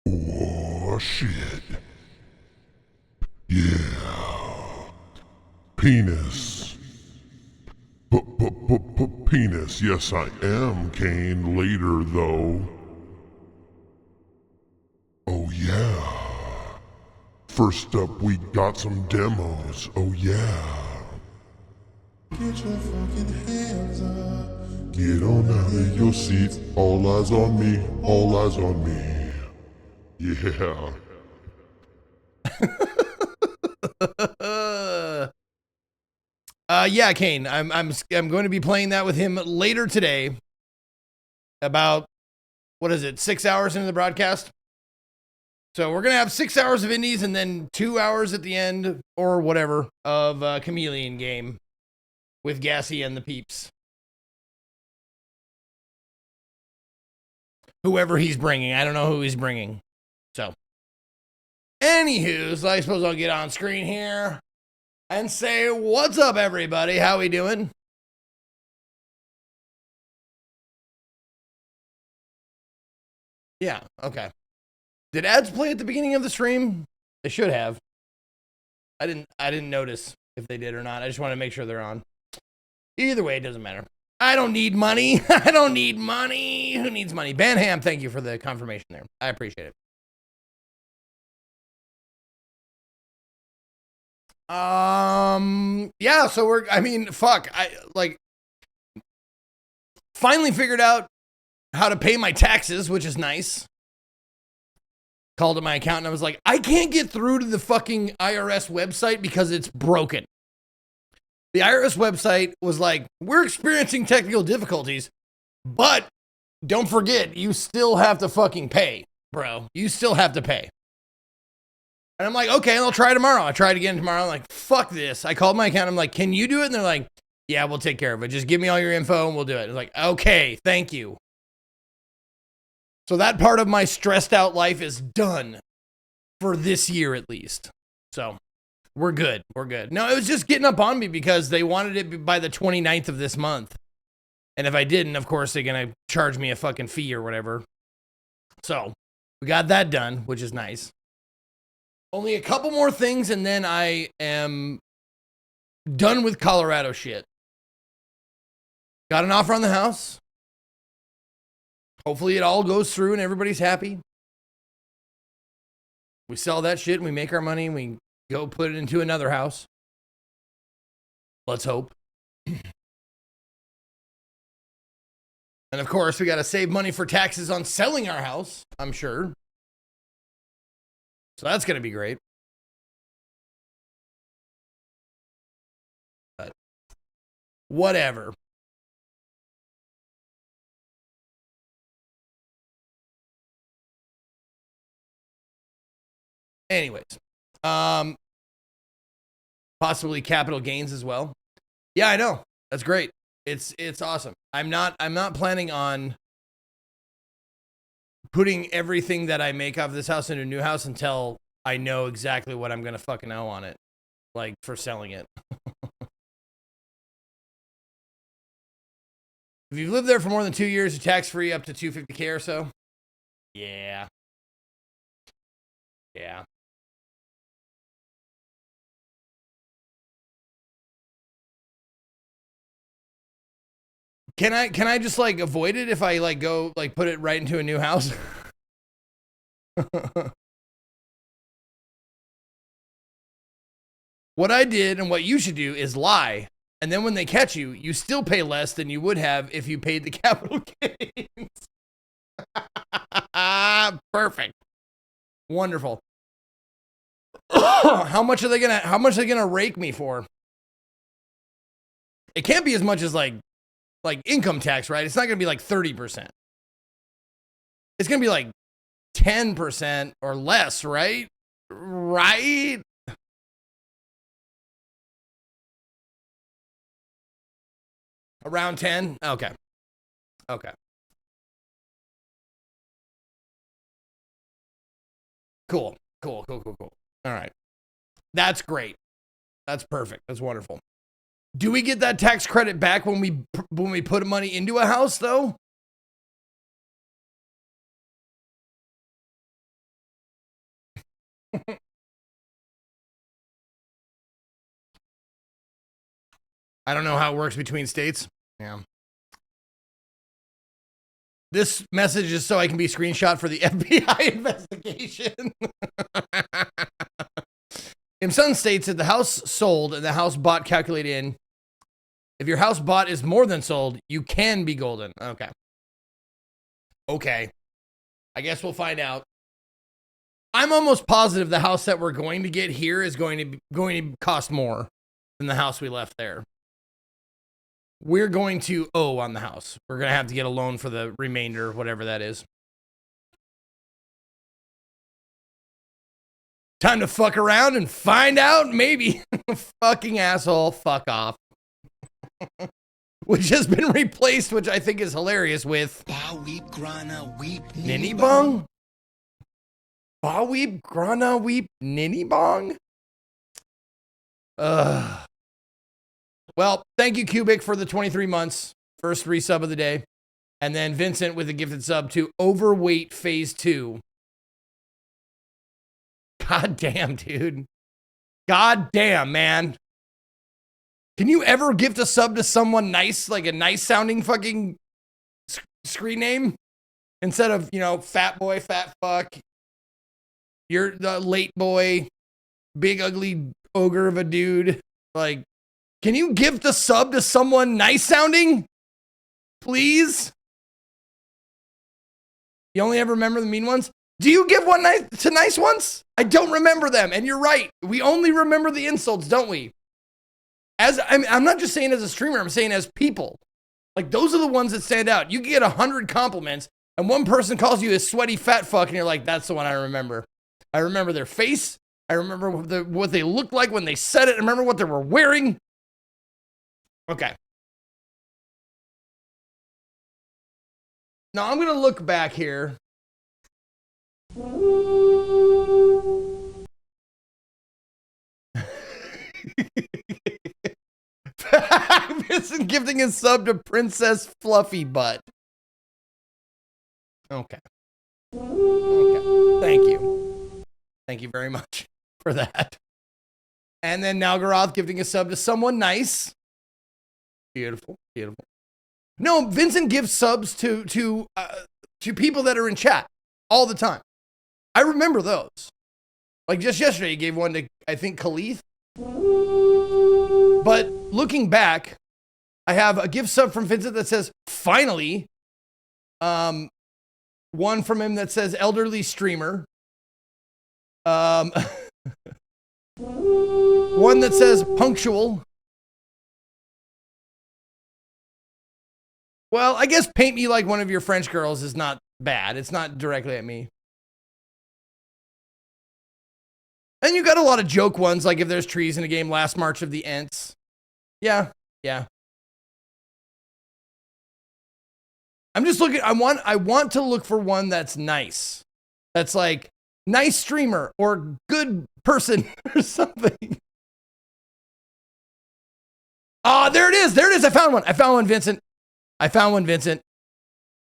Oh shit. Yeah. Penis. Penis. Yes, I am, Kane. Later, though. Oh yeah. First up, we got some demos. Oh yeah. Get your fucking hands up. Get on out of your seat. All eyes on me. All eyes on me. Yeah. Yeah, Kane. I'm going to be playing that with him later today. About what is it? 6 hours into the broadcast. So we're gonna have 6 hours of indies and then 2 hours at the end or whatever of Chameleon game with Gassy and the peeps. Whoever he's bringing, I don't know who he's bringing. So, anywho, so I suppose I'll get on screen here and say, what's up, everybody? How we doing? Yeah, okay. Did ads play at the beginning of the stream? They should have. I didn't notice if they did or not. I just want to make sure they're on. Either way, it doesn't matter. I don't need money. I don't need money. Who needs money? Banham, thank you for the confirmation there. I appreciate it. Yeah, so I finally figured out how to pay my taxes, which is nice. Called up my accountant. I was like, I can't get through to the fucking IRS website because it's broken. The IRS website was like, we're experiencing technical difficulties, but don't forget, you still have to fucking pay, bro. You still have to pay. And I'm like, okay, I'll try tomorrow. I tried again tomorrow. I'm like, fuck this. I called my accountant. I'm like, can you do it? And they're like, yeah, we'll take care of it. Just give me all your info and we'll do it. It's like, okay, thank you. So that part of my stressed out life is done for this year at least. So we're good. We're good. No, it was just getting up on me because they wanted it by the 29th of this month. And if I didn't, of course, they're going to charge me a fucking fee or whatever. So we got that done, which is nice. Only a couple more things and then I am done with Colorado shit. Got an offer on the house. Hopefully it all goes through and everybody's happy. We sell that shit and we make our money and we go put it into another house. Let's hope. And of course, we got to save money for taxes on selling our house, I'm sure. So that's going to be great. But whatever. Anyways, possibly capital gains as well. Yeah, I know. That's great. It's awesome. I'm not planning on putting everything that I make off this house in a new house until I know exactly what I'm going to fucking owe on it, like for selling it. If you've lived there for more than 2 years, you're tax-free up to $250K or so. Yeah. Yeah. Can I just like avoid it if I like go like put it right into a new house? What I did and what you should do is lie. And then when they catch you, you still pay less than you would have if you paid the capital gains. Perfect. Wonderful. How much are they gonna rake me for? It can't be as much as like income tax, right? It's not gonna be like 30%. It's gonna be like 10% or less, right? Right? Around 10? Okay. Okay. Cool. Cool. All right. That's great. That's perfect. That's wonderful. Do we get that tax credit back when we put money into a house though? I don't know how it works between states. Yeah. This message is so I can be screenshot for the FBI investigation. Son states that the house sold and the house bought calculated in. If your house bought is more than sold, you can be golden. Okay. Okay. I guess we'll find out. I'm almost positive the house that we're going to get here is going to cost more than the house we left there. We're going to owe on the house. We're going to have to get a loan for the remainder, whatever that is. Time to fuck around and find out, maybe. Fucking asshole, fuck off. Which has been replaced, which I think is hilarious, with Ba weep grana weep Ninny Bong? Ba weep grana weep Ninny Bong? Well, thank you, Cubic, for the 23 months. First resub of the day. And then Vincent with a gifted sub to Overweight Phase 2. God damn, dude. God damn, man. Can you ever gift a sub to someone nice, like a nice sounding fucking screen name? Instead of, you know, fat boy, fat fuck. You're the late boy, big ugly ogre of a dude. Like, can you gift a sub to someone nice sounding? Please? You only ever remember the mean ones? Do you give one to nice ones? I don't remember them. And you're right. We only remember the insults, don't we? I'm not just saying as a streamer, I'm saying as people. Like, those are the ones that stand out. You get 100 compliments, and one person calls you a sweaty fat fuck, and you're like, that's the one I remember. I remember their face. I remember what they looked like when they said it. I remember what they were wearing. Okay. Now, I'm going to look back here. Vincent gifting a sub to Princess Fluffy Butt. Okay. Thank you. Thank you very much for that. And then Nalgaroth gifting a sub to someone nice. Beautiful. Beautiful. No, Vincent gives subs to people that are in chat all the time. I remember those. Like just yesterday, he gave one to, I think, Khalith. But looking back, I have a gift sub from Vincent that says, finally. One from him that says, elderly streamer. One that says, punctual. Well, I guess paint me like one of your French girls is not bad. It's not directly at me. And you got a lot of joke ones, like if there's trees in a game, Last March of the Ents. Yeah, yeah. I'm just looking, I want to look for one that's nice. That's like, nice streamer or good person or something. Ah, there it is. There it is. I found one, Vincent.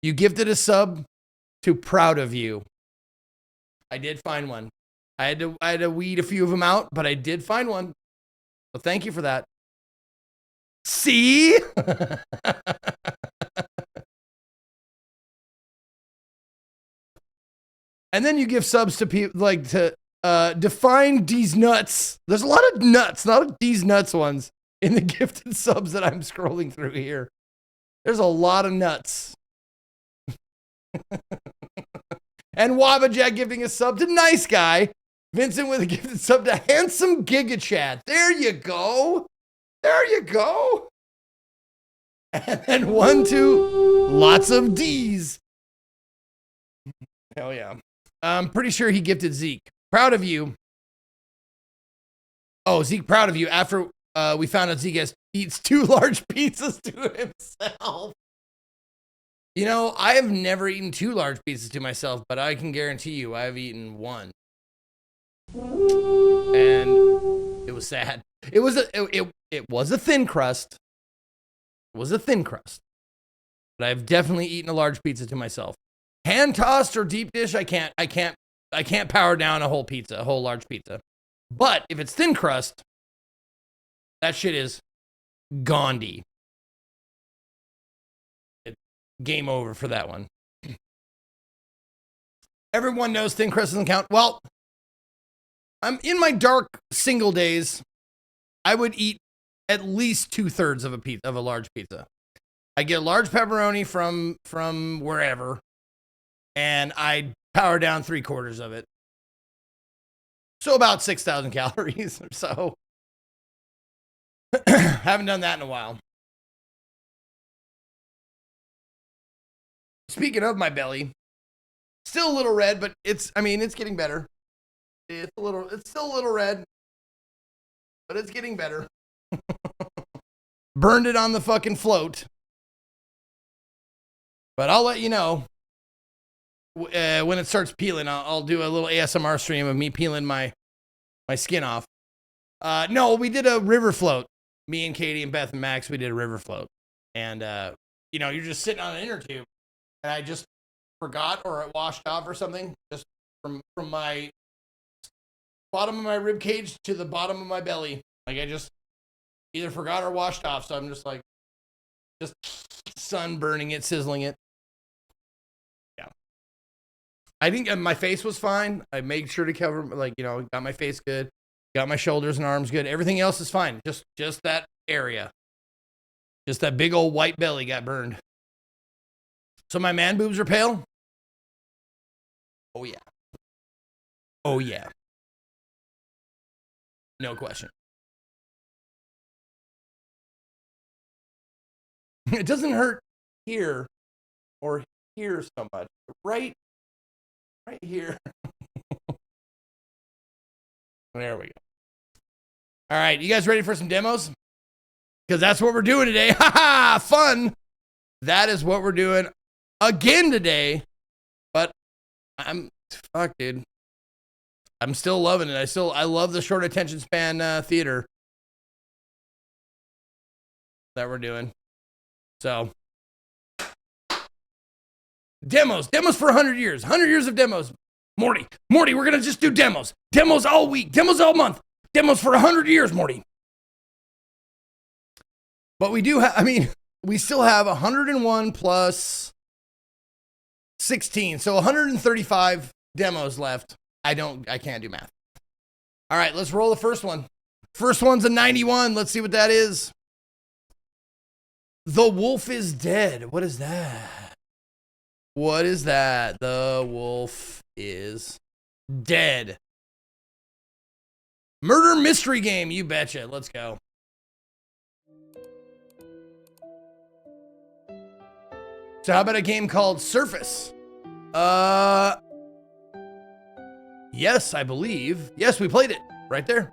You gifted a sub to Proud of You. I did find one. I had to weed a few of them out, but I did find one. So thank you for that. See? And then you give subs to people like to define these nuts. There's a lot of nuts, not these nuts ones in the gifted subs that I'm scrolling through here. There's a lot of nuts. And Wabajack giving a sub to Nice Guy. Vincent with a gifted sub to Handsome Giga Chad. There you go. There you go. And then 1, 2, lots of D's. Hell yeah. I'm pretty sure he gifted Zeke. Proud of you. Oh, Zeke, proud of you. After we found out Zeke eats 2 large pizzas to himself. You know, I have never eaten 2 large pizzas to myself, but I can guarantee you I've eaten 1. And it was sad. It was a thin crust. It was a thin crust. But I've definitely eaten a large pizza to myself. Hand tossed or deep dish, I can't I can't power down a whole pizza, a whole large pizza. But if it's thin crust, that shit is Gandhi. Game over for that one. Everyone knows thin crust doesn't count. Well, I'm in my dark single days. I would eat at least 2/3 of a pizza, of a large pizza. I get a large pepperoni from wherever, and I power down 3/4 of it. So about 6,000 calories or so. Haven't done that in a while. Speaking of my belly, still a little red, but it's getting better. It's still a little red, but it's getting better. Burned it on the fucking float. But I'll let you know when it starts peeling. I'll do a little ASMR stream of me peeling my skin off. No, we did a river float. Me and Katie and Beth and Max, we did a river float. And, you're just sitting on an inner tube. And I just forgot, or it washed off or something, just from my bottom of my rib cage to the bottom of my belly. Like, I just either forgot or washed off. So I'm just like, just sunburning it, sizzling it. Yeah. I think my face was fine. I made sure to cover, got my face good, got my shoulders and arms good. Everything else is fine. Just that area. Just that big old white belly got burned. So my man boobs are pale? Oh, yeah. Oh, yeah. No question. It doesn't hurt here or here so much. Right here. There we go. All right, you guys ready for some demos? Because that's what we're doing today. Ha ha! Fun! That is what we're doing again today. But dude. I'm still loving it. I love the short attention span theater that we're doing. So, demos for 100 years. 100 years of demos. Morty, we're going to just do demos. Demos all week. Demos all month. Demos for 100 years, Morty. But we do have, we still have 101 plus 16. So 135 demos left. I can't do math. All right, let's roll the first one. First one's a 91. Let's see what that is. The wolf is dead. What is that? What is that? The wolf is dead. Murder mystery game. You betcha. Let's go. So how about a game called Surface? Yes, I believe. Yes, we played it right there.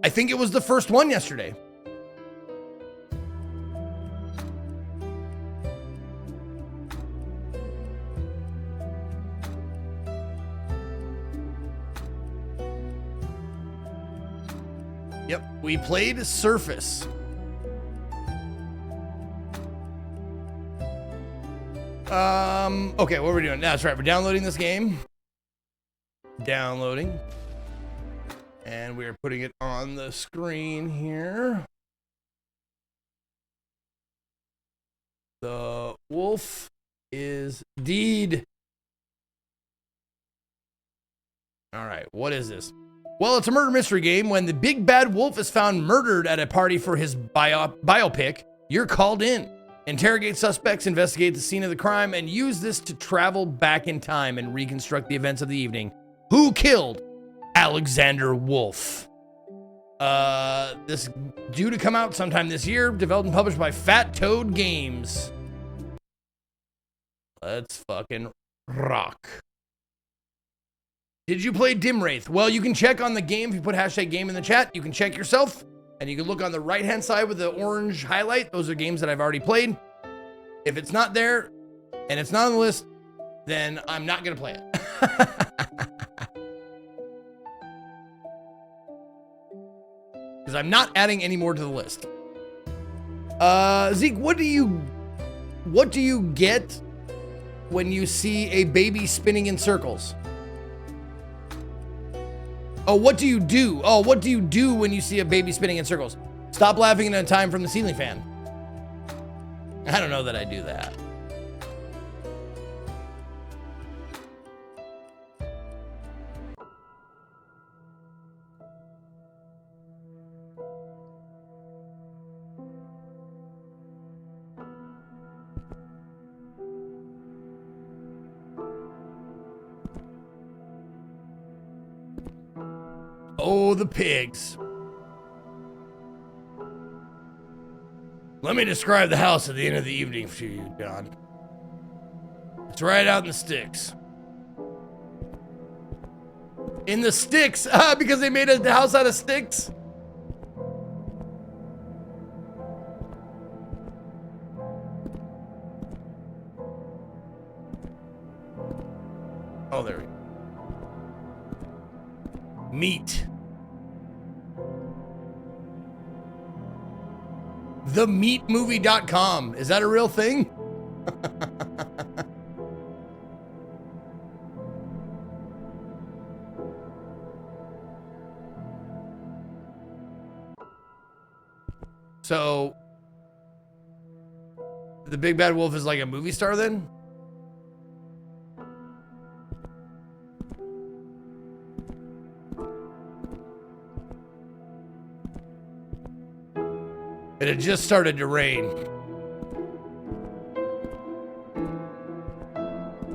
I think it was the first one yesterday. Yep, we played Surface. Okay, what are we doing? That's right, we're downloading this game. Downloading. And we're putting it on the screen here. The wolf is dead. All right, what is this? Well, it's a murder mystery game. When the big bad wolf is found murdered at a party for his biopic, you're called in. Interrogate suspects, investigate the scene of the crime, and use this to travel back in time and reconstruct the events of the evening. Who killed Alexander Wolf? This due to come out sometime this year, developed and published by Fat Toad Games. Let's fucking rock. Did you play Dim Wraith? Well, you can check on the game. If you put hashtag game in the chat, you can check yourself. And you can look on the right-hand side with the orange highlight. Those are games that I've already played. If it's not there, and it's not on the list, then I'm not going to play it. Because I'm not adding any more to the list. Zeke, what do you get when you see a baby spinning in circles? Oh, what do you do? Oh, what do you do when you see a baby spinning in circles? Stop laughing in a time from the ceiling fan. I don't know that I do that. Oh, the pigs. Let me describe the house at the end of the evening for you, John. It's right out in the sticks. In the sticks? Because they made a house out of sticks? Oh, there we go. Meat. TheMeatMovie.com. Is that a real thing? So, the Big Bad Wolf is like a movie star then? It had just started to rain.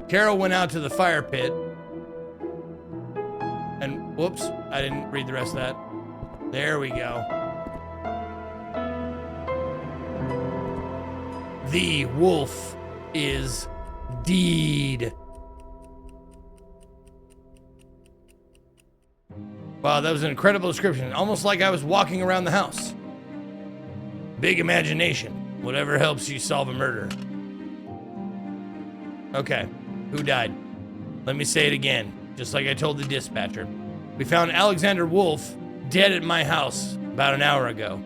Carol went out to the fire pit. And whoops, I didn't read the rest of that. There we go. The wolf is deed. Wow, that was an incredible description. Almost like I was walking around the house. Big imagination. Whatever helps you solve a murder. Okay, who died? Let me say it again, just like I told the dispatcher. We found Alexander Wolf dead at my house about an hour ago.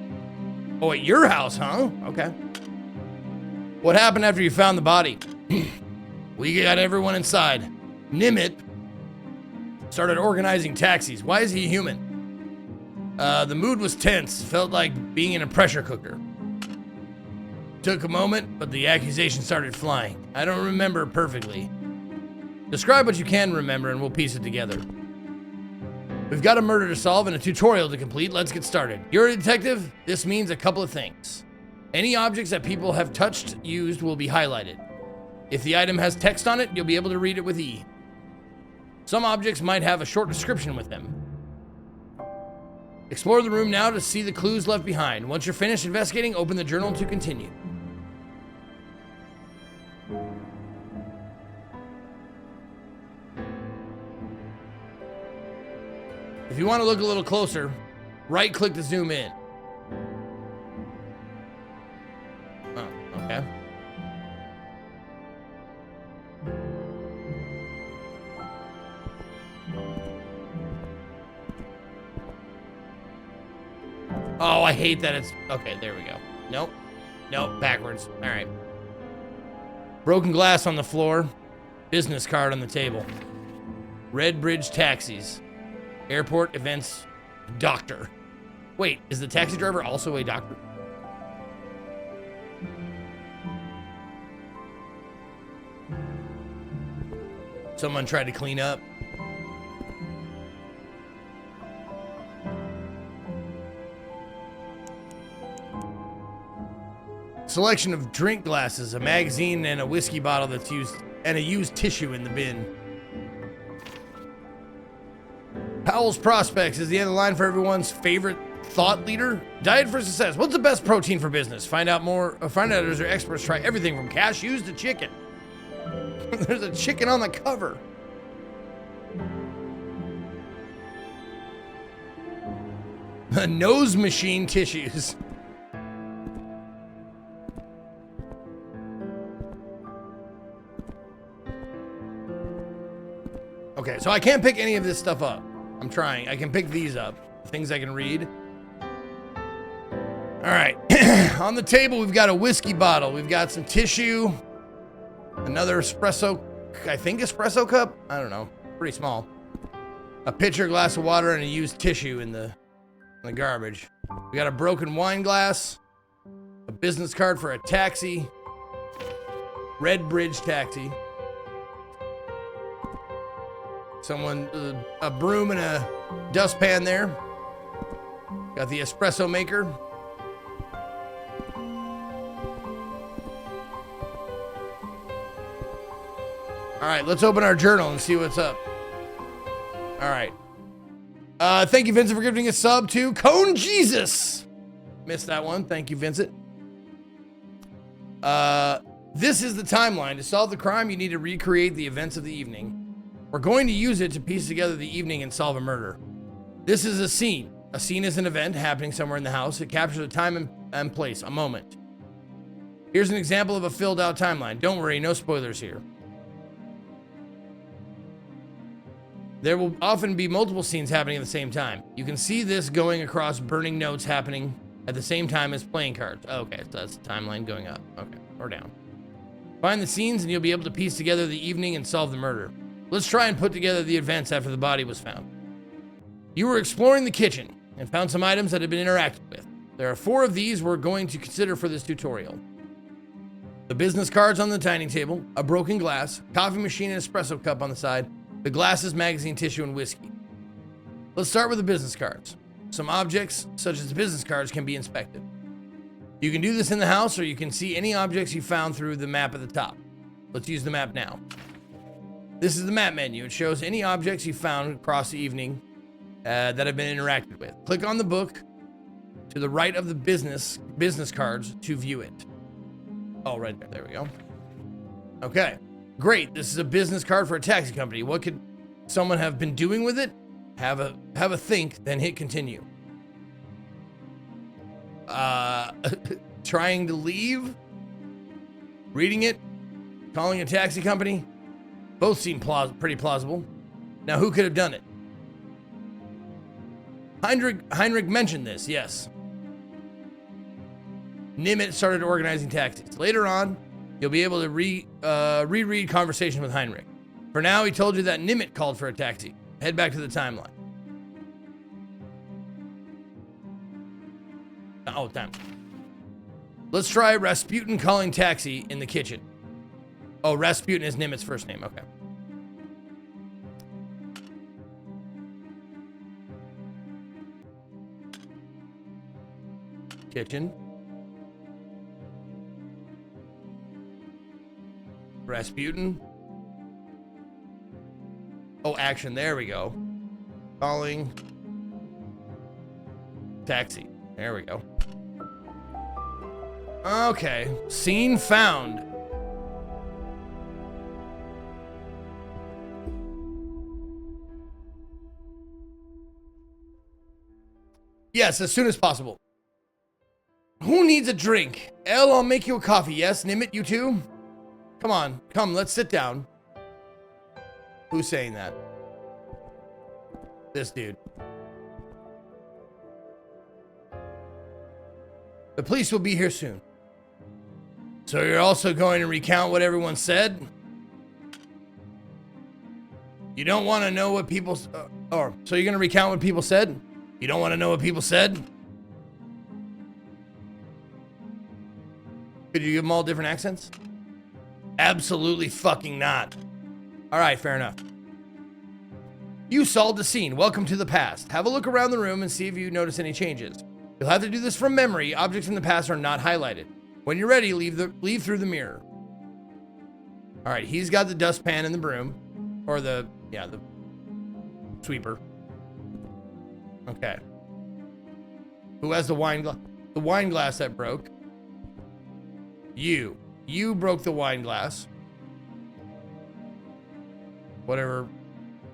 Oh, at your house, huh? Okay. What happened after you found the body? We got everyone inside. Nimit started organizing taxis. Why is he human? The mood was tense. Felt like being in a pressure cooker. Took a moment, but the accusation started flying. I don't remember perfectly. Describe what you can remember and we'll piece it together. We've got a murder to solve and a tutorial to complete. Let's get started. You're a detective? This means a couple of things. Any objects that people have touched, used, will be highlighted. If the item has text on it, you'll be able to read it with E. Some objects might have a short description with them. Explore the room now to see the clues left behind. Once you're finished investigating, open the journal to continue. If you want to look a little closer, right-click to zoom in. Oh, okay. Oh, I hate that it's... Okay, there we go. Nope. Nope, backwards. All right. Broken glass on the floor. Business card on the table. Red Bridge Taxis. Airport events. Doctor. Wait, is the taxi driver also a doctor? Someone tried to clean up. Selection of drink glasses, a magazine, and a whiskey bottle that's used, and a used tissue in the bin. Powell's Prospects is the end of the line for everyone's favorite thought leader. Diet for success. What's the best protein for business? Find out more. Find out as our experts try everything from cashews to chicken. There's a chicken on the cover. A nose machine tissues. Okay, so I can't pick any of this stuff up. I'm trying. I can pick these up. Things I can read. All right. On the table, we've got a whiskey bottle. We've got some tissue. Another espresso, I think espresso cup. I don't know. Pretty small. a pitcher, glass of water, and a used tissue in the garbage. We got a broken wine glass, a business card for a taxi, Red Bridge taxi. Someone, a broom and a dustpan there. Got the espresso maker. All right, let's open our journal and see what's up. All right. Thank you, Vincent, for giving a sub to Cone Jesus. Missed that one. Thank you, Vincent. This is the timeline. To solve the crime, you need to recreate the events of the evening. We're going to use it to piece together the evening and solve a murder. This is a scene. A scene is an event happening somewhere in the house. It captures a time and place, a moment. Here's an example of a filled out timeline. Don't worry, no spoilers here. There will often be multiple scenes happening at the same time. You can see this going across burning notes happening at the same time as playing cards. Okay, so that's the timeline going up. Okay, or down. Find the scenes and you'll be able to piece together the evening and solve the murder. Let's try and put together the events after the body was found. You were exploring the kitchen and found some items that had been interacted with. There are 4 of these we're going to consider for this tutorial. The business cards on the dining table, a broken glass, coffee machine and espresso cup on the side, the glasses, magazine, tissue, and whiskey. Let's start with the business cards. Some objects, such as business cards, can be inspected. You can do this in the house, or you can see any objects you found through the map at the top. Let's use the map now. This is the map menu. It shows any objects you found across the evening that have been interacted with. Click on the book to the right of the business cards to view it. Oh, right there. There we go. Okay. Great. This is a business card for a taxi company. What could someone have been doing with it? Have a think, then hit continue. Trying to leave? Reading it? Calling a taxi company? Both seem pretty plausible. Now, who could have done it? Heinrich mentioned this, yes. Nimitz started organizing taxis. Later on, you'll be able to reread conversations with Heinrich. For now, he told you that Nimitz called for a taxi. Head back to the timeline. Oh, time. Let's try Rasputin calling taxi in the kitchen. Oh, Rasputin is Nimitz's first name. Okay. Kitchen. Rasputin. Oh, action. There we go. Calling taxi. There we go. Okay. Scene found. Yes, as soon as possible. Who needs a drink? Elle, I'll make you a coffee. Yes, Nimitz, you too? Come on, come, let's sit down. Who's saying that? This dude. The police will be here soon. So you're also going to recount what everyone said? You don't want to know what people... so you're going to recount what people said? You don't want to know what people said? Could you give them all different accents? Absolutely fucking not. All right, fair enough. You solved the scene. Welcome to the past. Have a look around the room and see if you notice any changes. You'll have to do this from memory. Objects in the past are not highlighted. When you're ready, leave through the mirror. All right, he's got the dustpan and the broom, or the sweeper. Okay. Who has the wine glass? The wine glass that broke. You broke the wine glass. Whatever.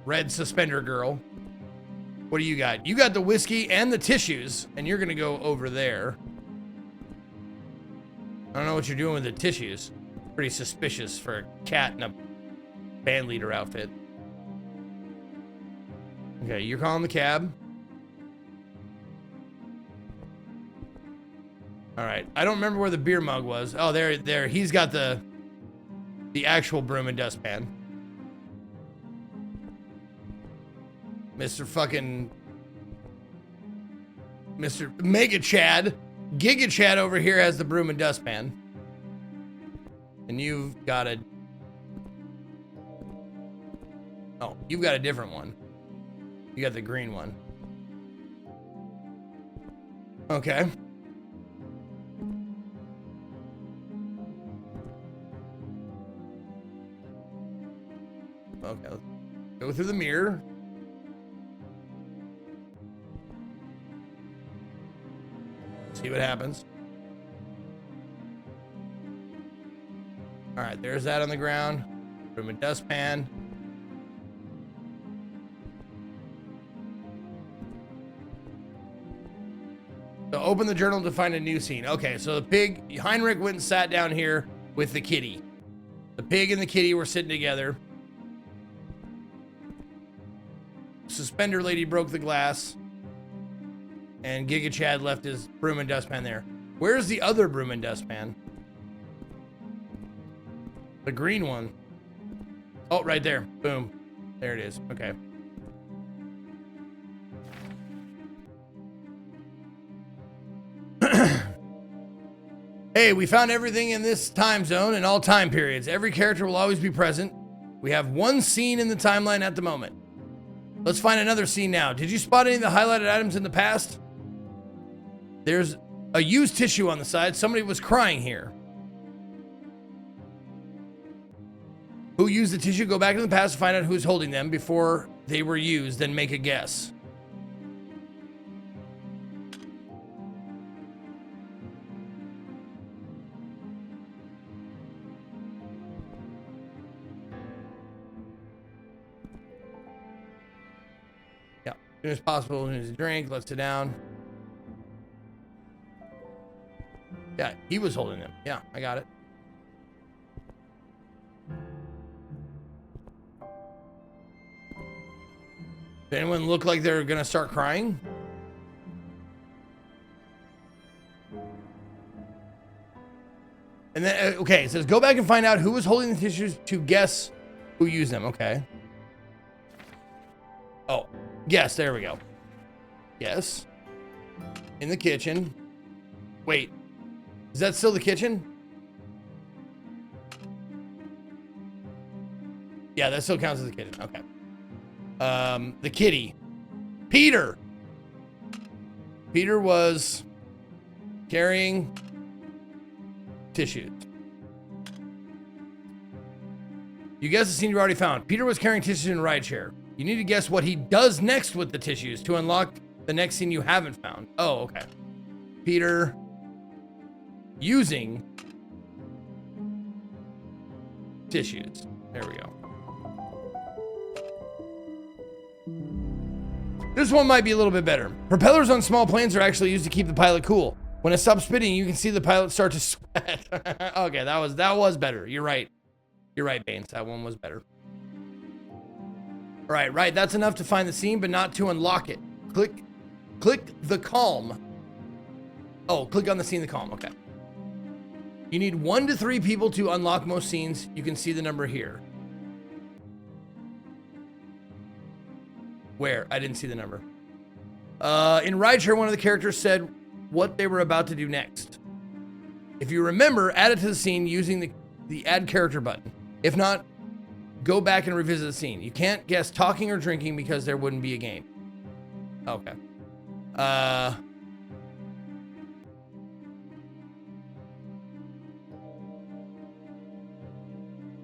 Red suspender girl. What do you got? You got the whiskey and the tissues, and you're gonna go over there. I don't know what you're doing with the tissues. Pretty suspicious for a cat in a band leader outfit. Okay, you're calling the cab. All right, I don't remember where the beer mug was. Oh, there. He's got the actual broom and dustpan. Mr. fucking... Mr. Mega Chad. Giga Chad over here has the broom and dustpan. And you've got a... Oh, you've got a different one. You got the green one. Okay. Okay, let's go through the mirror. See what happens. All right, there's that on the ground. From a dustpan. So open the journal to find a new scene. Okay, so the pig, Heinrich went and sat down here with the kitty. The pig and the kitty were sitting together. Suspender lady broke the glass. And Giga Chad left his broom and dustpan there. Where's the other broom and dustpan? The green one. Oh, right there. Boom. There it is. Okay. Hey, we found everything in this time zone in all time periods. Every character will always be present. We have one scene in the timeline at the moment. Let's find another scene now. Did you spot any of the highlighted items in the past? There's a used tissue on the side. Somebody was crying here. Who used the tissue? Go back in the past to find out who's holding them before they were used, then make a guess. Yeah, as soon as possible, as soon as you drink, let's sit down. Yeah, he was holding them. Yeah, I got it. Did anyone look like they're gonna start crying? And then, okay, it says go back and find out who was holding the tissues to guess who used them. Okay. Oh, yes, there we go. Yes. In the kitchen. Wait, is that still the kitchen? Yeah, that still counts as the kitchen. Okay. The kitty. Peter. Peter was carrying tissues. You guess the scene you already found. Peter was carrying tissues in a ride chair. You need to guess what he does next with the tissues to unlock the next scene you haven't found. Oh, okay. Peter using tissues. There we go. This one might be a little bit better. Propellers on small planes are actually used to keep the pilot cool. When it stops spinning, you can see the pilot start to sweat. Okay, that was better. You're right. You're right, Baines. That one was better. All right. That's enough to find the scene, but not to unlock it. Click the calm. Oh, click on the scene, the calm. Okay. You need 1 to 3 people to unlock most scenes. You can see the number here. Where? I didn't see the number. In Rideshare, one of the characters said what they were about to do next. If you remember, add it to the scene using the add character button. If not, go back and revisit the scene. You can't guess talking or drinking because there wouldn't be a game. Okay.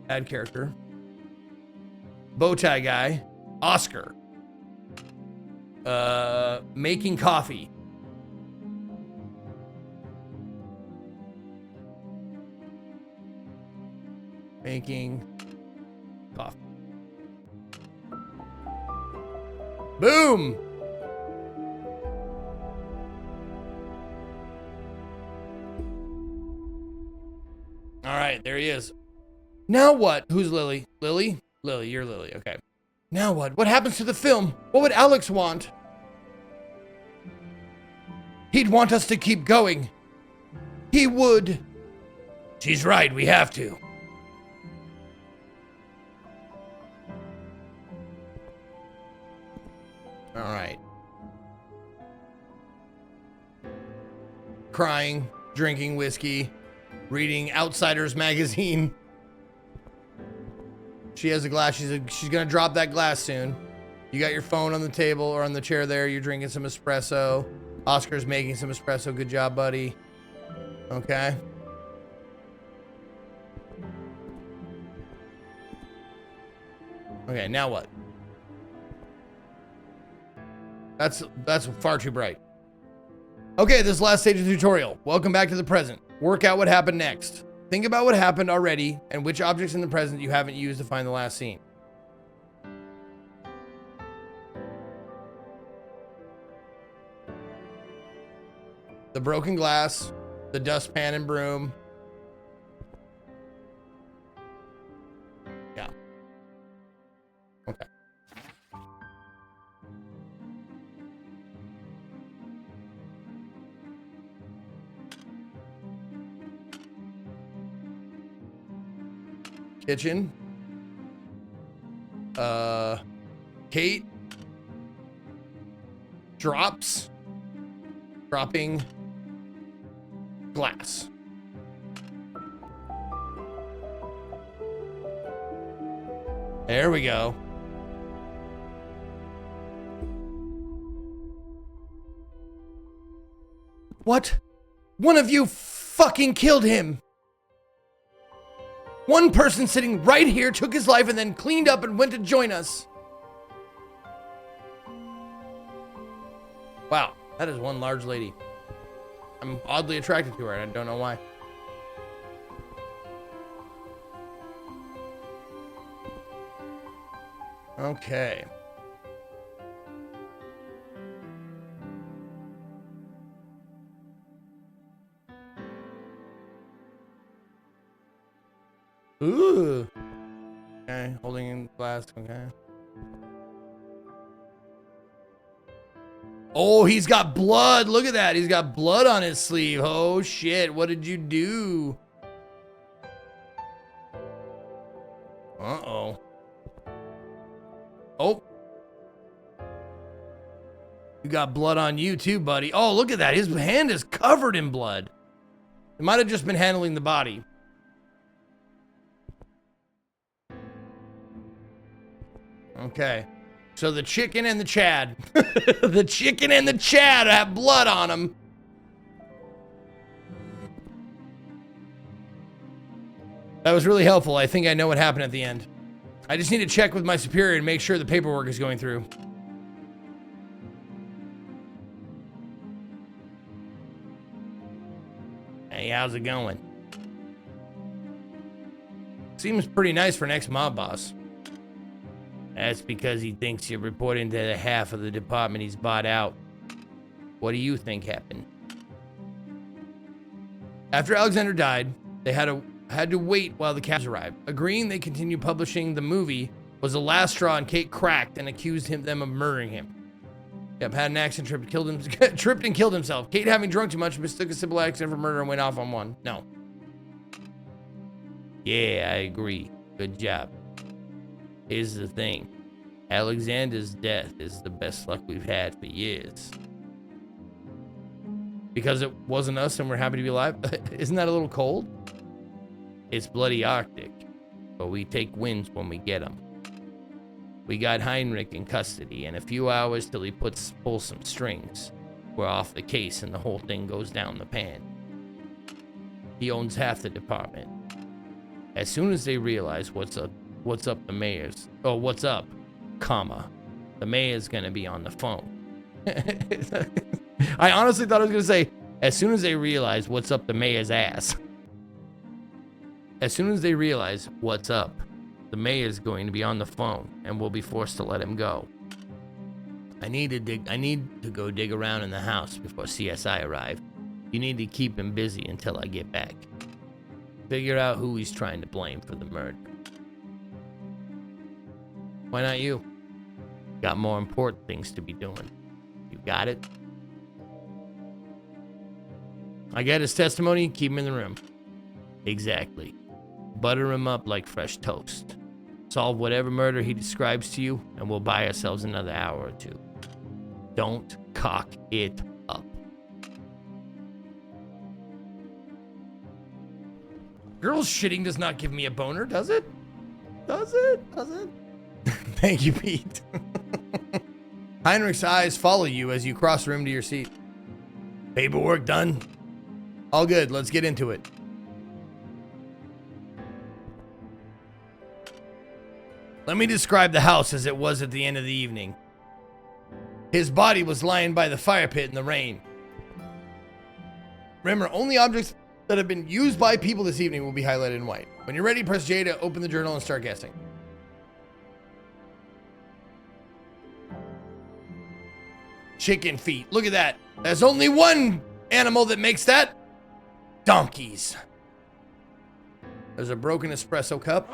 Add character. Bowtie guy. Oscar. Making coffee. Making coffee. Boom! All right, there he is. Now what? Who's Lily? Lily? Lily, you're Lily. Okay. Now what? What happens to the film? What would Alex want? He'd want us to keep going. He would. She's right, we have to. All right. Crying, drinking whiskey, reading Outsiders magazine. She has a glass. She's gonna drop that glass soon. You got your phone on the table or on the chair there. You're drinking some espresso. Oscar's making some espresso. Good job, buddy. Okay. Okay, now what? That's far too bright. Okay, this last stage of the tutorial. Welcome back to the present. Work out what happened next. Think about what happened already and which objects in the present you haven't used to find the last scene. The broken glass, the dustpan and broom. Yeah. Okay. Kitchen. Kate. Dropping glass. There we go. What? One of you fucking killed him. One person sitting right here took his life and then cleaned up and went to join us. Wow, that is one large lady. I'm oddly attracted to her, and I don't know why. Okay. Ooh. Okay, holding in glass, okay. Oh, he's got blood. Look at that. He's got blood on his sleeve. Oh, shit. What did you do? Uh-oh. Oh. You got blood on you too, buddy. Oh, look at that. His hand is covered in blood. It might have just been handling the body. Okay. So the chicken and the Chad. The chicken and the Chad have blood on them. That was really helpful. I think I know what happened at the end. I just need to check with my superior and make sure the paperwork is going through. Hey, how's it going? Seems pretty nice for an ex-mob boss. That's because he thinks you're reporting to the half of the department he's bought out. What do you think happened? After Alexander died, they had to wait while the cabs arrived. Agreeing they continue publishing the movie was the last straw, and Kate cracked and accused them of murdering him. Yep, had an accident, tripped and killed himself. Kate, having drunk too much, mistook a simple accident for murder and went off on one. No. Yeah, I agree. Good job. Here's the thing. Alexander's death is the best luck we've had for years. Because it wasn't us and we're happy to be alive? Isn't that a little cold? It's bloody Arctic, but we take wins when we get them. We got Heinrich in custody, and a few hours till he pulls some strings. We're off the case and the whole thing goes down the pan. He owns half the department. As soon as they realize what's up the mayor's, what's up, comma, the mayor's gonna be on the phone. I honestly thought I was gonna say, as soon as they realize what's up the mayor's ass. As soon as they realize what's up, the mayor's going to be on the phone and we'll be forced to let him go. I need to go dig around in the house before CSI arrive. You need to keep him busy until I get back. Figure out who he's trying to blame for the murder. Why not you? Got more important things to be doing. You got it? I get his testimony, keep him in the room. Exactly. Butter him up like fresh toast. Solve whatever murder he describes to you, and we'll buy ourselves another hour or two. Don't cock it up. Girls shitting does not give me a boner, does it? Does it? Does it? Thank you, Pete. Heinrich's eyes follow you as you cross the room to your seat. Paperwork done? All good, let's get into it. Let me describe the house as it was at the end of the evening. His body was lying by the fire pit in the rain. Remember, only objects that have been used by people this evening will be highlighted in white. When you're ready, press J to open the journal and start guessing. Chicken feet. Look at that. There's only one animal that makes that. Donkeys. There's a broken espresso cup.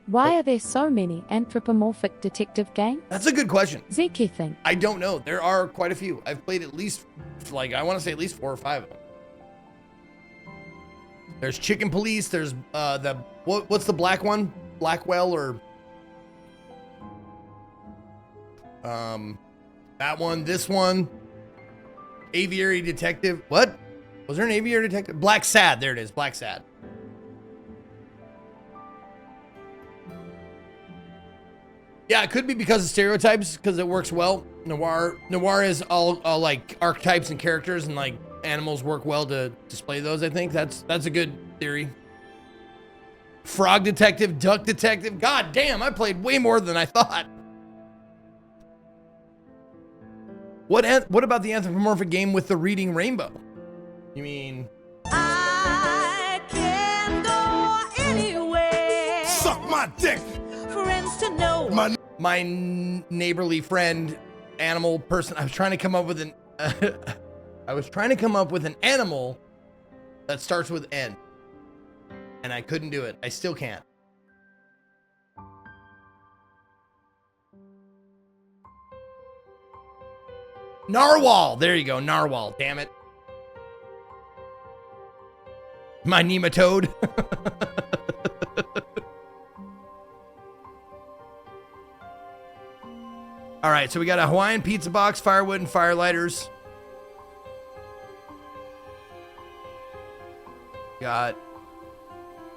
Why are there so many anthropomorphic detective games? That's a good question. Zeke, you think? I don't know. There are quite a few. I've played at least, I want to say at least 4 or 5 of them. There's Chicken Police. There's what's the black one? Blackwell or that one, this one. Aviary Detective. What? Was there an Aviary Detective? Black Sad. There it is. Black Sad. Yeah, it could be because of stereotypes, because it works well. Noir is all like archetypes and characters, and like animals work well to display those. I think that's a good theory. Frog Detective, Duck Detective. God damn, I played way more than I thought. What about the anthropomorphic game with the reading rainbow? You mean? I can go anywhere. Suck my dick. Friends to know. My neighborly friend, animal person. I was trying to come up with an. I was trying to come up with an animal that starts with N, and I couldn't do it. I still can't. Narwhal. There you go, narwhal. Damn it. My nematode. All right, so we got a Hawaiian pizza box, firewood, and fire lighters. Got,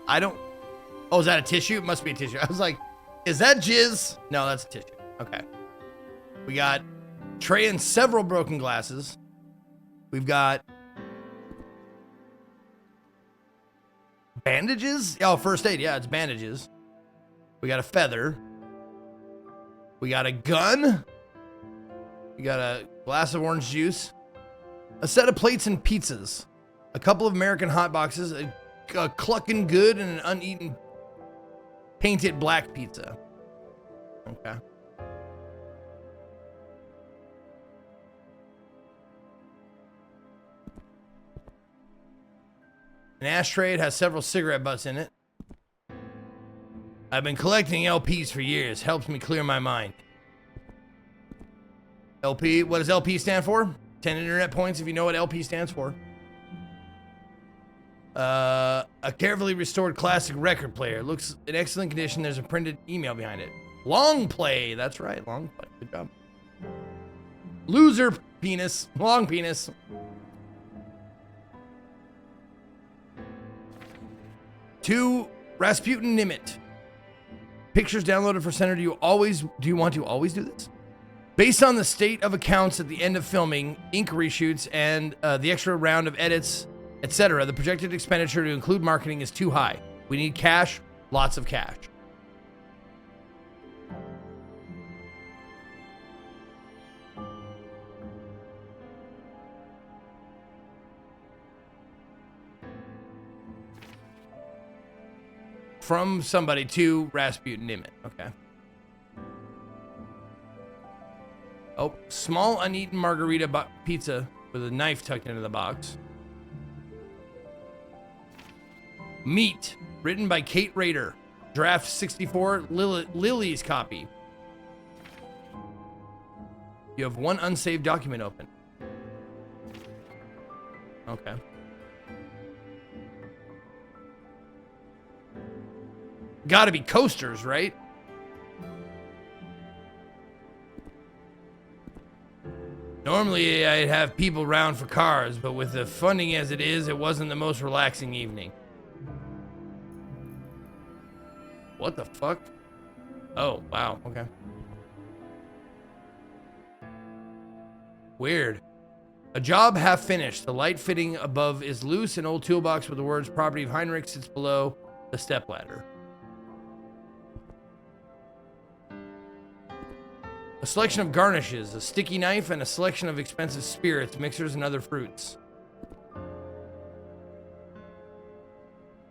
oh, is that a tissue? It must be a tissue. I was like, is that jizz? No, that's a tissue. Okay. We got tray and several broken glasses. We've got bandages. Oh, first aid. Yeah, it's bandages. We got a feather. We got a gun. We got a glass of orange juice. A set of plates and pizzas. A couple of American hot boxes. A clucking good and an uneaten painted black pizza. Okay. An ashtray. It has several cigarette butts in it. I've been collecting LPs for years. Helps me clear my mind. LP, what does LP stand for? 10 internet points if you know what LP stands for. A carefully restored classic record player. Looks in excellent condition. There's a printed email behind it. Long play. That's right. Long play. Good job. Loser penis. Long penis. Two Rasputin Nimitz. Pictures downloaded for center. Do you want to always do this? Based on the state of accounts at the end of filming, ink reshoots, and the extra round of edits, etc., the projected expenditure to include marketing is too high. We need cash, lots of cash. From somebody to Rasputin Nimitz. Okay. Oh, small uneaten margarita pizza with a knife tucked into the box. Meat, written by Kate Rader. Draft 64, Lily's copy. You have one unsaved document open. Okay. Gotta be coasters, right? Normally, I'd have people round for cars, but with the funding as it is, it wasn't the most relaxing evening. What the fuck? Oh, wow, okay. Weird. A job half finished. The light fitting above is loose. An old toolbox with the words property of Heinrich sits below the stepladder. A selection of garnishes, a sticky knife, and a selection of expensive spirits, mixers, and other fruits.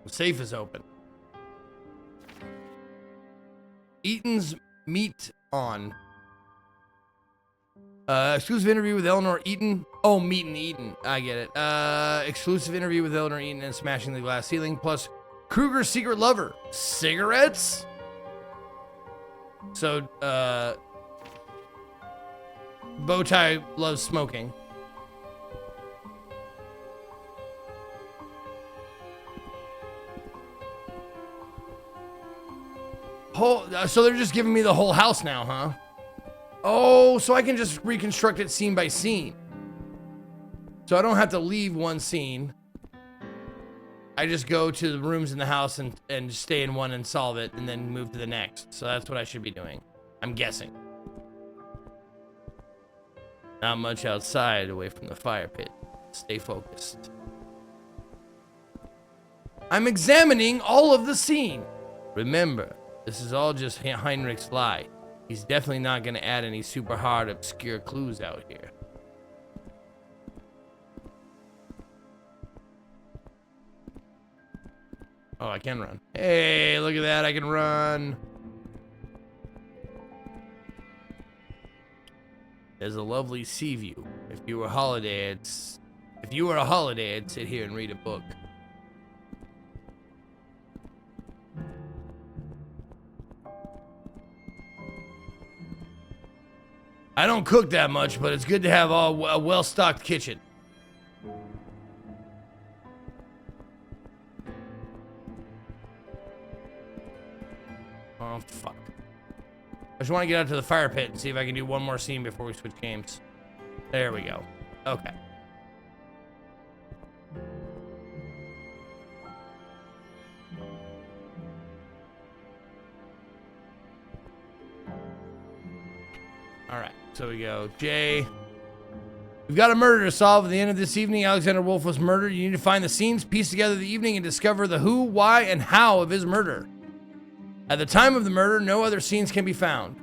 The safe is open. Eaton's Meat On. Exclusive interview with Eleanor Eaton. Oh, Meat and Eaton. I get it. Exclusive interview with Eleanor Eaton and smashing the glass ceiling. Plus, Kruger's secret lover. Cigarettes? So, Bowtie loves smoking. So they're just giving me the whole house now, huh? Oh, so I can just reconstruct it scene by scene. So I don't have to leave one scene. I just go to the rooms in the house and stay in one and solve it and then move to the next. So that's what I should be doing. I'm guessing. Not much outside away from the fire pit. Stay focused. I'm examining all of the scene. Remember, this is all just Heinrich's lie. He's definitely not going to add any super hard, obscure clues out here. Oh, I can run. Hey, look at that. I can run. There's a lovely sea view. If you were a holiday, I'd sit here and read a book. I don't cook that much, but it's good to have a well-stocked kitchen. Oh, fuck. I just want to get out to the fire pit and see if I can do one more scene before we switch games. There we go. Okay. All right, so we go. Jay. We've got a murder to solve at the end of this evening. Alexander Wolf was murdered. You need to find the scenes, piece together the evening, and discover the who, why, and how of his murder. At the time of the murder, no other scenes can be found.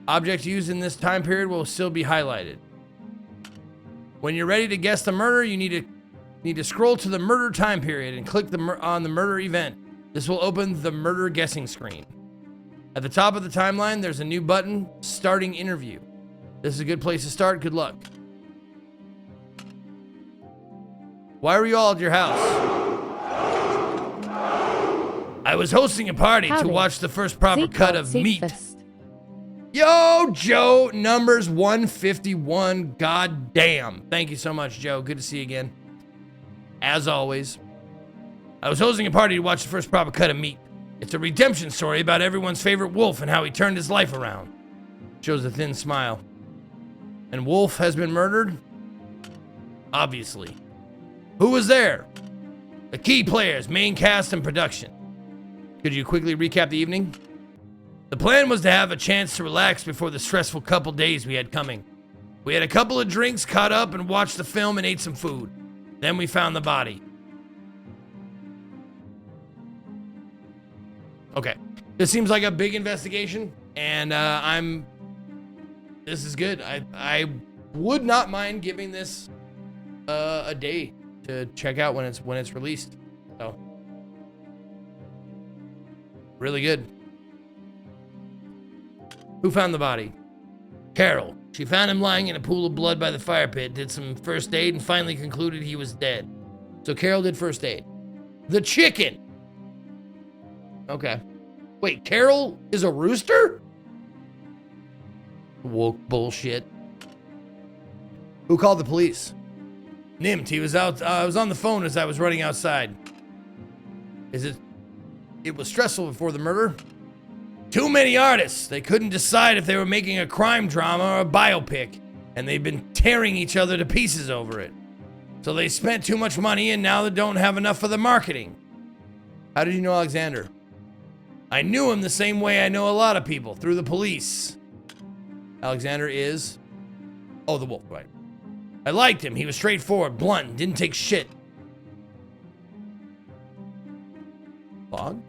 Objects used in this time period will still be highlighted. When you're ready to guess the murder, you need to scroll to the murder time period and click on the murder event. This will open the murder guessing screen. At the top of the timeline, there's a new button, Starting Interview. This is a good place to start. Good luck. Why were you all at your house? I was hosting a party to watch the first proper cut of Meat. Yo, Joe, numbers 151. God damn. Thank you so much, Joe. Good to see you again. As always. I was hosting a party to watch the first proper cut of Meat. It's a redemption story about everyone's favorite Wolf and how he turned his life around. Shows a thin smile. And Wolf has been murdered? Obviously. Who was there? The key players, main cast, and production. Could you quickly recap the evening? The plan was to have a chance to relax before the stressful couple days we had coming. We had a couple of drinks, caught up, and watched the film and ate some food. Then we found the body. Okay, this seems like a big investigation, and this is good. I would not mind giving this a day to check out when it's released. So, really good. Who found the body? Carol. She found him lying in a pool of blood by the fire pit, did some first aid, and finally concluded he was dead. So Carol did first aid. The chicken. Okay. Wait, Carol is a rooster? Woke bullshit. Who called the police? Nimt. He was out. I was on the phone as I was running outside. It was stressful before the murder? Too many artists. They couldn't decide if they were making a crime drama or a biopic. and they've been tearing each other to pieces over it. So they spent too much money and now they don't have enough for the marketing. How did you know Alexander? I knew him the same way I know a lot of people, through the police. Alexander is... Oh, the wolf, right. I liked him. He was straightforward, blunt, didn't take shit. Log?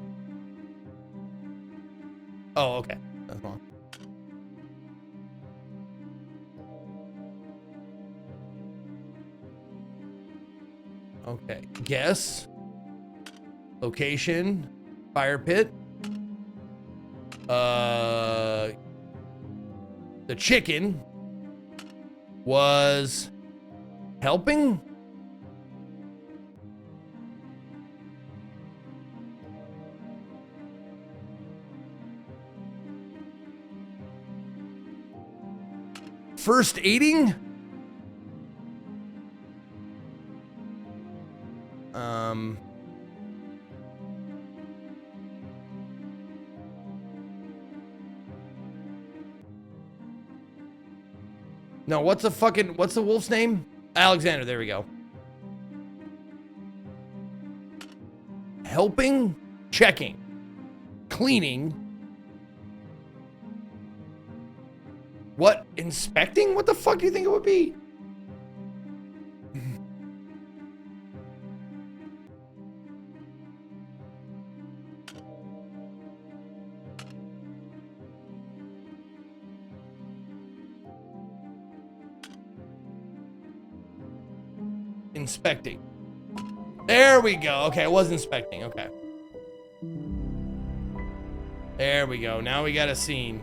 Oh, okay. That's wrong. Okay. Guess. Location. Fire pit. The chicken was helping? First aiding? No, what's the wolf's name? Alexander, there we go. Helping, checking, cleaning. What? Inspecting? What the fuck do you think it would be? Inspecting. There we go. Okay, I was inspecting. Okay. There we go. Now we got a scene.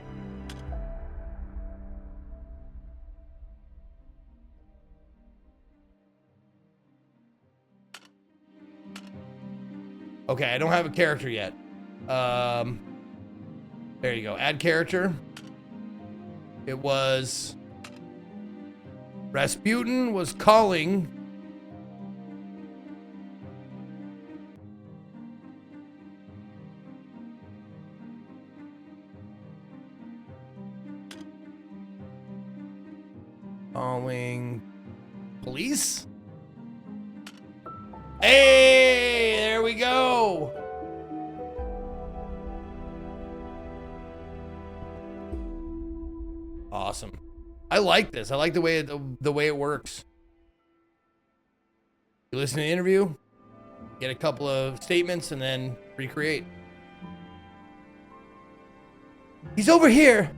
Okay, I don't have a character yet. There you go. Add character. It was... Rasputin was calling... Calling... Police? Hey, there we go. Awesome. I like this. I like the way it works. You listen to the interview, get a couple of statements, and then recreate. He's over here.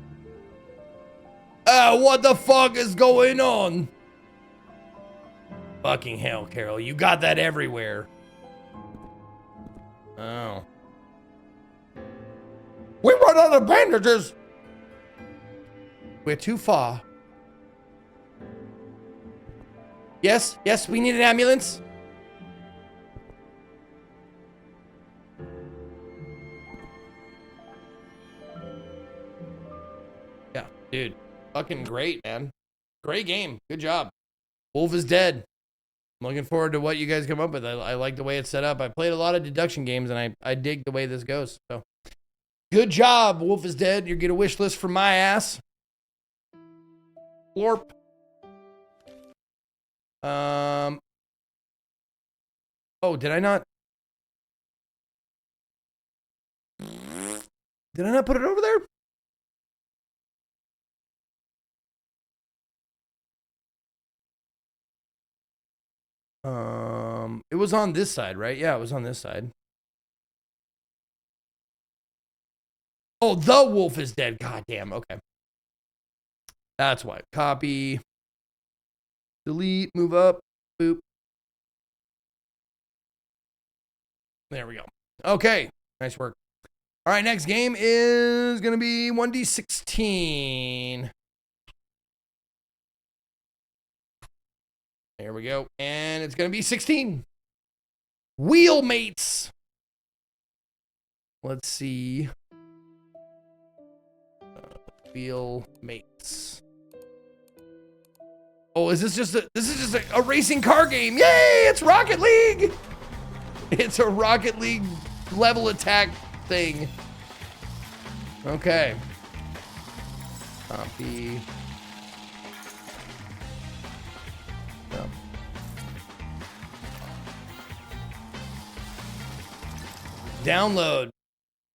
What the fuck is going on? Fucking hell, Carol. You got that everywhere. Oh. We run out of bandages. We're too far. Yes, yes, we need an ambulance. Yeah, dude. Fucking great, man. Great game. Good job. Wolf is dead. I'm looking forward to what you guys come up with. I like the way it's set up. I played a lot of deduction games, and I dig the way this goes. So, good job. Wolf is dead. You get a wish list from my ass. Florp. Oh, did I not? Did I not put it over there? It was on this side, right? Yeah, it was on this side. Oh, the wolf is dead. God damn. Okay. That's why. Copy. Delete. Move up. Boop. There we go. Okay. Nice work. All right. Next game is going to be 1d16. There we go. And it's going to be 16. Wheelmates. Let's see. Wheelmates. Oh, is this just a racing car game? Yay! It's Rocket League. It's a Rocket League level attack thing. Okay. Copy. Download.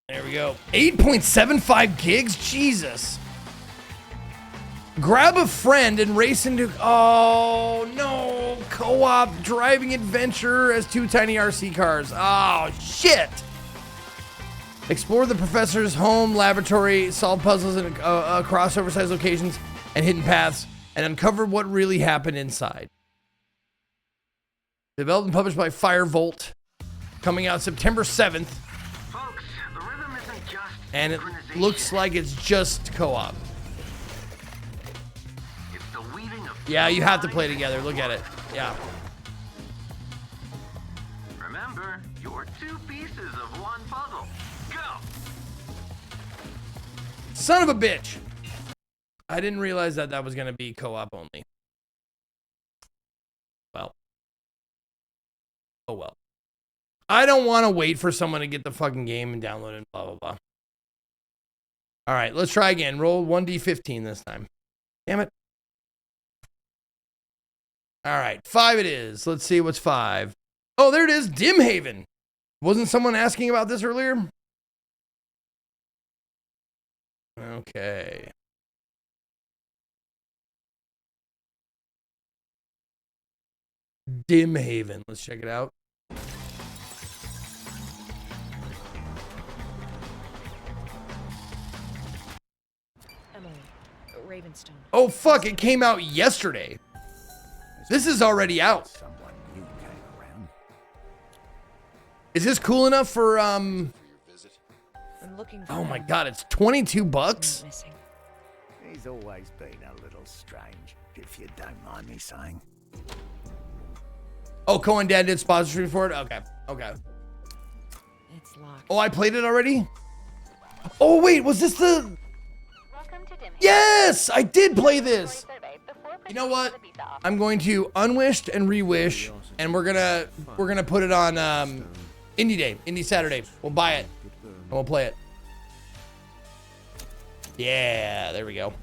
There we go. 8.75 gigs? Jesus. Grab a friend and race into... Oh, no. Co-op driving adventure as 2 tiny RC cars. Oh, shit. Explore the professor's home laboratory, solve puzzles in across oversized locations and hidden paths, and uncover what really happened inside. Developed and published by Firebolt. Coming out September 7th. Folks, the rhythm isn't just And it synchronization. looks like it's just co-op. It's the weaving of Yeah, you have to play together. Look at it. Yeah. Remember, you're 2 pieces of one puzzle. Go! Son of a bitch. I didn't realize that that was going to be co-op only. Well. Oh well. I don't want to wait for someone to get the fucking game and download it and blah, blah, blah. All right, let's try again. Roll 1d15 this time. Damn it. All right, 5 it is. Let's see what's 5. Oh, there it is. Dimhaven. Wasn't someone asking about this earlier? Okay. Dimhaven. Let's check it out. Emily, Ravenstone. Oh, fuck. It came out yesterday. This is already out. Is this cool enough for, I'm looking for Oh my him. god, it's 22 bucks? Missing. He's always been a little strange, if you don't mind me saying. Oh, Cohen Dad did sponsorship for it? Okay, okay. It's locked. Oh, I played it already? Oh, wait, was this the... Yes, I did play this. You know what? I'm going to unwished and rewish, and we're gonna put it on Indie Day, Indie Saturday. We'll buy it and we'll play it. Yeah, there we go.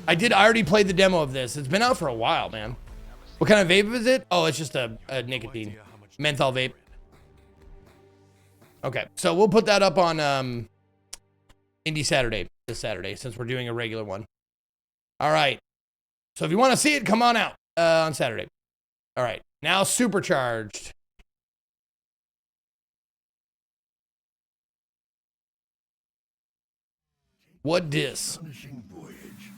I already played the demo of this. It's been out for a while, man. What kind of vape is it? Oh, it's just a nicotine menthol vape. Okay, so we'll put that up on Indie Saturday this Saturday since we're doing a regular one. All right. So if you want to see it, come on out on Saturday. All right. Now Supercharged. What dis? Punishing voyage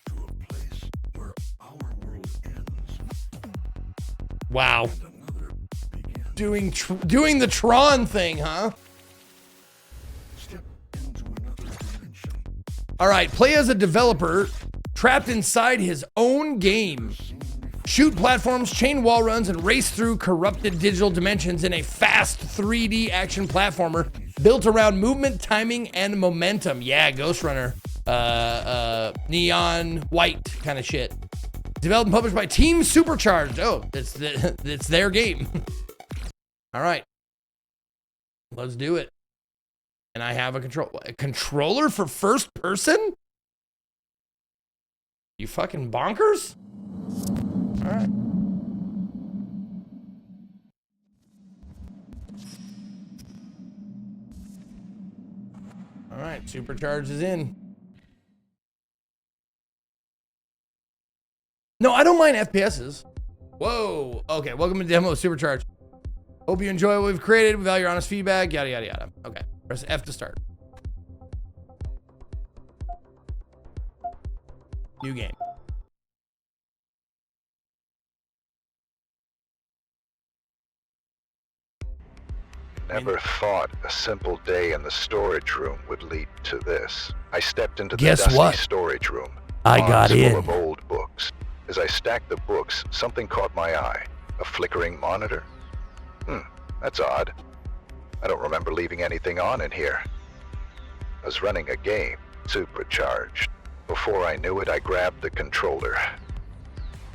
to a place where our world ends Wow. and another begins. Doing the Tron thing, huh? Step into another dimension. All right. Play as a developer trapped inside his own game. Shoot platforms, chain wall runs, and race through corrupted digital dimensions in a fast 3D action platformer built around movement, timing, and momentum. Yeah, Ghost Runner. Neon white kind of shit. Developed and published by Team Supercharged. Oh, it's their game. All right. Let's do it. And I have a controller for first person? You fucking bonkers? All right. All right, Supercharged is in. No, I don't mind FPSs. Whoa. Okay, welcome to demo of Supercharged. Hope you enjoy what we've created. We value your honest feedback. Yada, yada, yada. Okay, press F to start. New game. Never thought a simple day in the storage room would lead to this. I stepped into the Guess dusty what? storage room. I got Box full in. of old books. As I stacked the books, something caught my eye. A flickering monitor? That's odd. I don't remember leaving anything on in here. I was running a game, Supercharged. Before I knew it, I grabbed the controller.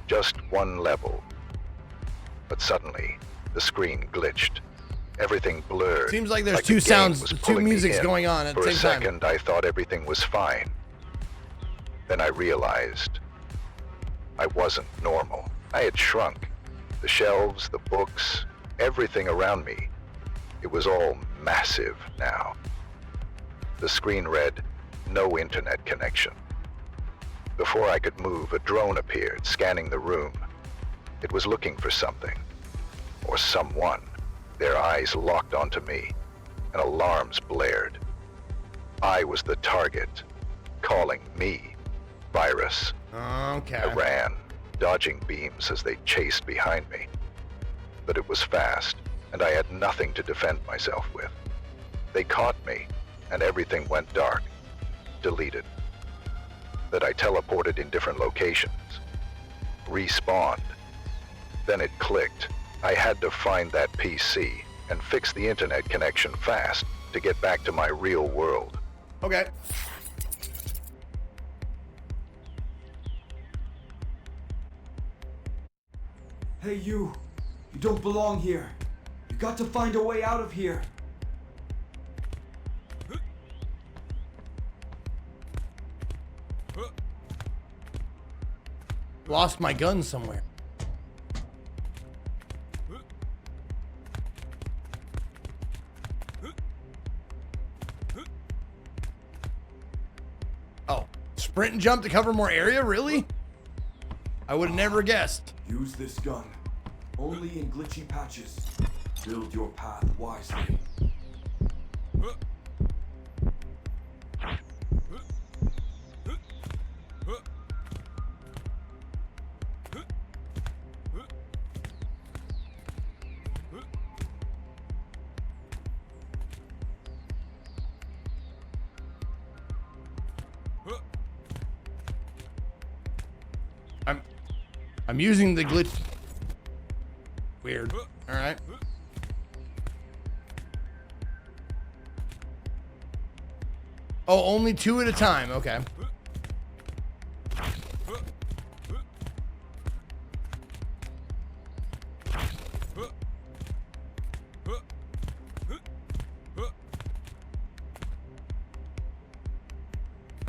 Just one level. But suddenly, the screen glitched. Everything blurred. Seems like there's the two game sounds, was two pulling me musics in. going on at the For a same time. second, I thought everything was fine. Then I realized I wasn't normal. I had shrunk. The shelves, the books, everything around me. It was all massive now. The screen read, "No internet connection." Before I could move, a drone appeared, scanning the room. It was looking for something. Or someone. Their eyes locked onto me, and alarms blared. I was the target, calling me virus. Okay. I ran, dodging beams as they chased behind me. But it was fast, and I had nothing to defend myself with. They caught me, and everything went dark. Deleted. That I teleported in different locations. Respawned. Then it clicked. I had to find that PC and fix the internet connection fast to get back to my real world. Okay. Hey, you. You don't belong here. You got to find a way out of here. Lost my gun somewhere. Oh, sprint and jump to cover more area? Really? I would have never guessed. Use this gun. Only in glitchy patches. Build your path wisely. I'm using the glitch. Weird. All right. Oh, only 2 at a time. Okay.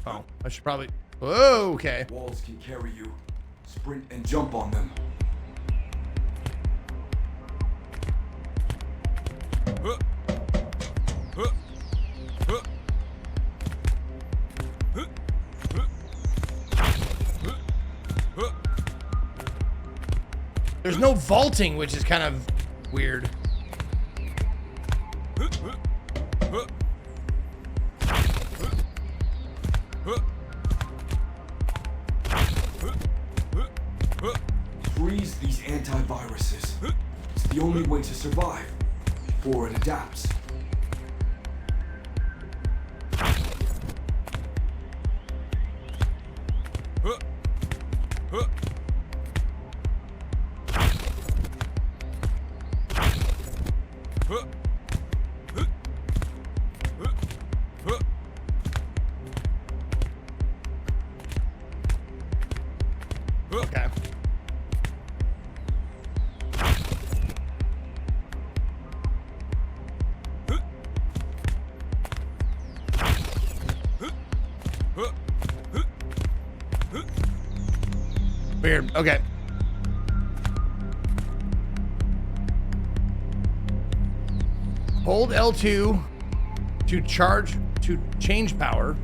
Oh, I should probably. Whoa, okay. Walls can carry you. Sprint and jump on them. There's no vaulting, which is kind of weird. Freeze these antiviruses. It's the only way to survive before it adapts. Okay. Weird. Okay. Hold L2 to change power.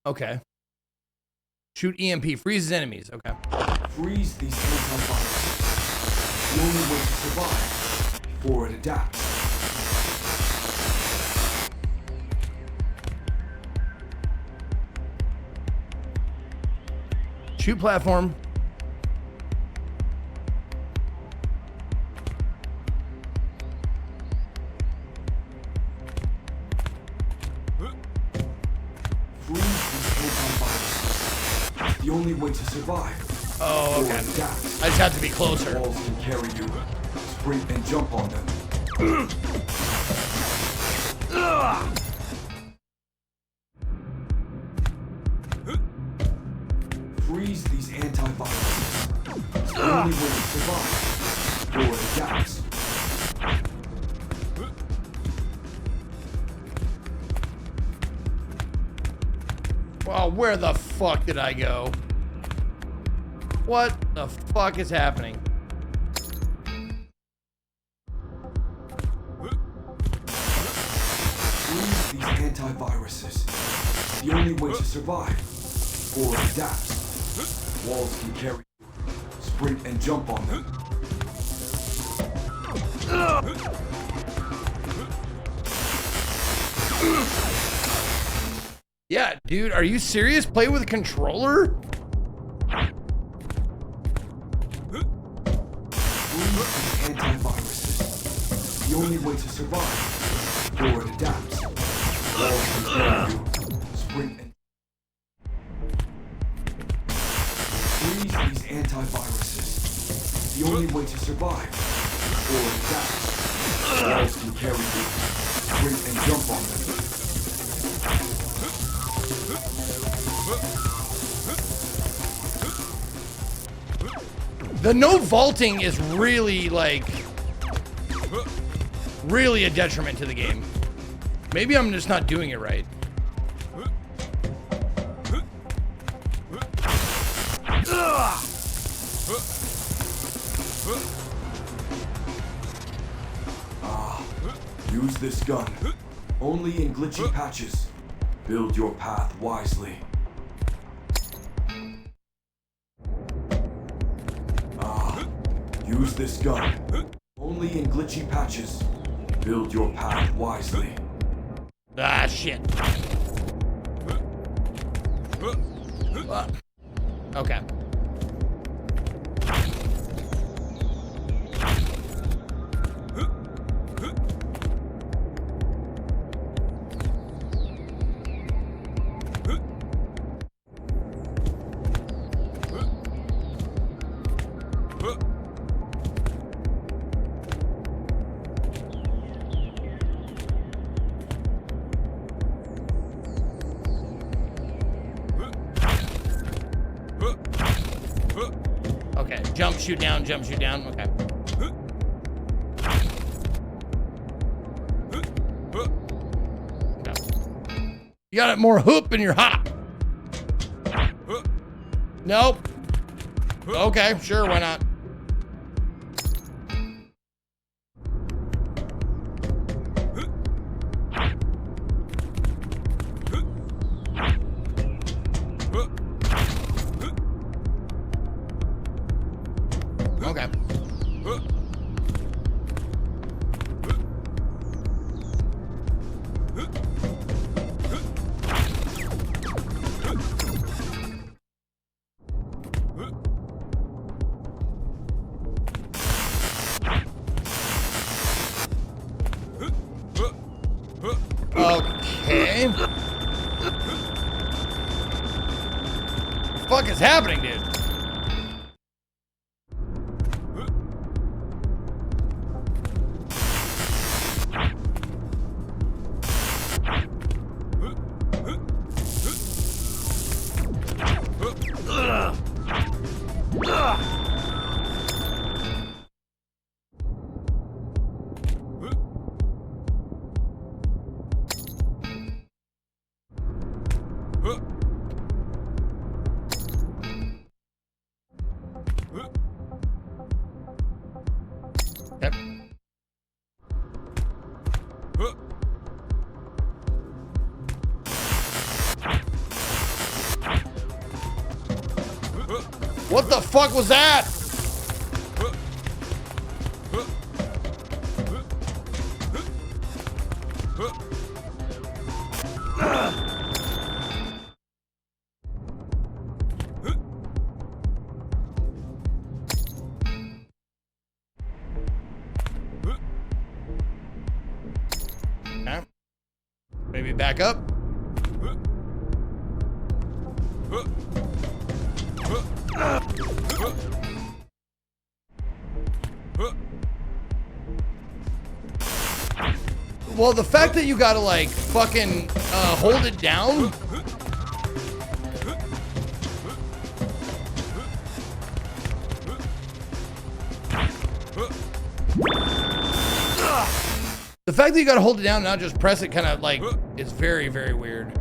Okay. Shoot EMP. Freezes enemies. Okay. Freeze these antiviruses. The only way to survive before it adapts. Shoot platform. The only way to survive. Oh, okay. I just have to be closer. Walls can carry you. Sprint and jump on them. Freeze these antiviruses. It's the only way to survive before it adapts. Wow, Where the fuck did I go? What the fuck is happening? Freeze these antiviruses. It's the only way to survive. Or adapt. Walls can carry you. Sprint and jump on them. Yeah, dude, are you serious? Play with a controller? Freeze these antiviruses. It's the only way to survive. Or adapt. Walls can carry you. Sprint and freeze these antiviruses. It's the only way to survive. Or adapt. Walls can carry you. Sprint and jump on them. The no vaulting is really, like, really a detriment to the game. Maybe I'm just not doing it right. Use this gun. Only in glitchy patches. Build your path wisely. Use this gun. Only in glitchy patches. Build your path wisely. Ah, shit. Okay. Okay, jump, shoot down, okay. You got it more hoop in your hop. Nope. Okay, sure, why not? Okay. Okay. What the fuck is happening, dude? Yep. What the fuck was that? Okay. Maybe back up. Well, the fact that you gotta like fucking hold it down. The fact that you gotta hold it down and not just press it kind of like is very, very weird.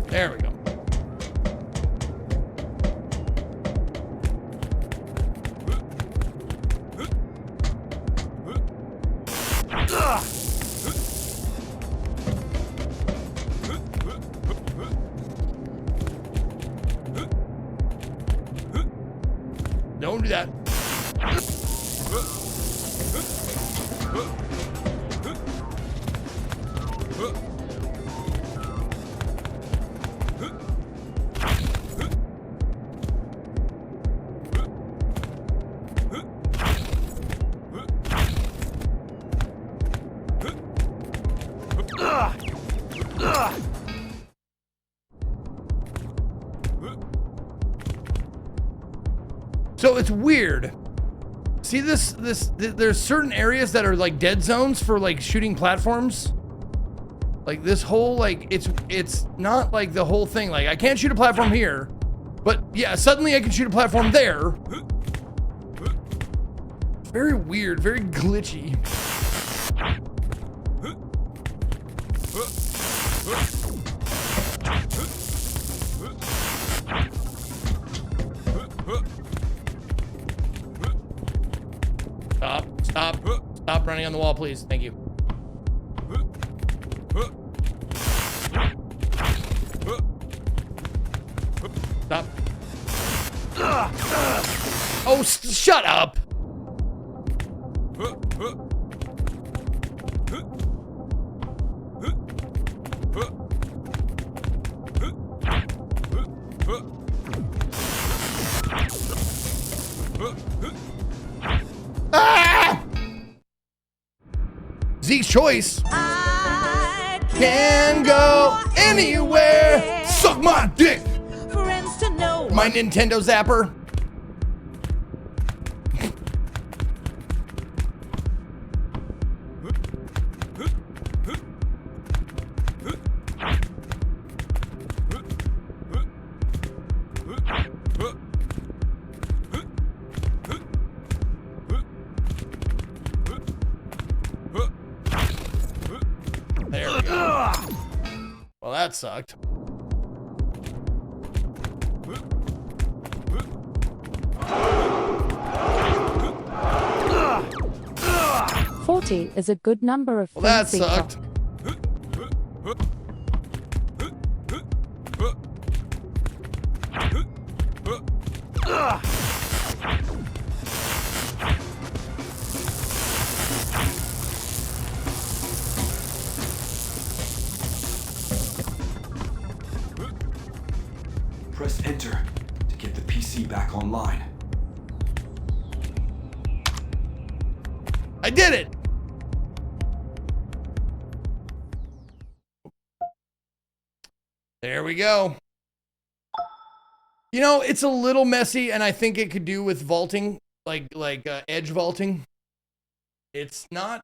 There we go. Don't do that. So it's weird. See there's certain areas that are like dead zones for like shooting platforms. Like this whole, like, it's not like the whole thing. Like I can't shoot a platform here, but yeah, suddenly I can shoot a platform there. Very weird, very glitchy. Stop running on the wall, please. Thank you. Stop. Oh, shut up. Zeke's choice. I Can go anywhere. Suck my dick. friends to know. My Nintendo Zapper. There we go. Well, that sucked. 40 is a good number of Well, that friends. sucked. Press enter to get the PC back online. I did it. There we go. You know, it's a little messy, and I think it could do with vaulting, like edge vaulting. It's not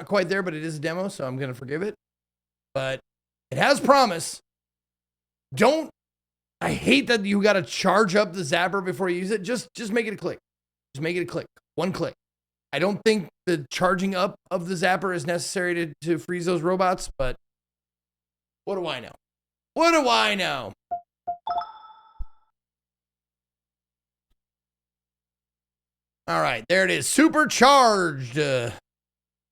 quite there, but it is a demo, so I'm gonna forgive it. But it has promise. I hate that you gotta charge up the zapper before you use it. Just make it a click. Just make it a click. One click. I don't think the charging up of the zapper is necessary to freeze those robots, but what do I know? What do I know? All right, there it is. Supercharged.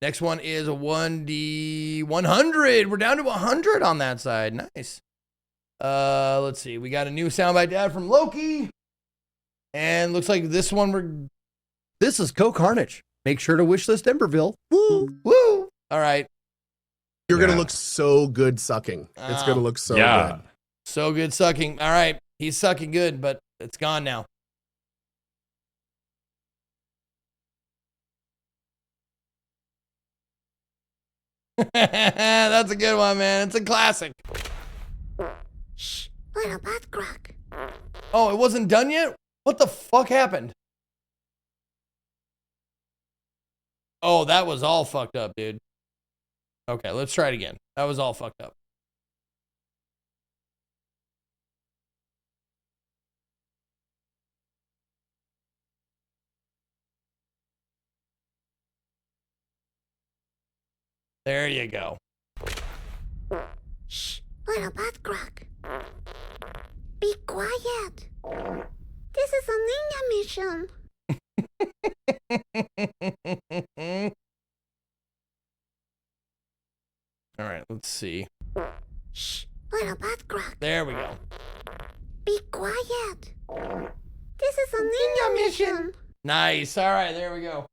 Next one is a 1D 100. We're down to 100 on that side. Nice. Let's see. We got a new soundbite dad from Loki. And looks like this one this is Co Carnage. Make sure to wishlist Emberville. Woo! Woo! All right. You're gonna look so good sucking. It's gonna look so good. So good sucking. All right. He's sucking good, but it's gone now. That's a good one, man. It's a classic. Shh, little butt crack. Oh, it wasn't done yet? What the fuck happened? Oh, that was all fucked up, dude. Okay, let's try it again. That was all fucked up. There you go. Shh, little butt crack. Be quiet. This is a ninja mission. All right, let's see. Shh, little butt crack. There we go. Be quiet. This is a ninja mission. Nice. All right, there we go.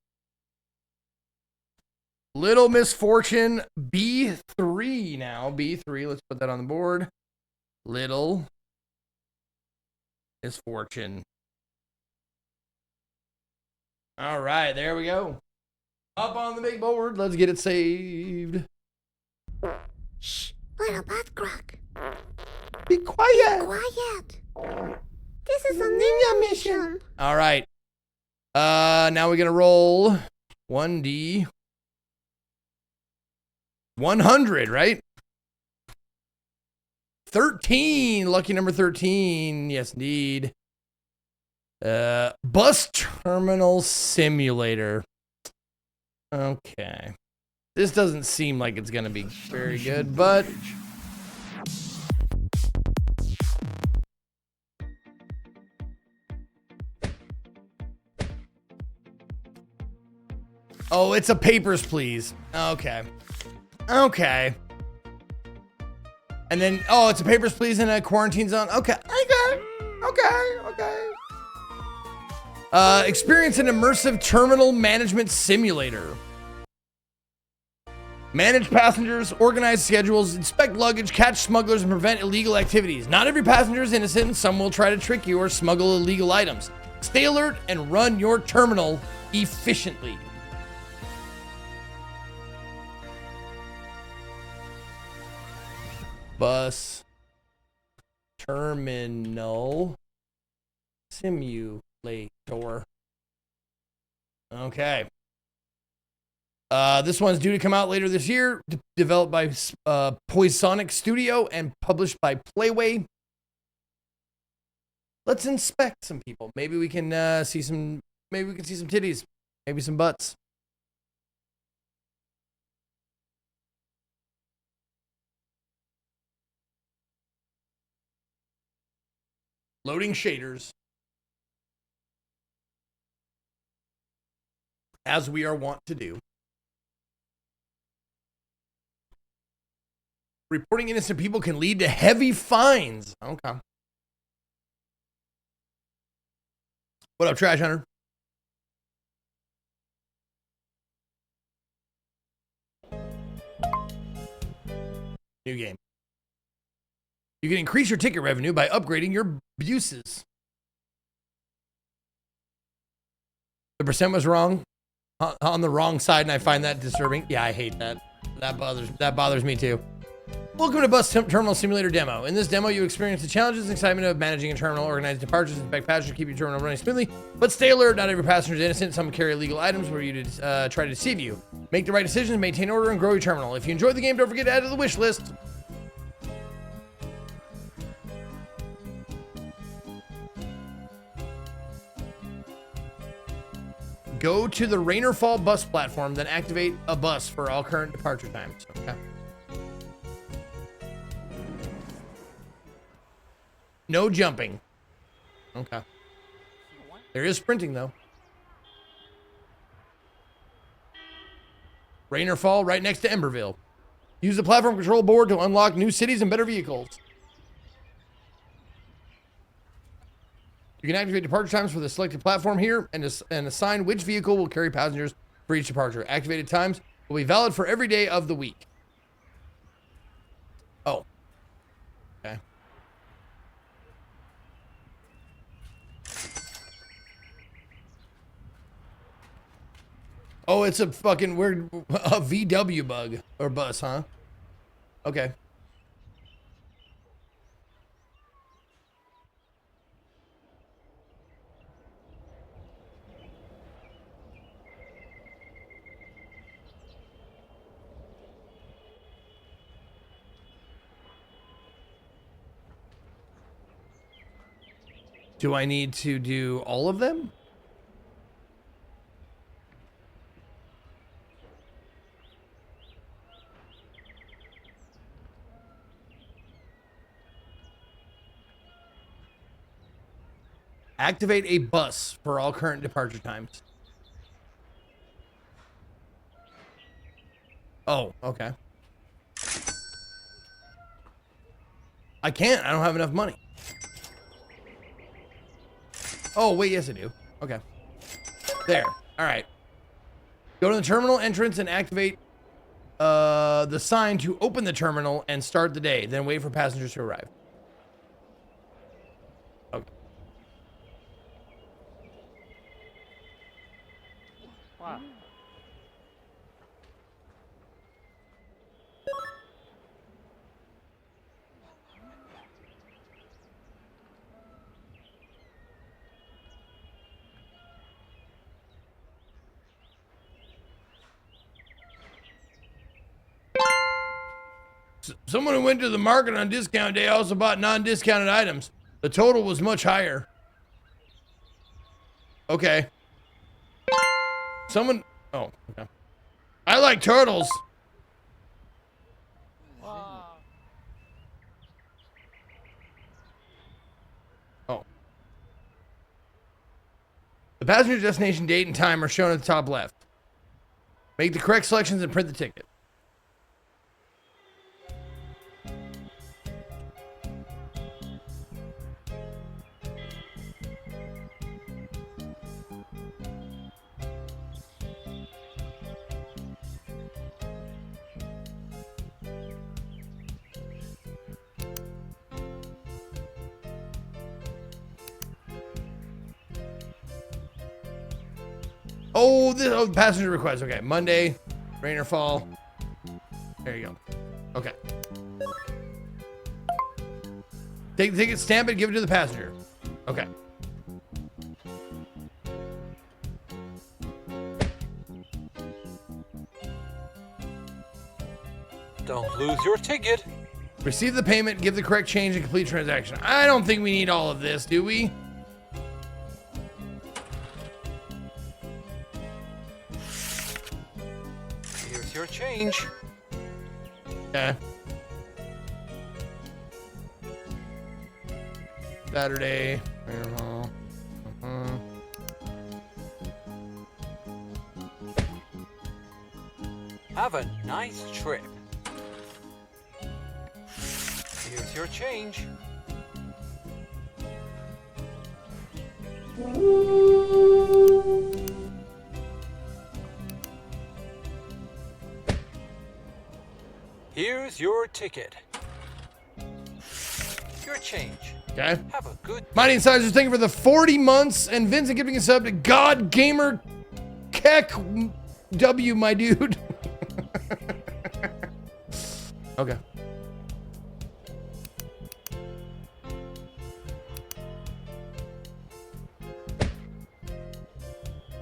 Little Misfortune B3 now. B3, let's put that on the board. Little Misfortune. All right, there we go. Up on the big board. Let's get it saved. Shh, little butt crack. Be quiet. Be quiet. This is a ninja mission. All right. Now we're going to roll 1D 100, right? 13. Lucky number 13. Yes, indeed. Bus Terminal Simulator. Okay. This doesn't seem like it's going to be very good, but... Oh, it's a Papers, Please. Okay. Okay. And then, oh, it's a Papers, Please in a quarantine zone. Okay. Okay. Experience an immersive terminal management simulator. Manage passengers, organize schedules, inspect luggage, catch smugglers, and prevent illegal activities. Not every passenger is innocent, and some will try to trick you or smuggle illegal items. Stay alert and run your terminal efficiently. Bus Terminal Simulator. Okay. This one's due to come out later this year. Developed by Poisonic Studio and published by Playway. Let's inspect some people. Maybe we can see some. Maybe we can see some titties. Maybe some butts. Loading shaders. As we are wont to do. Reporting innocent people can lead to heavy fines. Okay. What up, Trash Hunter? New game. You can increase your ticket revenue by upgrading your buses. The percent was wrong. On the wrong side, and I find that disturbing. Yeah, I hate that. That bothers me too. Welcome to Bus Terminal Simulator Demo. In this demo, you experience the challenges and excitement of managing a terminal, organize departures, inspect passengers, keep your terminal running smoothly. But stay alert, not every passenger is innocent. Some carry illegal items where you try to deceive you. Make the right decisions, maintain order, and grow your terminal. If you enjoyed the game, don't forget to add to the wish list. Go to the Rain or Fall bus platform, then activate a bus for all current departure times. Okay. No jumping. Okay. There is sprinting, though. Rain or Fall, right next to Emberville. Use the platform control board to unlock new cities and better vehicles. You can activate departure times for the selected platform here and assign which vehicle will carry passengers for each departure. Activated times will be valid for every day of the week. Oh. Okay. Oh, it's a fucking weird VW bug or bus, huh? Okay. Do I need to do all of them? Activate a bus for all current departure times. Oh, okay. I can't. I don't have enough money. Oh, wait, yes I do. Okay. There. All right. Go to the terminal entrance and activate the sign to open the terminal and start the day. Then wait for passengers to arrive. Okay. Wow. Someone who went to the market on discount day also bought non-discounted items. The total was much higher. Okay. Someone... Oh, okay. I like turtles. Oh. The passenger destination date and time are shown at the top left. Make the correct selections and print the ticket. Oh, this passenger request. Okay, Monday, rain or fall. There you go. Okay. Take the ticket, stamp it, give it to the passenger. Okay. Don't lose your ticket. Receive the payment, give the correct change, and complete transaction. I don't think we need all of this, do we? Here's your change. Okay. Saturday. Have a nice trip. Here's your change. Here's your ticket. Your change. Okay. Have a good day. Mighty Incisors, thank you for the 40 months, and Vincent giving us up to God Gamer Keck W, my dude. Okay.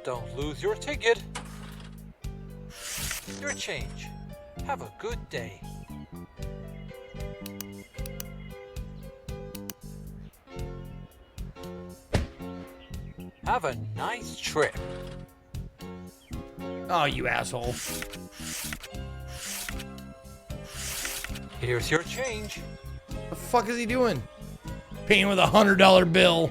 Don't lose your ticket. Your change. Have a good day. Have a nice trip. Oh, you asshole. Here's your change. The fuck is he doing? Paying with $100 bill.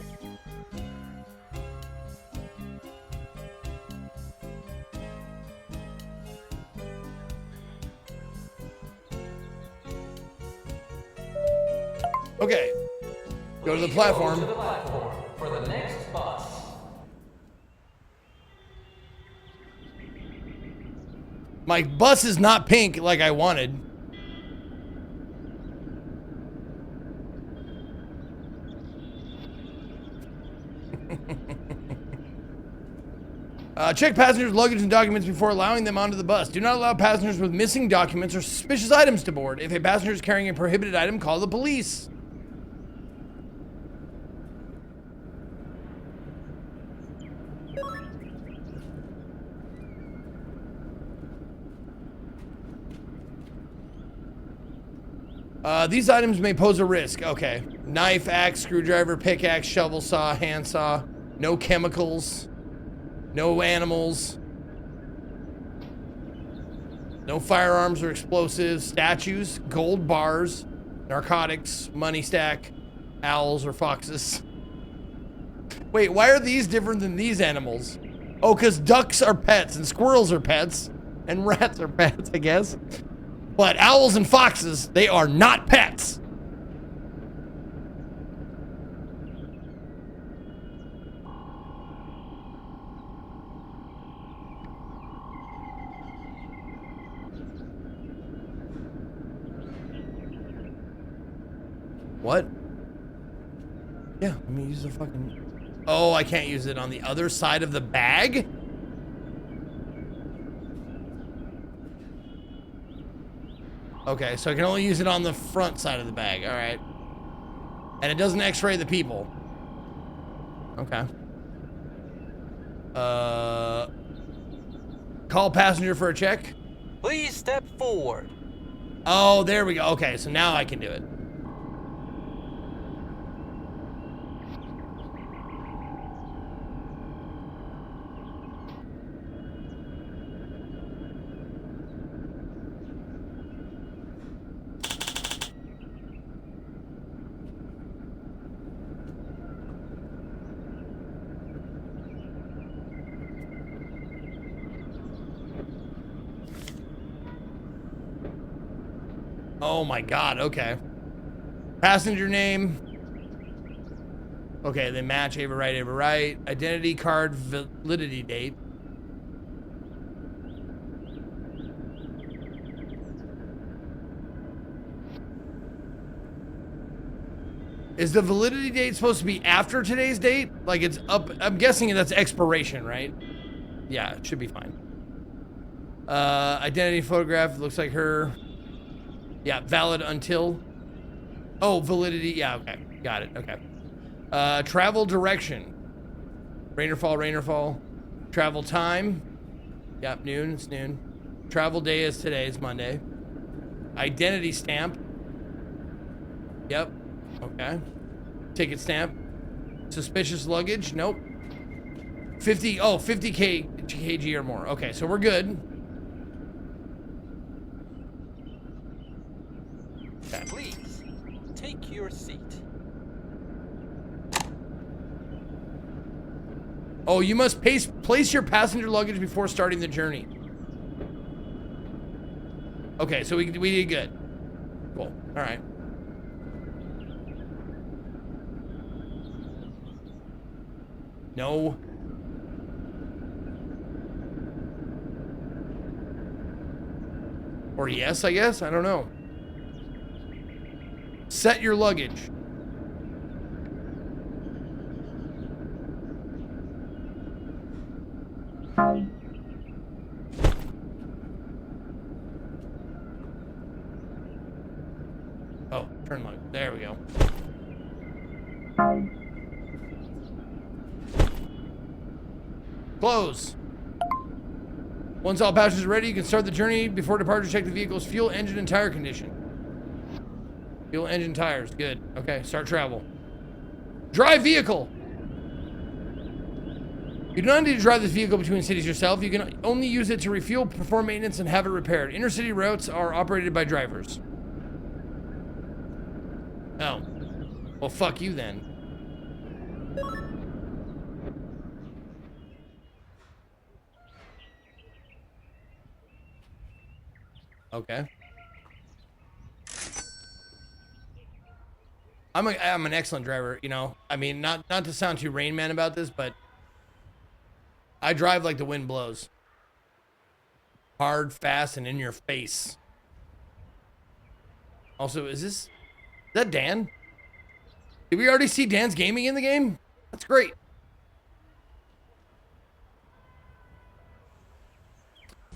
Okay. Go to the platform. Go to the platform for the next bus. My bus is not pink like I wanted. Check passengers' luggage and documents before allowing them onto the bus. Do not allow passengers with missing documents or suspicious items to board. If a passenger is carrying a prohibited item, call the police. These items may pose a risk. Okay. Knife, axe, screwdriver, pickaxe, shovel saw, handsaw. No chemicals. No animals. No firearms or explosives. Statues, gold bars, narcotics, money stack, owls or foxes. Wait, why are these different than these animals? Oh, because ducks are pets and squirrels are pets and rats are pets, I guess. But owls and foxes, they are not pets. What? Yeah, let me use the fucking... Oh, I can't use it on the other side of the bag? Okay, so I can only use it on the front side of the bag. All right. And it doesn't x-ray the people. Okay. Call passenger for a check. Please step forward. Oh, there we go. Okay, so now I can do it. Oh my God, okay. Passenger name. Okay, they match, Ava right. Identity card validity date. Is the validity date supposed to be after today's date? Like it's up, I'm guessing that's expiration, right? Yeah, it should be fine. Identity photograph, looks like her. Yeah, valid until. Oh, validity. Yeah, okay. Got it. Okay. Travel direction. Rain or fall. Travel time. Yep, noon. It's noon. Travel day is today. It's Monday. Identity stamp. Yep. Okay. Ticket stamp. Suspicious luggage. Nope. 50 kg or more. Okay, so we're good. Okay. Please, take your seat. Oh, you must place your passenger luggage before starting the journey. Okay, so we did good. Cool. All right. No. Or yes, I guess. I don't know. Set your luggage. Oh, turn luggage. There we go. Close. Once all passengers are ready, you can start the journey. Before departure, check the vehicle's fuel, engine, and tire condition. Fuel, engine, tires. Good. Okay, start travel. Drive vehicle. You do not need to drive this vehicle between cities yourself. You can only use it to refuel, perform maintenance, and have it repaired. Intercity routes are operated by drivers. Oh. Well, fuck you then. Okay. I'm an excellent driver, you know. I mean, not to sound too Rain Man about this, but I drive like the wind blows. Hard, fast, and in your face. Also, is that Dan? Did we already see Dan's gaming in the game? That's great.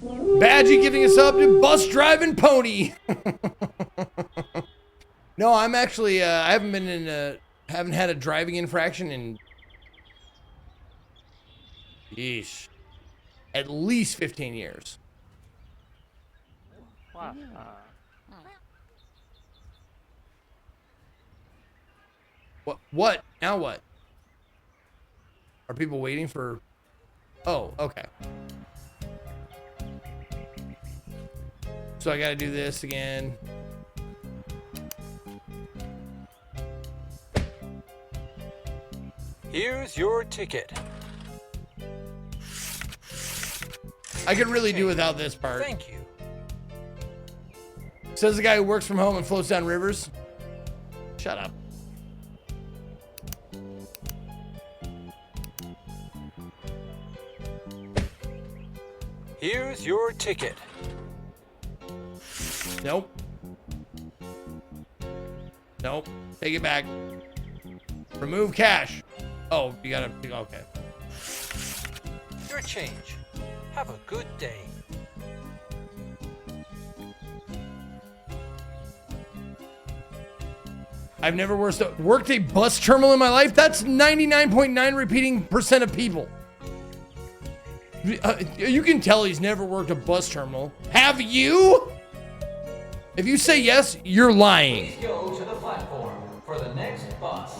Badgie giving us up to Bus Driving Pony. No, I'm actually, I haven't been in haven't had a driving infraction in, yeesh, at least 15 years. Wow. What? Now what? Are people waiting for, oh, okay. So I gotta do this again. Here's your ticket. I could really do without this part. Thank you. Says the guy who works from home and floats down rivers. Shut up. Here's your ticket. Nope. Nope. Take it back. Remove cash. Oh, you gotta, okay. Your change. Have a good day. I've never worked a bus terminal in my life. That's 99.9 repeating % of people. You can tell he's never worked a bus terminal. Have you? If you say yes, you're lying. Please go to the platform for the next bus.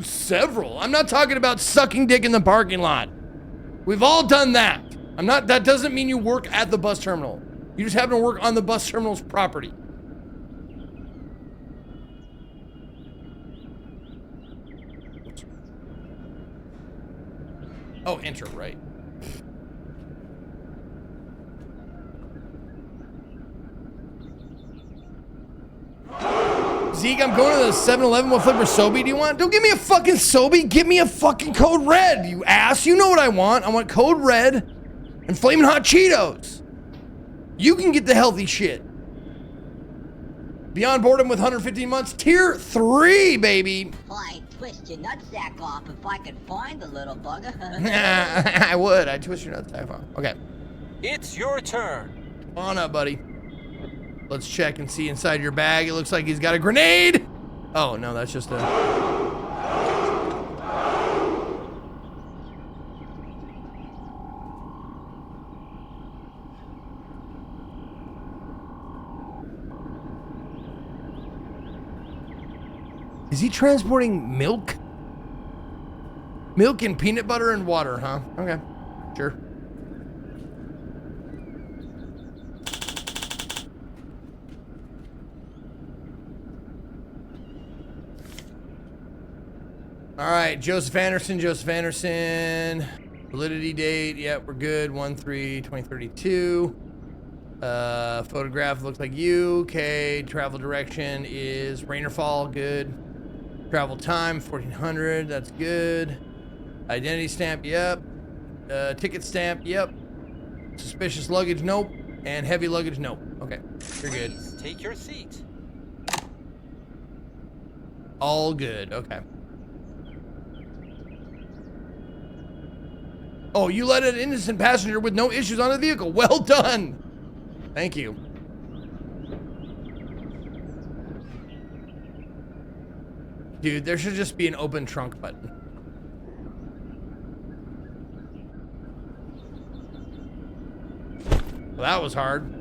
Several. I'm not talking about sucking dick in the parking lot. We've all done that. That doesn't mean you work at the bus terminal. You just happen to work on the bus terminal's property. Oh, enter, right. Zeke, I'm going to the 7-Eleven. What flavor Sobe do you want? Don't give me a fucking Sobe. Give me a fucking Code Red, you ass. You know what I want. I want Code Red and Flamin' Hot Cheetos. You can get the healthy shit. Beyond Boredom with 115 months. Tier 3, baby. I'd twist your nutsack off if I could find the little bugger. I would. I'd twist your nutsack off. Okay. It's your turn. Come on up, buddy. Let's check and see inside your bag. It looks like he's got a grenade. Oh, no, that's just a... Is he transporting milk? Milk and peanut butter and water, huh? Okay, sure. All right, Joseph Anderson. Validity date, yeah, we're good. 1/3/2032. Photograph looks like you. Okay, travel direction is rain or fall, good. Travel time, 1400, that's good. Identity stamp, yep. Ticket stamp, yep. Suspicious luggage, nope. And heavy luggage, nope. Okay, you're good. Please take your seat. All good, okay. Oh, you let an innocent passenger with no issues on the vehicle. Well done. Thank you. Dude, there should just be an open trunk button. Well, that was hard.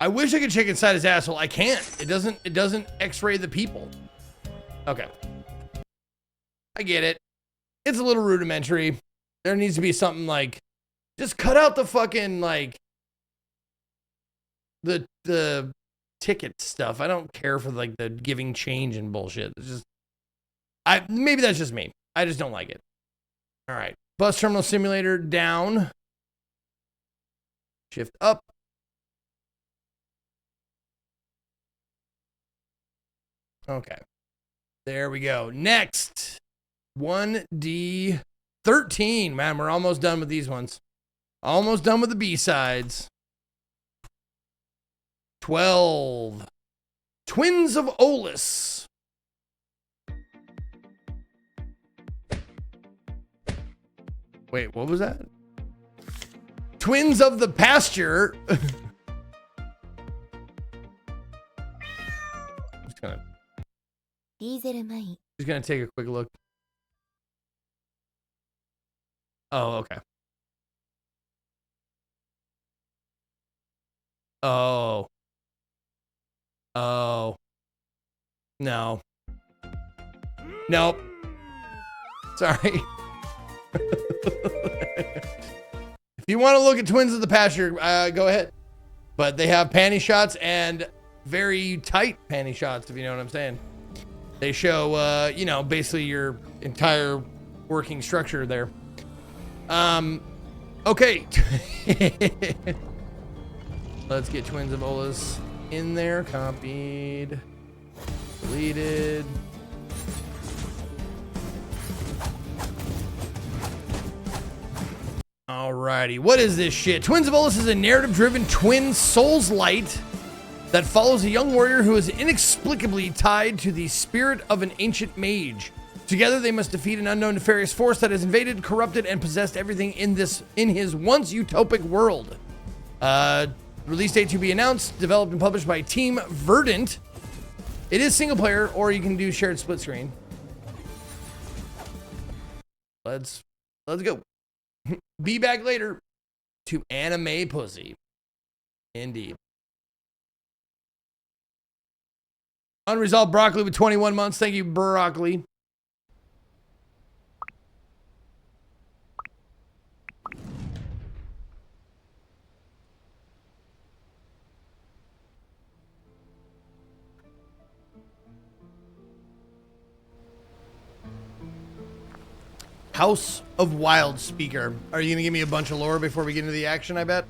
I wish I could check inside his asshole. I can't. It doesn't x-ray the people. Okay. I get it. It's a little rudimentary. There needs to be something like Just cut out the fucking, like, the ticket stuff. I don't care for, like, the giving change and bullshit. It's just, maybe that's just me. I just don't like it. All right. Bus terminal simulator down. Shift up. Okay. There we go. Next. 1D13. Man, we're almost done with these ones. Almost done with the B-sides. 12. Twins of Olus. Wait, what was that? Twins of the Pasture. Just gonna take a quick look. Oh, okay. Oh. Oh. No. Nope. Sorry. If you want to look at Twins of the Pasture, go ahead. But they have panty shots and very tight panty shots, if you know what I'm saying. They show, you know, basically your entire working structure there. Okay. Let's get Twins of Olus in there. Copied. Deleted. Alrighty. What is this shit? Twins of Olus is a narrative-driven twin Souls light that follows a young warrior who is inexplicably tied to the spirit of an ancient mage. Together, they must defeat an unknown nefarious force that has invaded, corrupted, and possessed everything in his once utopic world. Release date to be announced. Developed and published by Team Verdant. It is single player, or you can do shared split screen. Let's go. Be back later to anime pussy. Indeed. Unresolved Broccoli with 21 months. Thank you, Broccoli. House of Wild Speaker. Are you gonna give me a bunch of lore before we get into the action, I bet?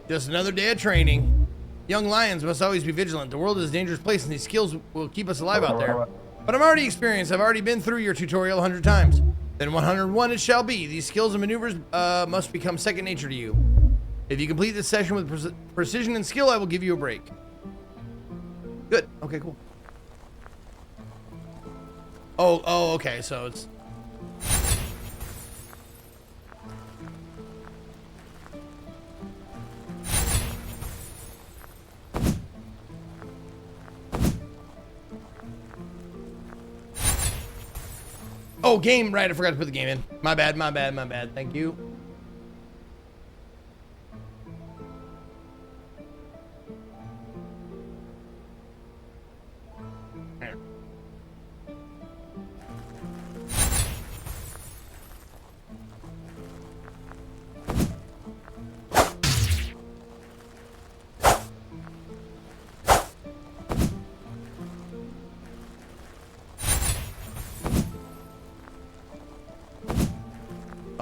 Just another day of training. Young lions must always be vigilant. The world is a dangerous place and these skills will keep us alive out there. But I'm already experienced. I've already been through your tutorial 100 times. Then 101 it shall be. These skills and maneuvers must become second nature to you. If you complete this session with precision and skill, I will give you a break. Good. Okay, cool. Oh, okay, so it's... Oh, game, right, I forgot to put the game in. My bad, thank you.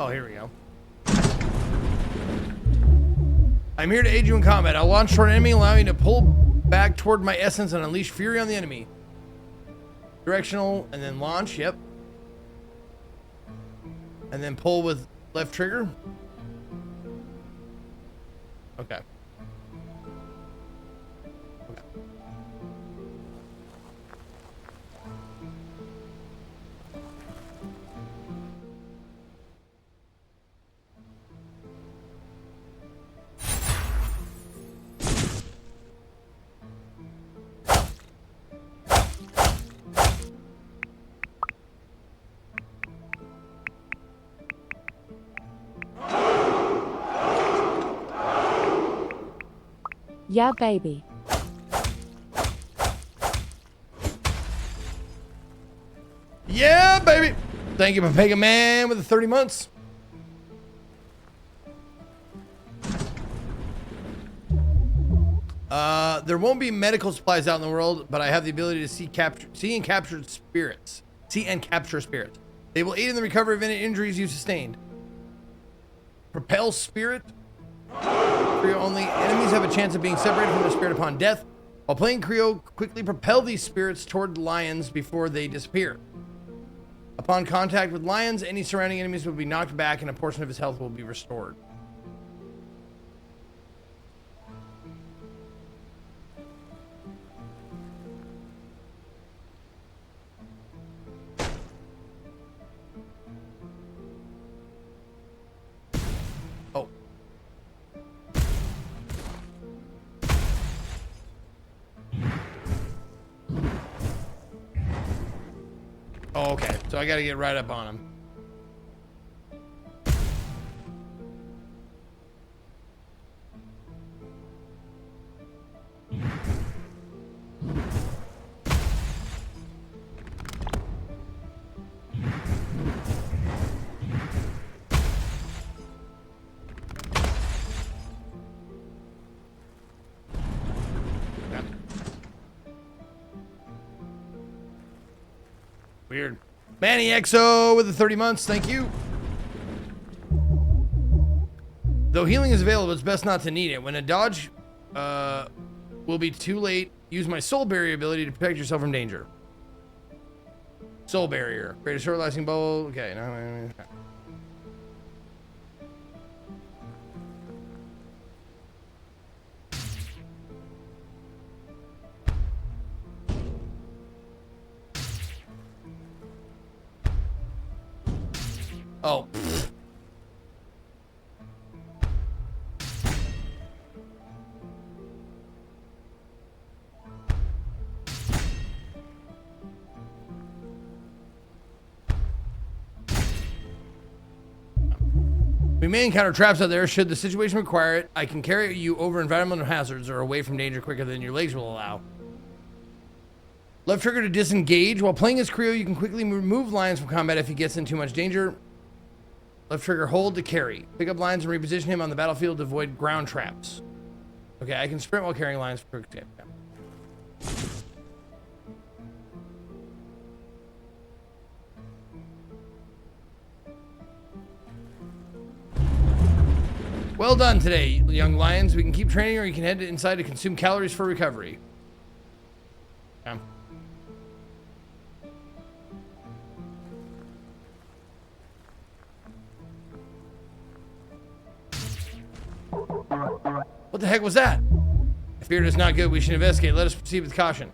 Oh, here we go. I'm here to aid you in combat. I'll launch toward an enemy, allowing you to pull back toward my essence and unleash fury on the enemy. Directional, and then launch, yep. And then pull with left trigger. Okay. Yeah, baby. Yeah, baby. Thank you for paying a man with the 30 months. There won't be medical supplies out in the world, but I have the ability to see and capture spirits. See and capture spirits. They will aid in the recovery of any injuries you've sustained. Propel spirit. Creo only. Enemies have a chance of being separated from their spirit upon death. While playing Creo, quickly propel these spirits toward lions before they disappear. Upon contact with lions, any surrounding enemies will be knocked back and a portion of his health will be restored. Oh, okay. So I got to get right up on him. Weird. Manny XO with the 30 months. Thank you. Though healing is available, it's best not to need it. When a dodge will be too late, use my soul barrier ability to protect yourself from danger. Soul barrier. Create a short lasting bubble. Okay. No. Oh. We may encounter traps out there. Should the situation require it, I can carry you over environmental hazards or away from danger quicker than your legs will allow. Left trigger to disengage. While playing as Creo, you can quickly remove lions from combat if he gets in too much danger. Left trigger hold to carry. Pick up lions and reposition him on the battlefield to avoid ground traps. Okay, I can sprint while carrying lions for quick escape. Well done today, young lions. We can keep training or you can head inside to consume calories for recovery. Yeah. What the heck was that? I fear it is not good. We should investigate. Let us proceed with caution.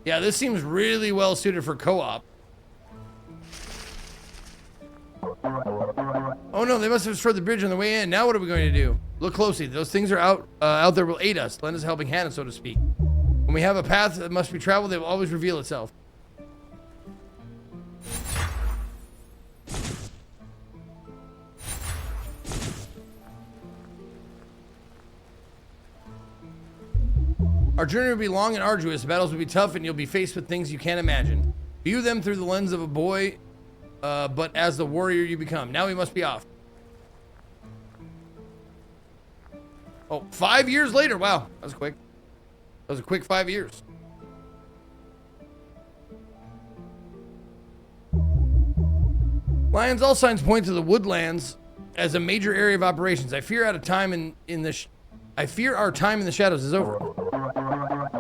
Yeah, this seems really well suited for co-op. Oh no, they must have destroyed the bridge on the way in. Now what are we going to do? Look closely. Those things are out there will aid us. Lend us a helping hand, so to speak. When we have a path that must be traveled, they will always reveal itself. Our journey will be long and arduous. The battles will be tough, and you'll be faced with things you can't imagine. View them through the lens of a boy, but as the warrior you become. Now we must be off. Oh, 5 years later. Wow, that was quick. That was a quick 5 years. Lions, all signs point to the woodlands as a major area of operations. I fear our time in the shadows is over.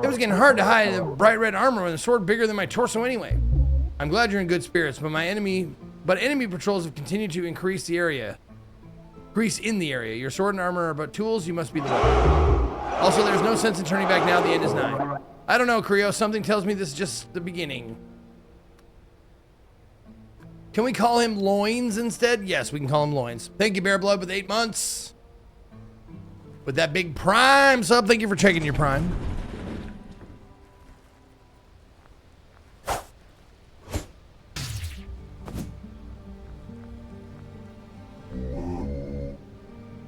It was getting hard to hide the bright red armor and a sword bigger than my torso anyway. I'm glad you're in good spirits, but enemy patrols have continued to increase in the area. Your sword and armor are but tools. You must be the one. Also, there's no sense in turning back now. The end is nigh. I don't know, Creo. Something tells me this is just the beginning. Can we call him Loins instead? Yes, we can call him Loins. Thank you, Bear Blood, with 8 months. With that big Prime sub, thank you for checking your Prime.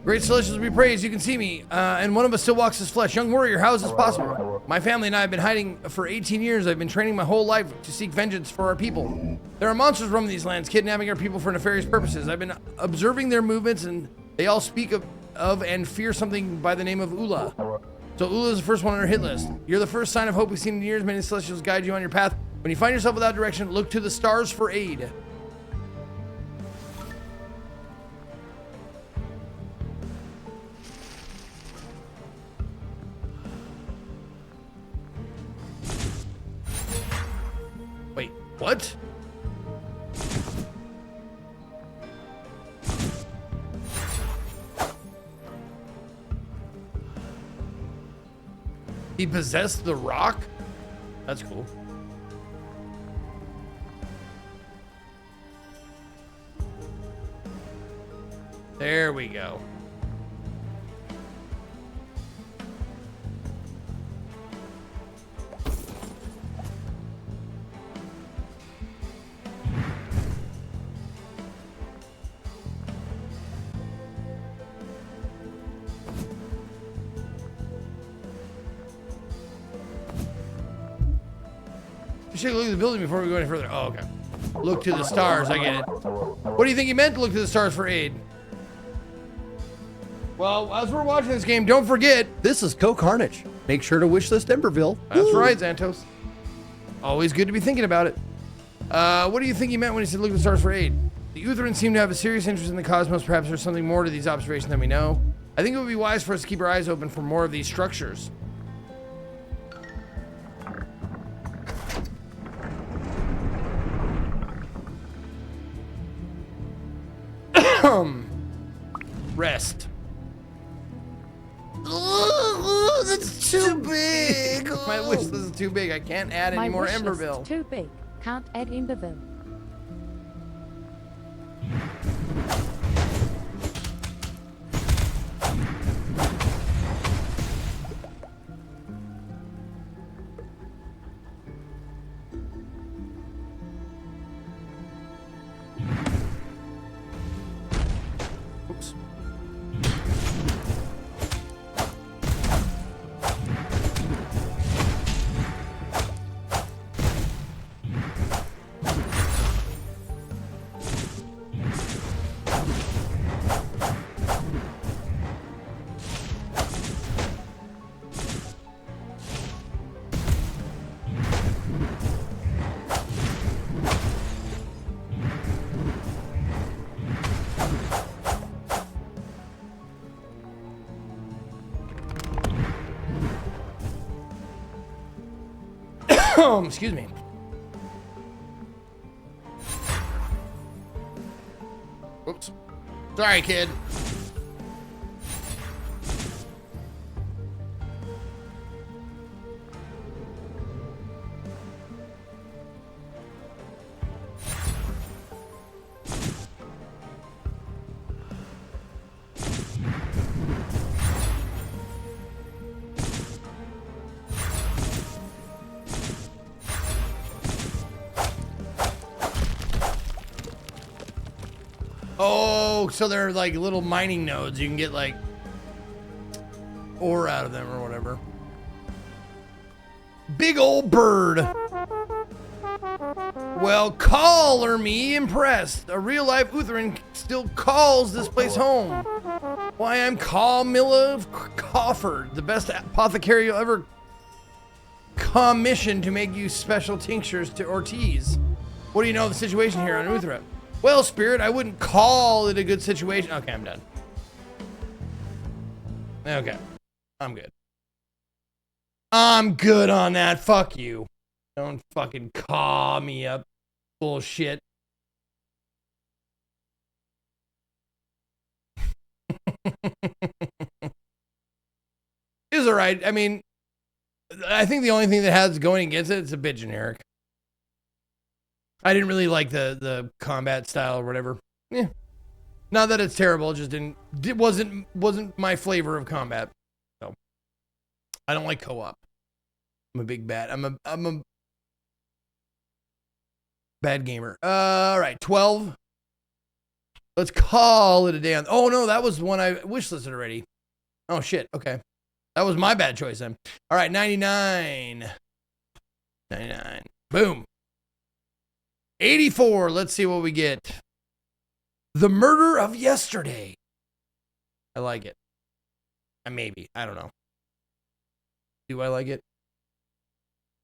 Great Celestials be praised, you can see me, and one of us still walks his flesh. Young warrior, how is this possible? My family and I have been hiding for 18 years. I've been training my whole life to seek vengeance for our people. There are monsters roaming these lands, kidnapping our people for nefarious purposes. I've been observing their movements, and they all speak of and fear something by the name of Ula. So Ula is the first one on our hit list. You're the first sign of hope we've seen in years. Many Celestials guide you on your path. When you find yourself without direction, look to the stars for aid. Wait, what? He possessed the rock? That's cool. There we go. We should look at the building before we go any further. Oh, okay. Look to the stars. I get it. What do you think he meant to look to the stars for aid? Well, as we're watching this game, don't forget, this is Co-Carnage. Make sure to wishlist Emberville. That's right, Xantos. Always good to be thinking about it. What do you think he meant when he said look to the stars for aid? The Utherans seem to have a serious interest in the cosmos. Perhaps there's something more to these observations than we know. I think it would be wise for us to keep our eyes open for more of these structures. Rest. Ooh, that's too big. My wish list is too big. I can't add any more Emberville. Too big. Can't add Emberville. Oops. Excuse me. Oops. Sorry, kid. Oh, so they're like little mining nodes. You can get like ore out of them or whatever. Big old bird. Well, caller me impressed. A real life Utheran still calls this place home. Why, I'm Camilla of Cawford, the best apothecary you'll ever commission to make you special tinctures to Ortiz. What do you know of the situation here on Uthra? Well, Spirit, I wouldn't call it a good situation. Okay, I'm done. Okay, I'm good. I'm good on that. Fuck you. Don't fucking call me up. Bullshit. It's alright. I mean, I think the only thing that has going against it is a bit generic. I didn't really like the combat style or whatever. Yeah. Not that it's terrible, it just wasn't my flavor of combat. So I don't like co-op. I'm a big bad. I'm a bad gamer. All right, 12. Let's call it a day on. Oh no, that was the one I wish listed already. Oh shit. Okay. That was my bad choice then. All right, 99. 99. Boom. 84. Let's see what we get. The Murder of Yesterday. I like it. Maybe. I don't know. Do I like it?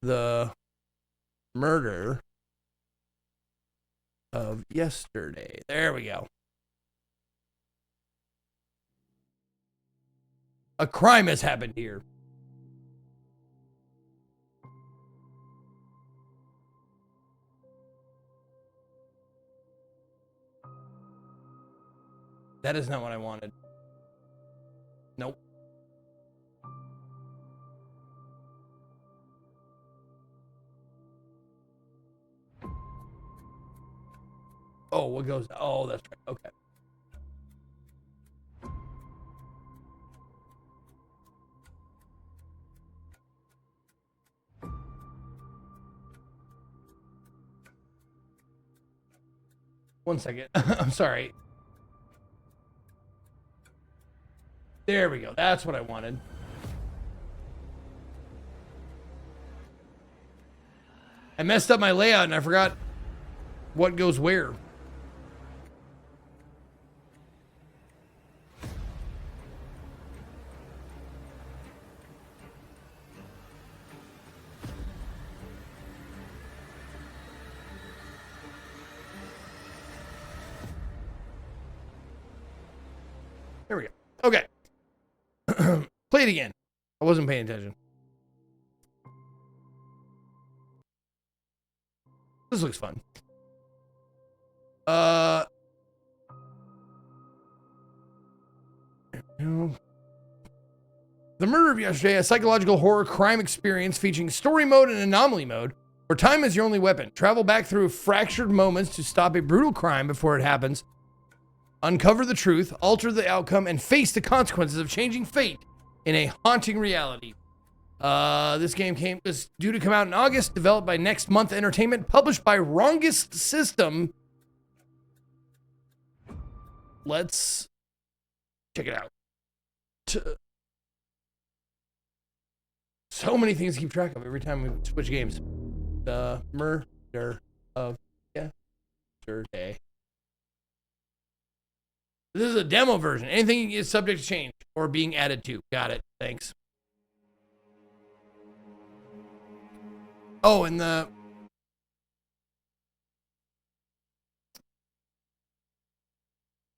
The Murder of Yesterday. There we go. A crime has happened here. That is not what I wanted. Nope. Oh, what goes? Oh, that's right. Okay. One second. I'm sorry. There we go. That's what I wanted. I messed up my layout and I forgot what goes where. There we go. Okay. Play it again. I wasn't paying attention. This looks fun. The Murder of Yesterday, a psychological horror crime experience featuring story mode and anomaly mode, where time is your only weapon. Travel back through fractured moments to stop a brutal crime before it happens. Uncover the truth, alter the outcome, and face the consequences of changing fate in a haunting reality. This game was due to come out in August, developed by Next Month Entertainment, published by Wrongest System. Let's check it out. So many things to keep track of every time we switch games. The Murder of Yesterday. This is a demo version. Anything is subject to change or being added to. Got it. Thanks. Oh, and the...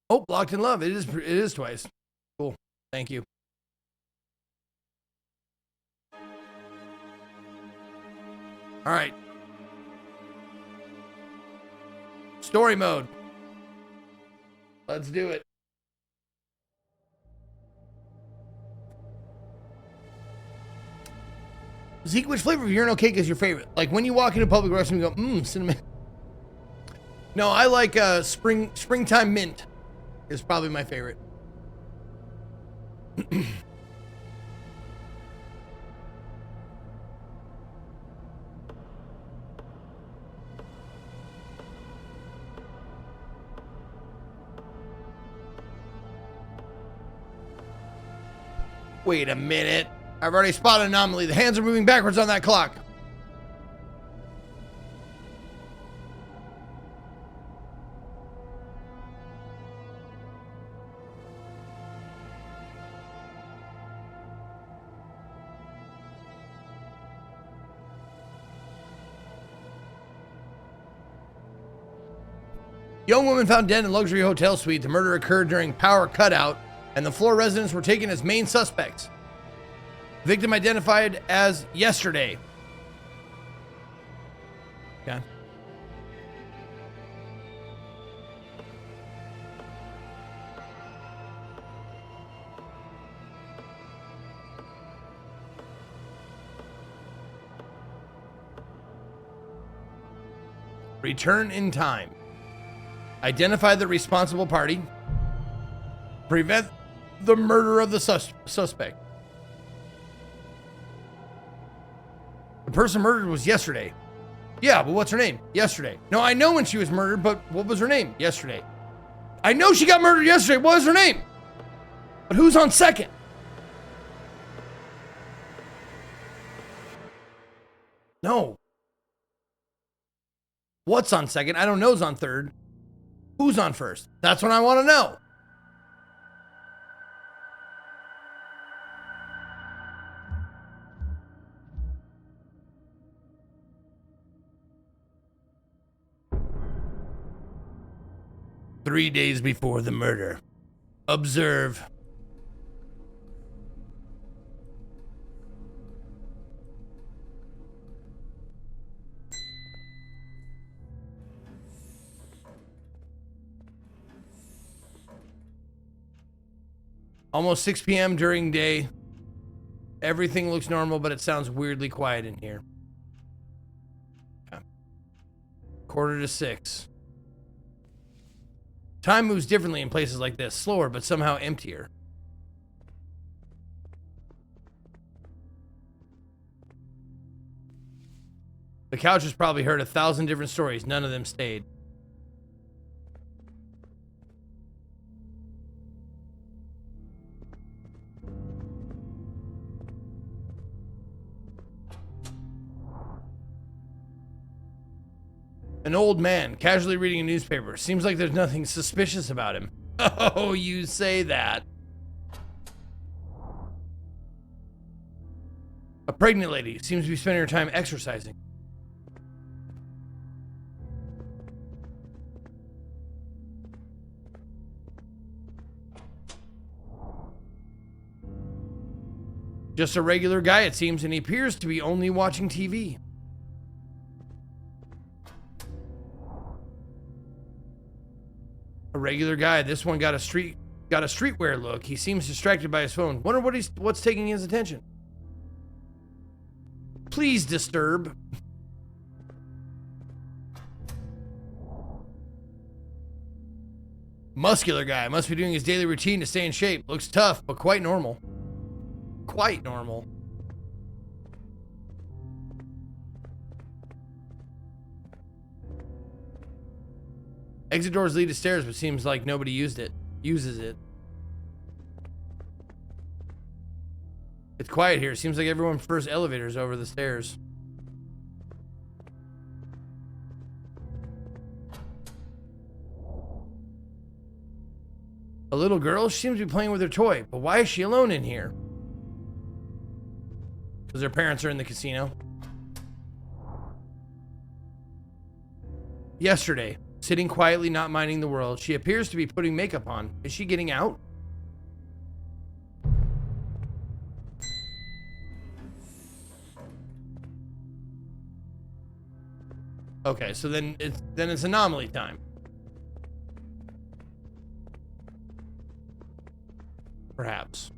Oh, Locked in Love. It is twice. Cool. Thank you. All right. Story mode. Let's do it. Zeke, which flavor of urinal cake is your favorite? Like when you walk into a public restroom, you go, cinnamon. No, I like springtime mint is probably my favorite. Wait a minute. I've already spotted an anomaly. The hands are moving backwards on that clock. Young woman found dead in luxury hotel suite. The murder occurred during power cutout, and the floor residents were taken as main suspects. Victim identified as Yesterday. Okay. Return in time. Identify the responsible party. Prevent the murder of the suspect. The person murdered was Yesterday. Yeah, but what's her name? Yesterday. No, I know when she was murdered, but what was her name? Yesterday. I know she got murdered yesterday. What was her name? But who's on second? No. What's on second? I don't know's on third. Who's on first? That's what I want to know. Three days before the murder. Observe. Almost 6 p.m. during day. Everything looks normal, but it sounds weirdly quiet in here. Okay. 5:45. Time moves differently in places like this. Slower, but somehow emptier. The couch has probably heard 1,000 different stories. None of them stayed. An old man casually reading a newspaper. Seems like there's nothing suspicious about him. Oh, you say that. A pregnant lady seems to be spending her time exercising. Just a regular guy, it seems, and he appears to be only watching TV. A regular guy. This one got a streetwear look. He seems distracted by his phone. Wonder what's taking his attention. Please disturb. Muscular guy. Must be doing his daily routine to stay in shape. Looks tough, but quite normal. Quite normal. Exit doors lead to stairs, but seems like nobody uses it. It's quiet here. Seems like everyone prefers elevators over the stairs. A little girl. She seems to be playing with her toy, but why is she alone in here? Because her parents are in the casino. Yesterday. Sitting quietly, not minding the world. She appears to be putting makeup on. Is she getting out? Okay, so then it's anomaly time. Perhaps.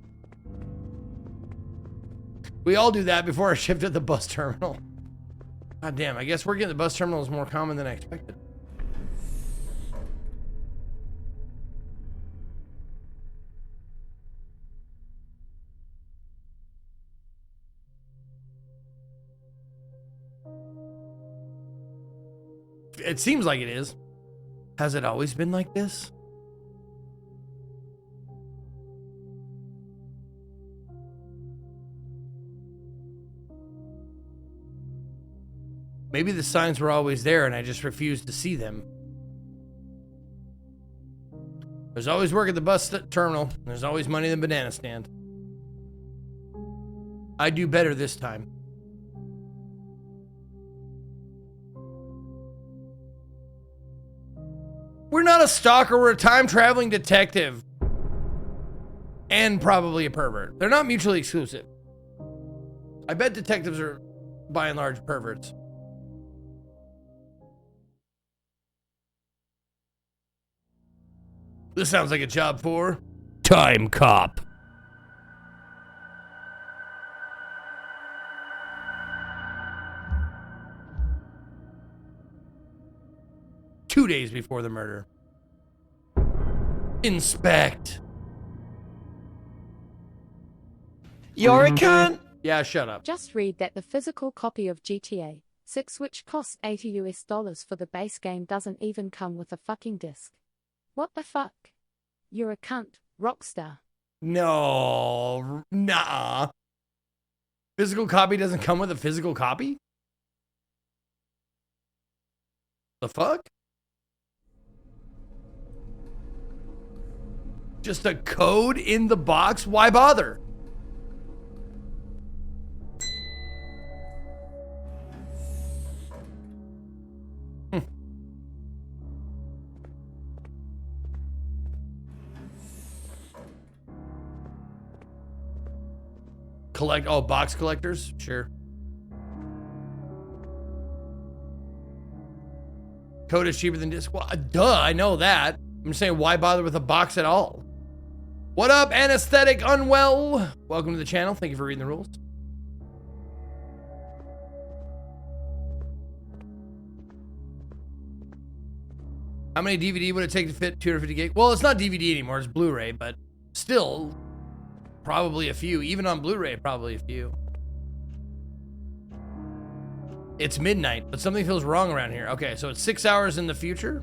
We all do that before our shift at the bus terminal. God damn, I guess working at the bus terminal is more common than I expected. It seems like it is. Has it always been like this? Maybe the signs were always there and I just refused to see them. There's always work at the bus terminal. There's always money in the banana stand. I do better this time. We're not a stalker, we're a time-traveling detective. And probably a pervert. They're not mutually exclusive. I bet detectives are, by and large, perverts. This sounds like a job for Time Cop. Two days before the murder. Inspect. You're a cunt. Yeah, shut up. Just read that the physical copy of GTA 6, which costs $80 for the base game, doesn't even come with a fucking disc. What the fuck? You're a cunt, Rockstar. No, nah. Physical copy doesn't come with a physical copy? The fuck? Just a code in the box? Why bother? Box collectors? Sure. Code is cheaper than disc. Well, duh, I know that. I'm saying, why bother with a box at all? What up, Anesthetic Unwell? Welcome to the channel. Thank you for reading the rules. How many DVD would it take to fit 250 gig? Well, it's not DVD anymore. It's Blu-ray, but still, probably a few. Even on Blu-ray, probably a few. It's midnight, but something feels wrong around here. Okay, so it's 6 hours in the future.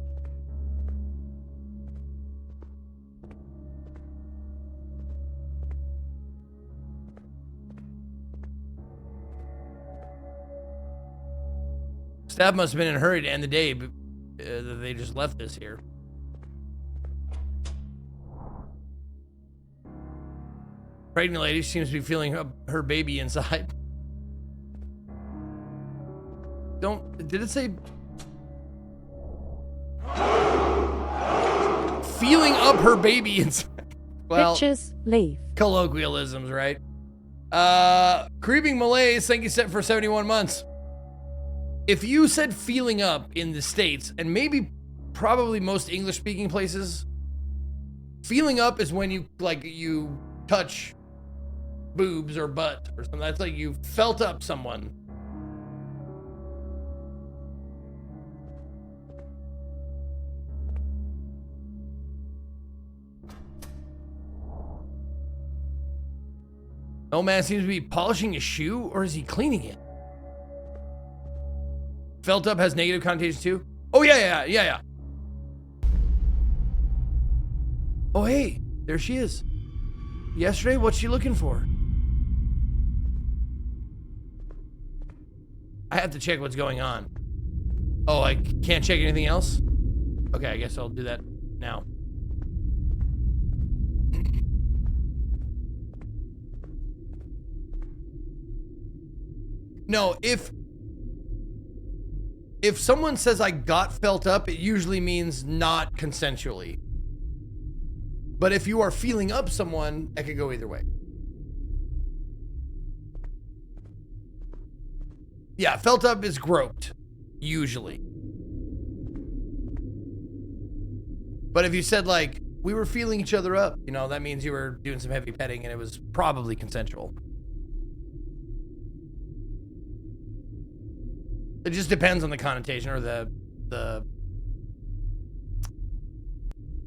Staff must have been in a hurry to end the day, but they just left this here. Pregnant lady seems to be feeling her baby inside. Did it say? Feeling up her baby inside. Well, Pictures, leave. Colloquialisms, right? Creeping Malays, thank you for 71 months. If you said feeling up in the States, and maybe probably most English speaking places, feeling up is when you touch boobs or butt or something. That's like you felt up someone. Oh man seems to be polishing his shoe, or is he cleaning it? Felt up has negative connotations too. Oh yeah. Oh hey, there she is. Yesterday, what's she looking for? I have to check what's going on. Oh, I can't check anything else? Okay, I guess I'll do that now. No, if someone says I got felt up, it usually means not consensually. But if you are feeling up someone, that could go either way. Yeah, felt up is groped, usually. But if you said like, we were feeling each other up, you know, that means you were doing some heavy petting and it was probably consensual. It just depends on the connotation or the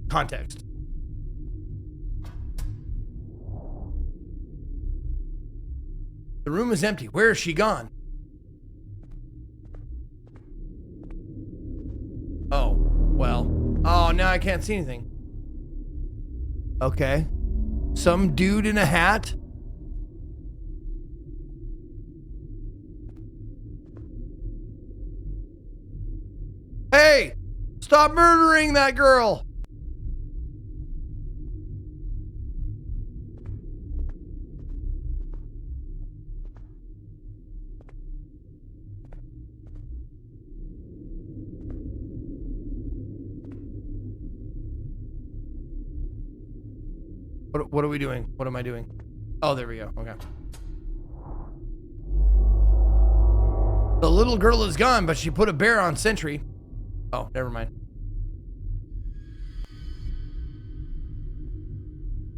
context. The room is empty. Where is she gone? Oh, well. Oh, now I can't see anything. Okay. Some dude in a hat? Hey! Stop murdering that girl! What are we doing? What am I doing? Oh, there we go. Okay. The little girl is gone, but she put a bear on sentry. Oh, never mind.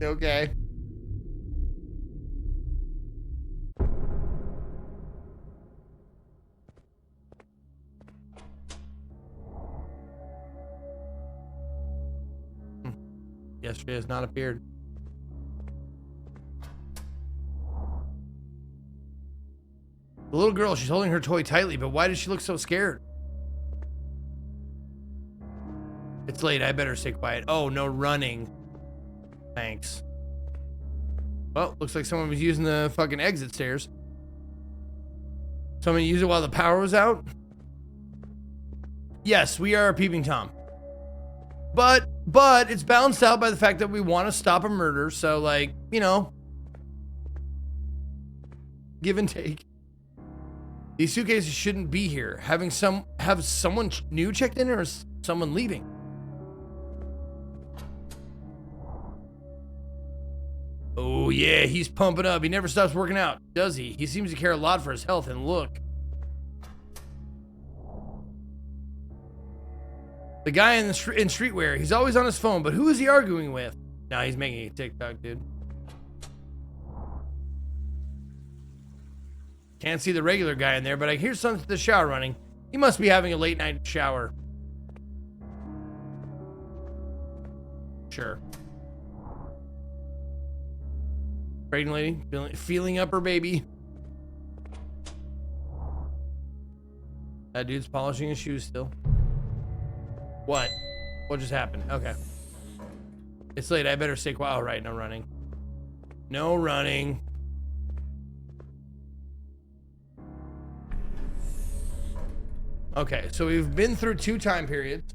Okay. Yesterday has not appeared. The little girl, she's holding her toy tightly, but why does she look so scared? It's late. I better stay quiet. Oh, no running. Thanks. Well, looks like someone was using the fucking exit stairs. Someone used it while the power was out? Yes, we are a peeping Tom. But it's balanced out by the fact that we want to stop a murder. So, like, you know, give and take. These suitcases shouldn't be here. Have someone new checked in, or is someone leaving? Oh yeah, he's pumping up. He never stops working out, does he? He seems to care a lot for his health and look. The guy in streetwear, he's always on his phone, but who is he arguing with? Nah, he's making a TikTok, dude. Can't see the regular guy in there, but I hear something to the shower running. He must be having a late night shower. Sure. Pregnant lady, feeling up her baby. That dude's polishing his shoes still. What? What just happened? Okay. It's late. I better stay quiet. All right, no running. No running. Okay, so we've been through 2 time periods.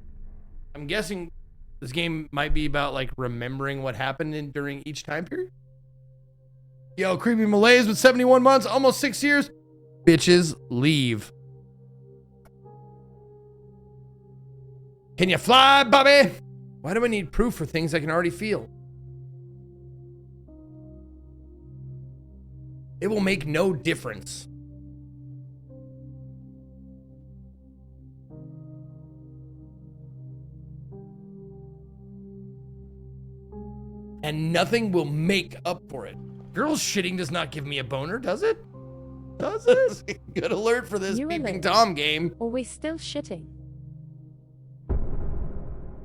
I'm guessing this game might be about like remembering what happened during each time period. Yo, creepy Malays with 71 months, almost 6 years. Bitches, leave. Can you fly, Bobby? Why do I need proof for things I can already feel? It will make no difference. And nothing will make up for it. Girls shitting does not give me a boner, does it? Does it? Good alert for this peeping Tom game. Or we still shitting?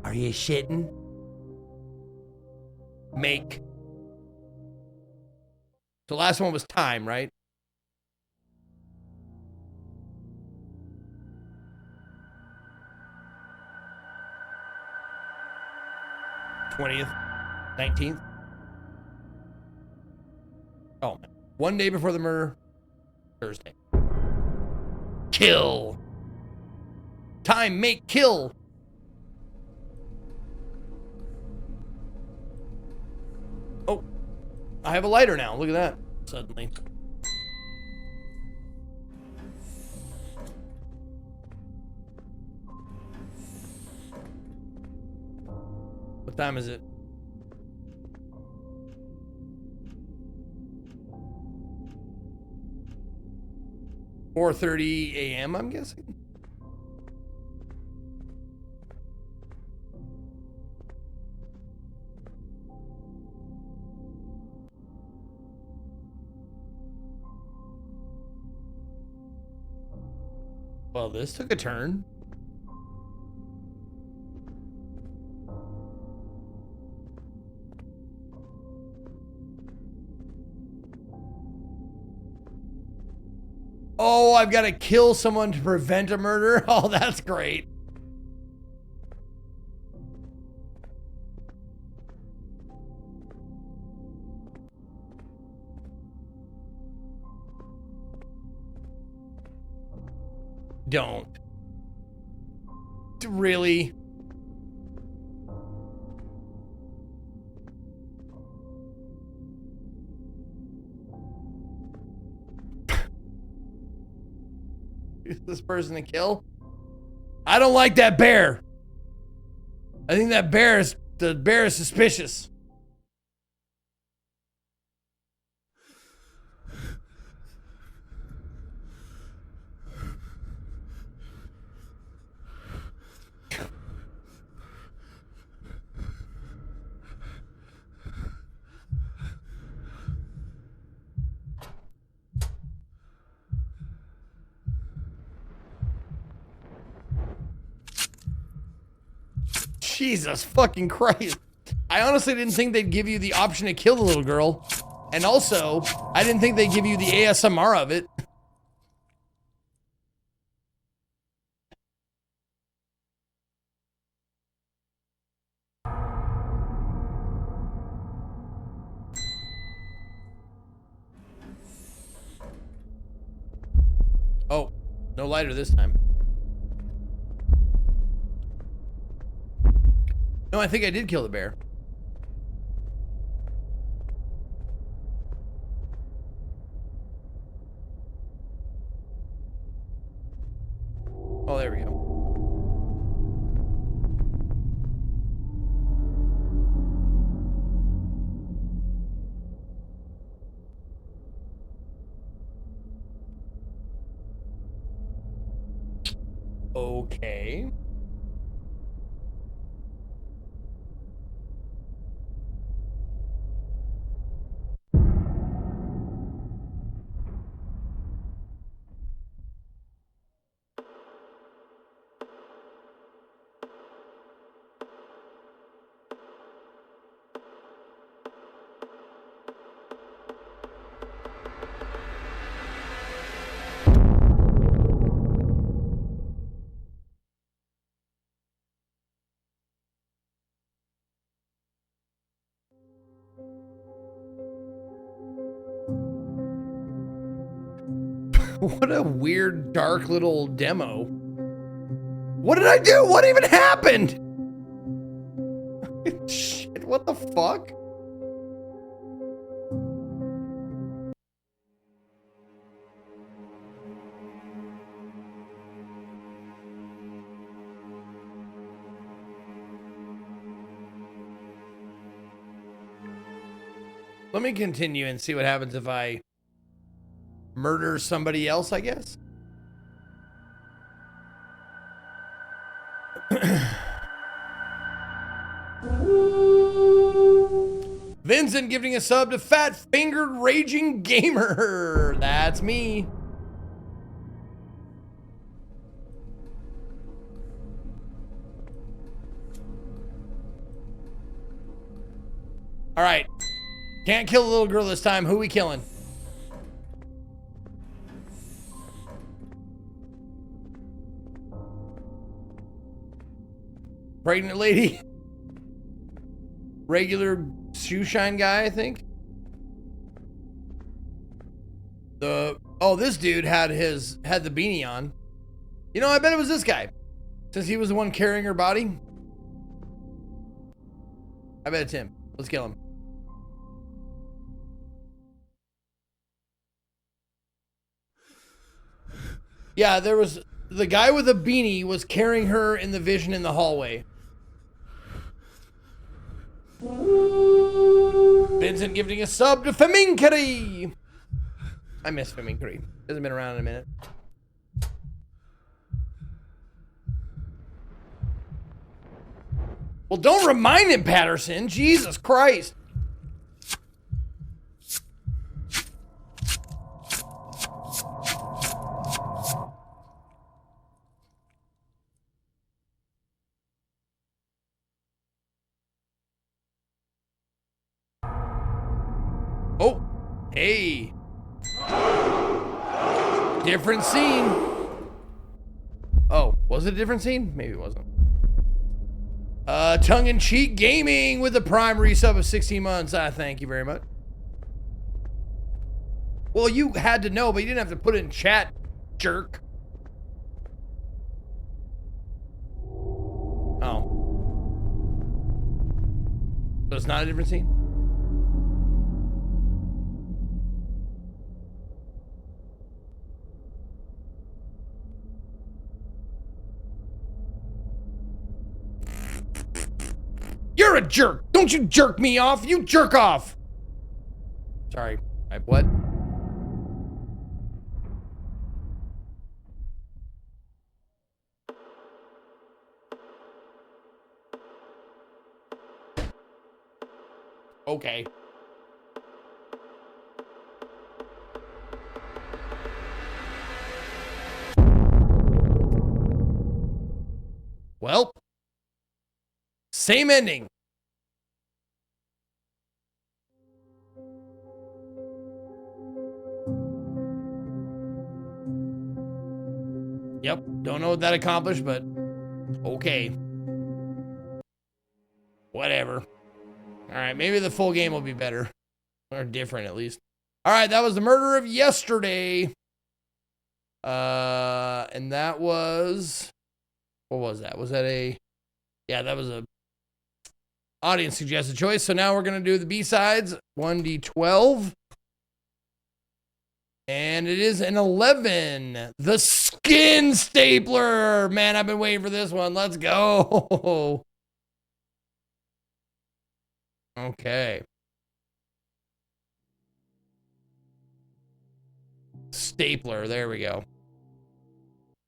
Are you shitting? Make. The last one was time, right? '20th, 19th. Oh man. 1 day before the murder. Thursday. Kill. Time, make, kill. Oh, I have a lighter now. Look at that. Suddenly. What time is it? 4:30 a.m. I'm guessing. Well, this took a turn. Oh, I've got to kill someone to prevent a murder. Oh, that's great. Don't. Really? Is this person to kill? I don't like that bear. I think the bear is suspicious. Jesus fucking Christ. I honestly didn't think they'd give you the option to kill the little girl. And also, I didn't think they'd give you the ASMR of it. No lighter this time. No, I think I did kill the bear. Oh, there we go. Okay. What a weird, dark little demo. What did I do? What even happened? Shit, what the fuck? Let me continue and see what happens if I murder somebody else, I guess. Vincent gifting a sub to Fat Fingered Raging Gamer. That's me. All right. Can't kill the little girl this time. Who we killing? Pregnant lady. Regular shoe shine guy, I think. This dude had the beanie on. You know, I bet it was this guy. Since he was the one carrying her body. I bet it's him. Let's kill him. Yeah, there was the guy with the beanie was carrying her in the vision in the hallway. Vincent gifting a sub to Feminkari. I miss Feminkari. Hasn't been around in a minute. Well, don't remind him, Patterson. Jesus Christ. Oh, hey. Different scene. Oh, was it a different scene? Maybe it wasn't. Tongue-in-cheek gaming with the prime resub of 16 months. Thank you very much. Well, you had to know, but you didn't have to put it in chat, jerk. Oh. So it's not a different scene? You're a jerk. Don't you jerk me off. You jerk off. Sorry. What? Okay. Well, same ending. Yep, don't know what that accomplished, but okay. Whatever. All right, maybe the full game will be better. Or different, at least. All right, that was the murder of yesterday. And that was, what was that? Was that a, yeah, that was a audience suggested choice. So now we're going to do the B-sides, 1d12. And it is an 11. The Skin Stapler. Man, I've been waiting for this one. Let's go. Okay. Stapler. There we go.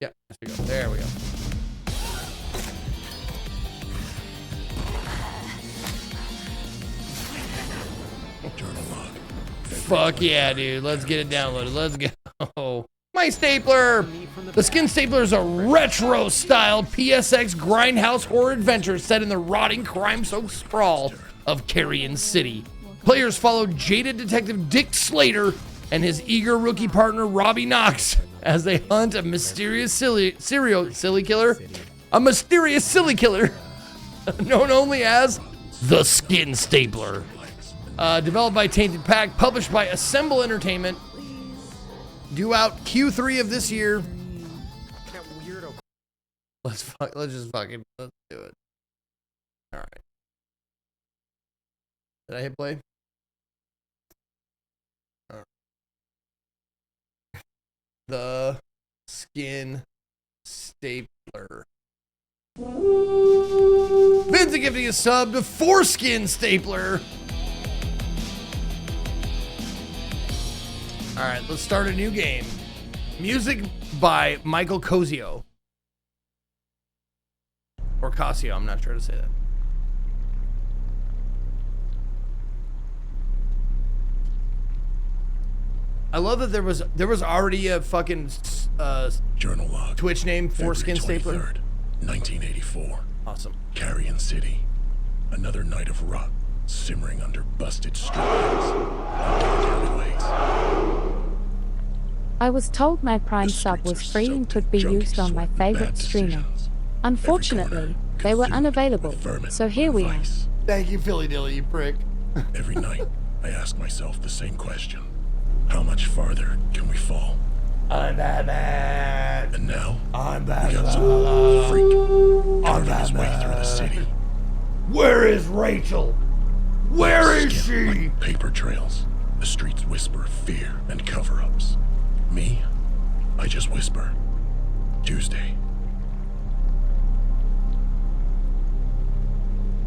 Yep. There we go. Fuck yeah, dude. Let's get it downloaded. Let's go. My stapler. The Skin Stapler is a retro-styled PSX grindhouse horror adventure set in the rotting, crime-soaked sprawl of Carrion City. Players follow jaded detective Dick Slater and his eager rookie partner Robbie Knox as they hunt a mysterious silly killer known only as the Skin Stapler. Developed by Tainted Pack, published by Assemble Entertainment. Due out Q3 of this year. Let's do it. All right. Did I hit play? All right. The Skin Stapler. Vince gifting a sub to Foreskin Stapler. All right, let's start a new game. Music by Michael Cosio. Or Casio, I'm not sure to say that. I love that there was already a fucking journal log. Twitch name, Foreskin Stapler. 1984. Awesome. Carrion City. Another night of rot, simmering under busted streetlights and dark alleyways. I was told my Prime sub was free and could be used on my favorite streamer. Unfortunately, they were unavailable, so here we are. Thank you, Philly Dilly, you prick. Every night, I ask myself the same question. How much farther can we fall? I'm Batman. And now, I'm we got Batman. some freak carving his way through the city. Where is Rachel? Where is she? Like paper trails. The streets whisper of fear and cover-ups. Me? I just whisper. Tuesday.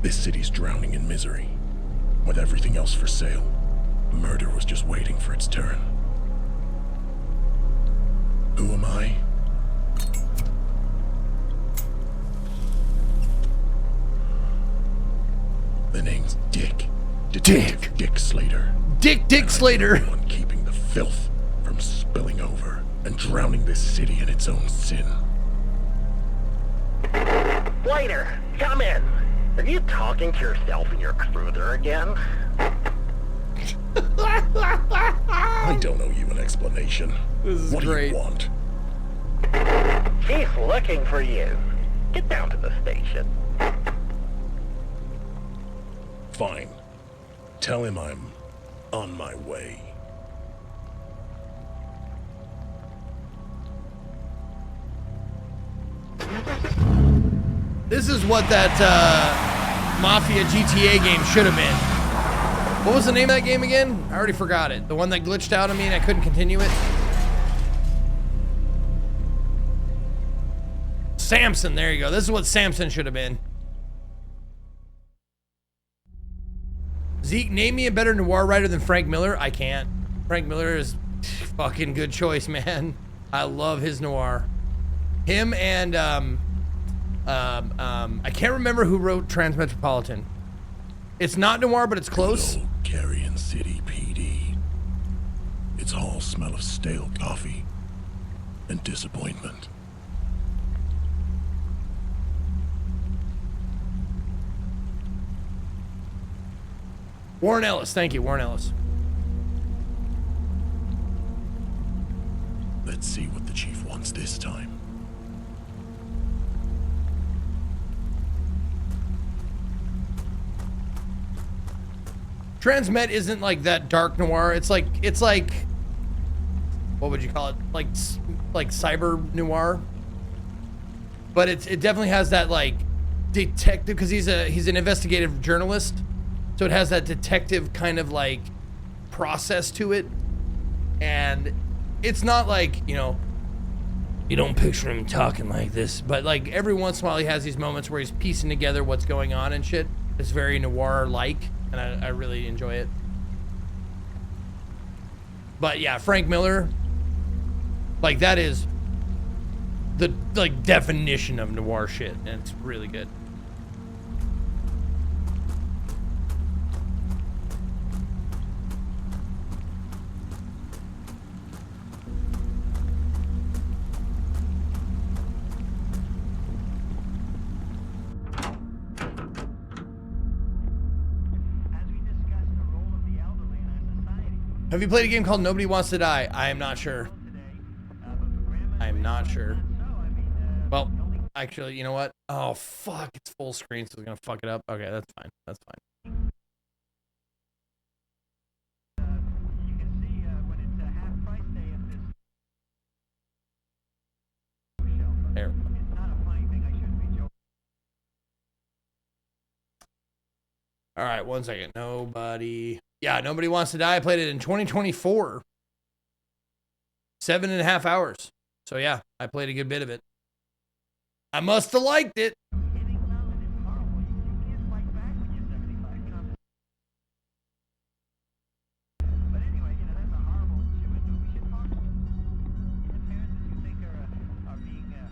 This city's drowning in misery. With everything else for sale, murder was just waiting for its turn. Who am I? The name's Dick. Detective Dick Slater. Dick Slater. On keeping the filth from spilling over and drowning this city in its own sin. Slater, come in. Are you talking to yourself in your cruiser again? I don't owe you an explanation. This is what great. do you want? She's looking for you. Get down to the station. Fine. Tell him I'm on my way. This is what that Mafia GTA game should have been. What was the name of that game again? I already forgot it. The one that glitched out on me and I couldn't continue it. Samson, there you go. This is what Samson should have been. Zeke, name me a better noir writer than Frank Miller. I can't. Frank Miller is fucking good choice, man. I love his noir. Him and I can't remember who wrote Transmetropolitan. It's not noir, but it's close. Good old Carrion City PD. Its halls smell of stale coffee and disappointment. Warren Ellis, thank you, Warren Ellis. Let's see what the chief wants this time. Transmet isn't like that dark noir. It's like, what would you call it? Like like cyber noir, but it definitely has that like detective, because he's an investigative journalist, so it has that detective kind of like process to it, and it's not like, you know, you don't picture him talking like this, but like every once in a while he has these moments where he's piecing together what's going on and shit. It's very noir-like, and I really enjoy it. But yeah, Frank Miller, like that is the like definition of noir shit, and it's really good. Have you played a game called Nobody Wants to Die? I am not sure. I am not sure. Well, actually, you know what? Oh, fuck. It's full screen, so it's going to fuck it up. Okay, that's fine. That's fine. There. All right, one second. Nobody. Yeah, Nobody Wants to Die. I played it in 2024. 7.5 hours. So yeah, I played a good bit of it. I must have liked it.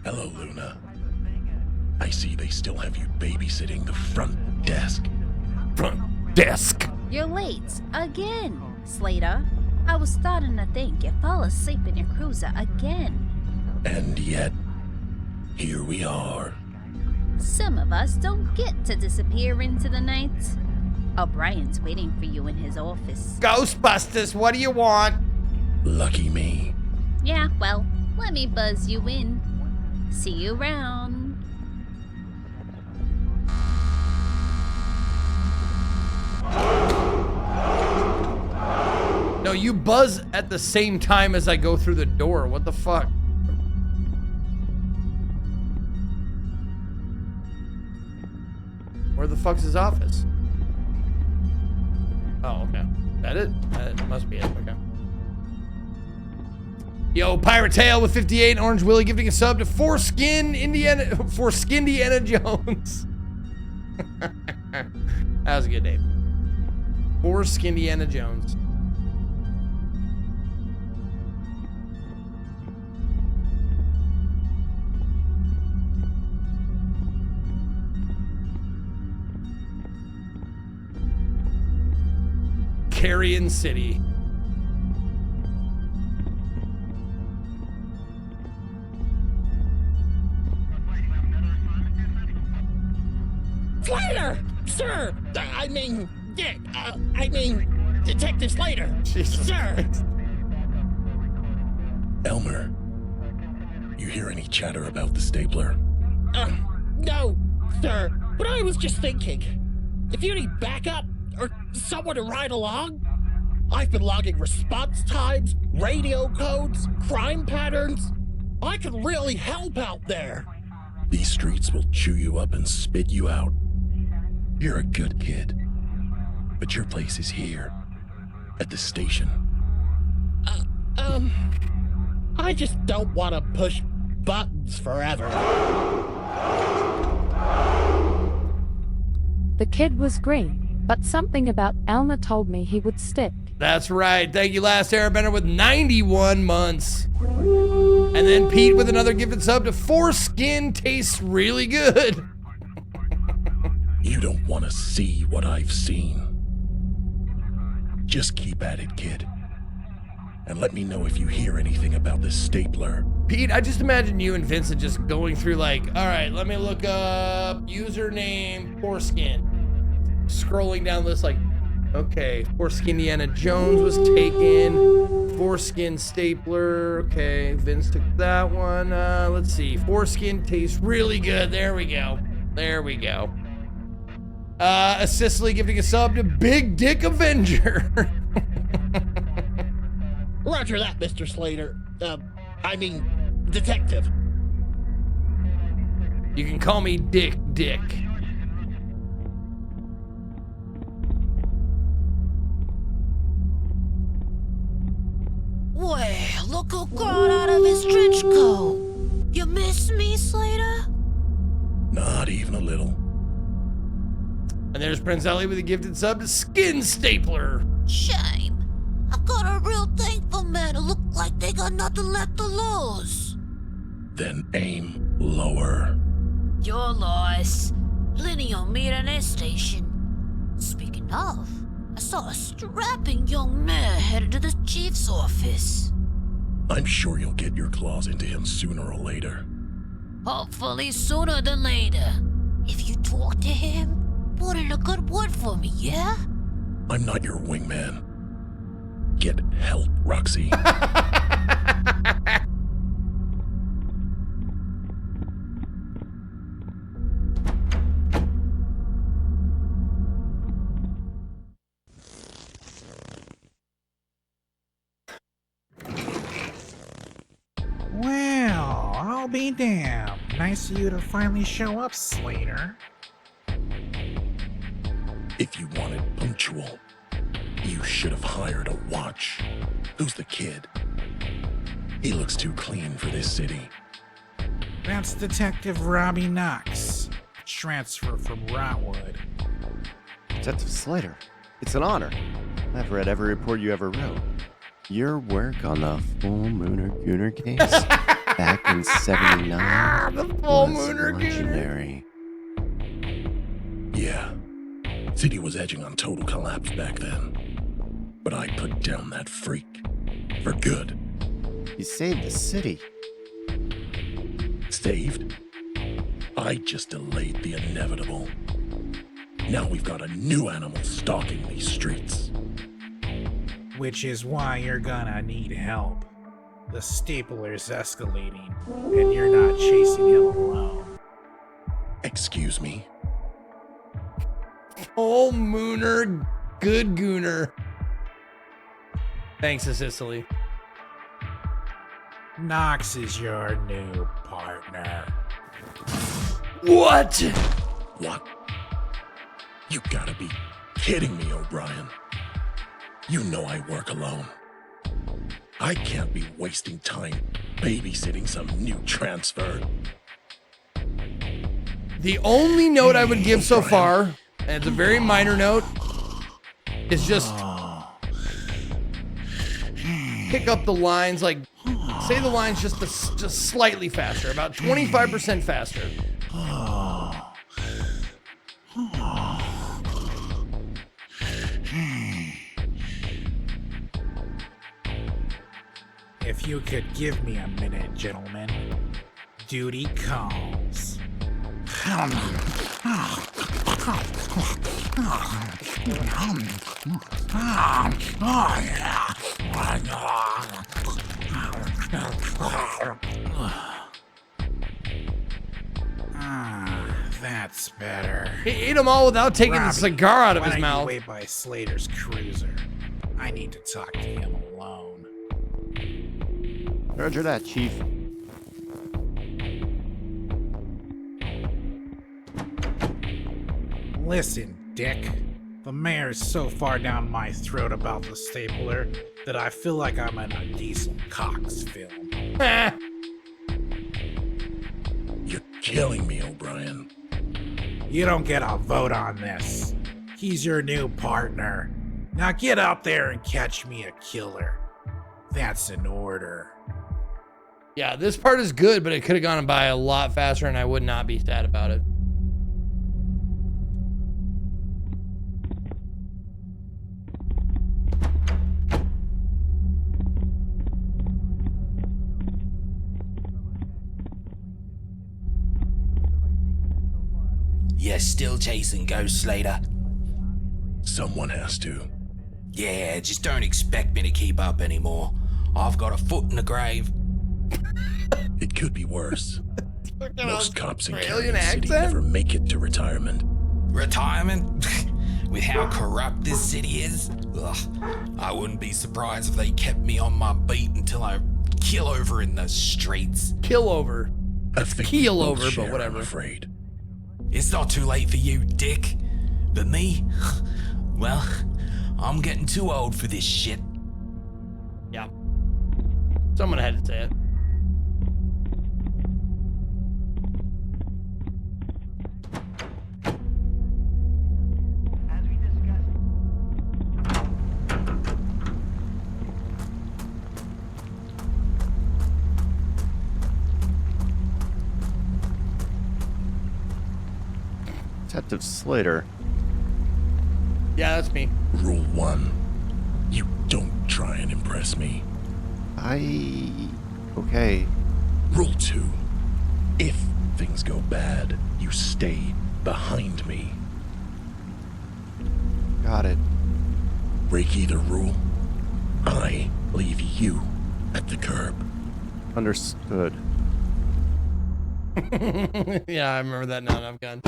Hello, Luna. I see they still have you babysitting the front desk. Front desk. You're late again, Slater. I was starting to think you fell asleep in your cruiser again. And yet, here we are. Some of us don't get to disappear into the night. O'Brien's waiting for you in his office. Ghostbusters, what do you want? Lucky me. Yeah, well, let me buzz you in. See you around. No, you buzz at the same time as I go through the door. What the fuck? Where the fuck's his office? Oh, okay. That it? That must be it. Okay. Yo, Pirate Tail with 58, Orange Willie gifting a sub to Foreskin Indiana Jones. That was a good name. Foreskin Indiana Jones. Carrion City. Slater! Sir! I mean, Dick. Detective Slater. Jesus Sir! Christ. Elmer, you hear any chatter about the stapler? No, sir. But I was just thinking, if you need backup or someone to ride along, I've been logging response times, radio codes, crime patterns. I could really help out there. These streets will chew you up and spit you out. You're a good kid, but your place is here, at the station. I just don't want to push buttons forever. The kid was green, but something about Elmer told me he would stick. That's right. Thank you, Last Airbender, with 91 months. And then Pete with another gifted sub to Foreskin tastes really good. You don't want to see what I've seen. Just keep at it, kid. And let me know if you hear anything about the stapler. Pete, I just imagine you and Vincent just going through like, all right, let me look up username Foreskin. Scrolling down the list like, okay, Foreskin Indiana Jones was taken. Foreskin stapler. Okay, Vince took that one. Let's see. Foreskin tastes really good. There we go. There we go. A Sicily gifting a sub to Big Dick Avenger. Roger that, Mr. Slater. detective. You can call me Dick. Well, look who crawled out of his trench coat. You miss me, Slater? Not even a little. And there's Prince Ali with a gifted sub to Skin Stapler. Shame. I've got a real thing for men who look like they got nothing left to lose. Then aim lower. Your loss. Plenty will meet at an station. Speaking of, I saw a strapping young man headed to the chief's office. I'm sure you'll get your claws into him sooner or later. Hopefully sooner than later. If you talk to him, put in a good word for me, yeah? I'm not your wingman. Get help, Roxy. Well, I'll be damned. Nice of you to finally show up, Slater. If you wanted punctual, you should have hired a watch. Who's the kid? He looks too clean for this city. That's Detective Robbie Knox. Transfer from Rotwood. Detective Slater, it's an honor. I've read every report you ever wrote. Your work on the Full Mooner Gooner case back in '79 the Full was Mooner legendary. Yeah, city was edging on total collapse back then. But I put down that freak. For good. You saved the city. Saved? I just delayed the inevitable. Now we've got a new animal stalking these streets. Which is why you're gonna need help. The stapler's escalating, and you're not chasing him alone. Excuse me? Oh, Mooner, good gooner. Thanks, Sicily. Knox is your new partner. What? What? You gotta be kidding me, O'Brien. You know I work alone. I can't be wasting time babysitting some new transfer. The only note I would give so far, and it's a very minor note, is just pick up the lines, like say the lines just slightly faster, about 25% faster. If you could give me a minute, gentlemen. Duty calls. That's better. He ate them all without taking Robbie, the cigar out of why his don't mouth. You wait by Slater's cruiser. I need to talk to him alone. Roger that, Chief. Listen, Dick. The mayor's so far down my throat about the stapler that I feel like I'm in a Diesel Cox film. You're killing me, O'Brien. You don't get a vote on this. He's your new partner. Now get out there and catch me a killer. That's an order. Yeah, this part is good, but it could have gone by a lot faster, and I would not be sad about it. You're still chasing Ghost Slater? Someone has to. Yeah, just don't expect me to keep up anymore. I've got a foot in the grave. It could be worse. Most cops in Australian Carrion City accent? never make it to retirement. Retirement? With how corrupt this city is? Ugh, I wouldn't be surprised if they kept me on my beat until I kill over in the streets. Kill over. I think Keel we both over, but share, whatever. I'm afraid. It's not too late for you, Dick. But me? Well, I'm getting too old for this shit. Yeah. Someone had to say it. Detective Slater. Yeah, that's me. Rule 1. You don't try and impress me. Okay. Rule 2. If things go bad, you stay behind me. Got it. Break either rule, I leave you at the curb. Understood. Yeah, I remember that now, and I've gone.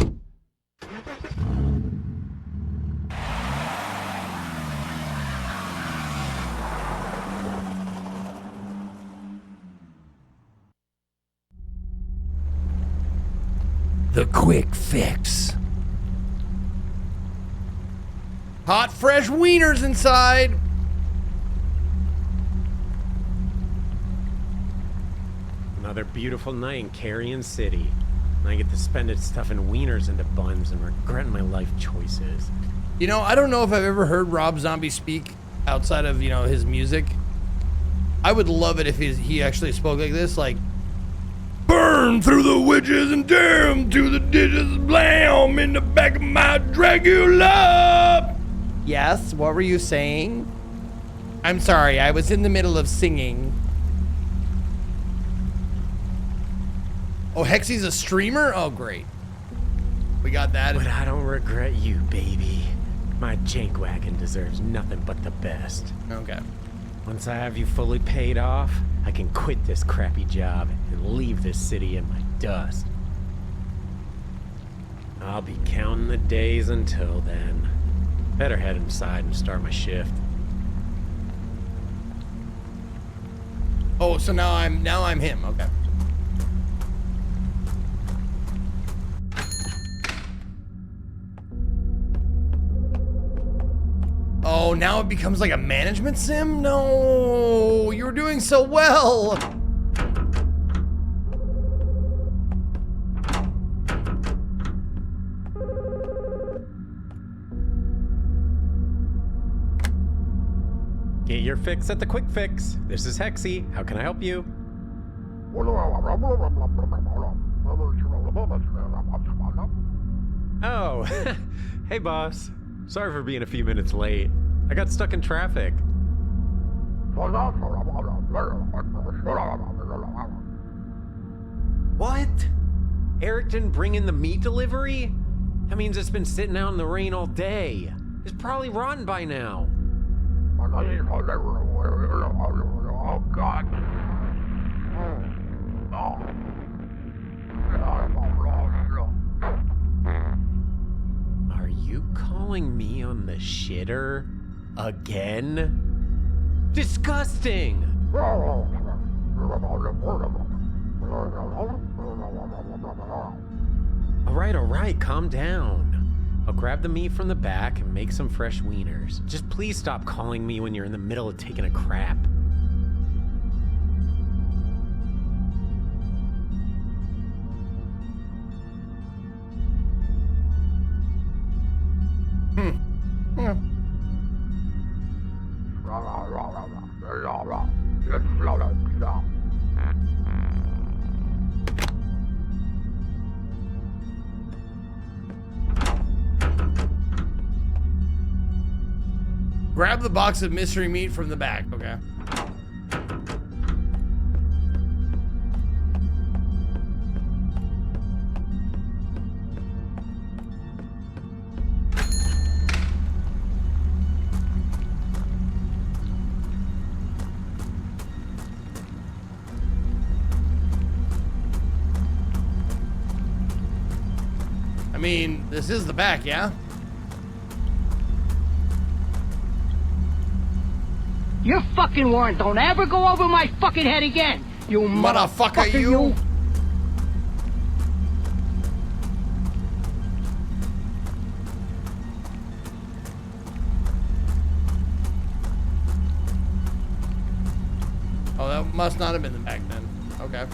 The quick fix. Hot, fresh wieners inside. Another beautiful night in Carrion City. And I get to spend it stuffing wieners into buns and regretting my life choices. You know, I don't know if I've ever heard Rob Zombie speak outside of, you know, his music. I would love it if he actually spoke like this, like, burn through the witches and damn to the ditches, blam in the back of my Dracula. Yes, what were you saying? I'm sorry, I was in the middle of singing. Oh, Hexy's a streamer? Oh, great. We got that. But I don't regret you, baby. My jank wagon deserves nothing but the best. Okay. Once I have you fully paid off, I can quit this crappy job and leave this city in my dust. I'll be counting the days until then. Better head inside and start my shift. Oh, so now I'm him. Okay. Oh, now it becomes like a management sim? No, you were doing so well. Get your fix at the Quick Fix. This is Hexy. How can I help you? Oh, hey boss. Sorry for being a few minutes late. I got stuck in traffic. What? Eric didn't bring in the meat delivery? That means it's been sitting out in the rain all day. It's probably rotten by now. Oh, God. Are you calling me on the shitter again? Disgusting! All right, calm down. I'll grab the meat from the back and make some fresh wieners. Just please stop calling me when you're in the middle of taking a crap. Yeah. Grab the box of mystery meat from the back, okay? I mean, this is the back, yeah? You're fucking warned. Don't ever go over my fucking head again. You motherfucker, you. Oh, that must not have been the bag then. Okay.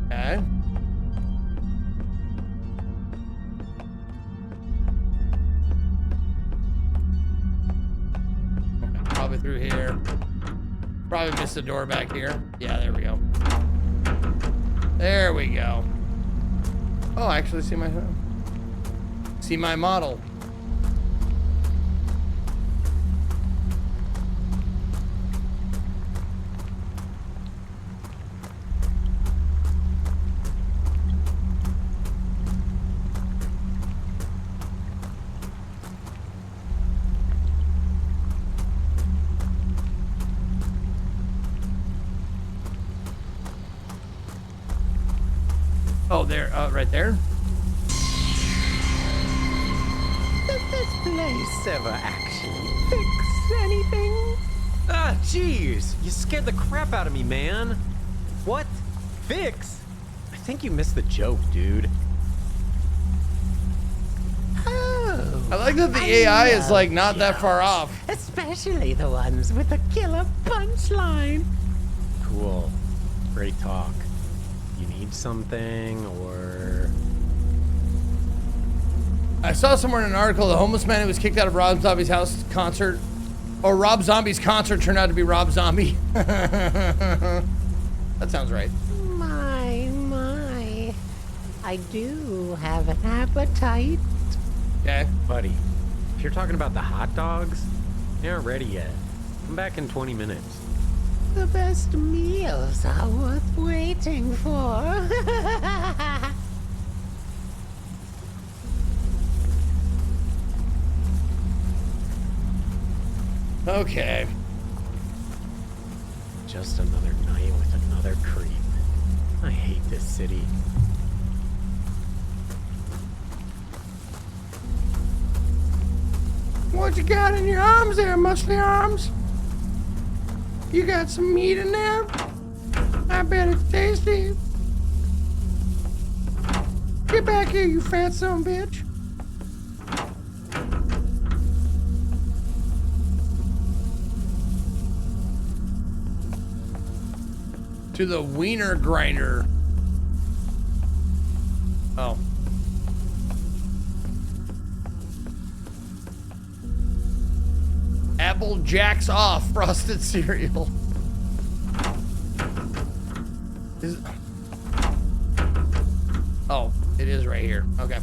Okay. Probably through here. Probably missed the door back here. Yeah, there we go. There we go. Oh, I actually see my model. Oh, there, right there. Did this place ever actually fix anything? Ah, jeez. You scared the crap out of me, man. What? Fix? I think you missed the joke, dude. Oh, I like that the AI is like not that far off. especially the ones with the killer punchline. Cool. Great talk. You need something, or... I saw somewhere in an article the homeless man who was kicked out of Rob Zombie's house concert, or Rob Zombie's concert turned out to be Rob Zombie. That sounds right. My. I do have an appetite. Okay. Buddy, if you're talking about the hot dogs, they aren't ready yet. Come back in 20 minutes. The best meals are worth waiting for. Okay. Just another night with another creep. I hate this city. What you got in your arms there, muscly arms? You got some meat in there? I bet it's tasty. Get back here, you fat son of a bitch. To the wiener grinder. Oh. Apple Jacks Off frosted cereal. Oh, it is right here. Okay.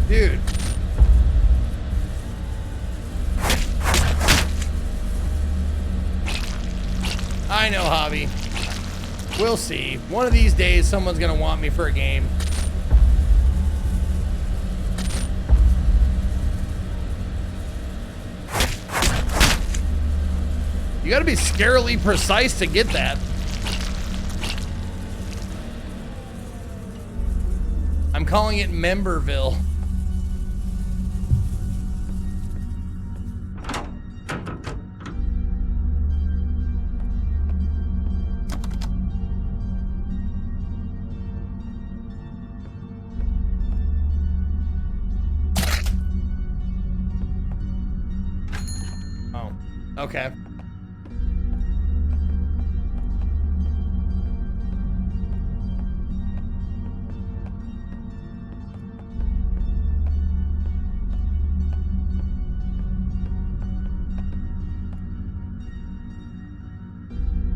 Dude. I know, Hobby. We'll see. One of these days, someone's gonna want me for a game. You gotta be scarily precise to get that. I'm calling it Memberville. Okay.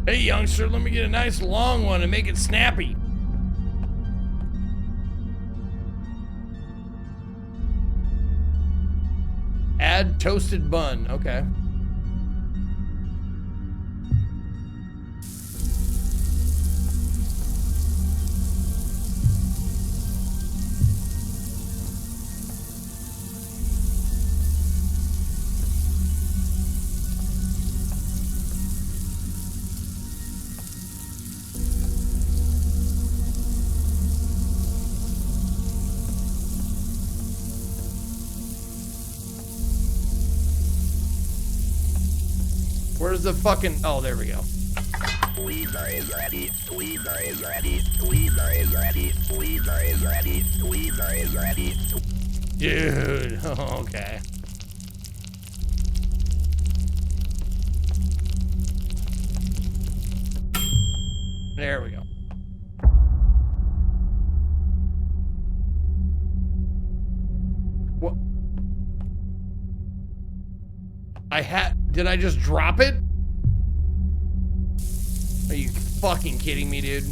Hey, youngster, let me get a nice long one and make it snappy. Add toasted bun. Okay. Where's the fucking... Oh, there we go. Tweezer is ready. Tweezer is ready. Tweezer is ready. Tweezer is ready. Tweezer is ready. Dude. Oh, okay. There we go. What? Did I just drop it? Are you fucking kidding me, dude?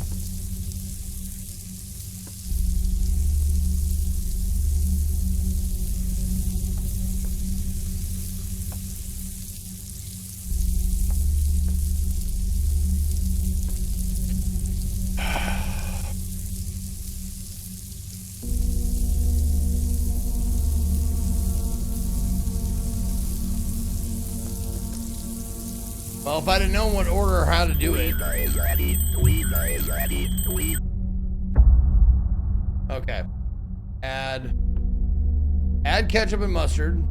Well, if I'd have known what order or how to do it. Tweezer is ready. Tweezer is ready. Okay. Add ketchup and mustard.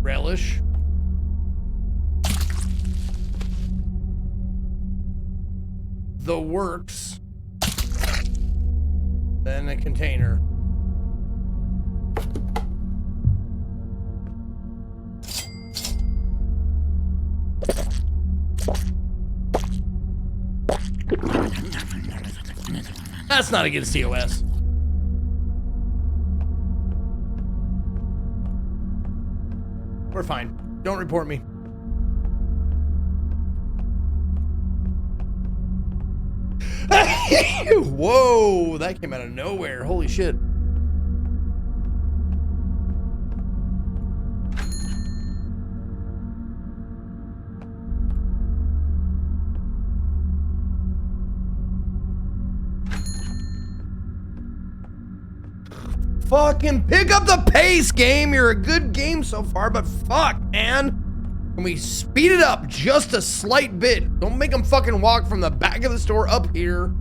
Relish. The works. Then a container. That's not a good COS. We're fine. Don't report me. Whoa, that came out of nowhere. Holy shit. Fucking pick up the pace, game. You're a good game so far, but fuck, man. Can we speed it up just a slight bit? Don't make them fucking walk from the back of the store up here.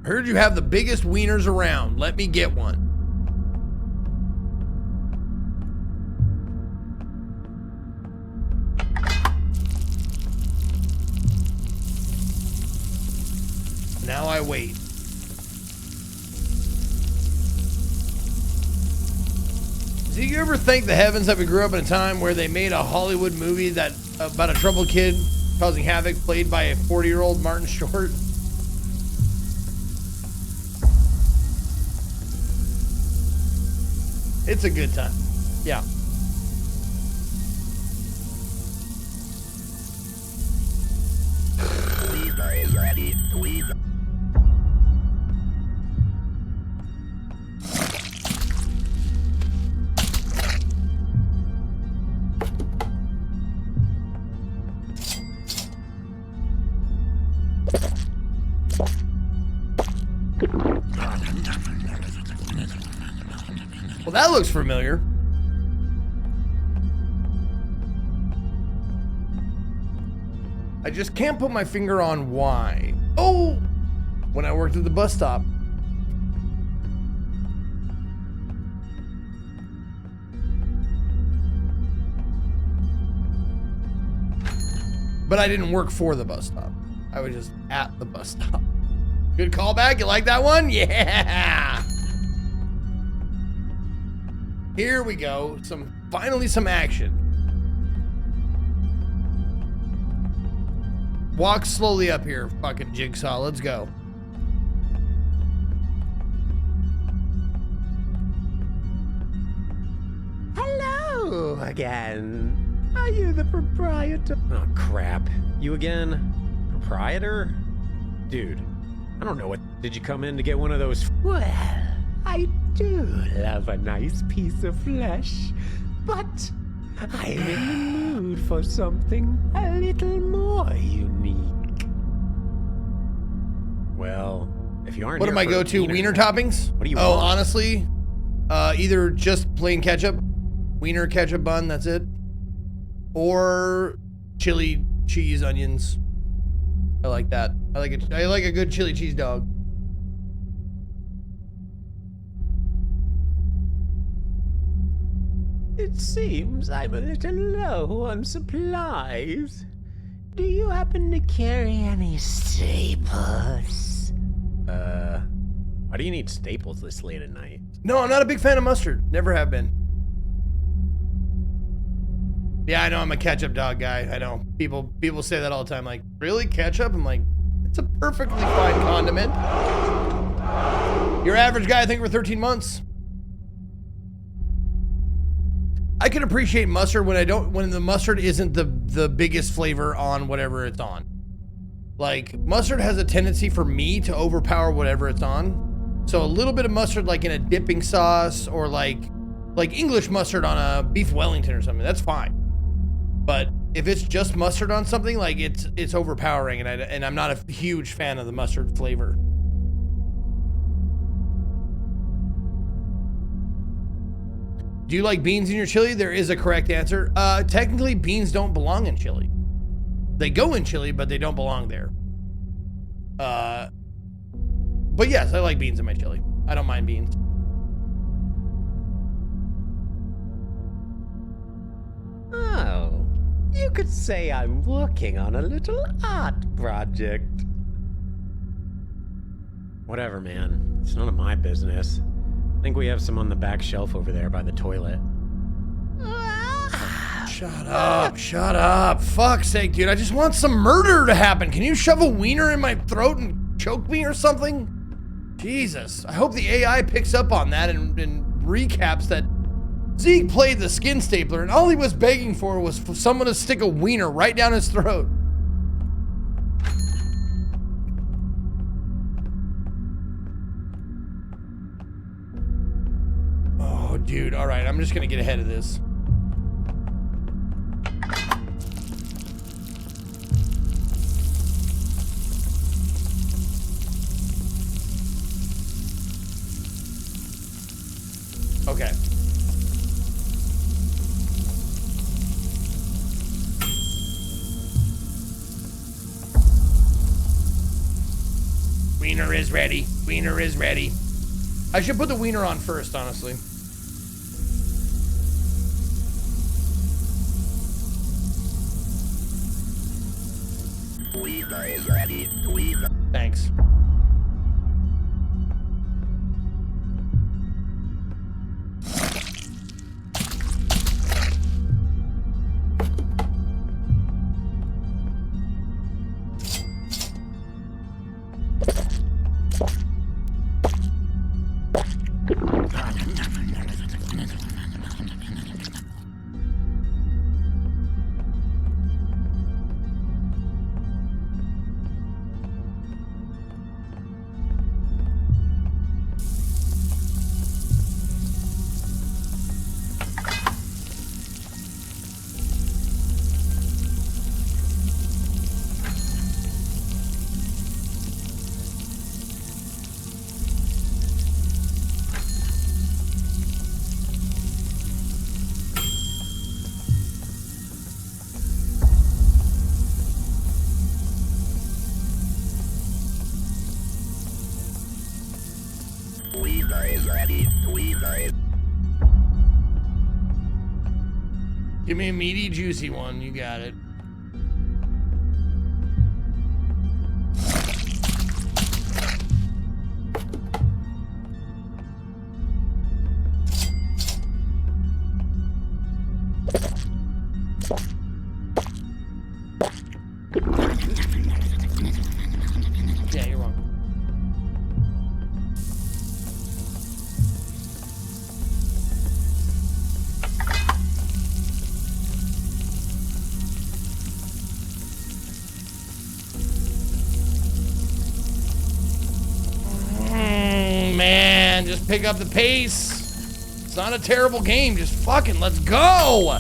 Heard you have the biggest wieners around. Let me get one. Now I wait. Do you ever think the heavens that we grew up in a time where they made a Hollywood movie that about a troubled kid causing havoc played by a 40-year-old Martin Short? It's a good time. Yeah. Tweezer is ready. Tweezer. Well, that looks familiar. I just can't put my finger on why. Oh! When I worked at the bus stop. But I didn't work for the bus stop. I was just at the bus stop. Good callback. You like that one? Yeah! Here we go. Finally some action. Walk slowly up here, fucking Jigsaw. Let's go. Hello again. Are you the proprietor? Oh, crap. You again? Proprietor? Dude, I don't know what. Did you come in to get one of those? Well, I do love a nice piece of flesh, but I'm in the mood for something a little more unique. Well, if you aren't. What here am I for go-to? Wiener toppings? What do you Oh, want? honestly, either just plain ketchup, wiener ketchup bun, that's it. Or chili, cheese, onions. I like that. I like a good chili cheese dog. It seems I'm a little low on supplies. Do you happen to carry any staples? Why do you need staples this late at night? No, I'm not a big fan of mustard. Never have been. Yeah, I know I'm a ketchup dog guy. I know. People say that all the time. Like, really? Ketchup? I'm like, it's a perfectly fine condiment. Your average guy, I think, for 13 months. I can appreciate mustard when the mustard isn't the biggest flavor on whatever it's on. Like, mustard has a tendency for me to overpower whatever it's on. So a little bit of mustard, like in a dipping sauce, or like English mustard on a beef Wellington or something, that's fine. But if it's just mustard on something, like it's overpowering, and I'm not a huge fan of the mustard flavor. Do you like beans in your chili? There is a correct answer. Technically, beans don't belong in chili. They go in chili, but they don't belong there. But yes, I like beans in my chili. I don't mind beans. Oh, you could say I'm working on a little art project. Whatever, man. It's none of my business. I think we have some on the back shelf over there by the toilet. Shut up, shut up. Fuck's sake, dude. I just want some murder to happen. Can you shove a wiener in my throat and choke me or something? Jesus. I hope the AI picks up on that and recaps that Zeke played the skin stapler and all he was begging for was for someone to stick a wiener right down his throat. Oh, dude. All right, I'm just gonna get ahead of this. Okay. Wiener is ready. Wiener is ready. I should put the wiener on first, honestly. Wiener is ready. Wiener. Thanks. Wiener is ready. Wiener is. Give me a meaty, juicy one. You got it. Yeah, you're wrong. pick up the pace. It's not a terrible game. Just fucking let's go.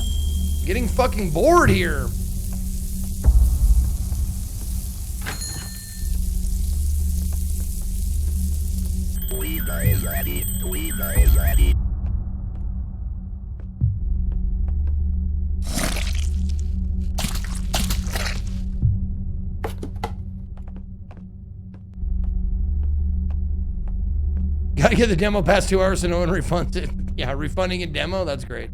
Getting fucking bored here. Tweezer is ready. Tweezer is ready. Gotta get the demo past 2 hours so no one refunds it. Yeah, refunding a demo, that's great.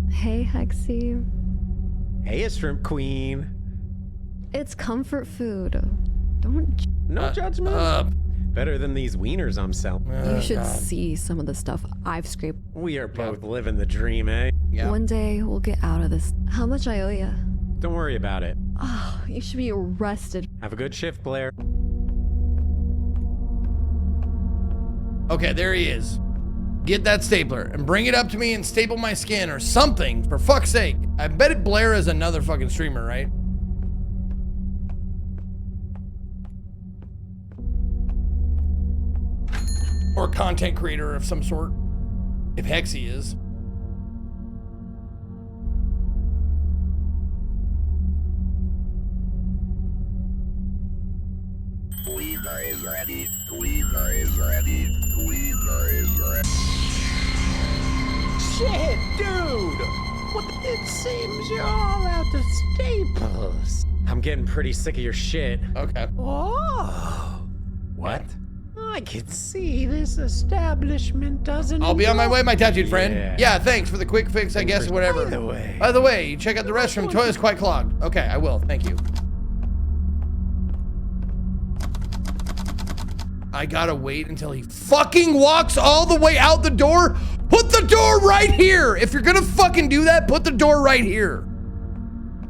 Hey, Hexy. Hey, Shrimp Queen. It's comfort food. Don't. No judgment. Better than these wieners I'm selling. You should see some of the stuff I've scraped. We are both living the dream, eh? One day we'll get out of this. How much I owe you? Don't worry about it. Oh, you should be arrested. Have a good shift, Blair. Okay, there he is. Get that stapler and bring it up to me and staple my skin or something, for fuck's sake. I bet Blair is another fucking streamer, right? Or content creator of some sort, if Hexy is. Tweezer is ready. Tweezer is ready. Tweezer is ready. Shit, dude! What the? It seems you're all out of staples. I'm getting pretty sick of your shit. Okay. Oh! What? I can see this establishment doesn't. I'll be on my way, my tattooed friend. Yeah, thanks for the quick fix, I guess, whatever. By the way, check out the restroom. Toilet is quite clogged. Okay, I will. Thank you. I gotta wait until he fucking walks all the way out the door. Put the door right here. If you're gonna fucking do that, put the door right here.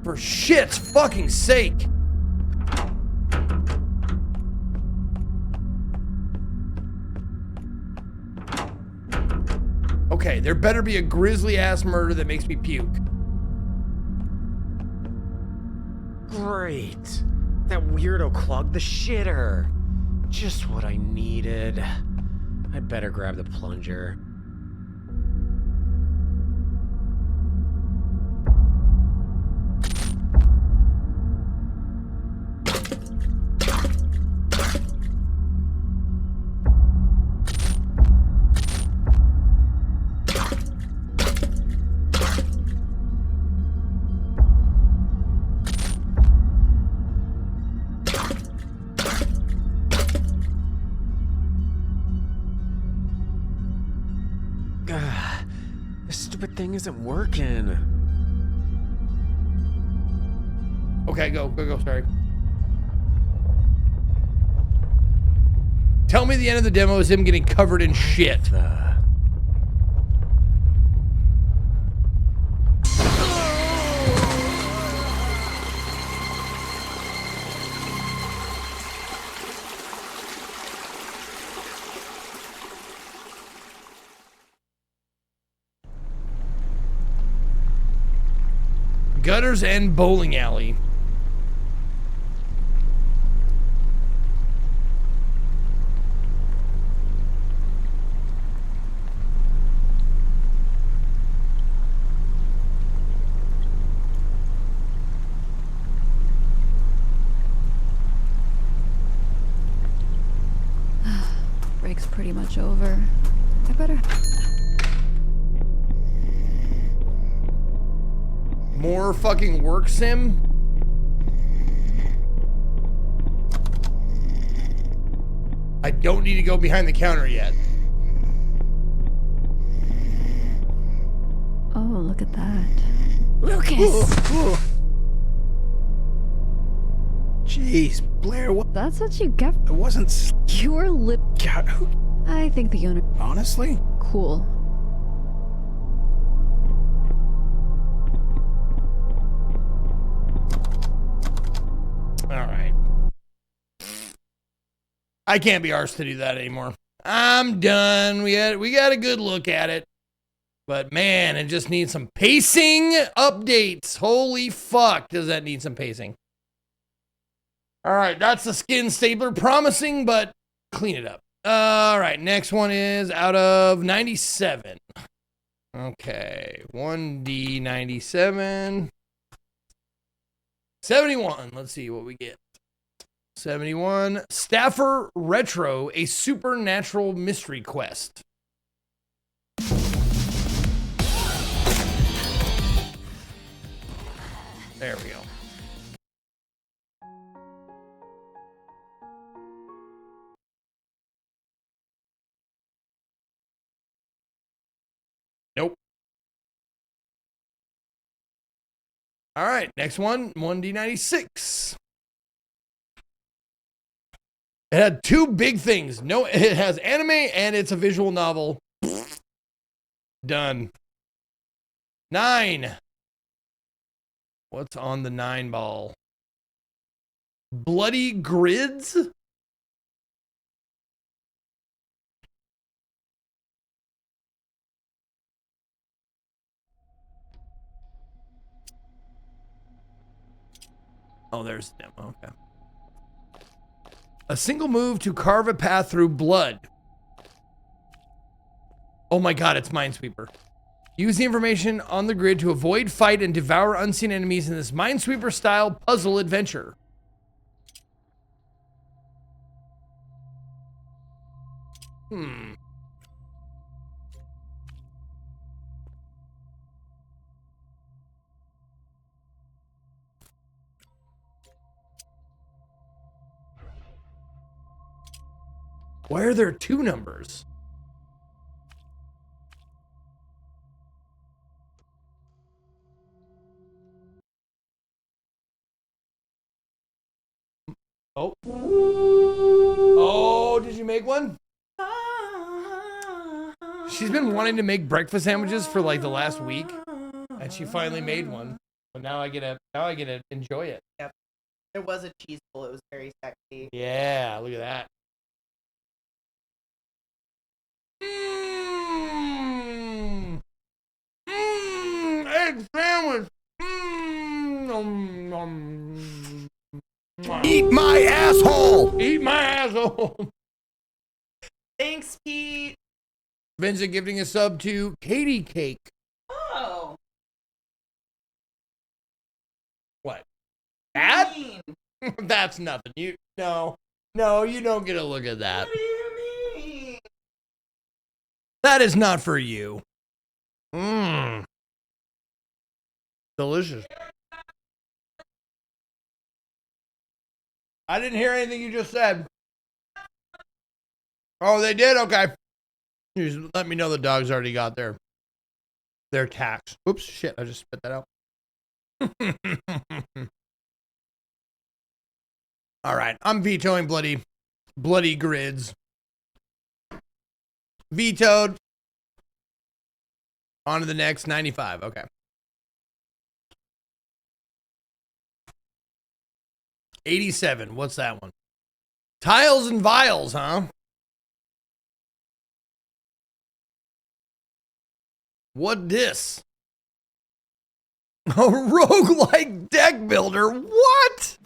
For shit's fucking sake. Okay, there better be a grisly ass murder that makes me puke. Great. That weirdo clogged the shitter. Just what I needed. I'd better grab the plunger. This stupid thing isn't working. Okay, go, sorry. Tell me the end of the demo is him getting covered in shit. Gutters and bowling alley. Break's pretty much over. I better. More fucking work sim? I don't need to go behind the counter yet. Oh, look at that. Lucas! Jeez, Blair, what? That's what you get. It wasn't. Your lip. God, who? I think the owner. Honestly? Cool. All right. I can't be arsed to do that anymore. I'm done. We got a good look at it. But man, it just needs some pacing updates. Holy fuck, does that need some pacing? All right, that's the skin stapler. Promising, but clean it up. All right, next one is out of 97. Okay, 1D97. 71. Let's see what we get. 71. Staffer Retro, a supernatural mystery quest. There we go. Nope. All right, next one, 1D96. It had two big things. No, it has anime and it's a visual novel. Done. 9. What's on the 9 ball? Bloody Grids? Oh, there's the demo. Okay. A single move to carve a path through blood. Oh my god, it's Minesweeper. Use the information on the grid to avoid, fight, and devour unseen enemies in this Minesweeper-style puzzle adventure. Why are there 2 numbers? Oh. Oh, did you make one? She's been wanting to make breakfast sandwiches for like the last week, and she finally made one. But now I get to enjoy it. Yep. There was a cheese bowl. It was very sexy. Yeah, look at that. Egg sandwich. Eat my asshole! Eat my asshole. Thanks, Pete. Vincent gifting a sub to Katie Cake. Oh. What? That? That's nothing. No, you don't get a look at that. What do you mean? That is not for you. Delicious. I didn't hear anything you just said. Oh, they did? Okay. You just let me know the dogs already got their tax. Oops, shit, I just spit that out. All right, I'm vetoing bloody grids. Vetoed. On to the next 95. Okay. 87. What's that one? Tiles and Vials, huh? What this? A roguelike deck builder? What?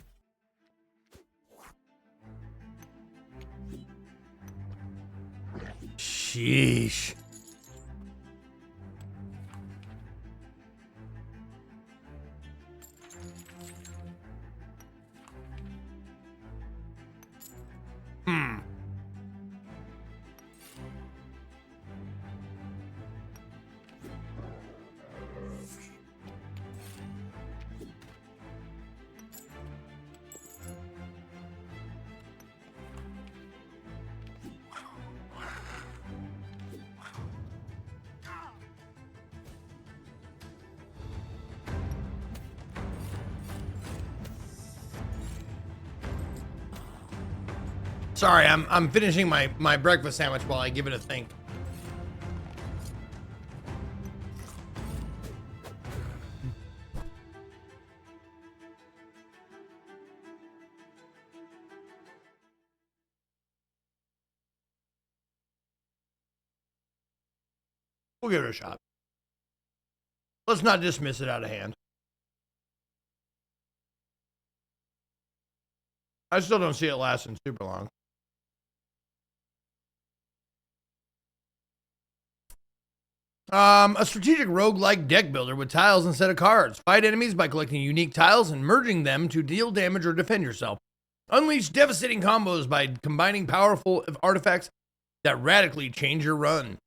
Sheesh. Sorry, I'm finishing my breakfast sandwich while I give it a think. We'll give it a shot. Let's not dismiss it out of hand. I still don't see it lasting super long. A strategic roguelike deck builder with tiles instead of cards. Fight enemies by collecting unique tiles and merging them to deal damage or defend yourself. Unleash devastating combos by combining powerful artifacts that radically change your run.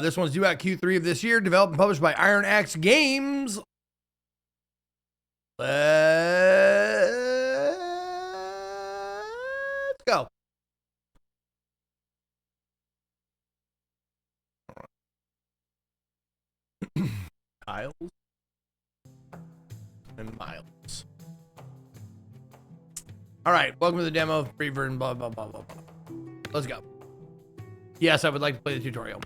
This one's due out Q3 of this year, developed and published by Iron Axe Games. Let's go. Tiles and miles. All right, welcome to the demo, free version, blah, blah, blah, blah, blah. Let's go. Yes, I would like to play the tutorial.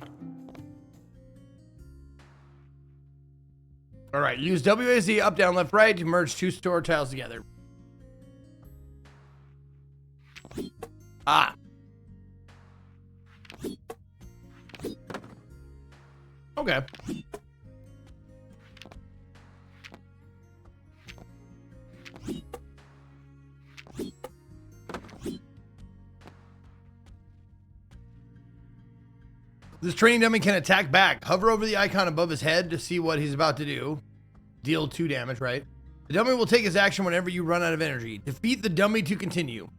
All right, use WASD up, down, left, right to merge two store tiles together. Ah. Okay. This training dummy can attack back. Hover over the icon above his head to see what he's about to do. Deal 2 damage, right? The dummy will take his action whenever you run out of energy. Defeat the dummy to continue.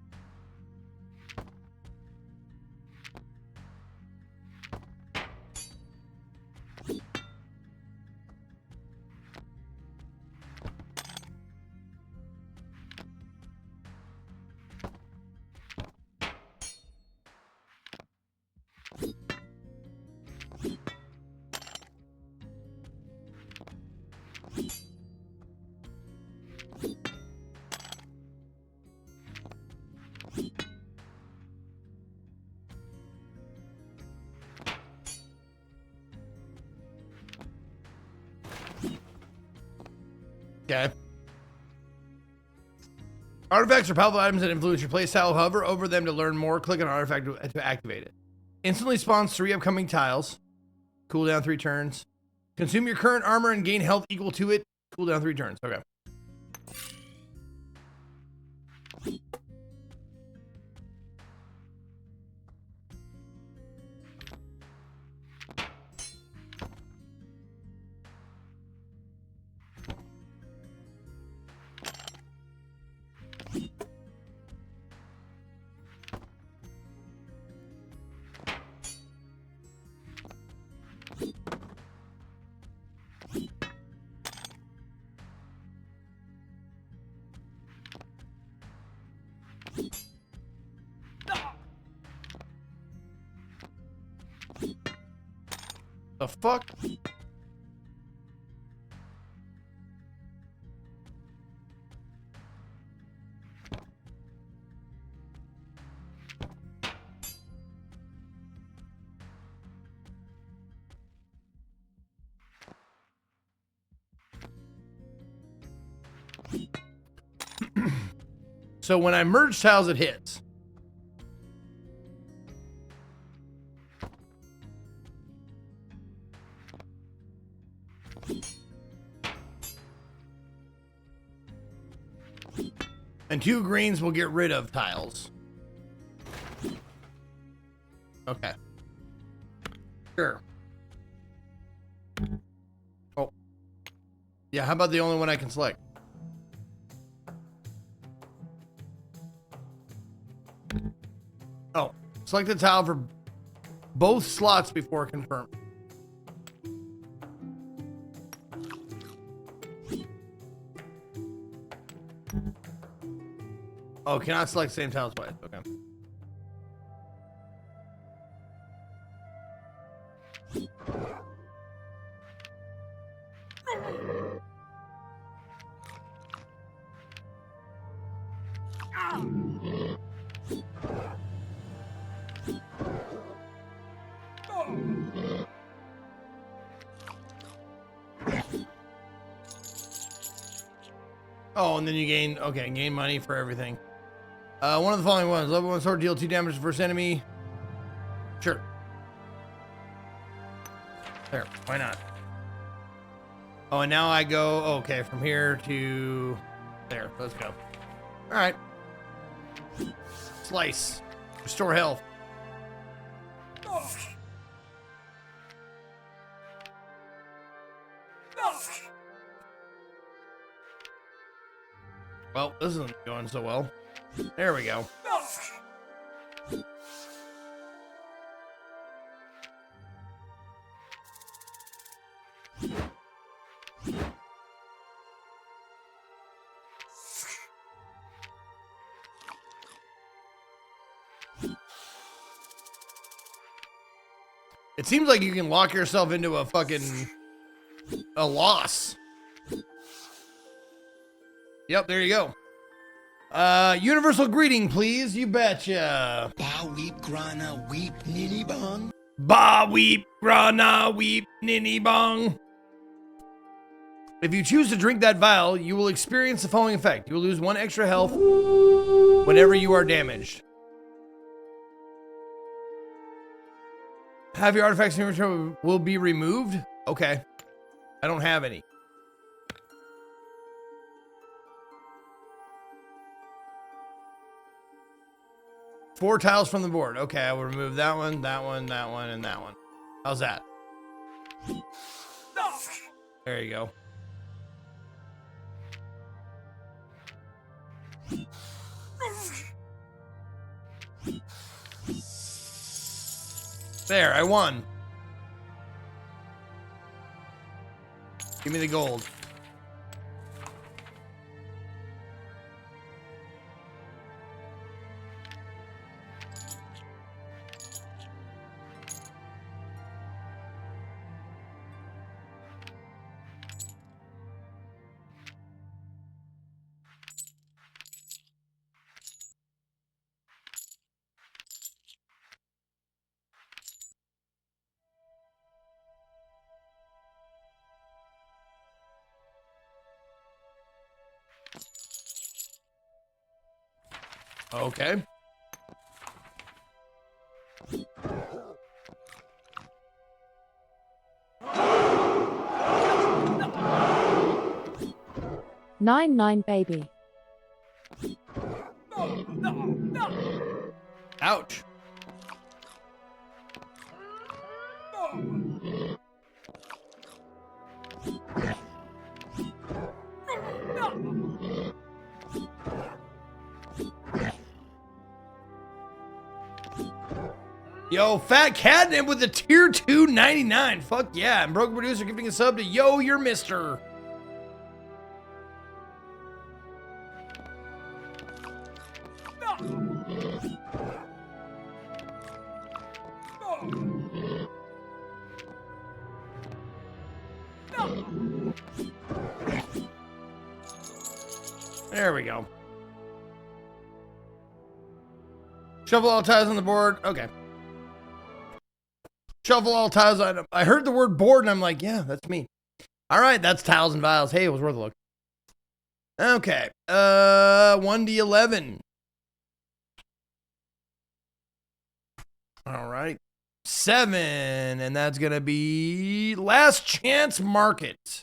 Okay. Artifacts are powerful items that influence your playstyle. Hover over them to learn more. Click on an artifact to activate it. Instantly spawns 3 upcoming tiles. Cooldown 3 turns. Consume your current armor and gain health equal to it. Cooldown 3 turns. Okay. The fuck? So when I merge tiles, it hits. And 2 greens will get rid of tiles. Okay. Sure. Oh. Yeah, how about the only one I can select? Oh, select the tile for both slots before confirm. Oh, cannot select same tiles twice. Okay. Oh, and then you gain, okay, gain money for everything. One of the following ones. Level 1 sword, deal 2 damage to the first enemy. Sure. There, why not? Oh, and now I go, okay, from here to there. Let's go. All right. Slice. Restore health. Well, this isn't going so well. There we go. It seems like you can lock yourself into a loss. Yep, there you go. Universal greeting, please. You betcha. Ba weep grana weep ninny bong. Ba weep grana weep ninny bong. If you choose to drink that vial, you will experience the following effect. You will lose 1 extra health whenever you are damaged. Have your artifacts in your inventory will be removed? Okay. I don't have any. Four tiles from the board. Okay, I will remove that one, that one, that one, and that one. How's that? There you go. There, I won. Give me the gold. Okay. Nine, baby. Ouch. Yo, Fat Catnip with the tier 2 99. Fuck yeah. And Broken Producer giving a sub to Yo, you're Mister. There we go. Shuffle all tiles on the board. Okay. Shuffle all tiles. I heard the word board and I'm like, yeah, that's me. All right, that's tiles and vials. Hey, it was worth a look. Okay. 1d11. All right. 7, and that's going to be Last Chance Market.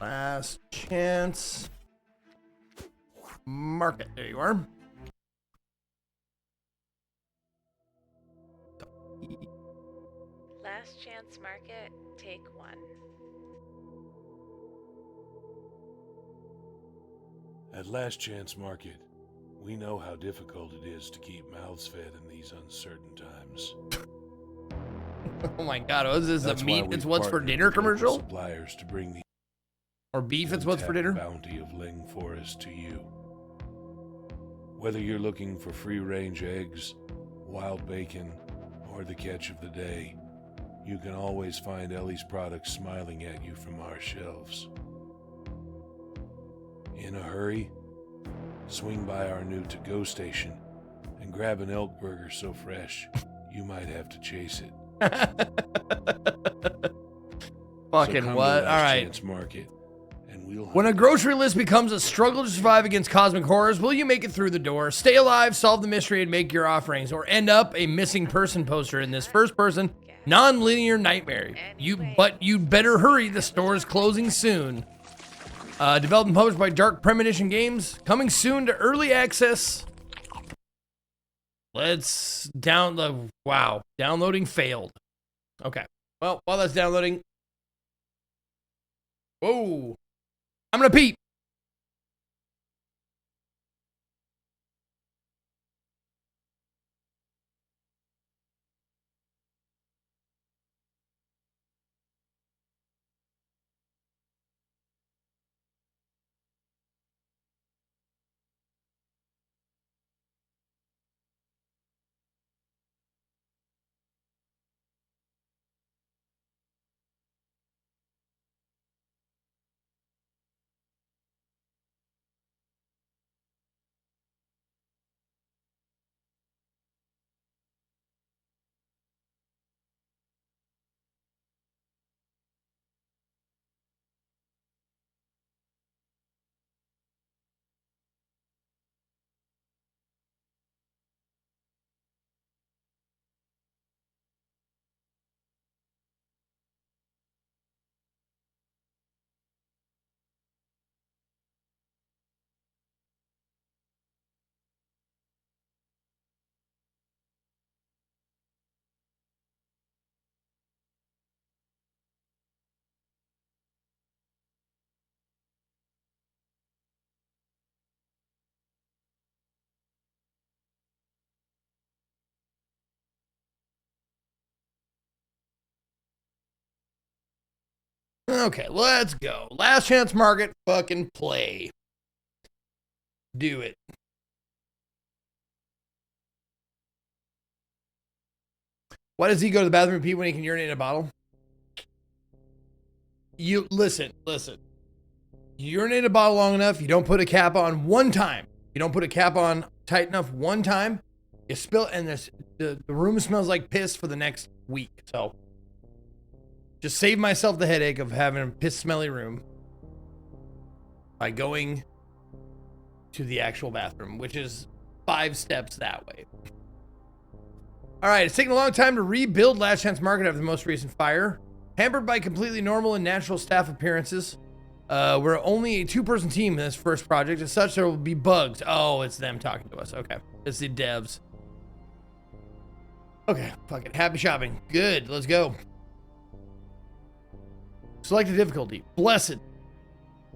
Last Chance Market. There you are. Last Chance Market, take 1. At Last Chance Market, we know how difficult it is to keep mouths fed in these uncertain times. Oh my God, what is this? That's A why meat we've it's what's for partnered dinner with local commercial? Suppliers to bring the Or beef it's what's for dinner? bounty of Ling Forest to you. Whether you're looking for free-range eggs, wild bacon, or the catch of the day, you can always find Ellie's products smiling at you from our shelves. In a hurry? Swing by our new to-go station and grab an elk burger so fresh, you might have to chase it. Fucking what? All right. Chance Market, and we'll When a grocery list becomes a struggle to survive against cosmic horrors, will you make it through the door, stay alive, solve the mystery, and make your offerings, or end up a missing person poster in this first-person, non-linear nightmare? But you'd better hurry. The store is closing soon. Developed and published by Dark Premonition Games. Coming soon to early access. Let's download. Wow. Downloading failed. Okay. Well, while that's downloading, Whoa. I'm gonna pee. Okay, let's go. Last chance market, fucking play. Do it. Why does he go to the bathroom and pee when he can urinate in a bottle? You listen. You urinate in a bottle long enough, you don't put a cap on one time. You don't put a cap on tight enough one time, you spill, and the room smells like piss for the next week. So just save myself the headache of having a piss smelly room by going to the actual bathroom, which is 5 steps that way. All right, it's taken a long time to rebuild Last Chance Market after the most recent fire. Hampered by completely normal and natural staff appearances. We're only a 2-person team in this first project. As such, there will be bugs. Oh, it's them talking to us. Okay, it's the devs. Okay, fuck it. Happy shopping. Good, let's go. Select a difficulty. Blessed.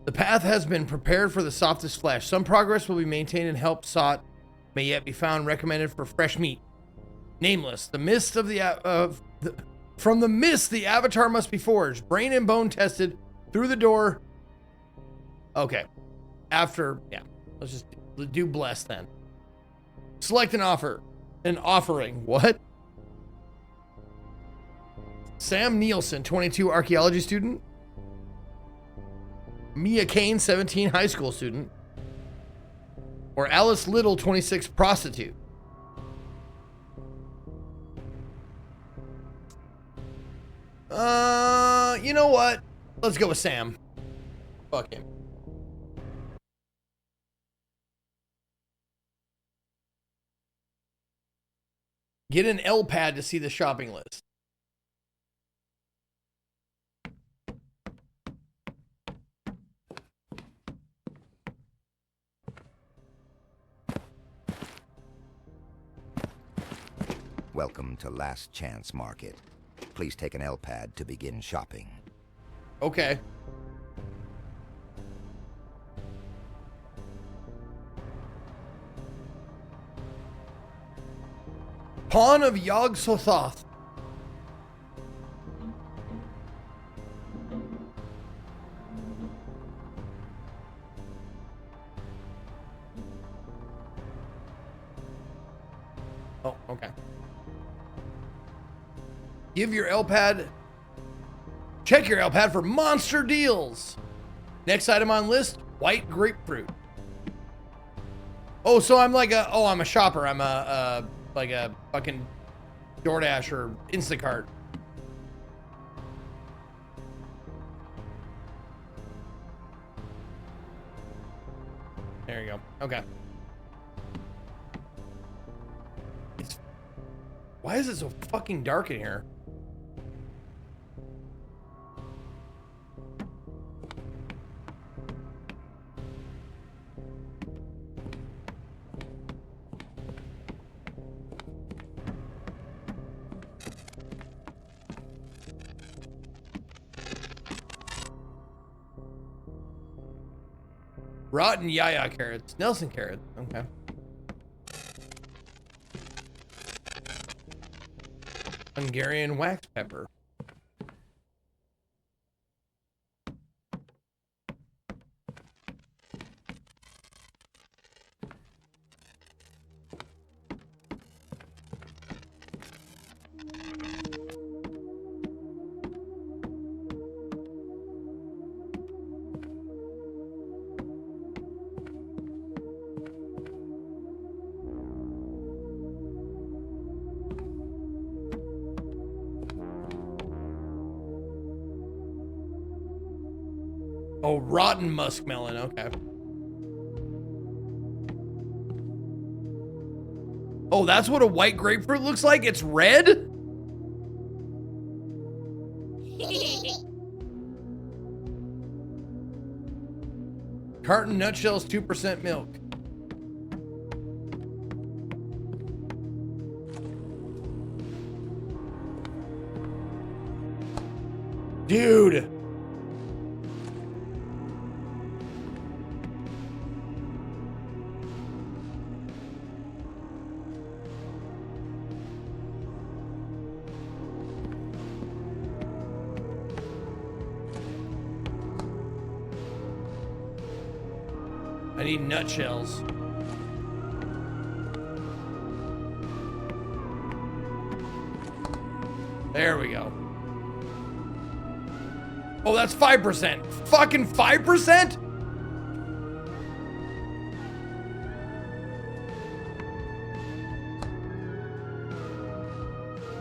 The path has been prepared for the softest flesh. Some progress will be maintained and help sought may yet be found, recommended for fresh meat. Nameless. The mist of from the mist, the avatar must be forged. Brain and bone tested through the door. Okay. After, yeah. Let's just do bless then. Select an offer. An offering. What? Sam Nielsen, 22, archaeology student. Mia Kane, 17, high school student. Or Alice Little, 26, prostitute. You know what? Let's go with Sam. Fuck him. Get an L pad to see the shopping list. Welcome to Last Chance Market. Please take an L pad to begin shopping. Okay. Pawn of Yog Sothoth. Oh, okay. Give your L-pad. Check your L-pad for monster deals. Next item on list, white grapefruit. Oh, so I'm like I'm a shopper. I'm like a fucking DoorDash or Instacart. There you go. Okay. Why is it so fucking dark in here? Rotten yaya carrots. Nelson carrots. Okay. Hungarian wax pepper. Oh, rotten muskmelon. Okay. Oh, that's what a white grapefruit looks like? It's red? Carton nutshells, 2% milk. Dude. I need nutshells. There we go. Oh, that's 5%. Fucking 5%?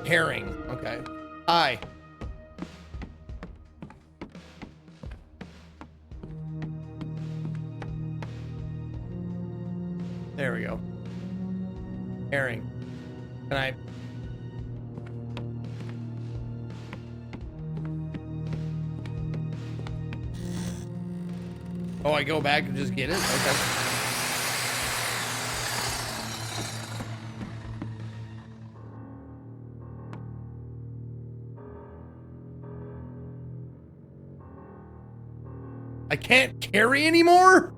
Herring. Okay. Hi. There we go. Herring. Can I? Oh, I go back and just get it? Okay. I can't carry anymore?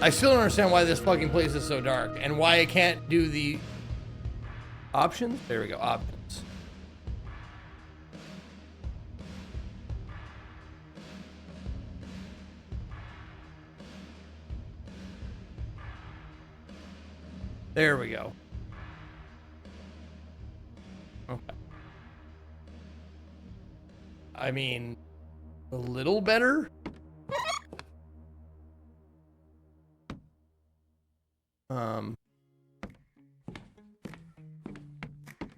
I still don't understand why this fucking place is so dark and why I can't do the options. There we go, options. There we go. Okay. I mean, a little better.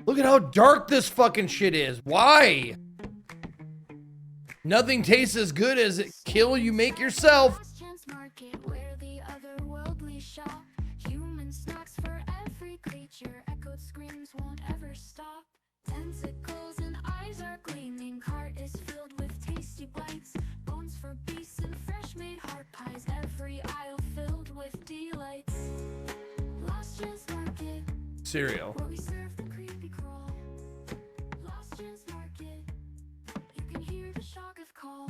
Look at how dark this fucking shit is. Why? Nothing tastes as good as it kill you make yourself. Where the otherworldly shop, human snacks for every creature, echoed screams won't ever stop. Tentacles and eyes are gleaming, cart is filled with tasty bites, bones for beasts and fresh made heart pies, every aisle filled with delights. Last Chance Market, Cereal. where we serve the creepy crawl. Last Chance Market, you can hear the shock of call.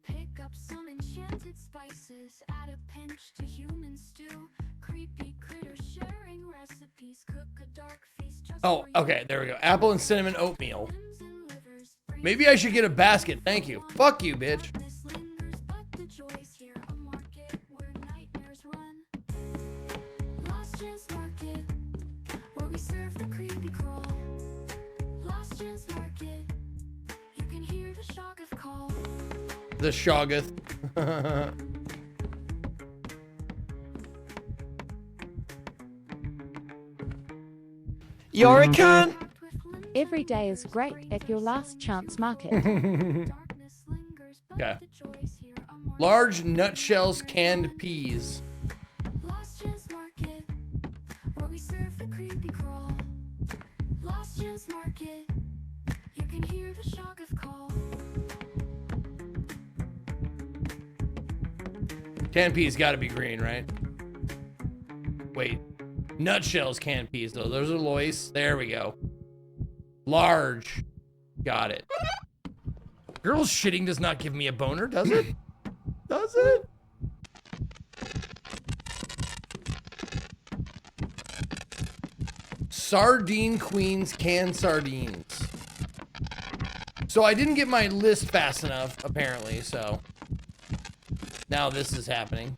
Pick up some enchanted spices, add a pinch to human stew. Creepy critters sharing recipes, cook a dark feast just Oh, okay, there we go. Apple and cinnamon oatmeal. Maybe I should get a basket. Thank you. Fuck you, bitch. the joys here, a market where nightmares run. Last Chance Market, where we serve the creepy crawl. Chance Market. You can hear the Shoggoth call. The Shoggoth. You're a cunt! Every day is great at your last chance market. Okay. Large nutshells, canned peas. Last Chance Market, where we serve the creepy crawl. Last Chance Market, you can hear the Shoggoth call. Canned peas gotta be green, right? Wait. Nutshells, canned peas, though. Those are Lois. There we go. Large. Got it. Girls shitting does not give me a boner, does it? Does it? Sardine Queens canned sardines. So I didn't get my list fast enough, apparently, so now this is happening.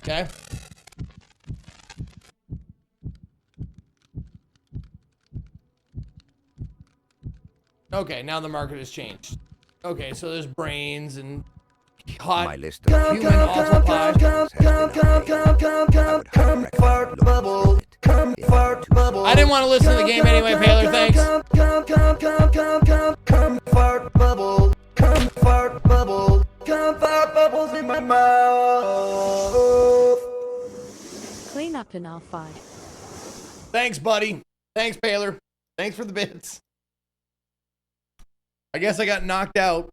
Okay. Okay, now the market has changed. Okay, so there's brains and hot My list of human awful pie. I didn't want to listen to the game anyway, Paler, thanks. Comfort bubble, comfort bubble, comfort bubbles in my mouth. Clean up in R5. Thanks, buddy. Thanks, Paler. Thanks for the bits. I guess I got knocked out.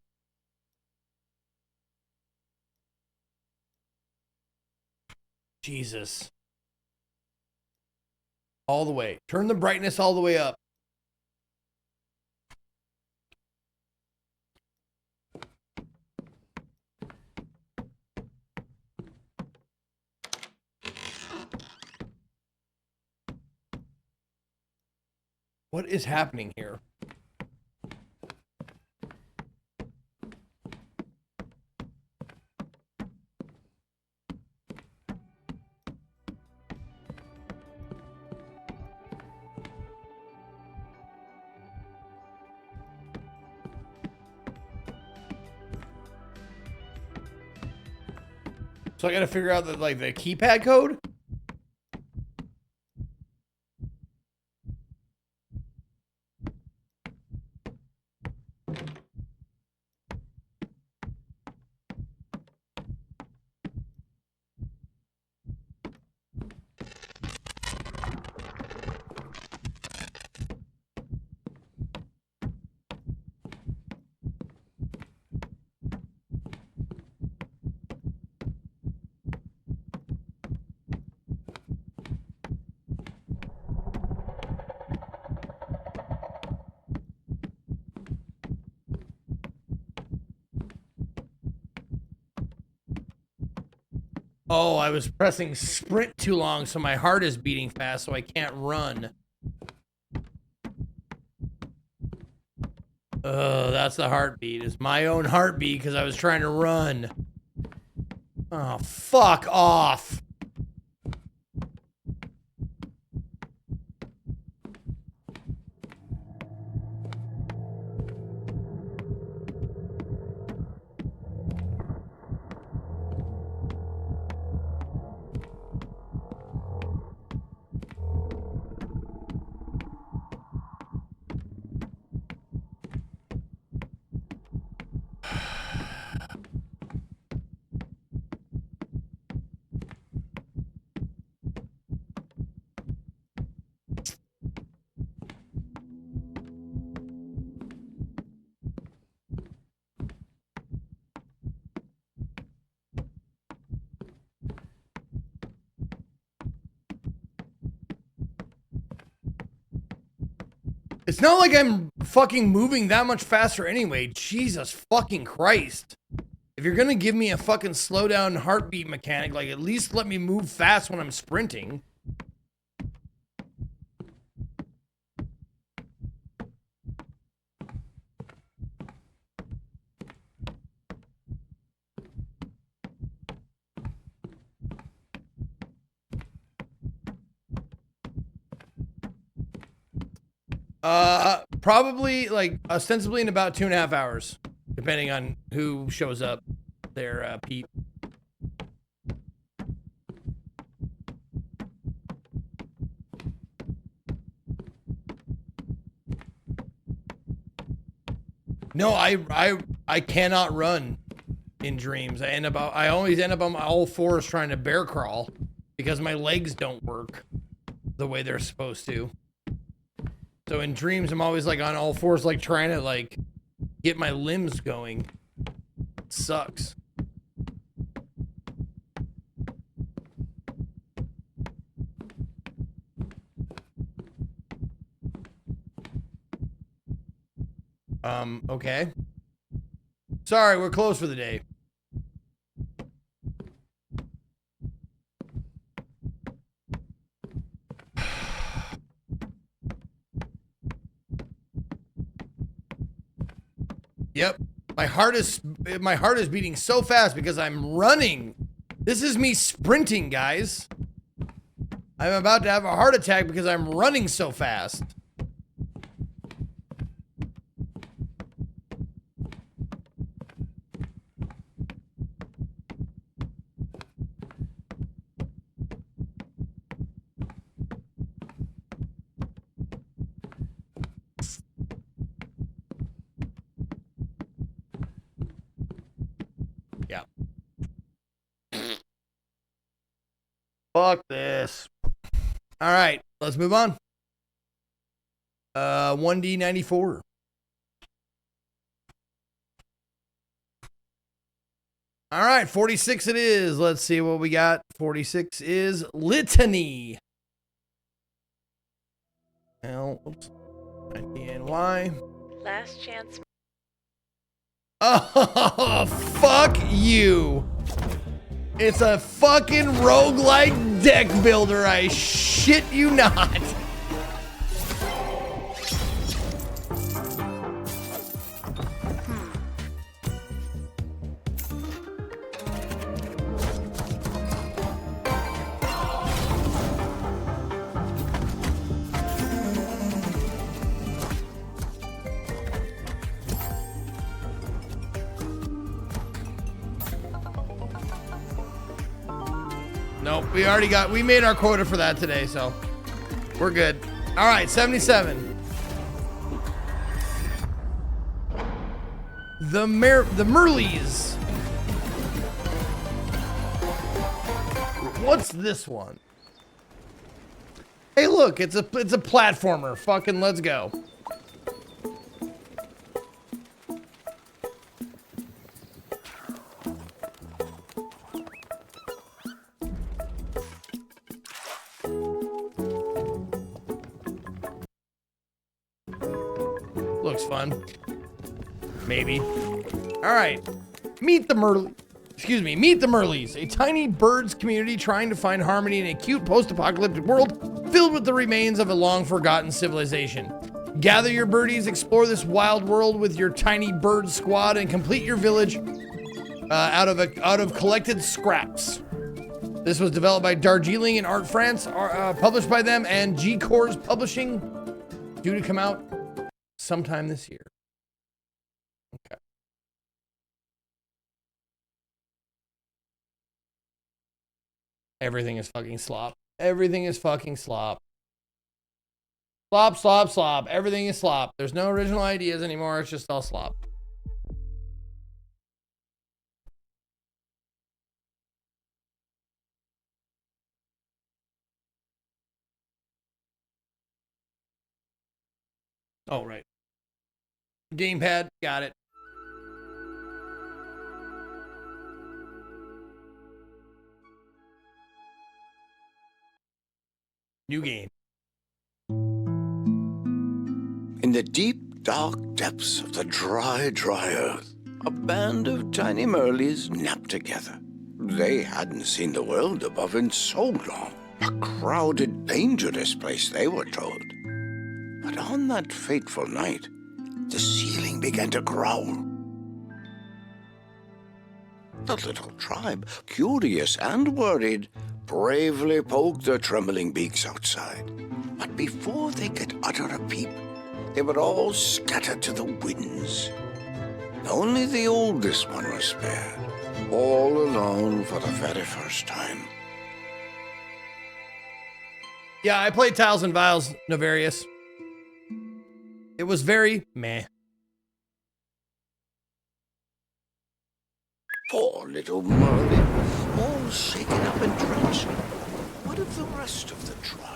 Jesus. All the way. Turn the brightness all the way up. What is happening here? So I gotta figure out the keypad code? Oh, I was pressing sprint too long, so my heart is beating fast, so I can't run. That's the heartbeat. It's my own heartbeat because I was trying to run. Oh, fuck off. It's not like I'm fucking moving that much faster anyway. Jesus fucking Christ. If you're gonna give me a fucking slow down heartbeat mechanic, like at least let me move fast when I'm sprinting. Probably like ostensibly in about 2.5 hours, depending on who shows up there, Pete. No, I cannot run in dreams. I always end up on my all fours trying to bear crawl because my legs don't work the way they're supposed to. So in dreams, I'm always like on all fours, like trying to like get my limbs going. It sucks. Okay. Sorry, we're closed for the day. Yep. My heart is beating so fast because I'm running. This is me sprinting, guys. I'm about to have a heart attack because I'm running so fast. Yeah. Fuck this. All right, let's move on. 1D94. All right, 46 it is. Let's see what we got. 46 is Litany. L, oops. NY. Last chance. Oh, fuck you. It's a fucking roguelike deck builder. I shit you not. Nope, we made our quota for that today, so we're good. All right, 77. The Merleys. What's this one? Hey, look, it's a platformer. Fucking let's go. Looks fun. Maybe. All right. Meet the Merleys, a tiny birds community trying to find harmony in a cute post-apocalyptic world filled with the remains of a long-forgotten civilization. Gather your birdies, explore this wild world with your tiny bird squad, and complete your village out of collected scraps. This was developed by Darjeeling and Art France, published by them, and G-Corps Publishing, due to come out sometime this year. Okay. Everything is fucking slop. Everything is fucking slop. Slop, slop, slop. Everything is slop. There's no original ideas anymore. It's just all slop. Oh, right. Gamepad. Got it. New game. In the deep, dark depths of the dry earth, a band of tiny Merleys napped together. They hadn't seen the world above in so long. A crowded, dangerous place, they were told. But on that fateful night, the ceiling began to growl. The little tribe, curious and worried, bravely poked their trembling beaks outside. But before they could utter a peep, they were all scattered to the winds. Only the oldest one was spared, all alone for the very first time. Yeah, I played Tiles and Vials, Novarius. It was very meh. Poor little Merlin, all shaken up and drenched. What of the rest of the tribe?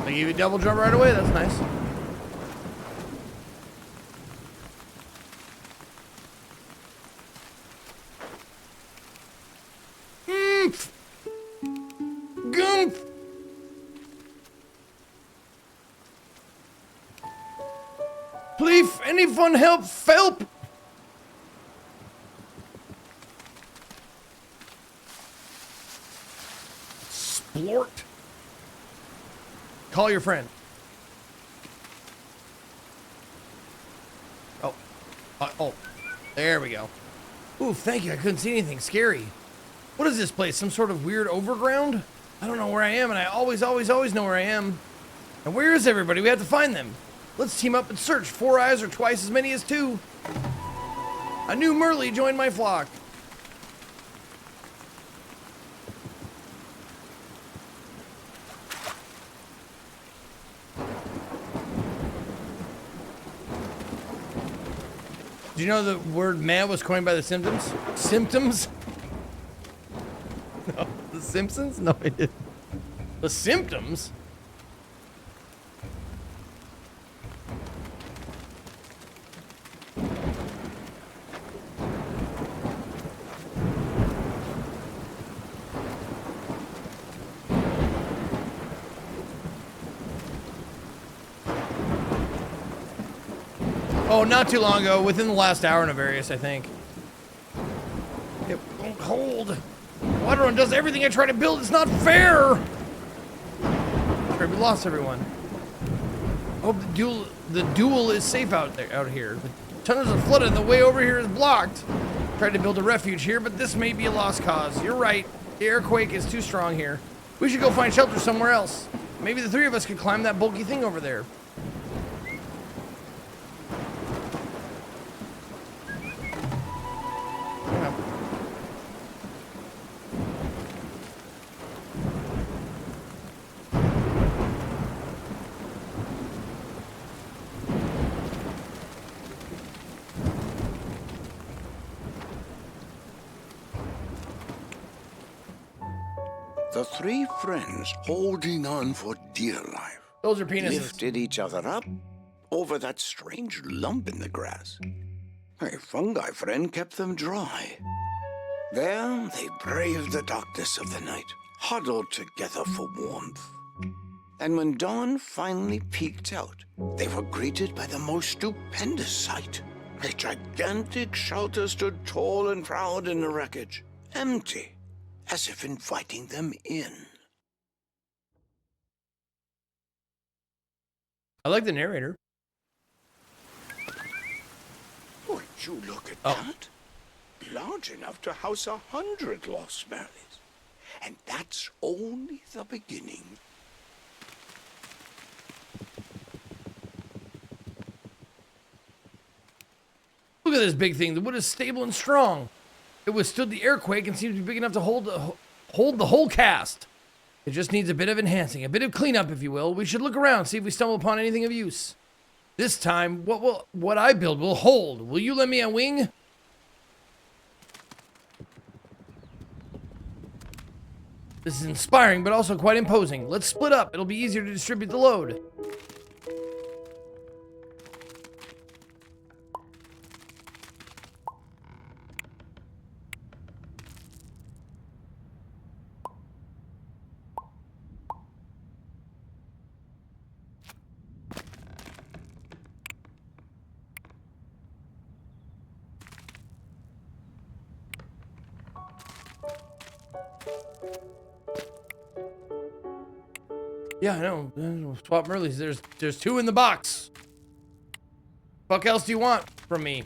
They gave you a double jump right away. That's nice. Oomph. Goomph. Please, anyone help Phelp? Splort. Call your friend. Oh, there we go. Ooh, thank you. I couldn't see anything scary. What is this place? Some sort of weird overground? I don't know where I am, and I always know where I am. And where is everybody? We have to find them. Let's team up and search. 4 eyes are twice as many as 2. A new Merle joined my flock. Do you know the word meh was coined by the Symptoms? Symptoms? No. The Simpsons? No, I didn't. The Symptoms? Oh, not too long ago, within the last hour, Novarius, I think. It won't hold. Waterrun does everything I try to build. It's not fair. Sorry, we lost everyone. I hope the duel is safe out here. The tunnels are flooded and the way over here is blocked. Tried to build a refuge here, but this may be a lost cause. You're right. The earthquake is too strong here. We should go find shelter somewhere else. Maybe the 3 of us could climb that bulky thing over there. The 3 friends, holding on for dear life, those are penises, lifted each other up over that strange lump in the grass. A fungi friend kept them dry. There they braved the darkness of the night, huddled together for warmth. And when dawn finally peeked out, they were greeted by the most stupendous sight. A gigantic shelter stood tall and proud in the wreckage, empty, as if inviting them in. I like the narrator. Would you look at that? Large enough to house 100 lost Merlins. And that's only the beginning. Look at this big thing. The wood is stable and strong. It withstood the earthquake and seems to be big enough to hold the whole cast. It just needs a bit of enhancing, a bit of cleanup, if you will. We should look around, see if we stumble upon anything of use. This time, what I build will hold. Will you lend me a wing? This is inspiring, but also quite imposing. Let's split up. It'll be easier to distribute the load. Yeah, I know. Swap Merleys. There's 2 in the box. Fuck else do you want from me?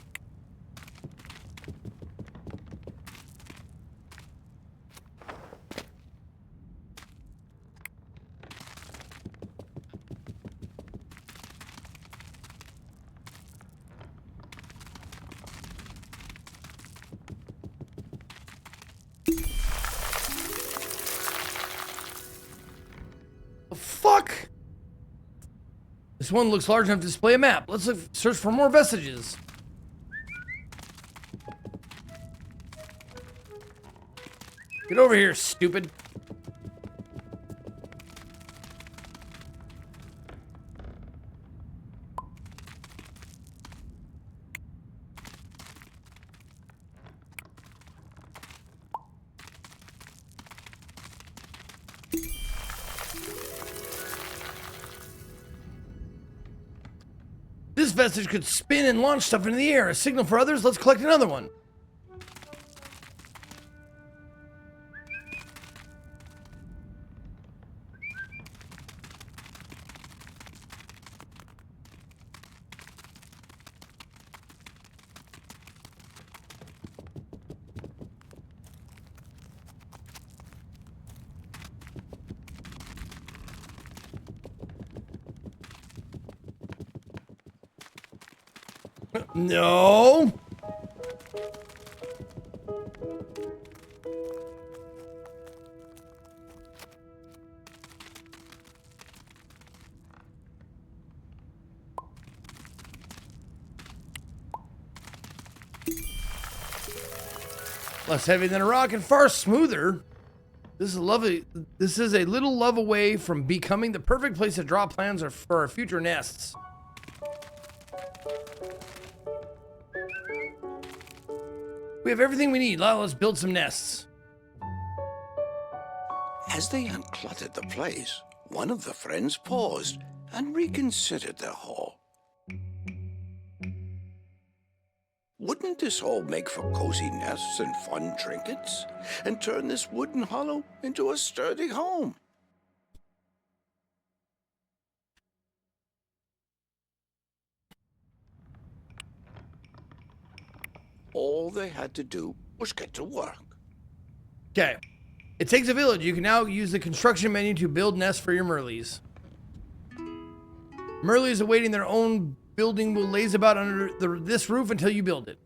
Fuck! This one looks large enough to display a map. Let's search for more vestiges. Get over here, stupid. This vestige could spin and launch stuff into the air. A signal for others. Let's collect another one. No. Less heavy than a rock and far smoother. This is a little love away from becoming the perfect place to draw plans for our future nests. We have everything we need. Now let's build some nests. As they uncluttered the place, one of the friends paused and reconsidered their haul. Wouldn't this all make for cozy nests and fun trinkets, and turn this wooden hollow into a sturdy home? All they had to do was get to work. Okay. It takes a village. You can now use the construction menu to build nests for your Merleys. Merleys awaiting their own building will laze about under this roof until you build it.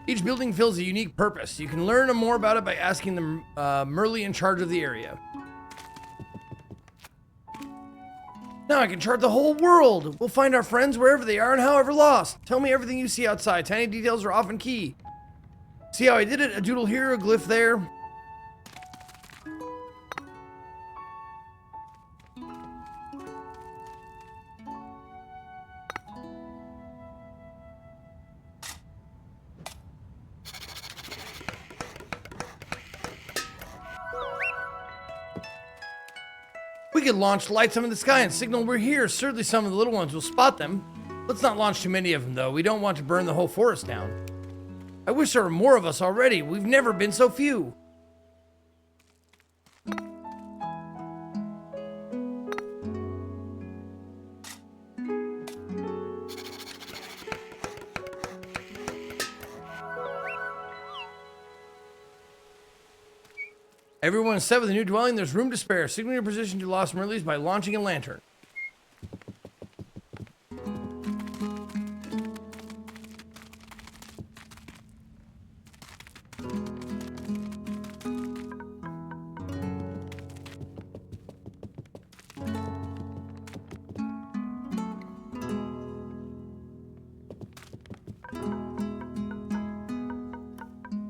Each building fills a unique purpose. You can learn more about it by asking the Merle in charge of the area. Now I can chart the whole world. We'll find our friends wherever they are and however lost. Tell me everything you see outside. Tiny details are often key. See how I did it? A doodle here, a glyph there. We could launch lights up in the sky and signal we're here. Certainly some of the little ones will spot them. Let's not launch too many of them, though. We don't want to burn the whole forest down. I wish there were more of us already. We've never been so few. Everyone is set with a new dwelling. There's room to spare. Signal your position to Lost Merleys by launching a lantern.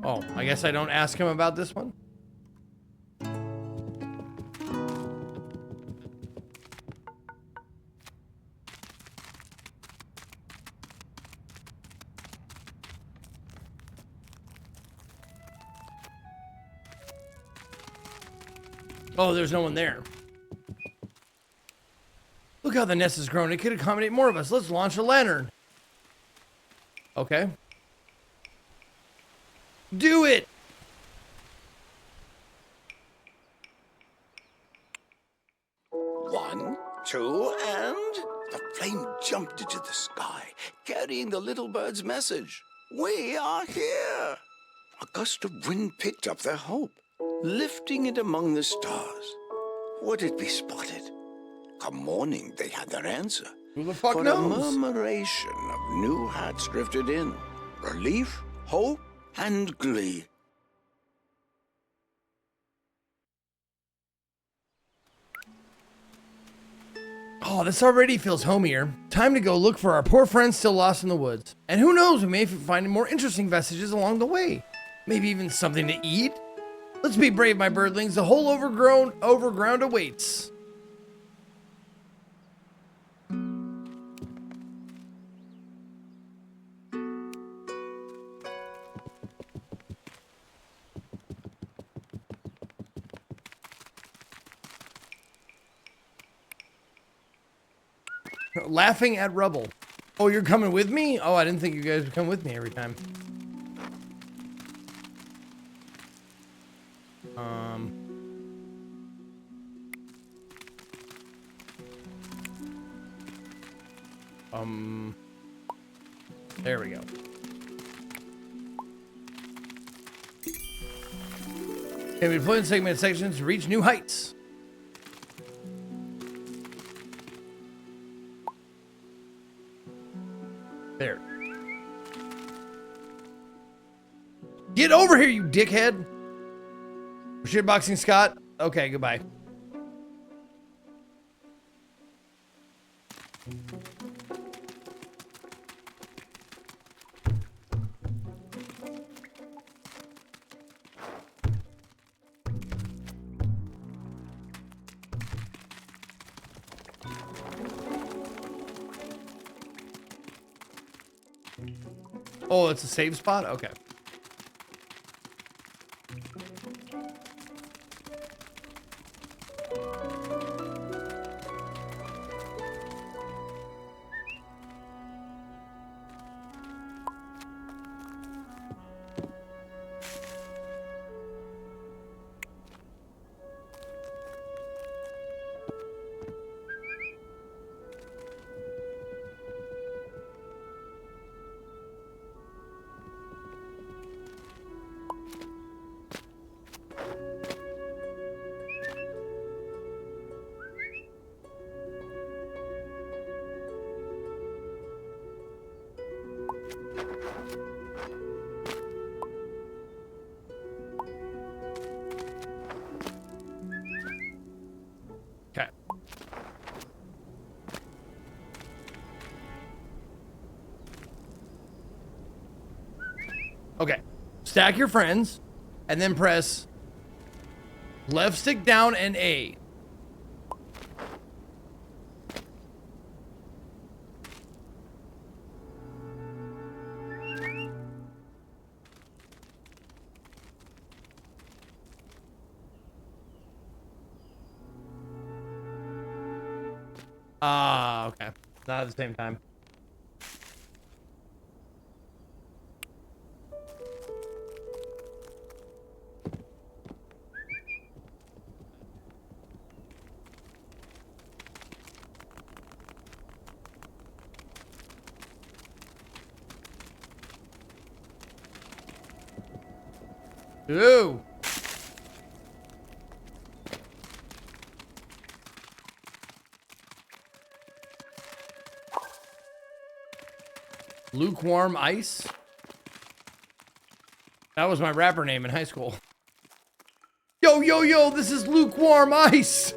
Oh, I guess I don't ask him about this one. Oh, there's no one there. Look how the nest has grown. It could accommodate more of us. Let's launch a lantern. Okay. Do it! One, two, and the flame jumped into the sky, carrying the little bird's message. We are here. A gust of wind picked up their hope, lifting it among the stars. Would it be spotted? Come morning, they had their answer. Who the fuck For knows? a murmuration of new hats drifted in. Relief, hope, and glee. Oh, this already feels homier. Time to go look for our poor friends still lost in the woods. And who knows, we may find more interesting vestiges along the way. Maybe even something to eat? Let's be brave, my birdlings. The whole overground awaits. Laughing at rubble. Oh, you're coming with me? Oh, I didn't think you guys would come with me every time. There we go. Okay, we deploy in segmented sections to reach new heights. There. Get over here, you dickhead! Shitboxing Scott? Okay, goodbye. Oh, it's a save spot? Okay. Okay. Okay. Stack your friends and then press left stick down and A. Ah, okay. Not at the same time. Ooh. Lukewarm ice? That was my rapper name in high school. Yo, yo, yo, this is lukewarm ice.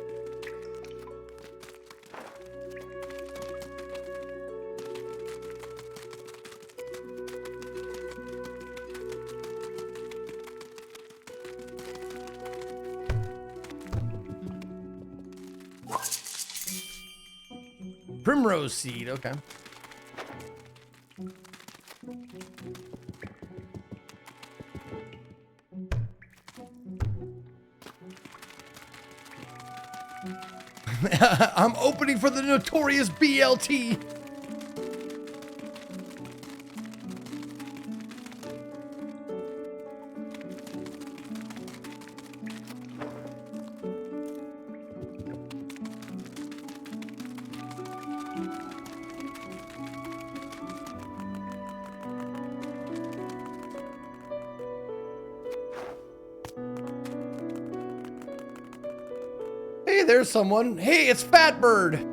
Primrose seed, okay. I'm opening for the notorious BLT. Hey, there's someone. Hey, it's Fatbird.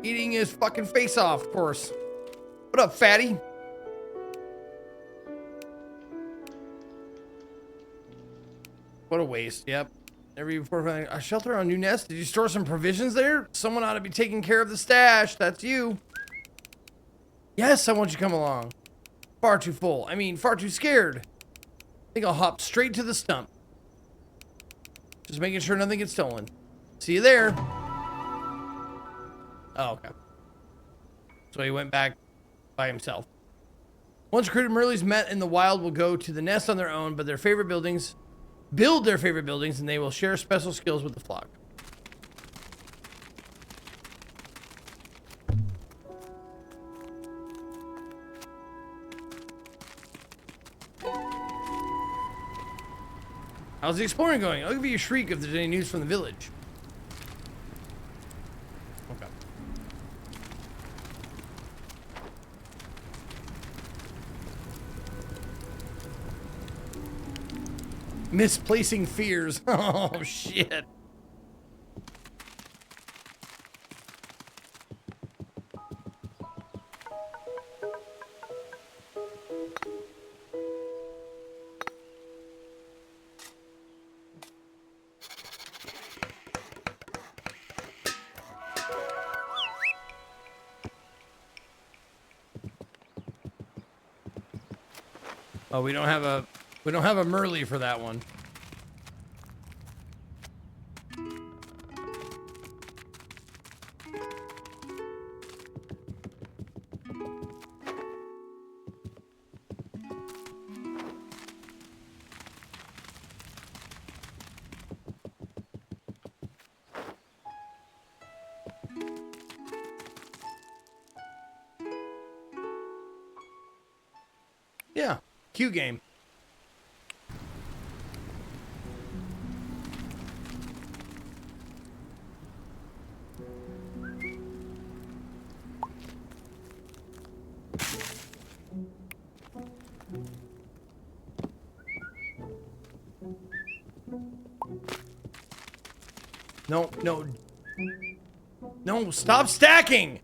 Eating his fucking face off, of course. What up, fatty? What a waste. Yep. Every before a shelter on New Nest. Did you store some provisions there? Someone ought to be taking care of the stash. That's you. Yes, I want you to come along. Far too full. I mean, far too scared. I think I'll hop straight to the stump. Just making sure nothing gets stolen. See you there. Oh, okay. So he went back by himself. Once recruited Merleys met in the wild will go to the nest on their own, but their favorite buildings, build their favorite buildings, and they will share special skills with the flock. How's the exploring going? I'll give you a shriek if there's any news from the village. Okay. Misplacing fears. Oh, shit. Oh, we don't have a Merle for that one. Yeah, Q game. No, no. No, stop stacking!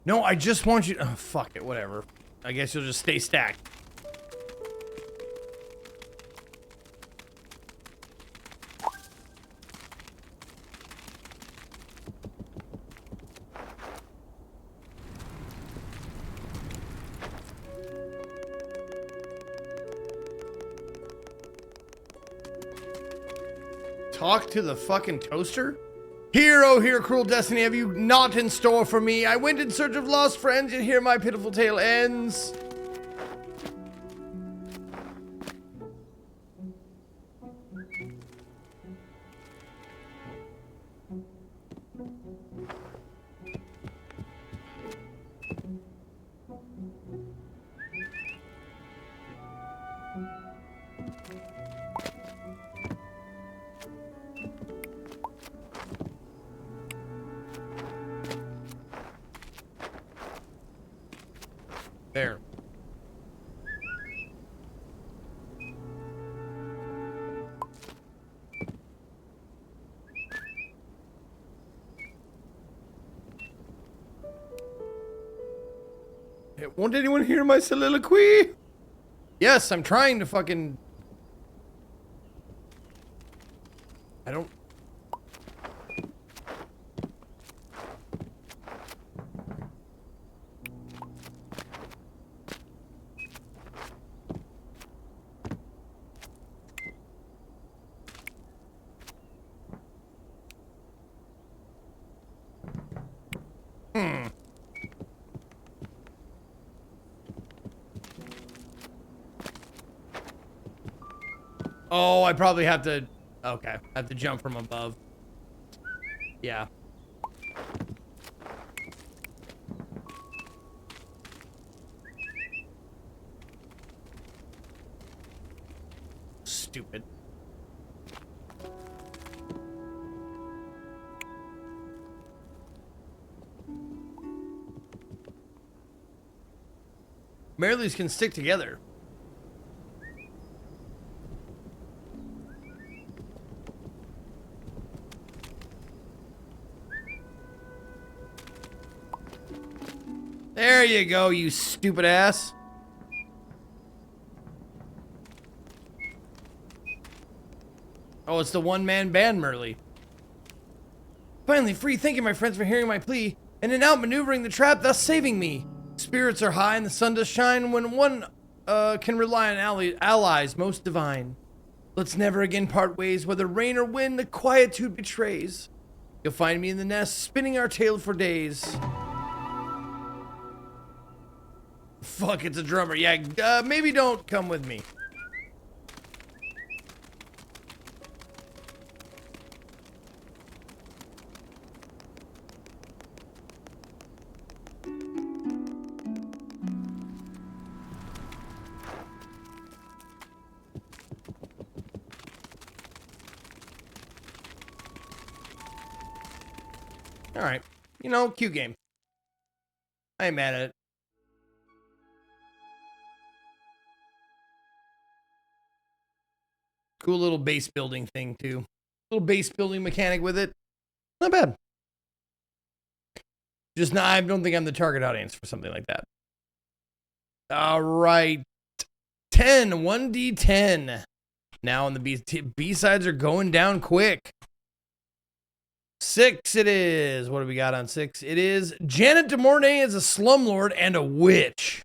No, I just want you to... Oh, fuck it, whatever. I guess you'll just stay stacked. Talk to the fucking toaster? Here, oh here, cruel destiny, have you naught in store for me? I went in search of lost friends, and here my pitiful tale ends. There. Hey, won't anyone hear my soliloquy? Yes, I'm trying to fucking... I don't... Oh, I probably have to... Okay, I have to jump from above. Yeah. Stupid. Marleys can stick together. There you go, you stupid ass. Oh, it's the one-man band, Merle. Finally free, thank you, my friends, for hearing my plea, and in outmaneuvering the trap, thus saving me. Spirits are high and the sun does shine when one can rely on allies most divine. Let's never again part ways, whether rain or wind, the quietude betrays. You'll find me in the nest, spinning our tale for days. Fuck, it's a drummer. Yeah, maybe don't come with me. All right. You know, cute game. I ain't mad at it. Cool little base building thing, too. Little base building mechanic with it. Not bad. Just not, I don't think I'm the target audience for something like that. All right. 10, 1d10. Now on the B-sides are going down quick. 6 it is. What do we got on 6? It is Janet de Mornay as a slumlord and a witch.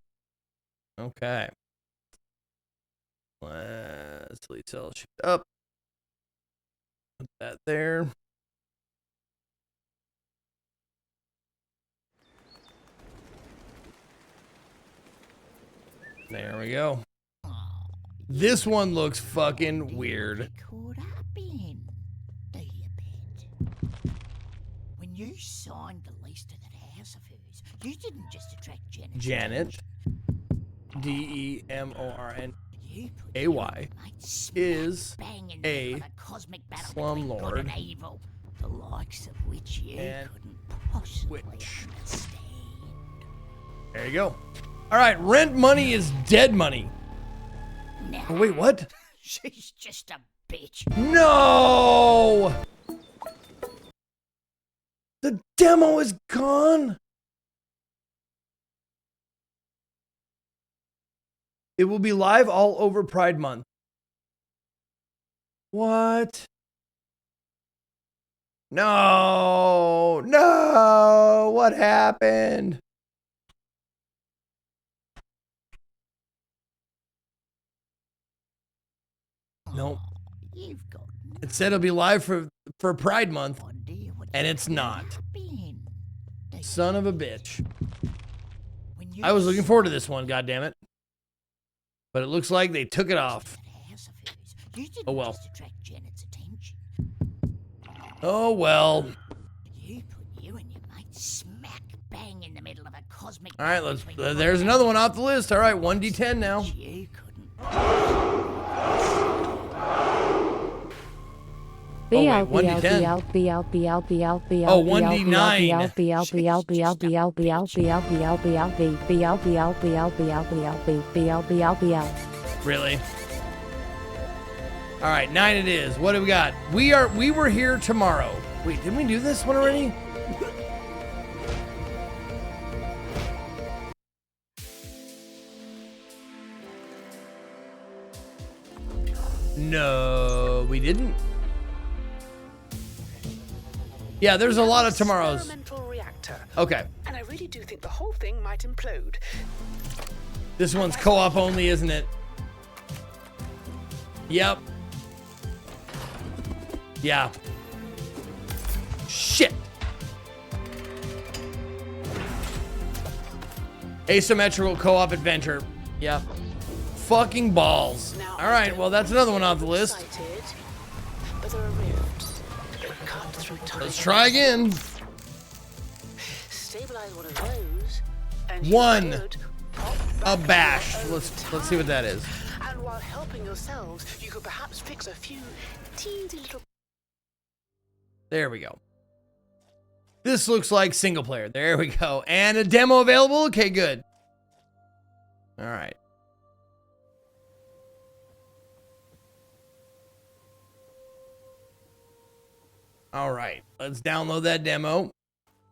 Okay. Let's delete cell shift up. Put that there. There we go. This one looks fucking weird. When you signed the lease to that house of hers, you didn't just attract Janet. Janet. DEMORNAY is a slumlord. The likes of which you couldn't possibly understand. There you go. All right, rent money is dead money. No. Oh, wait, what? She's just a bitch. No! The demo is gone. It will be live all over Pride Month. What? No, no, what happened? Nope. It said it'll be live for Pride Month, and it's not. Son of a bitch. I was looking forward to this one, goddammit. But it looks like they took it off. Oh well. Oh well. You put you and your mate smack bang in the middle of a cosmic. All right, let's. There's another one off the list. All right, 1d10 now. You couldn't. Oh, wait, 1d10. Oh, 1d9. Really? All right, 9 it is. What do we got? We were here tomorrow. Wait, didn't we do this one already? No, we didn't. Yeah, there's a lot of tomorrows. Experimental reactor. Okay. And I really do think the whole thing might implode. This one's co-op only, isn't it? Yep. Yeah. Shit. Asymmetrical co-op adventure. Yep. fucking balls. All right, well, that's another one off the list. But there are rifts that cut through time. Let's try again. Stabilize one of those, and you One. could pop back Abashed. your own Let's see what that is. And while helping yourselves, you could perhaps fix a few teensy little. There we go. This looks like single player. There we go. And a demo available. Okay, good. All right. All right. Let's download that demo.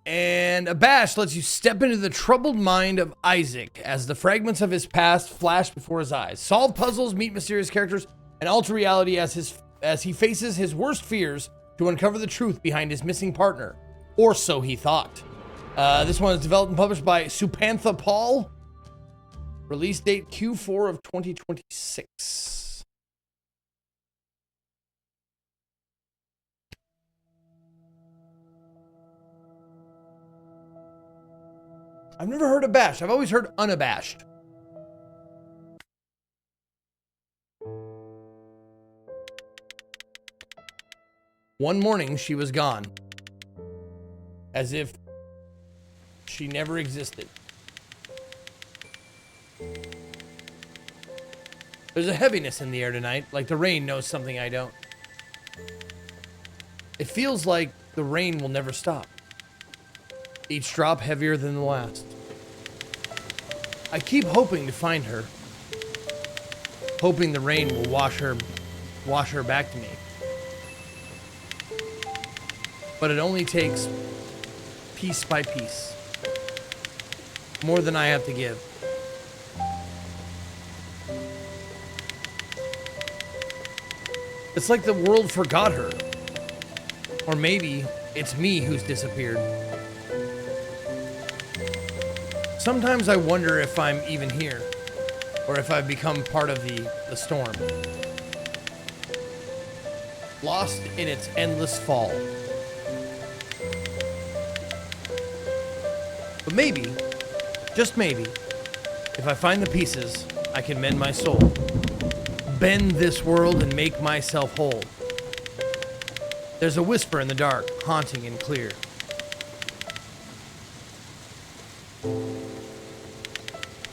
And Abash lets you step into the troubled mind of Isaac as the fragments of his past flash before his eyes. Solve puzzles, meet mysterious characters, and alter reality as he faces his worst fears to uncover the truth behind his missing partner. Or so he thought. This one is developed and published by Supantha Paul. Release date Q4 of 2026. I've never heard abashed. I've always heard unabashed. One morning, she was gone. As if she never existed. There's a heaviness in the air tonight, like the rain knows something I don't. It feels like the rain will never stop. Each drop heavier than the last. I keep hoping to find her. Hoping the rain will wash her back to me. But it only takes piece by piece. More than I have to give. It's like the world forgot her. Or maybe it's me who's disappeared. Sometimes I wonder if I'm even here, or if I've become part of the storm. Lost in its endless fall. But maybe, just maybe, if I find the pieces, I can mend my soul. Bend this world and make myself whole. There's a whisper in the dark, haunting and clear.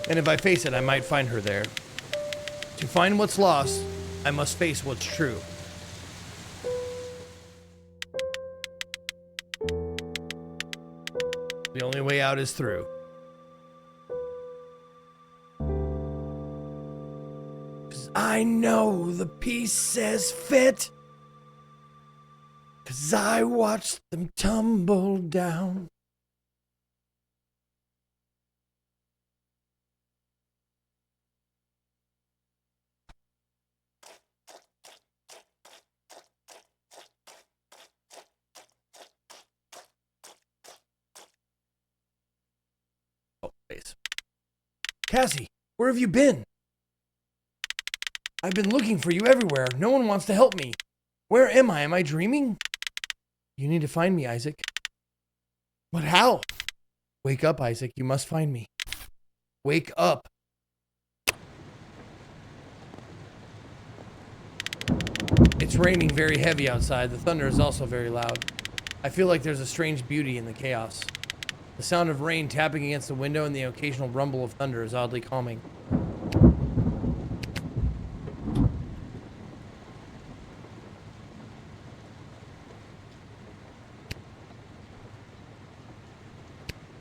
And if I face it, I might find her there. To find what's lost, I must face what's true. The only way out is through. Cause I know the pieces fit. Cause I watched them tumble down. Cassie, where have you been? I've been looking for you everywhere. No one wants to help me. Where am I? Am I dreaming? You need to find me, Isaac. But how? Wake up, Isaac. You must find me. Wake up. It's raining very heavy outside. The thunder is also very loud. I feel like there's a strange beauty in the chaos. The sound of rain tapping against the window and the occasional rumble of thunder is oddly calming.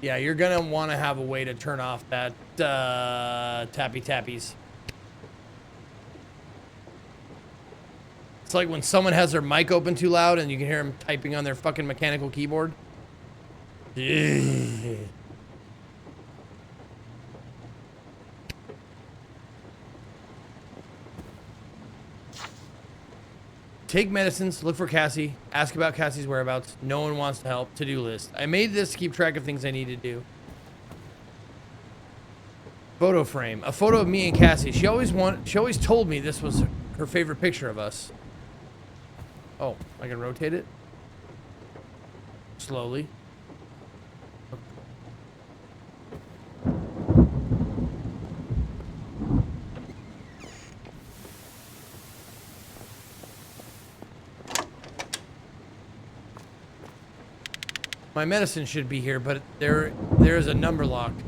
Yeah, you're gonna want to have a way to turn off that tappy tappies. It's like when someone has their mic open too loud and you can hear them typing on their fucking mechanical keyboard. Take medicines, look for Cassie, ask about Cassie's whereabouts. No one wants to help. To-do list. I made this to keep track of things I need to do. Photo frame. A photo of me and Cassie. She always told me this was her favorite picture of us. Oh, I can rotate it? Slowly. My medicine should be here, but there's a number locked.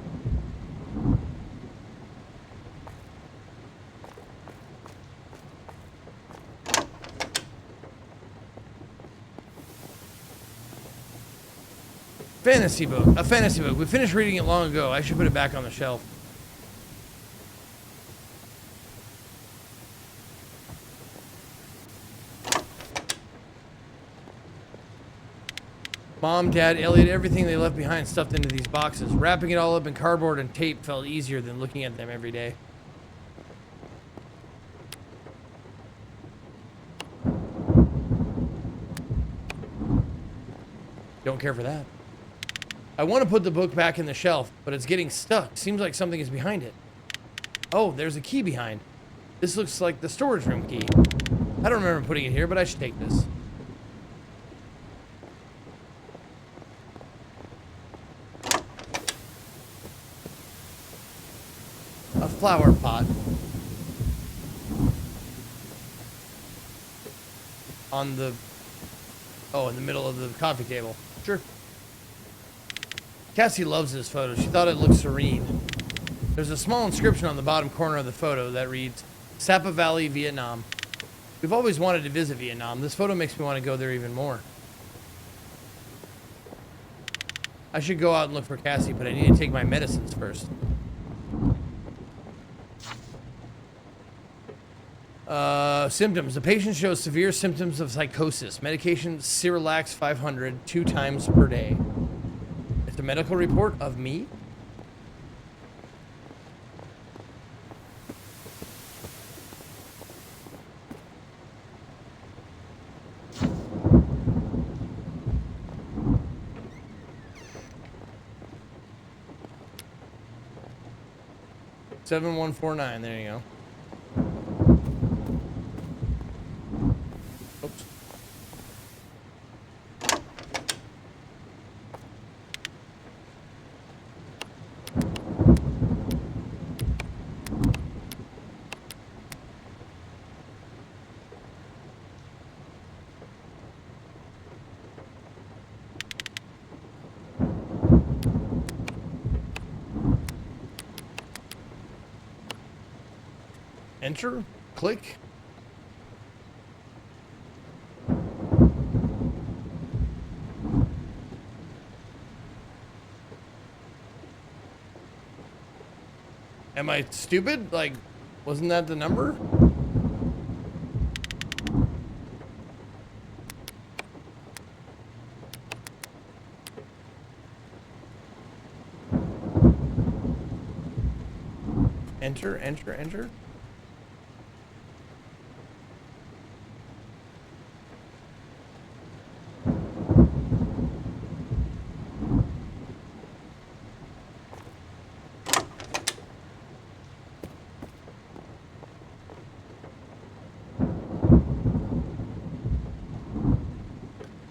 Fantasy book. A fantasy book. We finished reading it long ago. I should put it back on the shelf. Mom, Dad, Elliot, everything they left behind stuffed into these boxes. Wrapping it all up in cardboard and tape felt easier than looking at them every day. Don't care for that. I want to put the book back in the shelf, but it's getting stuck. Seems like something is behind it. Oh, there's a key behind. This looks like the storage room key. I don't remember putting it here, but I should take this. A flower pot. On the... Oh, in the middle of the coffee table. Sure. Cassie loves this photo. She thought it looked serene. There's a small inscription on the bottom corner of the photo that reads, Sapa Valley, Vietnam. We've always wanted to visit Vietnam. This photo makes me want to go there even more. I should go out and look for Cassie, but I need to take my medicines first. Symptoms. The patient shows severe symptoms of psychosis. Medication Cerelax 500 2 times per day. It's a medical report of me. $7149. There you go. Oops. Enter, click. Am I stupid? Like, wasn't that the number? Enter, enter, enter.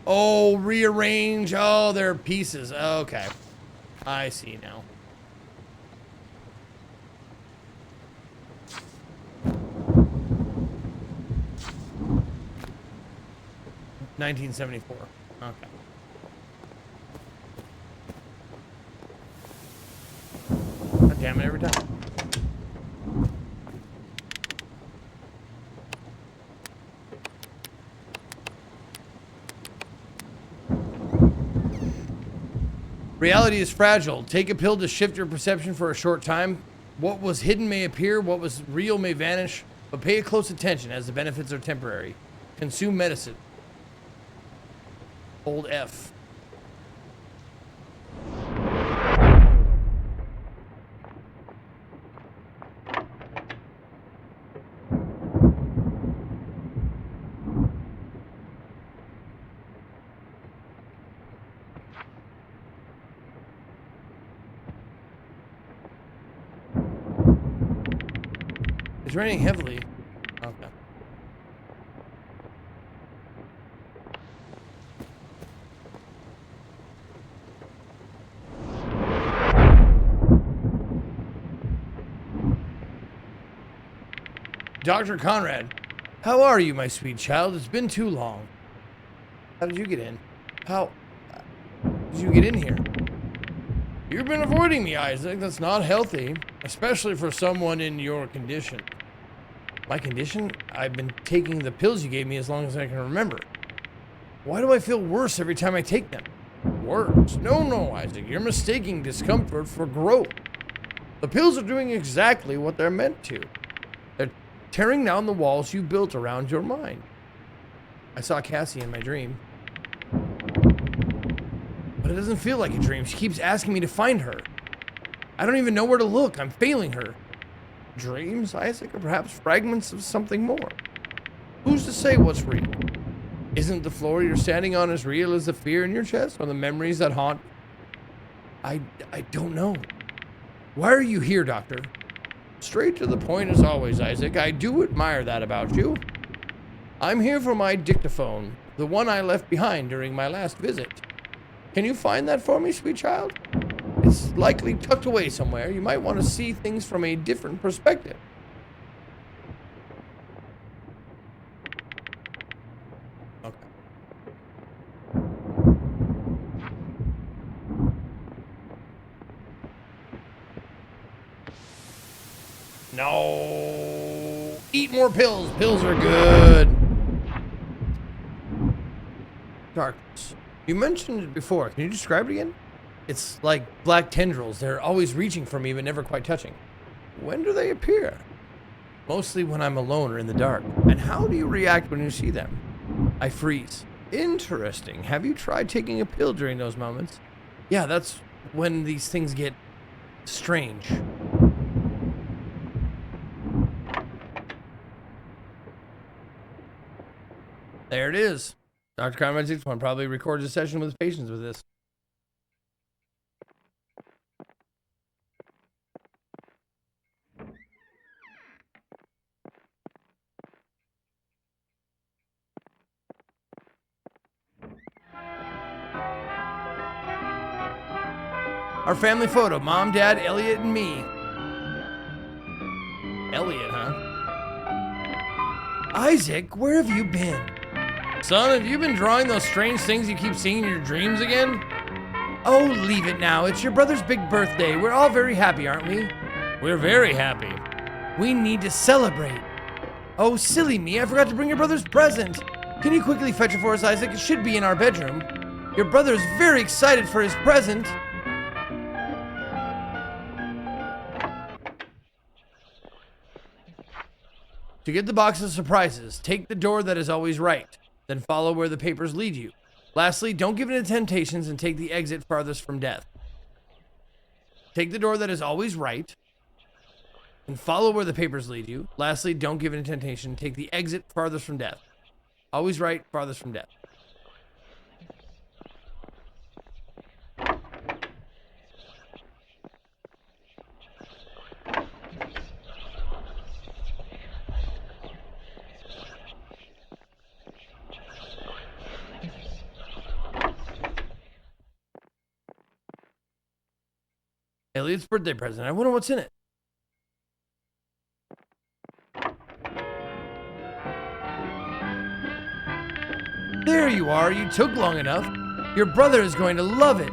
Oh, rearrange. Oh, they're pieces. Okay. I see now. $1974. Okay. God damn it every time. Reality is fragile. Take a pill to shift your perception for a short time. What was hidden may appear, what was real may vanish, but pay close attention as the benefits are temporary. Consume medicine. Hold F. It's raining heavily. Okay. Dr. Conrad, how are you, my sweet child? It's been too long. How did you get in? How? did you get in here? You've been avoiding me, Isaac. That's not healthy, especially for someone in your condition. My condition? I've been taking the pills you gave me as long as I can remember. Why do I feel worse every time I take them? Worse? No, Isaac. You're mistaking discomfort for growth. The pills are doing exactly what they're meant to. They're tearing down the walls you built around your mind. I saw Cassie in my dream. But it doesn't feel like a dream. She keeps asking me to find her. I don't even know where to look. I'm failing her. Dreams, Isaac, or perhaps fragments of something more? Who's to say what's real? Isn't the floor you're standing on as real as the fear in your chest or the memories that haunt? I don't know. Why are you here, Doctor? Straight to the point as always, Isaac. I do admire that about you. I'm here for my dictaphone, the one I left behind during my last visit. Can you find that for me, sweet child? It's likely tucked away somewhere. You might want to see things from a different perspective. Okay. No. Eat more pills. Pills are good. Darkness. You mentioned it before. Can you describe it again? It's like black tendrils. They're always reaching for me, but never quite touching. When do they appear? Mostly when I'm alone or in the dark. And how do you react when you see them? I freeze. Interesting. Have you tried taking a pill during those moments? Yeah, that's when these things get strange. There it is. Dr. Conrad 61 probably records a session with his patients with this. Our family photo, Mom, Dad, Elliot, and me. Elliot, huh? Isaac, where have you been? Son, have you been drawing those strange things you keep seeing in your dreams again? Oh, leave it now. It's your brother's big birthday. We're all very happy, aren't we? We're very happy. We need to celebrate. Oh, silly me. I forgot to bring your brother's present. Can you quickly fetch it for us, Isaac? It should be in our bedroom. Your brother's very excited for his present. To get the box of surprises, take the door that is always right. Then follow where the papers lead you. Lastly, don't give in to temptations and take the exit farthest from death. Take the door that is always right. And follow where the papers lead you. Lastly, don't give in to temptation. Take the exit farthest from death. Always right, farthest from death. Elliot's birthday present. I wonder what's in it. There you are. You took long enough. Your brother is going to love it.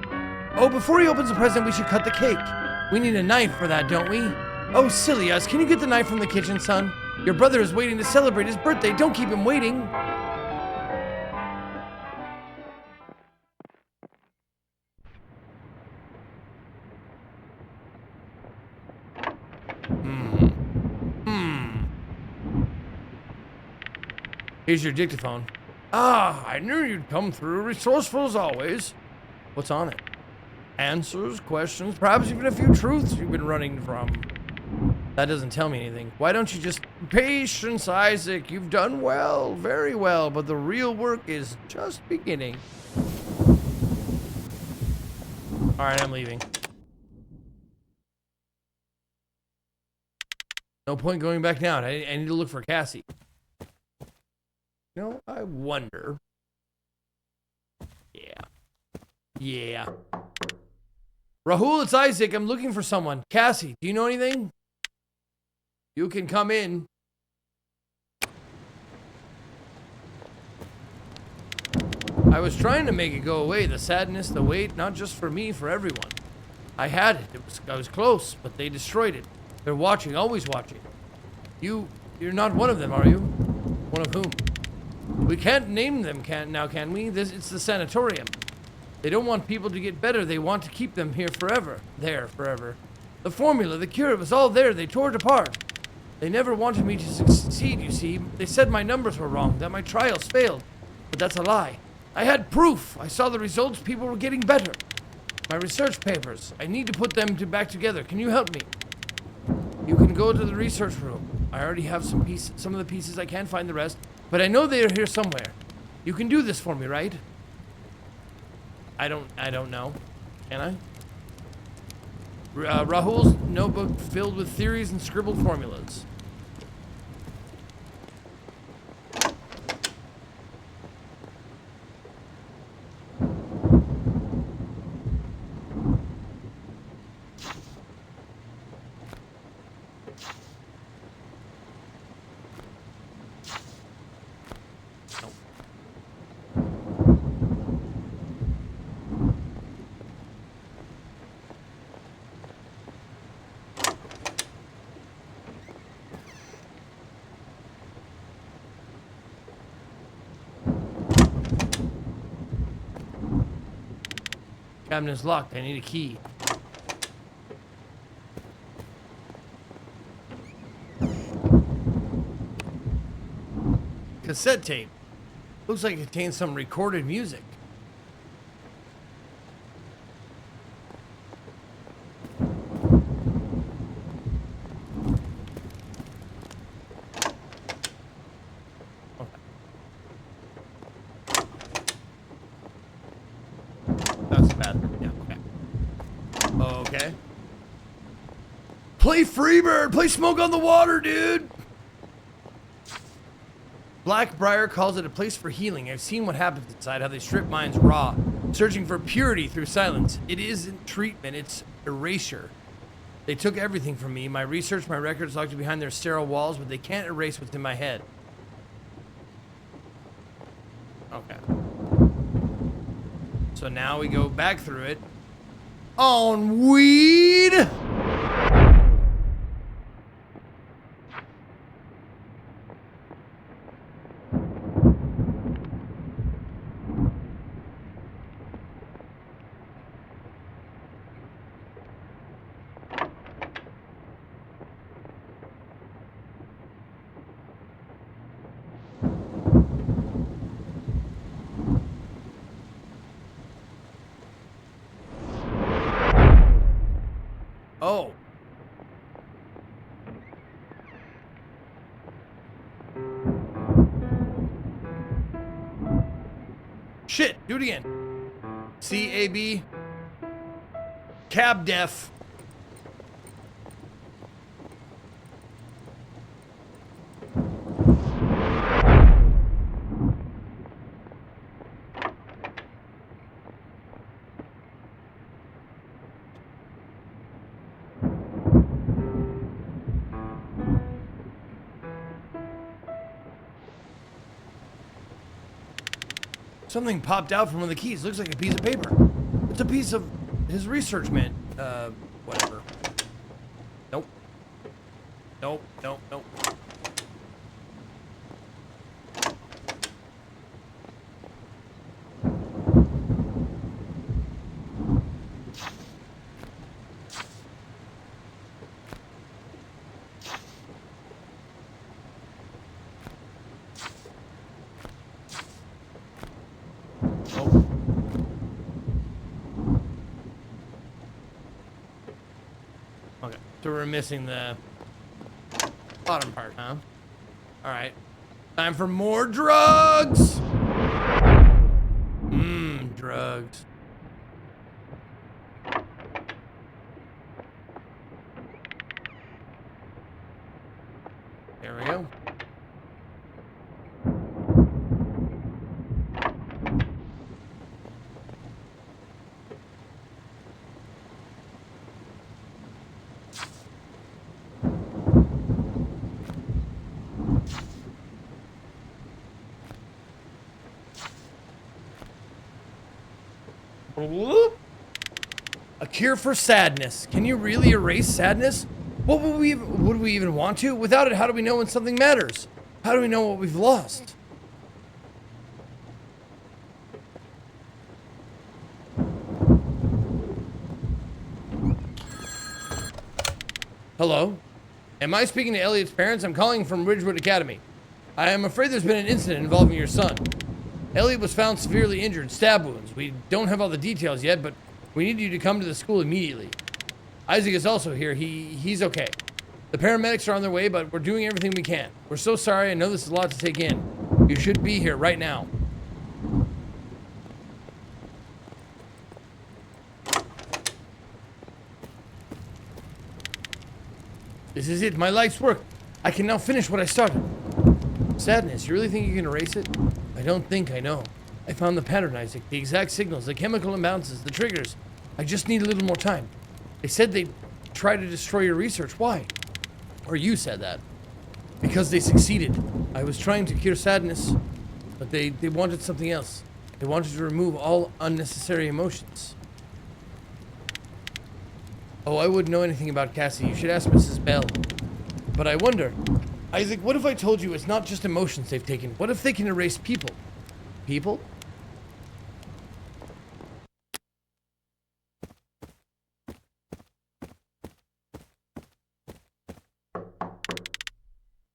Oh, before he opens the present, we should cut the cake. We need a knife for that, don't we? Oh, silly us. Can you get the knife from the kitchen, son? Your brother is waiting to celebrate his birthday. Don't keep him waiting. Here's your dictaphone. Ah, I knew you'd come through, resourceful as always. What's on it? Answers, questions, perhaps even a few truths you've been running from. That doesn't tell me anything. Why don't you just... Patience, Isaac. You've done well, very well, but the real work is just beginning. Alright, I'm leaving. No point going back now. I need to look for Cassie. No, I wonder. Yeah. Rahul, it's Isaac. I'm looking for someone. Cassie, do you know anything? You can come in. I was trying to make it go away, the sadness, the weight, not just for me, for everyone. I had it. I was close, but they destroyed it. They're watching, always watching. You're not one of them, are you? One of whom? We can't name them, can we? It's the sanatorium. They don't want people to get better. They want to keep them here forever. There, forever. The formula, the cure, it was all there. They tore it apart. They never wanted me to succeed, you see. They said my numbers were wrong, that my trials failed. But that's a lie. I had proof. I saw the results. People were getting better. My research papers. I need to put them back together. Can you help me? You can go to the research room. I already have some of the pieces. I can't find the rest. But I know they are here somewhere. You can do this for me, right? I don't know. Can I? Rahul's notebook filled with theories and scribbled formulas. Cabinet is locked. I need a key. Cassette tape. Looks like it contains some recorded music. Okay. Play Freebird! Play Smoke on the Water, dude! Blackbriar calls it a place for healing. I've seen what happens inside, how they strip minds raw, searching for purity through silence. It isn't treatment, it's erasure. They took everything from me, my research, my records locked behind their sterile walls, but they can't erase what's in my head. Okay. So now we go back through it. On weed. Oh. Shit, do it again. C-A-B. Cab def. Something popped out from one of the keys. Looks like a piece of paper. It's a piece of his research man. Whatever. Nope. Nope, nope, nope. Okay, so we're missing the bottom part, huh? Alright. Time for more drugs! Drugs. There we go. A cure for sadness. Can you really erase sadness? What would we even want to? Without it, how do we know when something matters? How do we know what we've lost? Hello? Am I speaking to Elliot's parents? I'm calling from Ridgewood Academy. I am afraid there's been an incident involving your son. Elliot was found severely injured, stab wounds. We don't have all the details yet, but we need you to come to the school immediately. Isaac is also here. He's okay. The paramedics are on their way, but we're doing everything we can. We're so sorry. I know this is a lot to take in. You should be here right now. This is it. My life's work. I can now finish what I started. Sadness. You really think you can erase it? I don't think I know. I found the pattern, Isaac. The exact signals, the chemical imbalances, the triggers. I just need a little more time. They said they'd try to destroy your research. Why? Or you said that. Because they succeeded. I was trying to cure sadness, but they wanted something else. They wanted to remove all unnecessary emotions. Oh, I wouldn't know anything about Cassie. You should ask Mrs. Bell. But I wonder, Isaac, what if I told you it's not just emotions they've taken? What if they can erase people? People?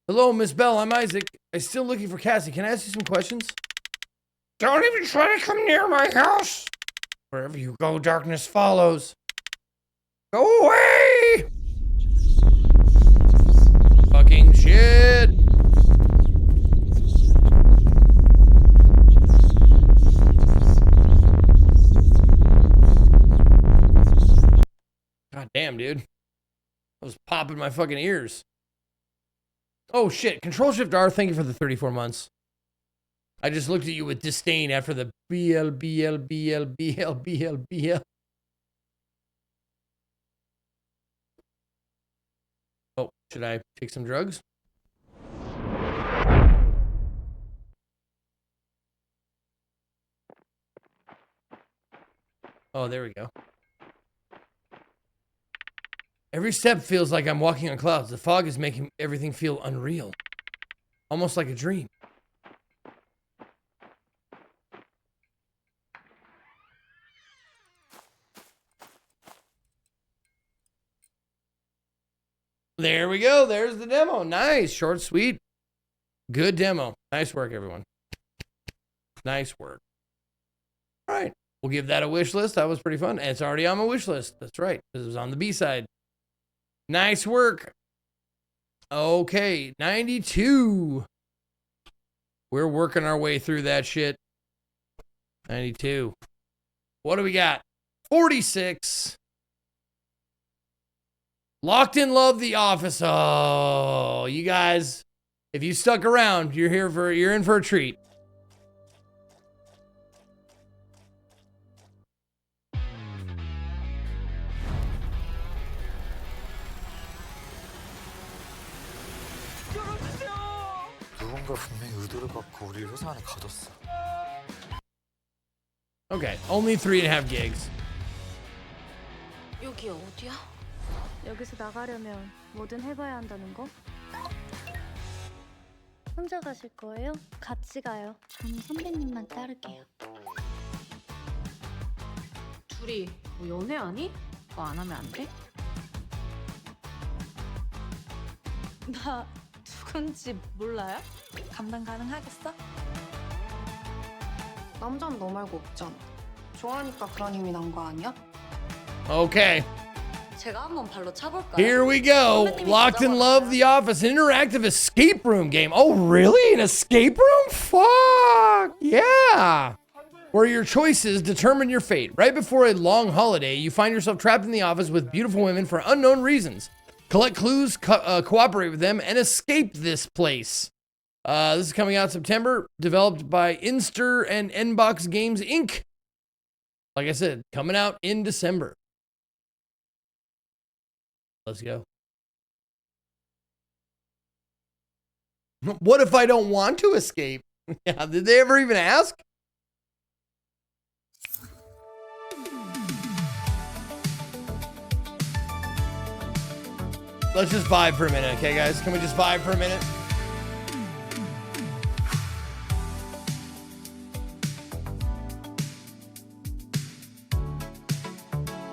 Hello, Miss Bell. I'm Isaac. I'm still looking for Cassie. Can I ask you some questions? Don't even try to come near my house. Wherever you go, darkness follows. Go away! Fucking shit. God damn, dude. I was popping my fucking ears. Oh shit. Control Shift R, thank you for the 34 months. I just looked at you with disdain after the BL. Oh, should I take some drugs? Oh, there we go. Every step feels like I'm walking on clouds. The fog is making everything feel unreal. Almost like a dream. There we go. There's the demo. Nice. Short, sweet. Good demo. Nice work, everyone. Nice work. All right. We'll give that a wish list. That was pretty fun. And it's already on my wish list. That's right. This was on the B side. Nice work. Okay. 92. We're working our way through that shit. 92. What do we got? 46. Locked in Love, The Office. Oh, you guys, if you stuck around, you're in for a treat. 누군가 분명히 의도를 갖고 우리 회사 안에 가뒀어. Okay, only 3.5 gigs. 여기 어디야? 여기서 나가려면 뭐든 해봐야 한다는 거? 혼자 가실 거예요? 같이 가요. 저는 선배님만 따를게요. 둘이 뭐 연애하니? 그거 안 하면 안 돼? 나 누군지 몰라요? 감당 가능하겠어? 남자는 너 말고 없잖아. 좋아하니까 그런 힘이 난 거 아니야? Okay. 제가 한번 발로 차볼까요? Here we go. Locked in Love, The Office, an interactive escape room game. Oh, really? An escape room? Fuck. Yeah. Where your choices determine your fate. Right before a long holiday, you find yourself trapped in the office with beautiful women for unknown reasons. Collect clues, cooperate with them, and escape this place. This is coming out September, developed by Inster and Nbox Games Inc. Like I said, coming out in December. Let's go. What if I don't want to escape? Yeah, did they ever even ask? Let's just vibe for a minute, okay, guys? Can we just vibe for a minute?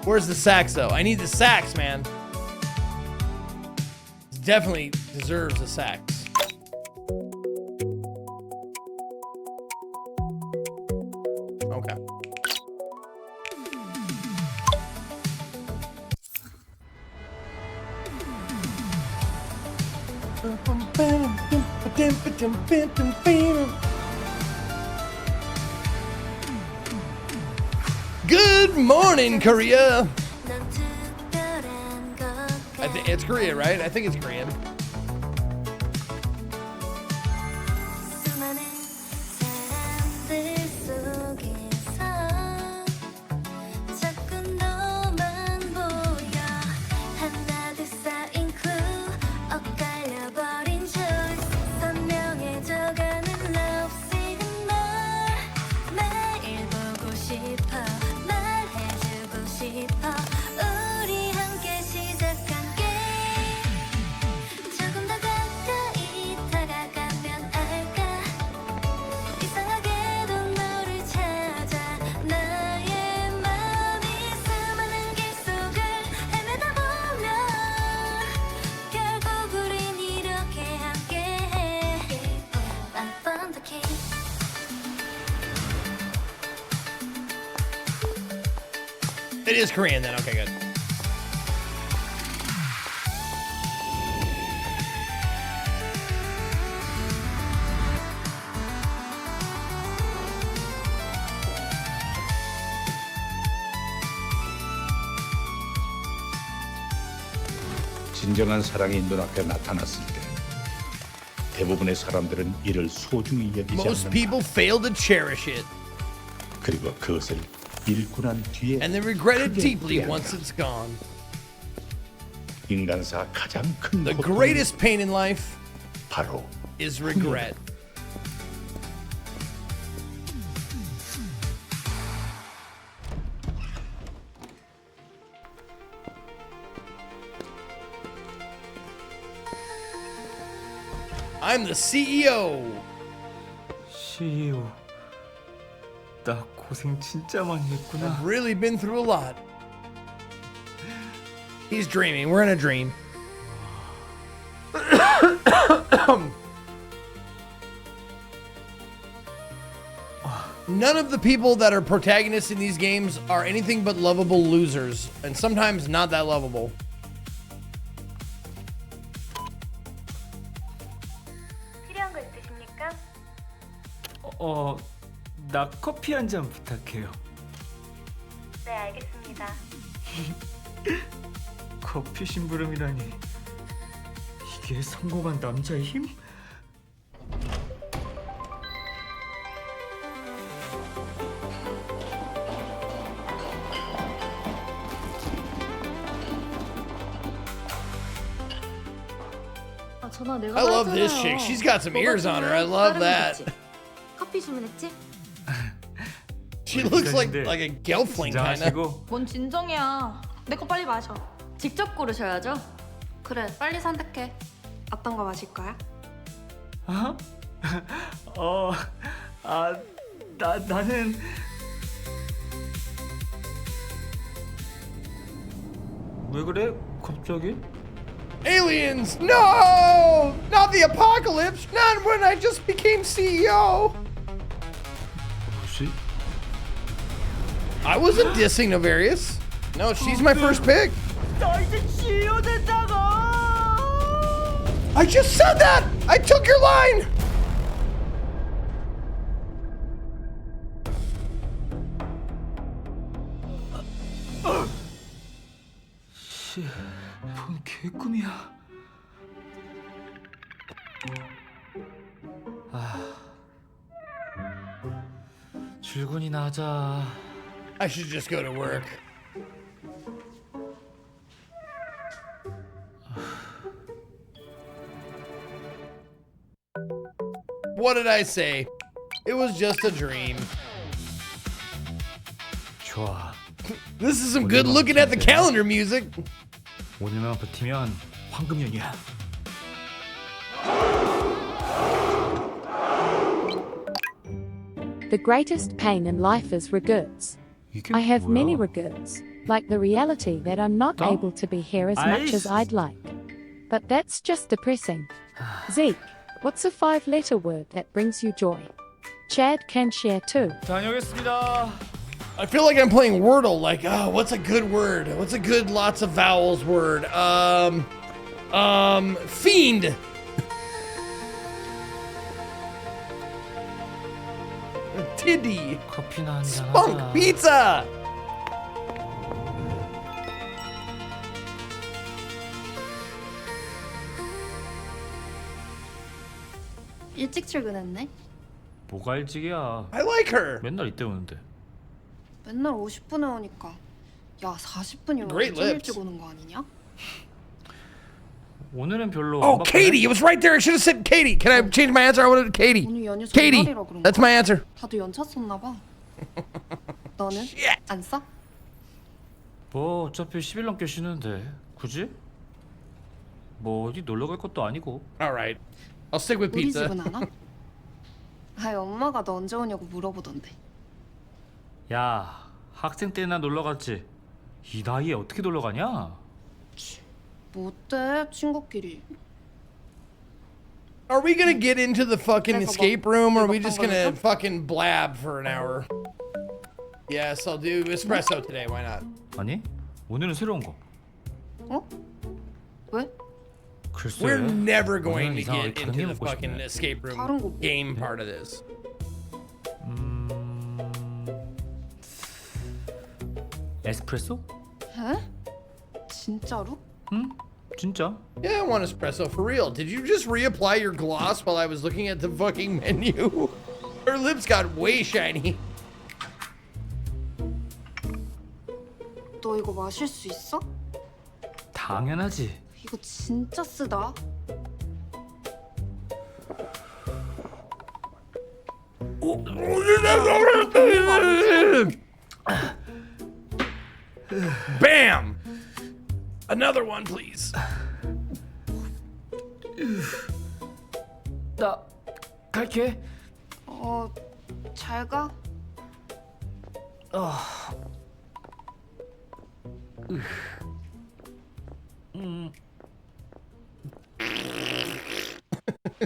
Where's the sax, though? I need the sax, man. Definitely deserves a sax. Okay. Good morning, Korea. I think it's Korea, right? I think it's Korean. It is Korean then. Okay, good. 진정한 사랑이 눈앞에 나타났을 때 대부분의 사람들은 이를 소중히 여기지 Most 않는다. people fail to cherish it. 그리고 그것을 잃고 난 뒤에 And they regret it 크게 deeply 후회한다. once it's gone. 인간사 가장 큰 The 고통은 greatest pain in life 바로 is regret. I'm the CEO. CEO. 나 고생 진짜 많이 했구나. I've really been through a lot. He's dreaming. We're in a dream. None of the people that are protagonists in these games are anything but lovable losers, and sometimes not that lovable. 필요한 거 있으십니까? 나 커피 한 잔 부탁해요. 네, 알겠습니다. 커피 심부름이라니. 이게 성공한 남자의 힘? 전화 내가 I love this chick. She's got some ears on her. I love that. 커피 주문했지? She looks like a gelfling kind of. 뭔 진정이야. 내 거 빨리 마셔. 직접 고르셔야죠. 그래, 빨리 선택해. 어떤 거 마실 거야? 나는 왜 그래? 갑자기? Aliens! No! Not the apocalypse! Not when I just became CEO! 뭐지? I wasn't dissing Novarius. No, she's my first pick. 나 이제 CEO 됐다고! I just said that! I took your line! 뭔 개꿈이야. 출근이나 하자. I should just go to work. What did I say? It was just a dream. 좋아. This is some good looking at the calendar music. 오늘만 버티면 황금연이야. The greatest pain in life is regrets. I have many regrets, like the reality that I'm not able to be here as much as I'd like. But that's just depressing. Zeke, what's a 5-letter word that brings you joy? Chad can share too. 다녀오겠습니다. I feel like I'm playing Wordle. Like, oh, what's a good word? What's a good lots of vowels word? Fiend. Tiddy. 커피나 한잔 Spunk 하자. pizza. 일찍 출근했네. 뭐가 일찍이야. I like her. 맨날 이때 오는데. 맨날 50분에 오니까 야 40분이면 Great 완전 lips. 일찍 오는 거 아니냐? 오늘은 별로 Oh, 안 바쁘네. Katie. It was right there. I should have said Katie. Can I change my answer? I wanted Katie. 오늘 연휴 Katie. 전날이라 그런가? That's my answer. 다들 연차 썼나 봐. 너는 안 써? 뭐 어차피 10일 넘게 쉬는데 굳이? 뭐 어디 놀러 갈 것도 아니고. All right. I'll stick with 우리 pizza. 집은 안 와? 아이 엄마가 너 언제 오냐고 물어보던데. 야, 학생 때나 놀러 갔지. 이 나이에 어떻게 놀러 가냐? 뭐 어때 친구끼리. Are we gonna get into the fucking 그래서 escape room, or are we 어떤 just 걸 gonna 해줘? fucking blab for an hour? Yes, I'll do espresso today. Why not? 아니, 오늘은 새로운 거. 어? 왜? 글쎄. We're never going 오늘은 to 이상하게 get 다른 게 into the 먹고 fucking 싶네. escape room 다른 거 뭐? game part of this. 에스프레소? 에? 진짜로? 응? 진짜? Yeah, I want espresso for real. Did you just reapply your gloss while I was looking at the fucking menu? Her lips got way shiny. 너 이거 마실 수 있어? 당연하지. 이거 진짜 쓰다. Bam! Another one, please. 나 갈게. 잘 가.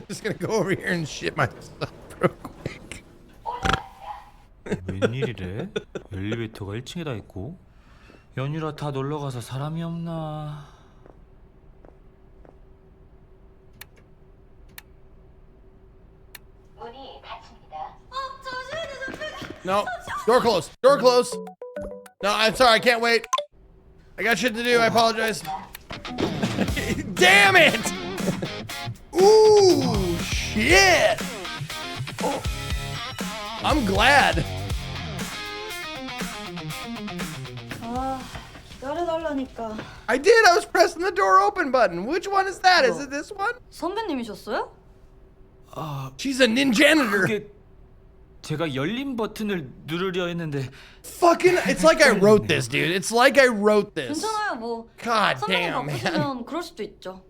Just gonna go over here and shit myself real quick. 웬일이래? 엘리베이터가 1층에 다 있고 연휴라 다 놀러 가서 사람이 없나? No, door closed. Door closed. No, I'm sorry. I can't wait. I got shit to do. I apologize. Damn it! Ooh, shit! Oh, I'm glad. 기다려달라니까. I did. I was pressing the door open button. Which one is that? Is it this one? 선배님이셨어요? She's a ninjanitor. 그게 제가 열린 버튼을 누르려 했는데 Fucking, it's like I wrote this, dude. It's like I wrote this. 괜찮아요, 뭐. God 선배님 damn, man. 바쁘시면 그럴 수도 있죠.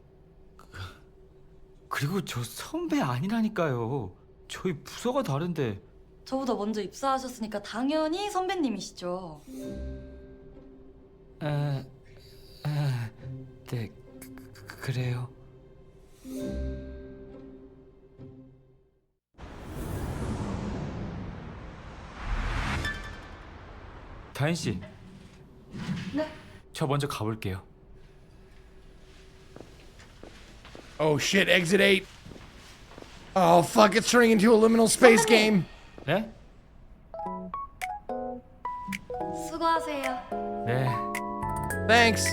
그리고 저 선배 아니라니까요. 저희 부서가 다른데. 저보다 먼저 입사하셨으니까 당연히 선배님이시죠. 네, 그래요. 다인 씨. 네. 저 먼저 가볼게요. Oh shit, exit 8. Oh fuck, it's turning into a liminal space game. 네? 수고하세요. 네. Thanks.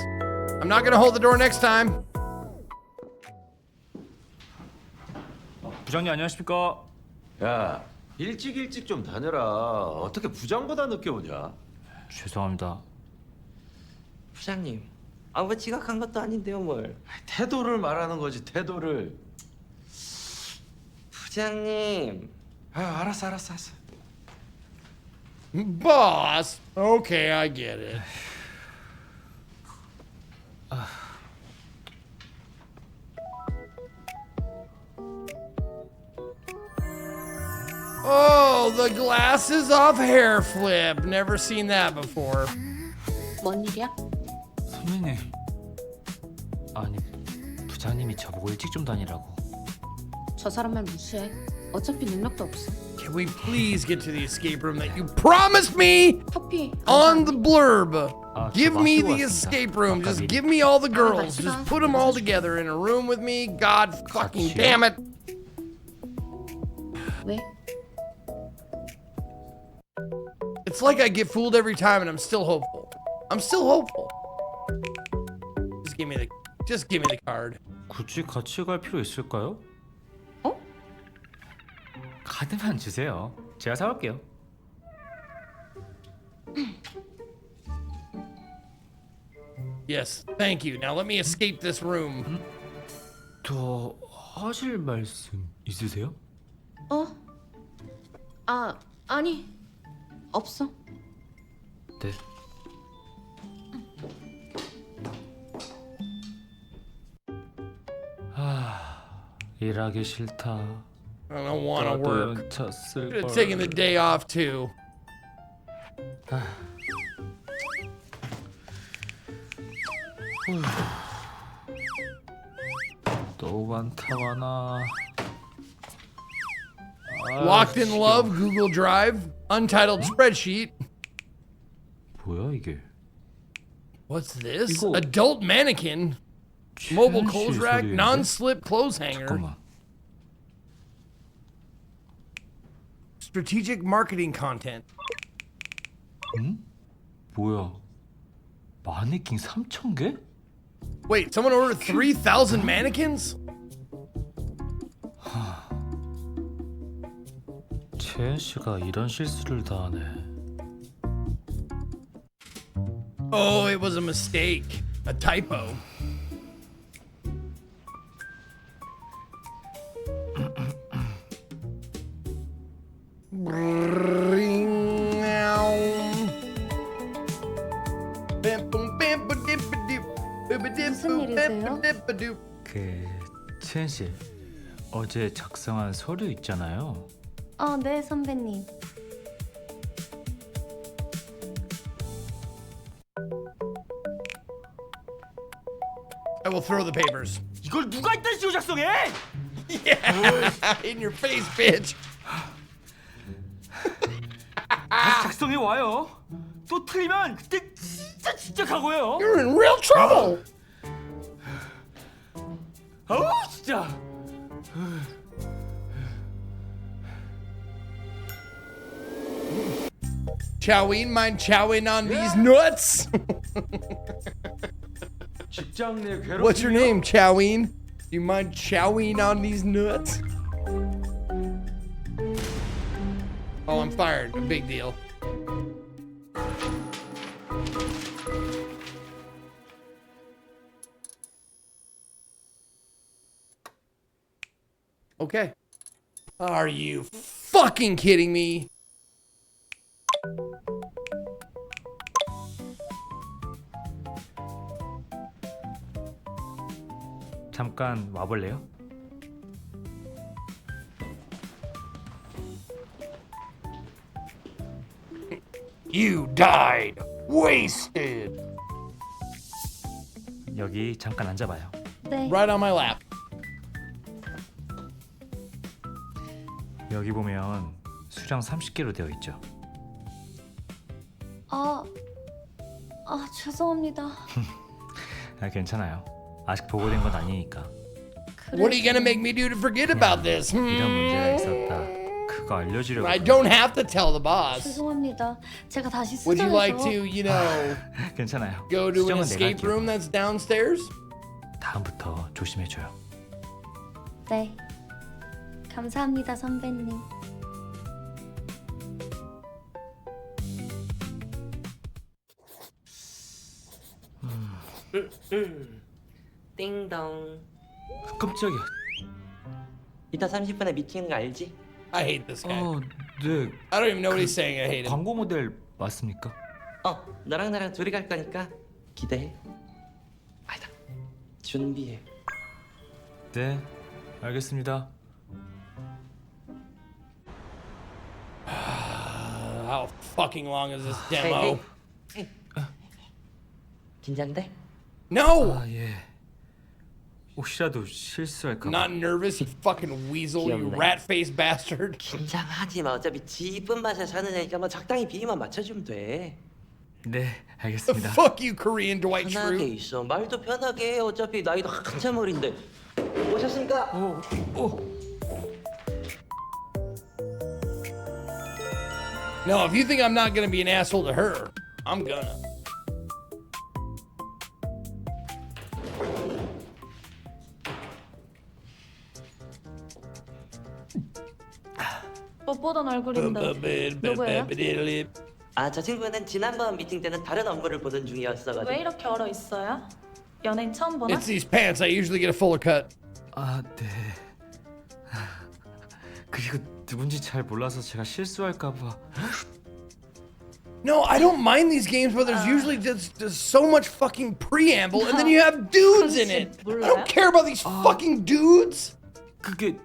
I'm not gonna hold the door next time. 부장님 안녕하십니까? 야, 일찍 좀 다녀라. 어떻게 부장보다 늦게 오냐? 죄송합니다. 부장님, 뭐 지각한 것도 아닌데요, 뭘? 태도를 말하는 거지, 태도를. 부장님. 알았어. Boss. Okay, I get it. Oh, the glasses off hair flip. Never seen that before. 뭔 일이야? 선생님. 아니, 부장님이 저보고 일찍 좀 다니라고. 저 사람 말 무시해. 어차피 능력도 없어. Can we please get to the escape room that you promised me 커피 on the blurb? 아, Give 저 me 마시고 the 왔습니다. escape room. Just 미리. give me all the girls. 마시고 Just 와. put them all together in a room with me. God fucking 같이요? damn it. 왜? It's like I get fooled every time and I'm still hopeful. I'm still hopeful. Just give me the card. 굳이 같이 갈 필요 있을까요? 카드만 주세요. 제가 사올게요. Yes, thank you. Now let me escape this room. 더 하실 말씀 있으세요? 아니. 없어. 네. 일하기 싫다. I don't want to 나도 work. 연차 쓸 Should have 걸. taken the day off too. 또 많다 많아. Locked in love, Google Drive, untitled spreadsheet. 뭐야 이게? What's this? 이거 Adult mannequin, mobile 최현 씨 clothes rack, 소리인데? non-slip clothes hanger. 잠깐만. Strategic marketing content. 응? 뭐야? 마네킹 3,000개? Wait, someone ordered 3,000 mannequins? 채연 씨가 이런 실수를 다 하네. Oh, it was a mistake. A typo. 무슨 일이세요? 그 채연 씨 어제 작성한 서류 있잖아요. 네, 선배님. I will throw the papers. 이걸 누가 이딴 식으로 작성해? Yeah, in your face, bitch. 다시 작성해 와요. 또 틀리면 그때 진짜 각오해요. You're in real trouble. 아우 진짜. Chowing, mind chowing on these nuts? 직장 내 괴롭힘이요? What's your name, Chowing? You mind chowing on these nuts? Oh, I'm fired. A big deal. Okay. Are you fucking kidding me? 잠깐 와볼래요? You died. Wasted. 여기 잠깐 앉아봐요. 네. Right on my lap. 여기 보면 수량 30개로 되어 있죠. 죄송합니다. 괜찮아요. 아직 보고된 건 아니니까. What are you gonna make me do to forget about this? 이런 문제가 있었다. 그거 알려주려고. I don't have to tell the boss. 죄송합니다. 제가 다시 Would you 수정해서. like to, you know, 괜찮아요. go to an 수정은 내가 escape 할게요. room that's downstairs? 다음부터 조심해줘요. 네. 감사합니다, 선배님. 띵동. 깜짝이야. 이따 30분에 미팅인 거 알지? I hate this guy. 네. I don't even know what he's saying. I hate him. 광고 모델 맞습니까? 너랑 나랑 둘이 갈 거니까 기대해. 아니다. 준비해. 네, 알겠습니다. how fucking long is this demo? 긴장돼? No! 아, 예. 혹시라도 실수할까 봐. Not nervous, you fucking weasel, you rat-faced bastard. 긴장하지 마. 어차피 지 이쁜 맛에 사는 애니까 뭐 적당히 비위만 맞춰주면 돼. 네, 알겠습니다. Fuck you, Korean Dwight 편하게 Schrute. 있어. 말도 편하게 해. 어차피 나이도 한참 어린데. 오셨습니까? No, if you think I'm not gonna be an asshole to her, I'm gonna. 못 보던 얼굴인데 누구예요? 아, 저 친구는 지난번 미팅 때는 다른 업무를 보던 중이었어가지고. 왜 이렇게 얼어 있어요? 연예인 처음 보나? It's these pants. I usually get a fuller cut. 아, 네. 그리고 누군지 잘 몰라서 제가 실수할까 봐. No, I don't mind these games, but there's usually just so much fucking preamble, and then you have dudes in it. I don't care about these fucking dudes. 그게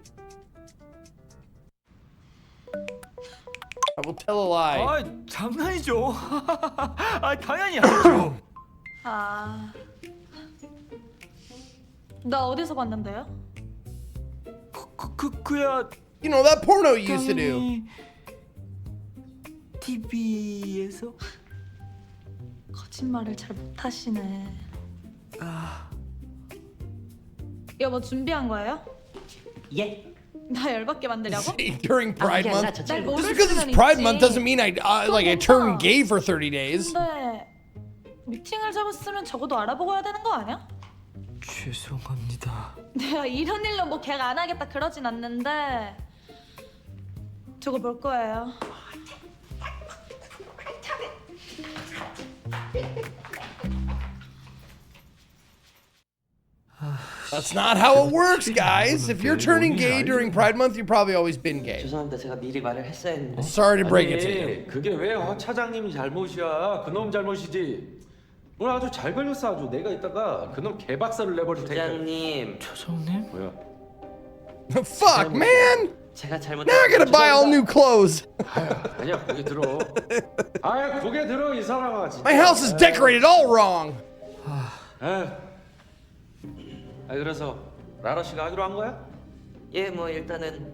I will tell a lie. 아, 장난이죠. 아, 당연히 아니죠. 아, 나 어디서 봤는데요? 그야 You know that porno you used to do. TV에서 거짓말을 잘 못하시네. 여보 준비한 거예요? 예. 나 열받게 만들려고? During Pride 아니야, Month. 날 Just because it's Pride Month doesn't mean I turn gay for 30 days. 근데 미팅을 잡았으면 적어도 알아보고 해야 되는 거 아니야? 죄송합니다. 내가 이런 일로 뭐 걔가 안 하겠다 그러진 않는데 저거 볼 거예요. That's not how it works, guys. If you're turning gay during Pride Month, you've probably always been gay. 죄송합니다. 제가 미리 말을 했어야 했는데. Sorry to break it to you. 그게 왜 차장님이 잘못이야? 그놈 잘못이지. 오늘 아주 잘 걸렸어 아주. 내가 이따가 그놈 개박살을 내버릴 테니까. 부장님. 차장님? 뭐야? Fuck, man! 제가 잘못. Now I gotta buy all new clothes. 아니야, 고개 들어. 아, 고개 들어 이 사람아. 진짜. My house is decorated all wrong. 아, 그래서 라라 씨가 하기로 한 거야? 예, 뭐 일단은.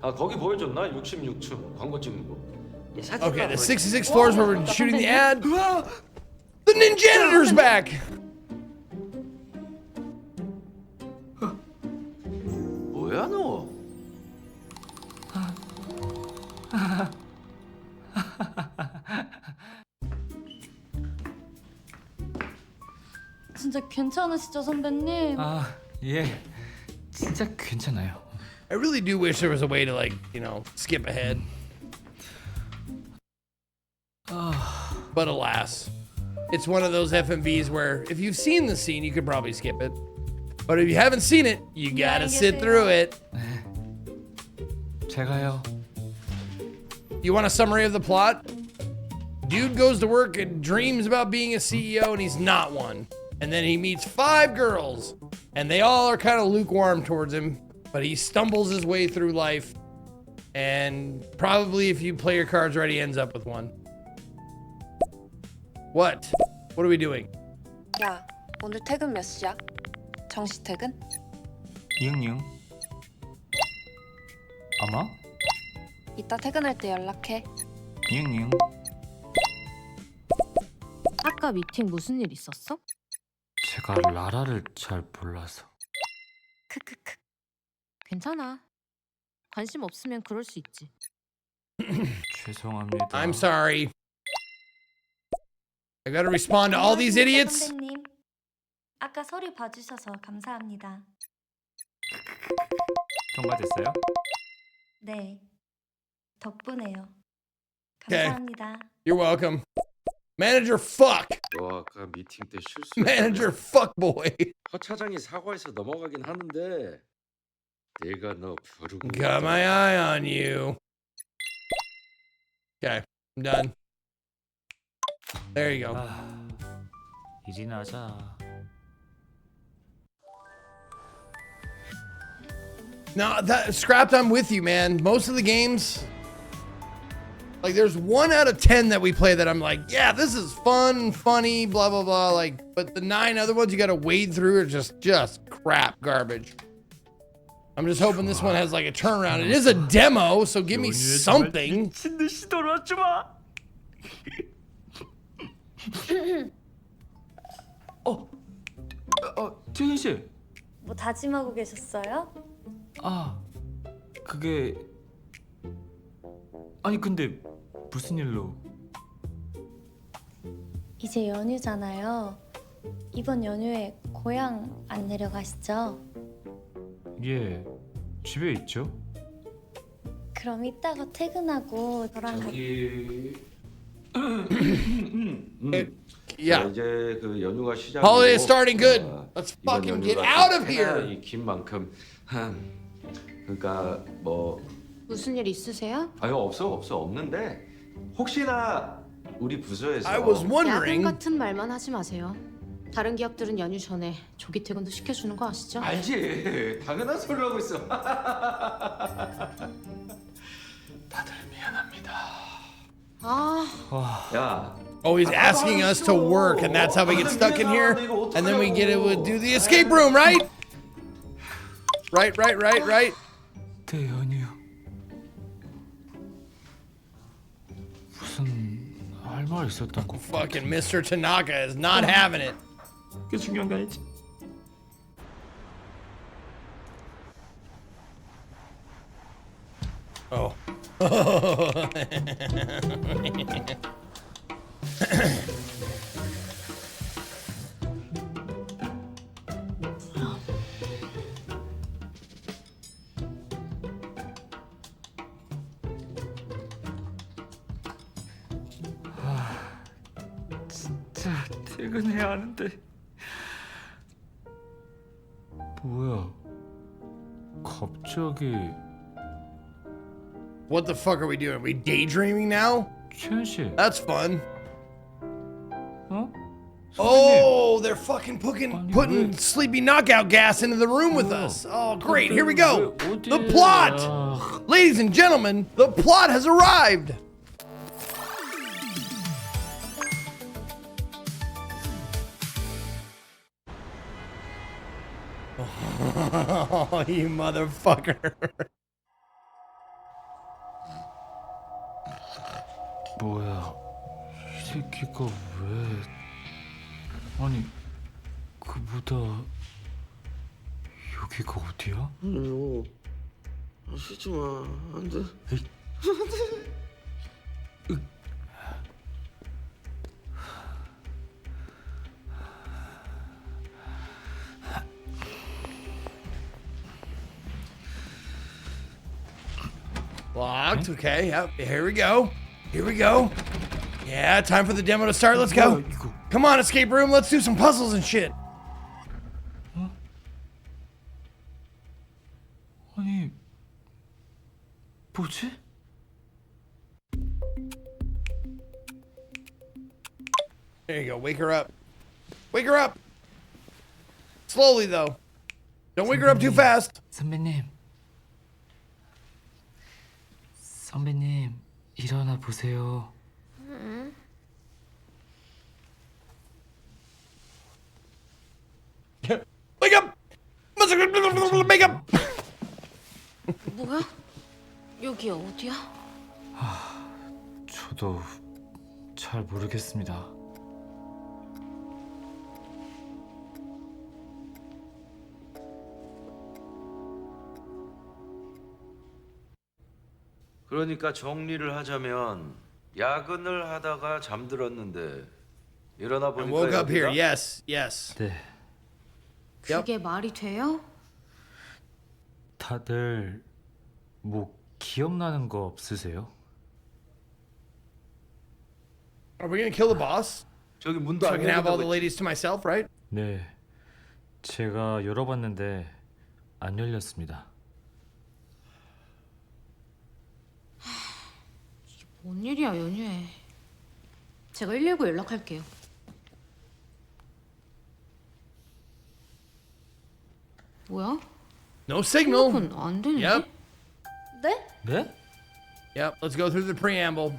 아, 거기 보여줬나? 66층 광고 찍는 거. 예, 사진만 Okay, the 보여줘. 66 floors where we're shooting the ad. The ninja janitor's back. 뭐야 너? 진짜 괜찮으시죠 선배님? 아, 예. 진짜 괜찮아요. I really do wish there was a way to, like, you know, skip ahead. But alas, it's one of those FMVs where if you've seen the scene, you could probably skip it. But if you haven't seen it, you gotta sit through it. 제가요. You want a summary of the plot? Dude goes to work and dreams about being a CEO, and he's not one. And then he meets 5 girls, and they all are kind of lukewarm towards him, but he stumbles his way through life, and probably if you play your cards right, he ends up with one. What? What are we doing? 야, 오늘 퇴근 몇 시야? 정시 퇴근? 이응이응. 아마? 이따 퇴근할 때 연락해. 이응이응. 아까 미팅 무슨 일 있었어? 제가 라라를 잘 몰라서. 크크크. 괜찮아. 관심 없으면 그럴 수 있지. 죄송합니다. I'm sorry. I gotta respond to all these idiots. 선배님, 아까 서류 봐주셔서 감사합니다. 통과됐어요? 네, 덕분에요. Okay. 감사합니다. You're welcome. Manager fuck. 너 아까 미팅 때 실수. Manager fuck boy. 허 차장이 사과해서 넘어가긴 하는데 내가 너 부르고. Got my eye on you. Okay, I'm done. There you go. 일이나 하자. No, that Scrapped, I'm with you, man. Most of the games, Like, there's 1 out of 10 that we play that I'm like, yeah, this is fun, funny, blah, blah, blah. Like, but the 9 other ones you got to wade through are just crap, garbage. I'm just hoping this one has like a turnaround. It is a demo, so give me something. 태균 씨. 뭐 다짐하고 계셨어요? 아, 그게 아니 근데 무슨 일로? 이제 연휴잖아요. 이번 연휴에 고향 안 내려가시죠? 예, 집에 있죠. 그럼 이따가 퇴근하고 저랑 저기 Yeah. 자, 이제 그 연휴가 시작이고 Holiday is starting good. Let's 이번 fucking get 연휴가 out of here. 대단히 긴 만큼 그러니까 뭐 무슨 일 있으세요? 아유 없는데 혹시나 우리 부서에서 I was 야근 wondering. 같은 말만 하지 마세요. 다른 기업들은 연휴 전에 조기 퇴근도 시켜주는 거 아시죠? 알지 당연한 소리를 하고 있어. 다들 미안합니다. 야. Oh, he's asking us to work, and that's how we get stuck in here. And then we get it, we'll do the escape room, right? Right. 내 연휴 무슨 할 말 있었던 거. Fucking Mr. Tanaka is not having it. 그게 중요한 거 아니지? Oh. 진짜 퇴근해야 하는데. 뭐야? 갑자기 What the fuck are we doing? Are we daydreaming now? 최현 씨. That's fun. 어? Oh, they're fucking putting sleepy knockout gas into the room with us. Oh, great. Here we go. The plot. Ladies and gentlemen, the plot has arrived. Oh, you motherfucker. 뭐야? 이 새끼가 왜? 아니, 그보다 여기가 어디야? 아니요. 쉬지 마. 안 돼. 에이. Locked. Okay. Yep. Here we go. Yeah, time for the demo to start. Let's go. Come on, escape room. Let's do some puzzles and shit. 아니, 뭐지? There you go. Wake her up. Wake her up. Slowly, though. Don't wake her up too fast. 선배님, 일어나 보세요. Wake up! Wake up! 뭐야? 여기 어디야? 저도 잘 모르겠습니다. 그러니까 정리를 하자면 야근을 하다가 잠들었는데 일어나 I 보니까 woke up here. 여기가 Yes. 네. 그게 말이 돼요? 다들 뭐 기억나는 거 없으세요? Are we gonna kill the boss? 저기 문도 So I 안 can have all the 열린다고 ladies to myself, right? 네. 제가 열어봤는데 안 열렸습니다. 뭔 일이야 연휴에. 제가 119 연락할게요. 뭐야? No signal. 핸드폰 안 되는데? Yep. 네? 네? Yep, let's go through the preamble.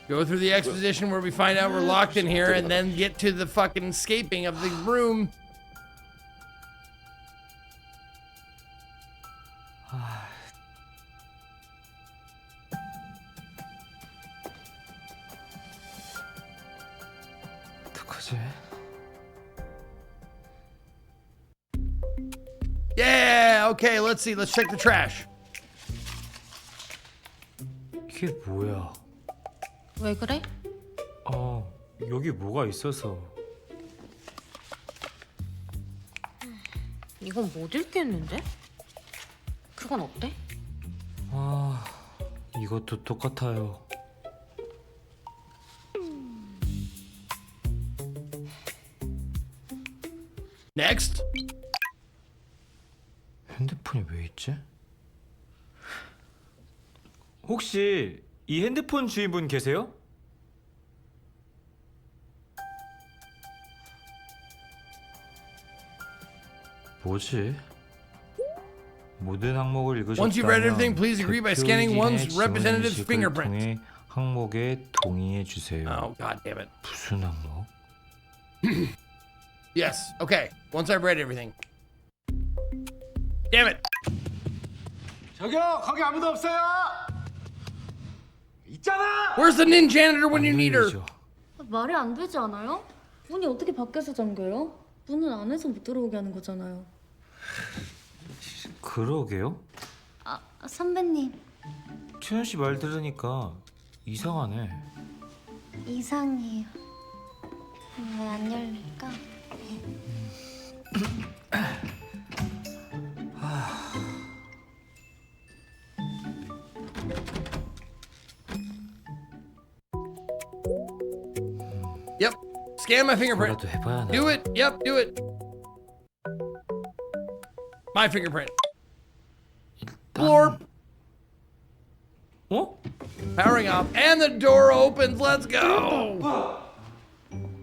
Go through the exposition where we find out we're locked in here and then get to the fucking escaping of the room. Yeah, okay, let's see. Let's check the trash. 이게 뭐야? 왜 그래? 여기 뭐가 있어서. 이건 못 읽겠는데? 그건 어때? 이것도 똑같아요. Next. 핸드폰이 왜 있지? 혹시 이 핸드폰 주인분 계세요? 뭐지? 모든 항목을 Once you've read everything, 읽으셨다면 please agree by scanning one's representative's fingerprint. 항목에 동의해 주세요. Oh, god damn it. 무슨 항목? Yes, okay. Once I've read everything. Damn it. 저기요, 거기 아무도 없어요. 있잖아. Where's the nin janitor when you need her? 말이 안 되지 않아요? 문이 어떻게 밖에서 잠겨요? 문은 안에서 못 들어오게 하는 거잖아요. 그러게요. 선배님, 최현 씨 말 들으니까 이상하네. 이상해요. 왜 안 열릴까? Yep. Scan my fingerprint. 뭐라도 해봐야 하나. Do it. Yep, do it. My fingerprint. Blorp. 어? Powering off. And the door opens. Let's go.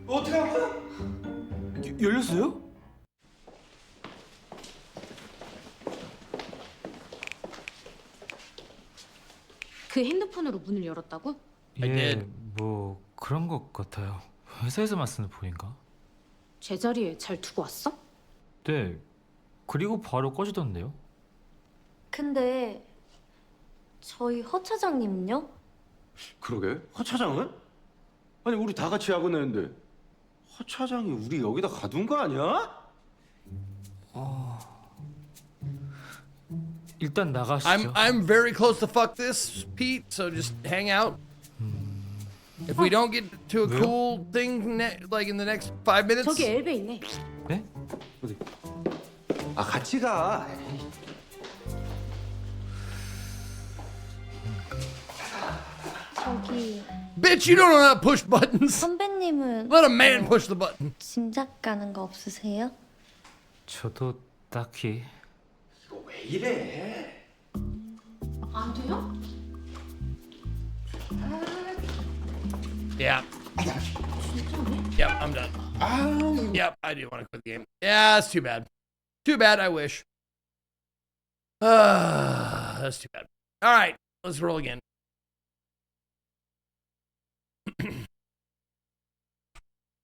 어떻게 한 거야? 열렸어요? 그 핸드폰으로 문을 열었다고? 예, 뭐 그런 것 같아요. 회사에서만 쓰는 폰인가? 제자리에 잘 두고 왔어? 네. 그리고 바로 꺼지던데요. 근데 저희 허 차장님은요? 그러게, 허 차장은? 아니 우리 다 같이 야근했는데 허 차장이 우리 여기다 가둔 거 아니야? 일단 나가시죠. I'm very close to fuck this, Pete. So just hang out. If we don't get to a cool thing, like in the next 5 minutes. 저기 엘베 있네. 네? 어디? 아 같이 가. 저기 Bitch, you don't know how to push buttons. 선배님은 Let a man push the button. 짐작 가는 거 없으세요? 저도 딱히. 이거 왜 이래? 안 돼요? Yeah. Yep, I'm done. Yep, I do want to quit the game. Yeah, that's too bad. Too bad, I wish. That's too bad. All right, let's roll again.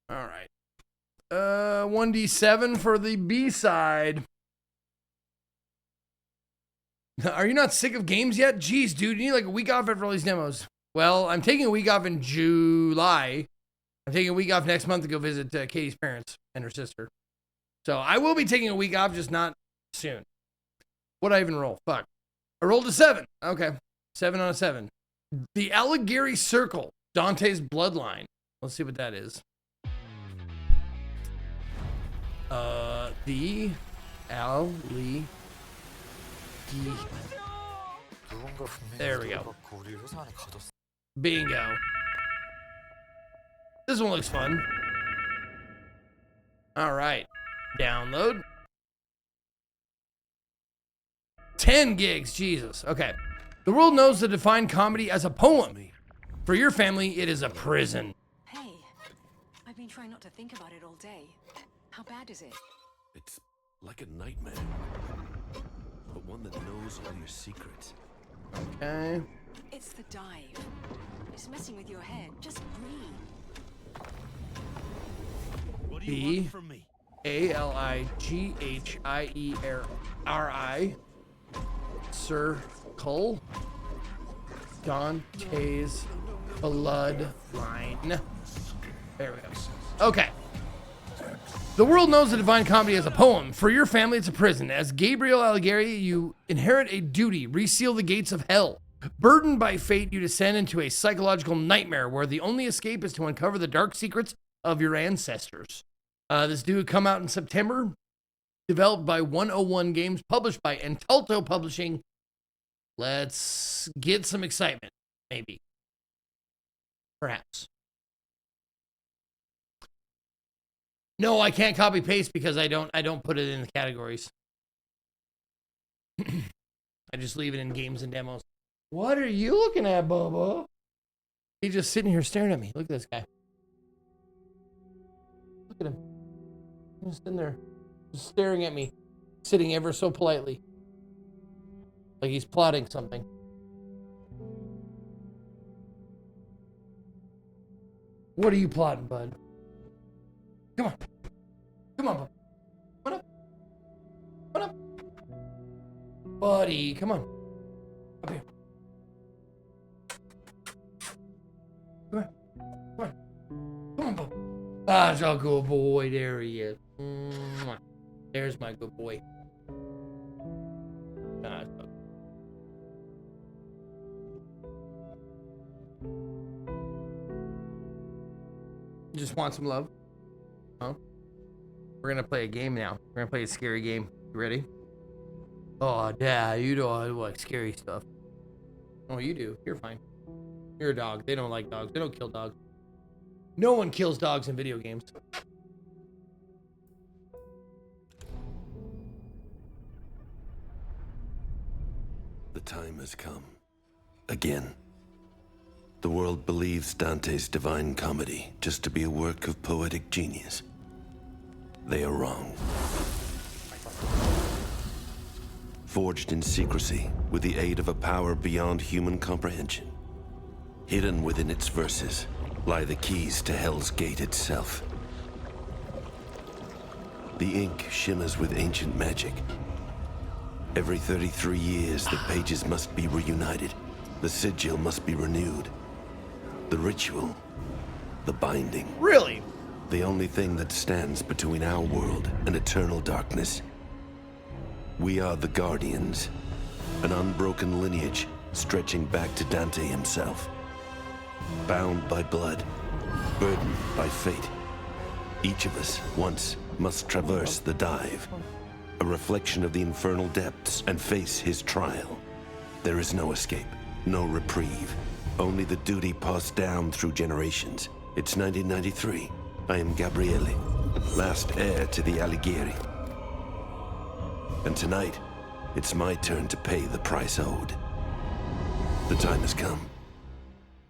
All right. 1d7 for the B-side. Are you not sick of games yet? Jeez, dude, you need like a week off after all these demos. Well, I'm taking a week off in July. I'm taking a week off next month to go visit Katie's parents and her sister. So I will be taking a week off, just not soon. What'd I even roll? Fuck. I rolled a 7. Okay. 7 on a 7. The Allegheny Circle. Dante's Bloodline. Let's see what that is. The Allegheny. There we go. Bingo. This one looks fun. All right. Download. 10 gigs. Jesus. Okay. The world knows to define comedy as a poem. For your family, it is a prison. Hey, I've been trying not to think about it all day. How bad is it? It's like a nightmare, but one that knows all your secrets. Okay. It's the dive. It's messing with your head. Just breathe. B-A-L-I-G-H-I-E-R-I. Circle. Dante's Bloodline. There we go. Okay. The world knows the Divine Comedy as a poem. For your family, it's a prison. As Gabriel Alighieri, you inherit a duty. Reseal the gates of hell. Burdened by fate, you descend into a psychological nightmare where the only escape is to uncover the dark secrets of your ancestors. This dude come out in September. Developed by 101 Games. Published by Entalto Publishing. Let's get some excitement. Maybe. Perhaps. No, I can't copy paste because I don't put it in the categories. I just leave it in games and demos. What are you looking at, Bubba? He's just sitting here staring at me. Look at this guy. Look at him. He's sitting there, just staring at me, sitting ever so politely. Like he's plotting something. What are you plotting, bud? Come on. Come on, bud. Come on up. Come on up. Buddy, come on. Up here. Come on. Come on. Come on, bud. That's a good boy. There he is. There's my good boy. You just want some love? Huh? We're gonna play a game now. We're gonna play a scary game. You ready? Oh, Dad, you don't like scary stuff. Oh, you do. You're fine. You're a dog. They don't like dogs. They don't kill dogs. No one kills dogs in video games. The time has come. Again. The world believes Dante's Divine Comedy just to be a work of poetic genius. They are wrong. Forged in secrecy, with the aid of a power beyond human comprehension. Hidden within its verses lie the keys to Hell's Gate itself. The ink shimmers with ancient magic. Every 33 years, the pages must be reunited. The sigil must be renewed. The ritual, the binding. Really? The only thing that stands between our world and eternal darkness. We are the Guardians, an unbroken lineage stretching back to Dante himself. Bound by blood, burdened by fate. Each of us once must traverse the dive, a reflection of the infernal depths, and face his trial. There is no escape, no reprieve, only the duty passed down through generations. It's 1993. I am Gabriele, last heir to the Alighieri. And tonight, it's my turn to pay the price owed. The time has come.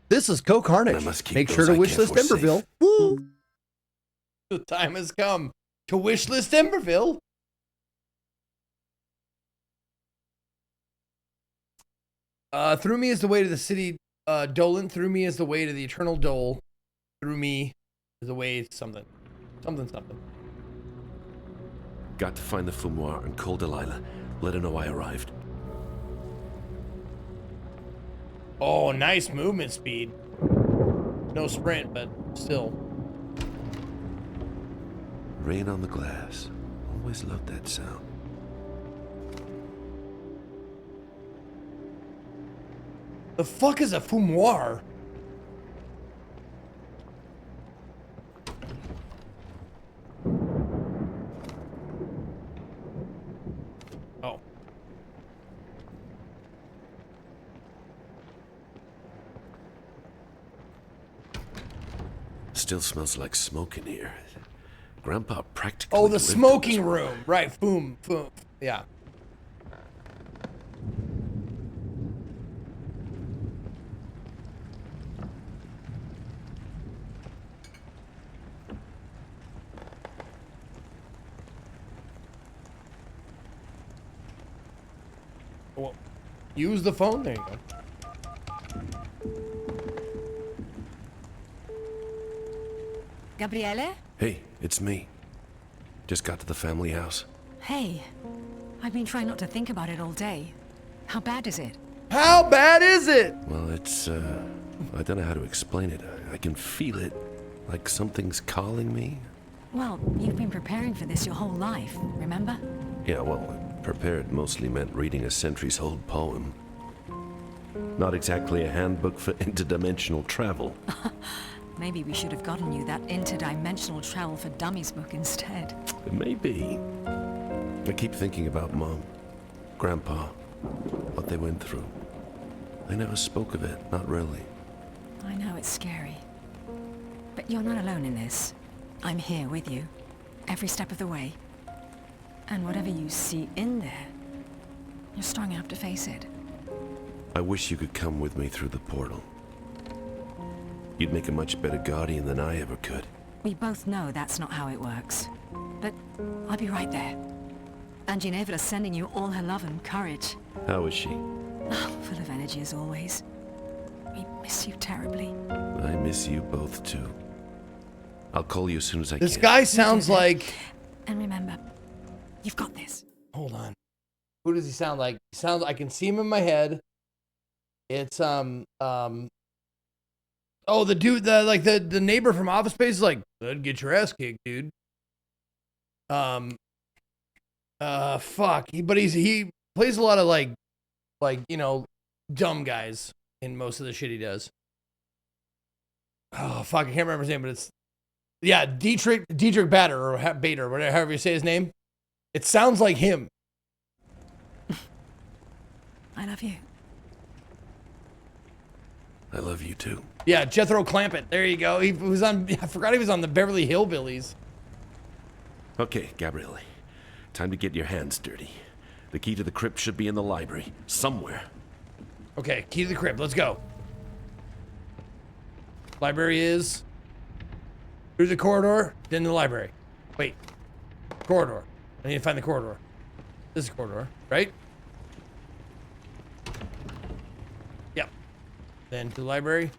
This is Co Carnage. Make sure to wishlist Emberville. Woo! The time has come to wishlist Emberville. Through me is the way to the city. Dolan, through me is the way to the eternal dole. Through me is the way to something. Something. Got to find the fumoir and call Delilah. Let her know I arrived. Oh, nice movement speed. No sprint, but still. Rain on the glass. Always loved that sound. The fuck is a fumoir? Oh. Still smells like smoke in here. Grandpa practically. Oh, the smoking room. Right, boom. Yeah. Well, use the phone. There you go. Gabriele? Hey, it's me. Just got to the family house. Hey. I've been trying not to think about it all day. How bad is it? How bad is it? Well, it's, I don't know how to explain it. I can feel it, like something's calling me. Well, you've been preparing for this your whole life, remember? Yeah, well, prepared mostly meant reading a centuries-old poem. Not exactly a handbook for interdimensional travel. Maybe we should have gotten you that interdimensional travel for dummies book instead. Maybe. I keep thinking about Mom, Grandpa, what they went through. They never spoke of it, not really. I know it's scary. But you're not alone in this. I'm here with you, every step of the way. And whatever you see in there, you're strong enough to face it. I wish you could come with me through the portal. You'd make a much better guardian than I ever could. We both know that's not how it works. But I'll be right there. And Ginevra's sending you all her love and courage. How is she? Oh, full of energy as always. We miss you terribly. I miss you both too. I'll call you as soon as I This can. guy sounds like... And remember, you've got this. Hold on. Who does he sound like? He sounds... I can see him in my head. It's, oh, the dude, the neighbor from Office Space is like, that'd get your ass kicked, dude. Fuck. He plays a lot of like, you know, dumb guys in most of the shit he does. Oh, fuck. I can't remember his name, but it's, yeah, Dietrich Bader or Bader, whatever, however you say his name. It sounds like him. I love you. I love you too. Yeah, Jethro Clampett. There you go. He was on, I forgot he was on the Beverly Hillbillies. Okay, Gabriele. Time to get your hands dirty. The key to the crypt should be in the library, somewhere. Okay, key to the crypt. Let's go. Library is through the corridor, then the library. Wait. Corridor. I need to find the corridor. This is the corridor, right? Yep. Then to the library.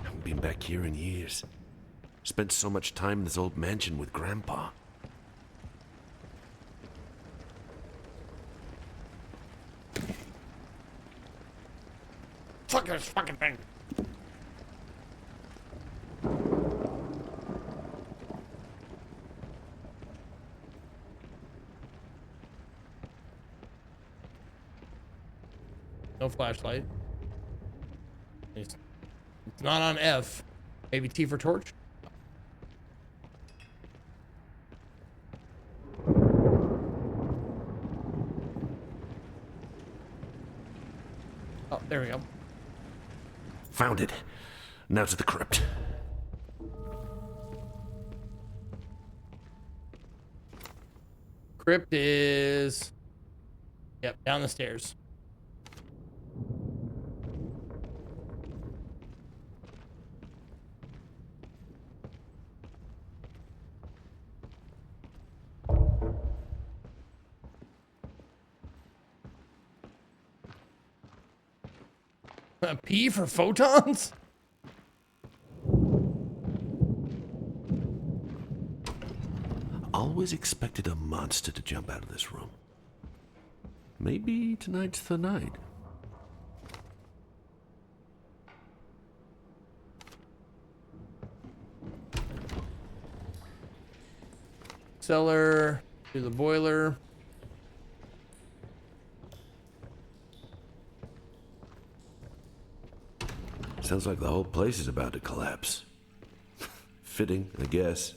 Haven't been back here in years. Spent so much time in this old mansion with Grandpa. Fuck this fucking thing. No flashlight. It's not on F. Maybe T for torch? Oh, there we go. Found it. Now to the crypt. Crypt is... Yep, down the stairs. P for photons? Always expected a monster to jump out of this room. Maybe tonight's the night. Cellar, to the boiler. Sounds like the whole place is about to collapse. Fitting, I guess.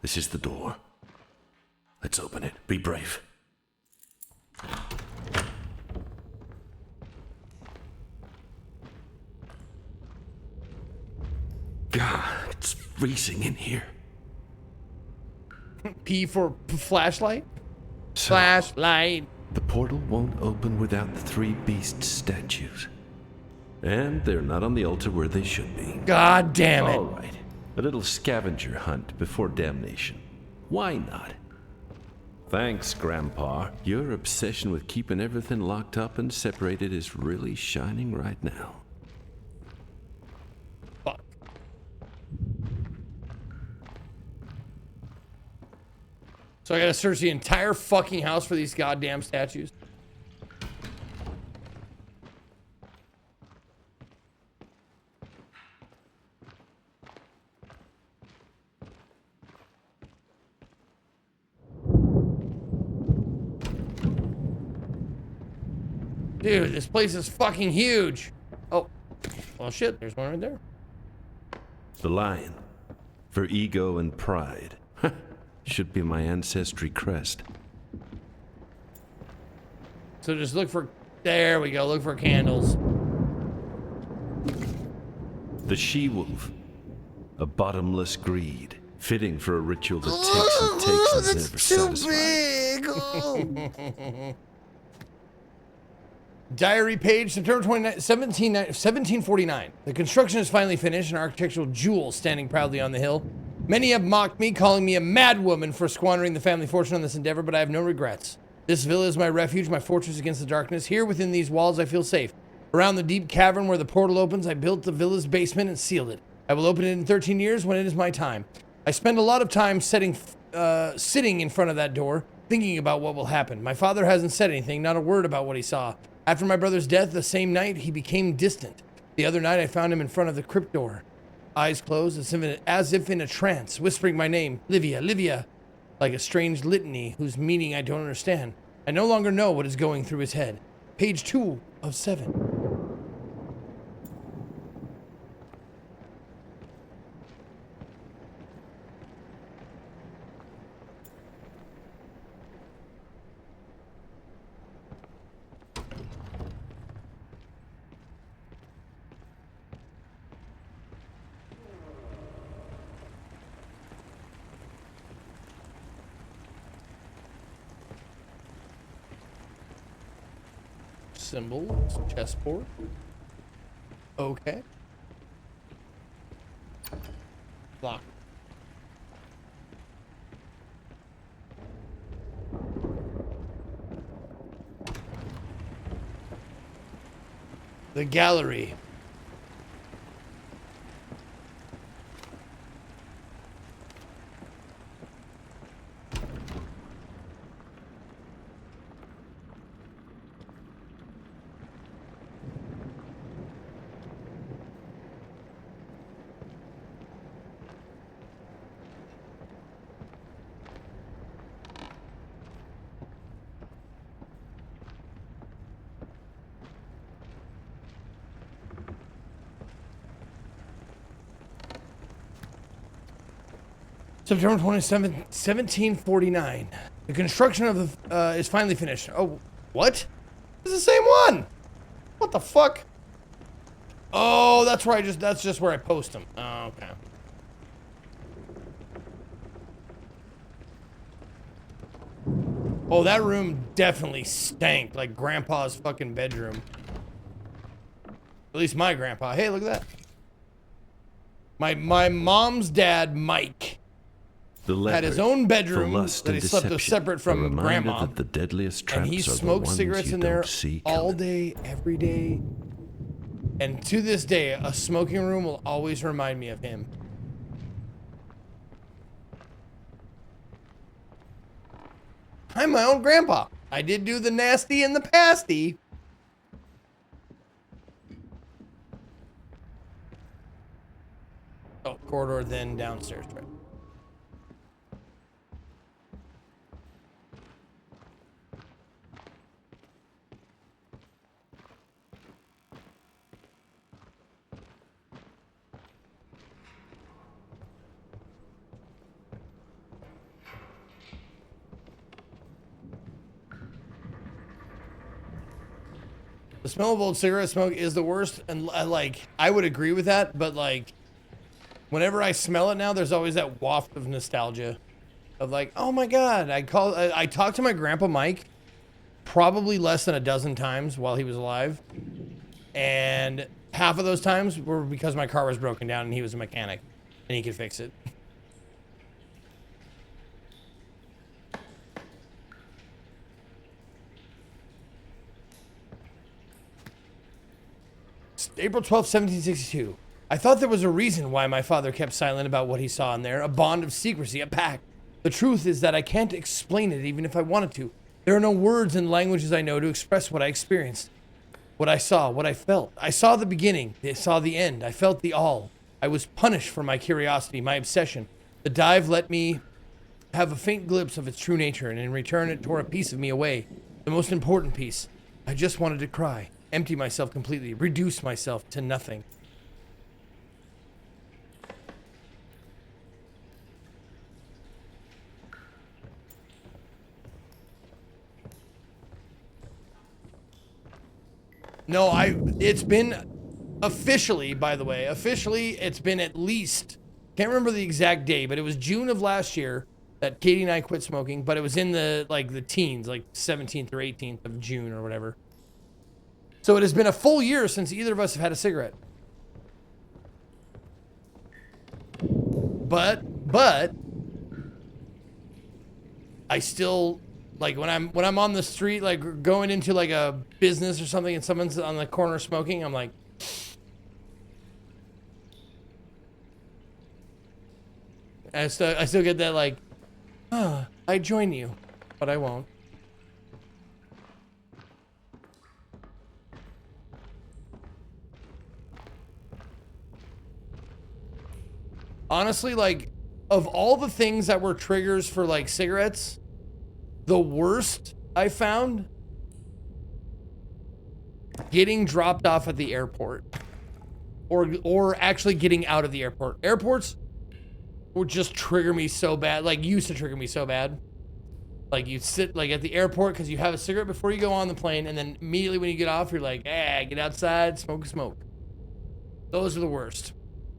This is the door. Let's open it. Be brave. God, it's freezing in here. P for flashlight? Flashlight. The portal won't open without the three beast statues. And they're not on the altar where they should be. God damn it. All right. A little scavenger hunt before damnation. Why not? Thanks, Grandpa. Your obsession with keeping everything locked up and separated is really shining right now. Fuck. So I gotta search the entire fucking house for these goddamn statues. Dude, this place is fucking huge. Oh, well shit, there's one right there. The lion. For ego and pride. Should be my ancestry crest. So just look for, there we go, look for candles. The she-wolf. A bottomless greed. Fitting for a ritual that takes and takes and never satisfies. Big. Diary page, September 29, 1749. The construction is finally finished, an architectural jewel standing proudly on the hill. Many have mocked me, calling me a madwoman for squandering the family fortune on this endeavor, but I have no regrets. This villa is my refuge, my fortress against the darkness. Here within these walls, I feel safe. Around the deep cavern where the portal opens, I built the villa's basement and sealed it. I will open it in 13 years when it is my time. I spend a lot of time sitting in front of that door, thinking about what will happen. My father hasn't said anything, not a word about what he saw. After my brother's death, the same night, he became distant. The other night, I found him in front of the crypt door, eyes closed, as if in a trance, whispering my name, Livia, Livia, like a strange litany whose meaning I don't understand. I no longer know what is going through his head. Page 2 of 7. Symbols, chessboard. Okay. Lock. The gallery. September 27th, 1749. The construction of the is finally finished. Oh, what? It's the same one. What the fuck? Oh, that's where that's just where I post them. Oh, okay. Oh, that room definitely stank like Grandpa's fucking bedroom. At least my grandpa. Hey, look at that. My mom's dad, Mike, had his own bedroom that he slept separate from Grandma, that the deadliest traps and he are the smoked ones cigarettes you in there don't see all coming. day, every day. And to this day, a smoking room will always remind me of him. I'm my own grandpa. I did do the nasty and the pasty. Oh, corridor, then downstairs, right? The smell of old cigarette smoke is the worst, and like I would agree with that, but like whenever I smell it now, there's always that waft of nostalgia of like, oh my god, I talked to my grandpa Mike probably less than a dozen times while he was alive, and half of those times were because my car was broken down and he was a mechanic and he could fix it. April 12th, 1762. I thought there was a reason why my father kept silent about what he saw in there, a bond of secrecy, a pact. The truth is that I can't explain it even if I wanted to. There are no words and languages I know to express what I experienced, what I saw, what I felt. I saw the beginning, I saw the end, I felt the all. I was punished for my curiosity, my obsession. The dive let me have a faint glimpse of its true nature, and in return it tore a piece of me away. The most important piece. I just wanted to cry, empty myself completely, reduce myself to nothing. No, it's been officially, by the way, it's been at least, can't remember the exact day, but it was June of last year that Katie and I quit smoking, but it was in the teens, like 17th or 18th of June or whatever. So it has been a full year since either of us have had a cigarette. But I still, like when I'm on the street, like going into like a business or something and someone's on the corner smoking, I'm like, I still get that like, I join you, but I won't. Honestly, like, of all the things that were triggers for like cigarettes, the worst I found, getting dropped off at the airport, or actually getting out of the airport. Airports would just trigger me so bad, like used to trigger me so bad. Like you sit like at the airport because you have a cigarette before you go on the plane, and then immediately when you get off, you're like, get outside, smoke a smoke. Those are the worst.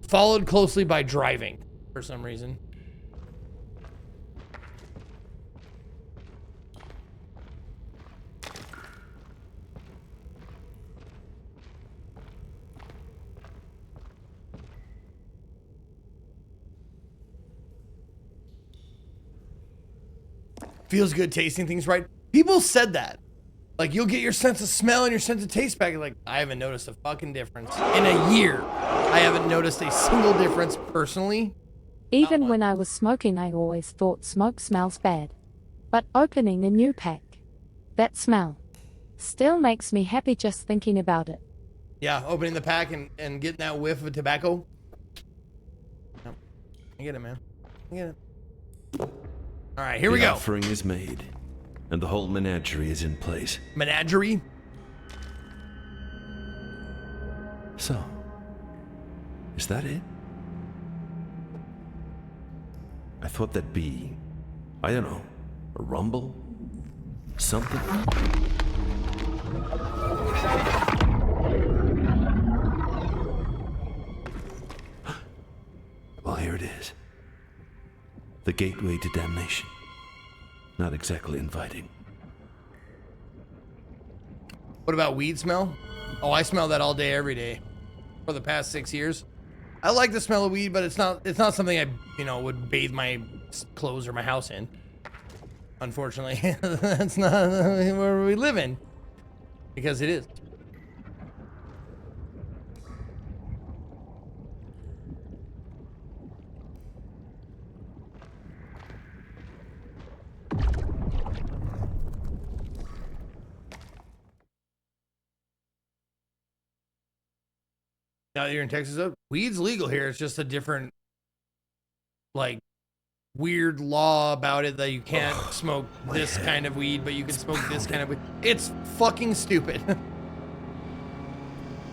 Followed closely by driving for some reason. Feels good tasting things right. People said that. Like, you'll get your sense of smell and your sense of taste back. Like, I haven't noticed a fucking difference. In a year, I haven't noticed a single difference personally. Even when I was smoking, I always thought smoke smells bad. But opening a new pack, that smell, still makes me happy just thinking about it. Yeah, opening the pack and getting that whiff of tobacco. Yep. I get it, man. I get it. All right, here we go. The offering is made, and the whole menagerie is in place. Menagerie? So, is that it? I thought that'd be, I don't know, a rumble? Something? Well, here it is. The gateway to damnation. Not exactly inviting. What about weed smell? Oh, I smell that all day, every day. For the past 6 years. I like the smell of weed, but it's not something I, would bathe my clothes or my house in. Unfortunately, that's not where we live in. Because it is. Now that you're in Texas, weed's legal here. It's just a different, like, weird law about it that you can't smoke this kind of weed, but you can smoke this kind of weed. It's fucking stupid.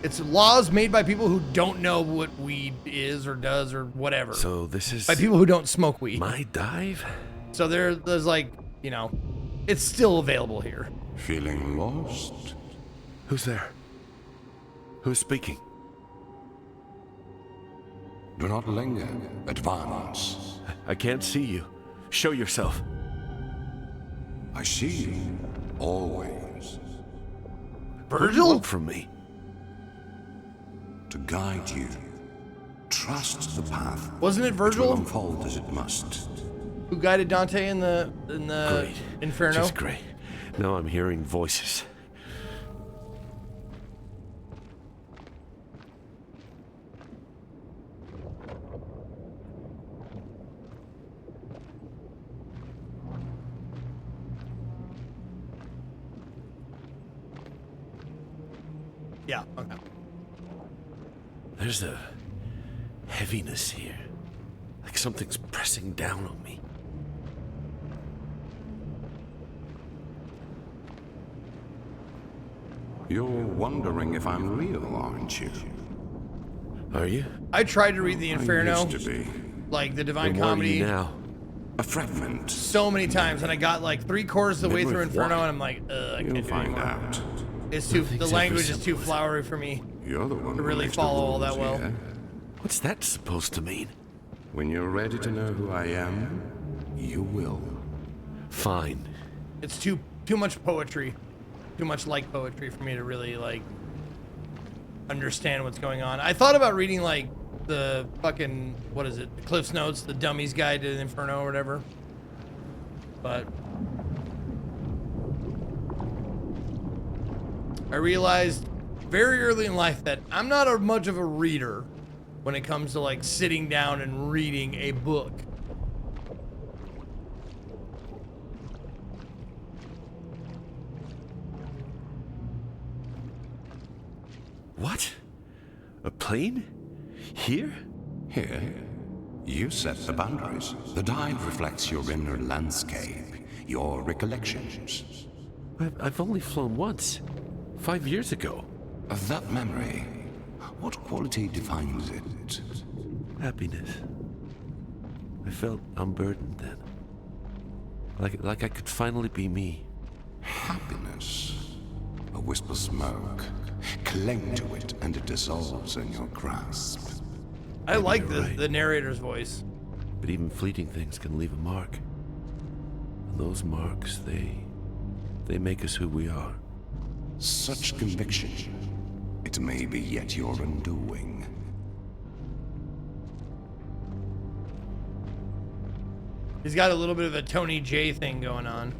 It's laws made by people who don't know what weed is or does or whatever. So this is... by people who don't smoke weed. My dive? So there's like, it's still available here. Feeling lost? Who's there? Who's speaking? Do not linger. Advance. I can't see you. Show yourself. I see you. Always. Virgil? What do you want from me? To guide you. Trust the path. Wasn't it Virgil? It will unfold as it must. Who guided Dante in the Great. Inferno? Just great. Now I'm hearing voices. Yeah, okay. There's a heaviness here. Like something's pressing down on me. You're wondering if I'm real, aren't you? Are you? I tried to read the Inferno, I used to be. like the Divine Then what are Comedy, you now? A fragment. so many times, and I got like 3/4 of the way Memory through of Inferno, what? and I'm like, I can't You'll do it find anymore. out. It's too. Nothing's The ever language is too simple, is it? flowery for me You're the one to who really makes the follow all that rules well. here. What's that supposed to mean? When you're ready to know who I am, you will. Fine. It's too much poetry, too much like poetry for me to really like understand what's going on. I thought about reading like the fucking, what is it, the Cliff's Notes, the Dummy's Guide to the Inferno or whatever, but I realized very early in life that I'm not much of a reader when it comes to like sitting down and reading a book. What? A plane? Here? Here, you set the boundaries. The dive reflects your inner landscape, your recollections. I've only flown once. 5 years ago. Of that memory, what quality defines it? Happiness. I felt unburdened then. Like I could finally be me. Happiness. A wisp of smoke. Cling to it and it dissolves in your grasp. I like you're right. the narrator's voice. But even fleeting things can leave a mark. And those marks, they make us who we are. Such conviction, it may be yet your undoing. He's got a little bit of a Tony J thing going on.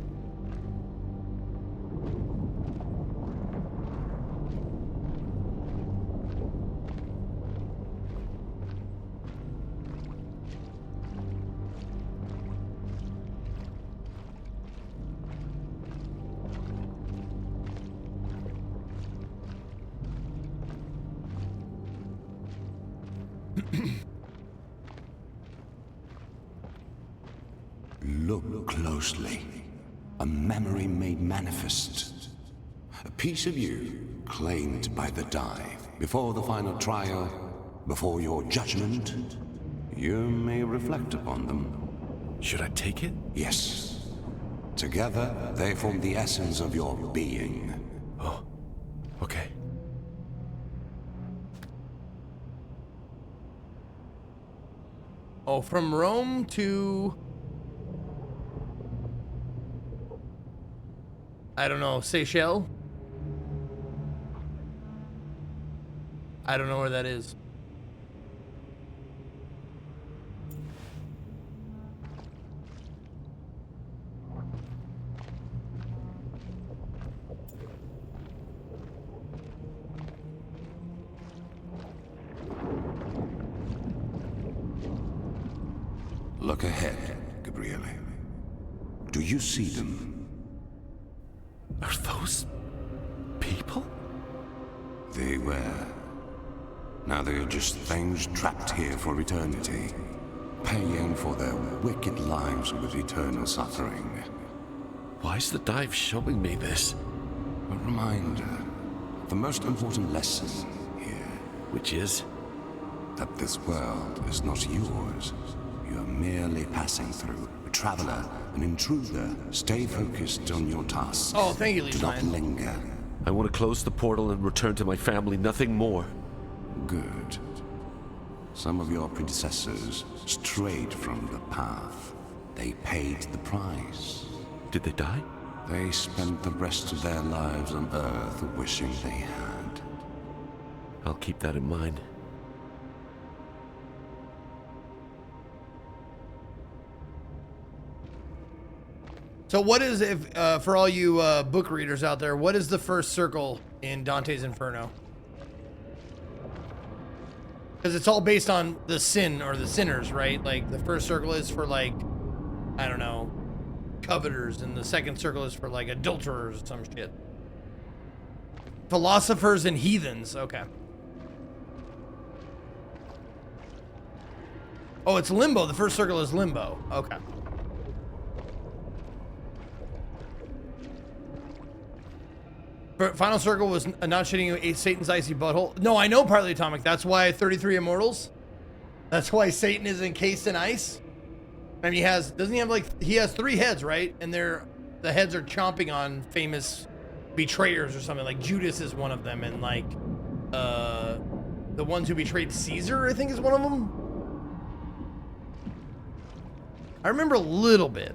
Look closely. A memory made manifest. A piece of you claimed by the dive. Before the final trial, before your judgment, you may reflect upon them. Should I take it? Yes. Together, they form the essence of your being. Oh, okay. Oh, from Rome to... I don't know, Seychelles? I don't know where that is. Look ahead, Gabriele. Do you see them? Are those people? They were. Now they are just things trapped here for eternity, paying for their wicked lives with eternal suffering. Why is the dive showing me this? A reminder of the most important lesson here. Which is? That this world is not yours. You are merely passing through. A traveler, an intruder. Stay focused on your tasks. Oh, thank you, Do not Leishman. linger. I want to close the portal and return to my family, nothing more. Good. Some of your predecessors strayed from the path. They paid the price. Did they die? They spent the rest of their lives on Earth wishing they had. I'll keep that in mind. So what is, if for all you book readers out there, what is the first circle in Dante's Inferno? Because it's all based on the sin or the sinners, right? Like the first circle is for like, I don't know, coveters, and the second circle is for like adulterers or some shit. Philosophers and heathens. Okay. Oh, it's limbo. The first circle is limbo. Okay. Final circle was not shitting Satan's icy butthole. No, I know partly atomic. That's why 33 immortals. That's why Satan is encased in ice. And he has, doesn't he have like, he has 3 heads, right? And the heads are chomping on famous betrayers or something. Like Judas is one of them, and like the ones who betrayed Caesar, I think, is one of them. I remember a little bit.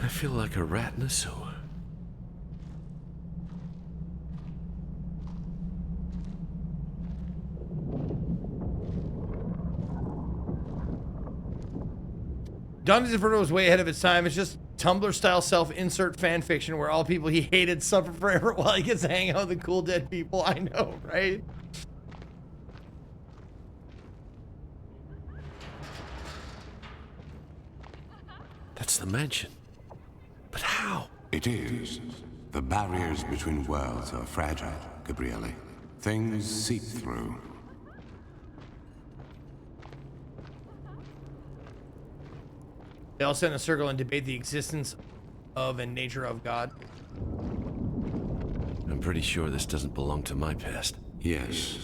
I feel like a rat in a sewer. Dante's Inferno was way ahead of its time. It's just Tumblr-style self-insert fan fiction where all people he hated suffer forever while he gets to hang out with the cool dead people. I know, right? That's the mansion. But how? It is. The barriers between worlds are fragile, Gabriele. Things seep through. They all sit in a circle and debate the existence of and nature of God. I'm pretty sure this doesn't belong to my past. Yes.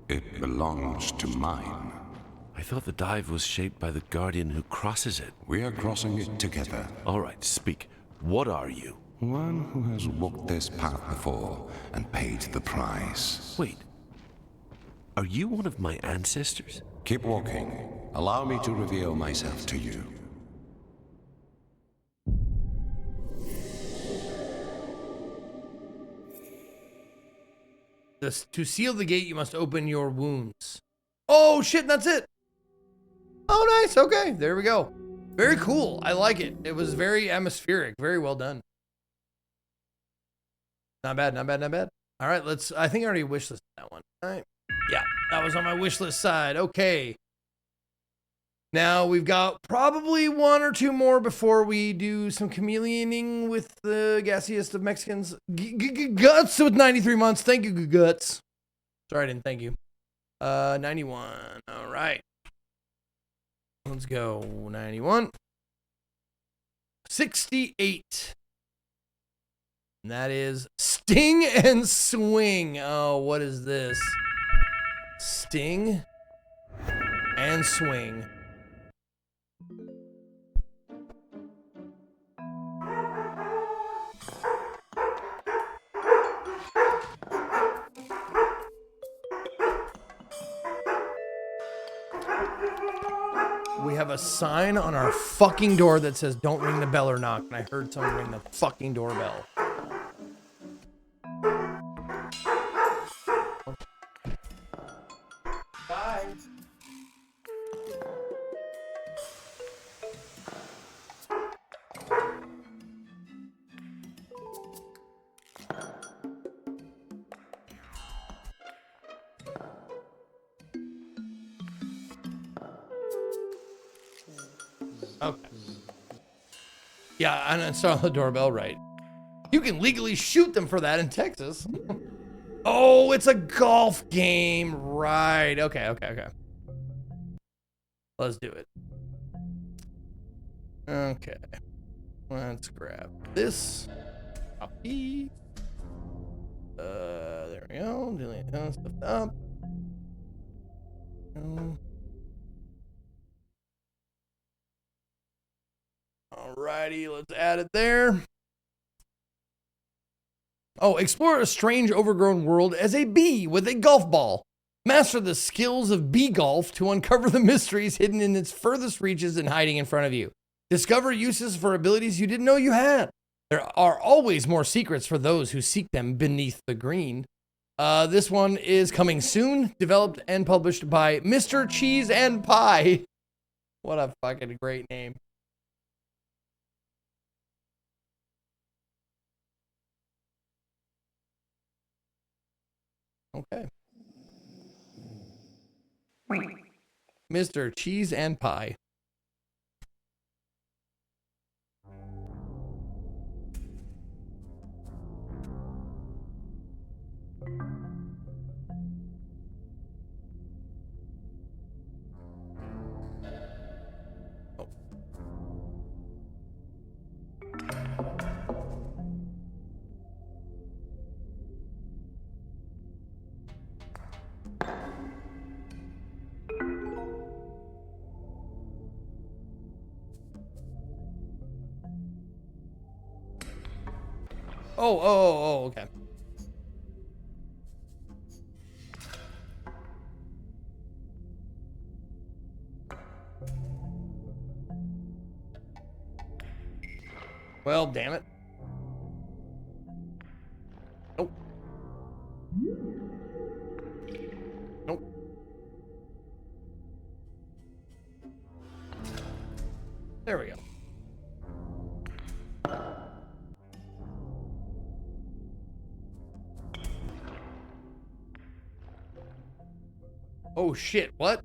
It belongs to mine. I thought the dive was shaped by the guardian who crosses it. We are crossing it together. All right, speak. What are you? One who has walked this path before and paid the price. Wait. Are you one of my ancestors? Keep walking. Allow me to reveal myself to you. To seal the gate, you must open your wounds. Oh shit, that's it. Oh nice, okay, there we go. Very cool, I like it. It was very atmospheric, very well done. Not bad, not bad, not bad. All right, I think I already wishlisted that one. All right, yeah, that was on my wish list side, okay. Now we've got probably 1 or 2 more before we do some chameleoning with the gassiest of Mexicans. Guts with 93 months. Thank you, Guts. Sorry, I didn't thank you. 91. All right. Let's go. 91. 68. And that is Sting and Swing. Oh, what is this? Sting and Swing. We have a sign on our fucking door that says don't ring the bell or knock, and I heard someone ring the fucking doorbell. Bye. Okay. Yeah, I uninstalled the doorbell, right. You can legally shoot them for that in Texas. Oh, it's a golf game. Right. Okay, okay, okay. Let's do it. Okay. Let's grab this. Copy. There we go. Delete that stuff up. Alrighty, let's add it there. Oh, explore a strange overgrown world as a bee with a golf ball. Master the skills of bee golf to uncover the mysteries hidden in its furthest reaches and hiding in front of you. Discover uses for abilities you didn't know you had. There are always more secrets for those who seek them beneath the green. This one is coming soon, developed and published by Mr. Cheese and Pie. What a fucking great name. Okay. Mr. Cheese and Pie. Oh, okay. Well, damn it. Nope. Nope. There we go. Oh shit, what?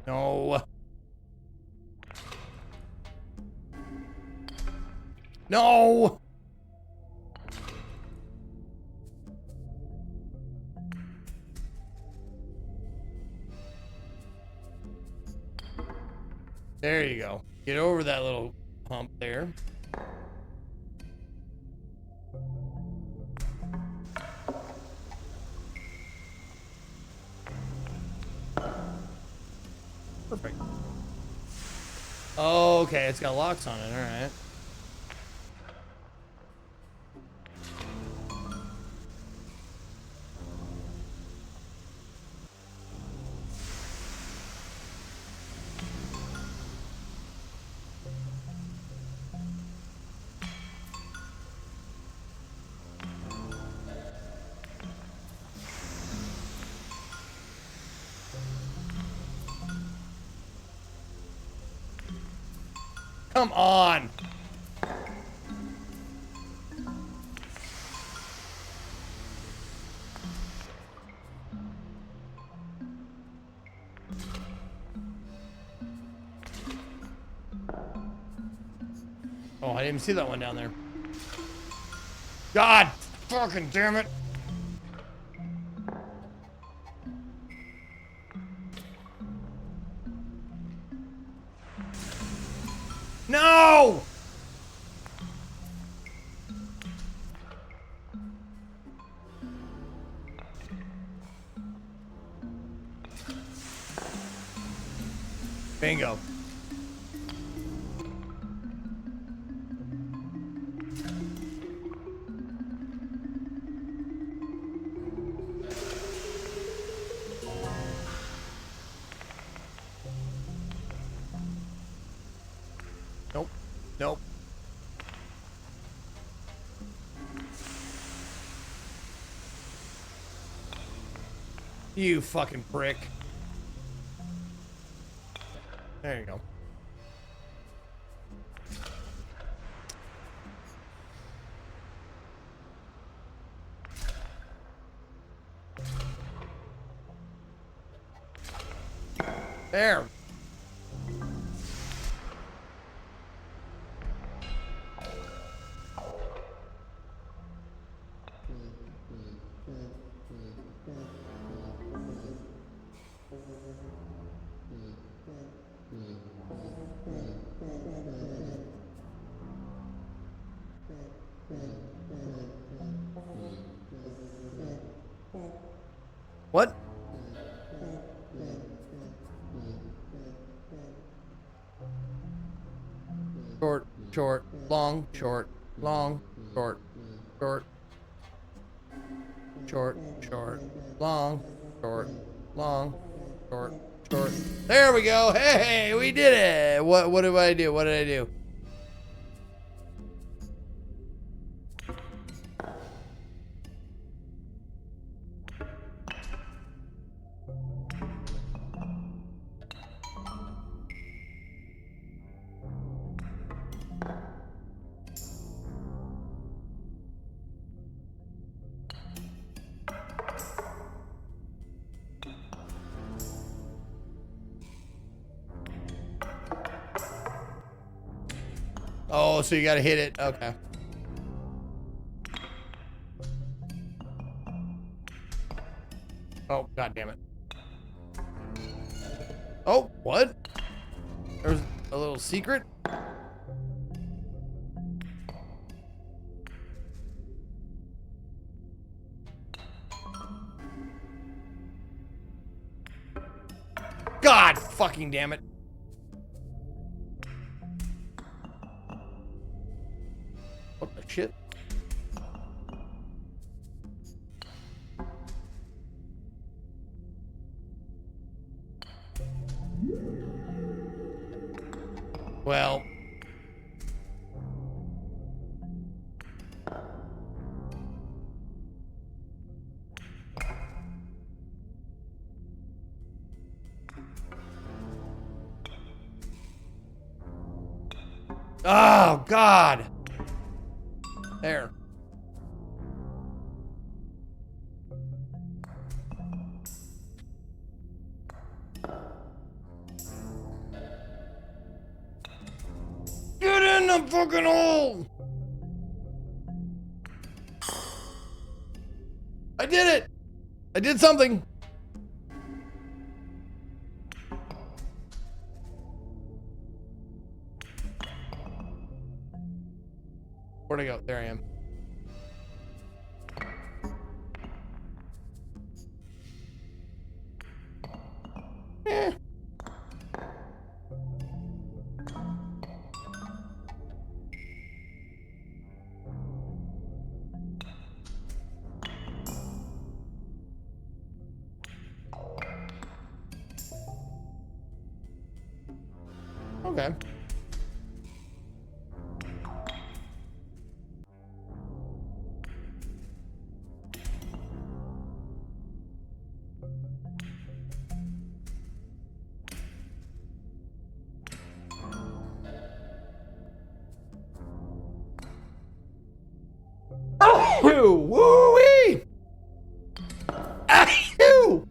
No. No! There you go. Get over that little hump there. Perfect. Okay, it's got locks on it, alright. Come on! Oh, I didn't see that one down there. God fucking damn it! No! Bingo. Nope. Nope. You fucking prick. There you go. There. What? Short, short, long, short, long, short, short, short, short, long, short, long, short, short. There we go. Hey, we did it. What did I do? What did I do? Oh, so you gotta hit it. Okay. Oh, god damn it. Oh, what? There's a little secret? God fucking damn it. What the shit? Well. Oh, God. There. Get in the fucking hole! I did it! I did something! Where'd I go? There I am. Eh. Okay. Oh, woo-wee! Achoo!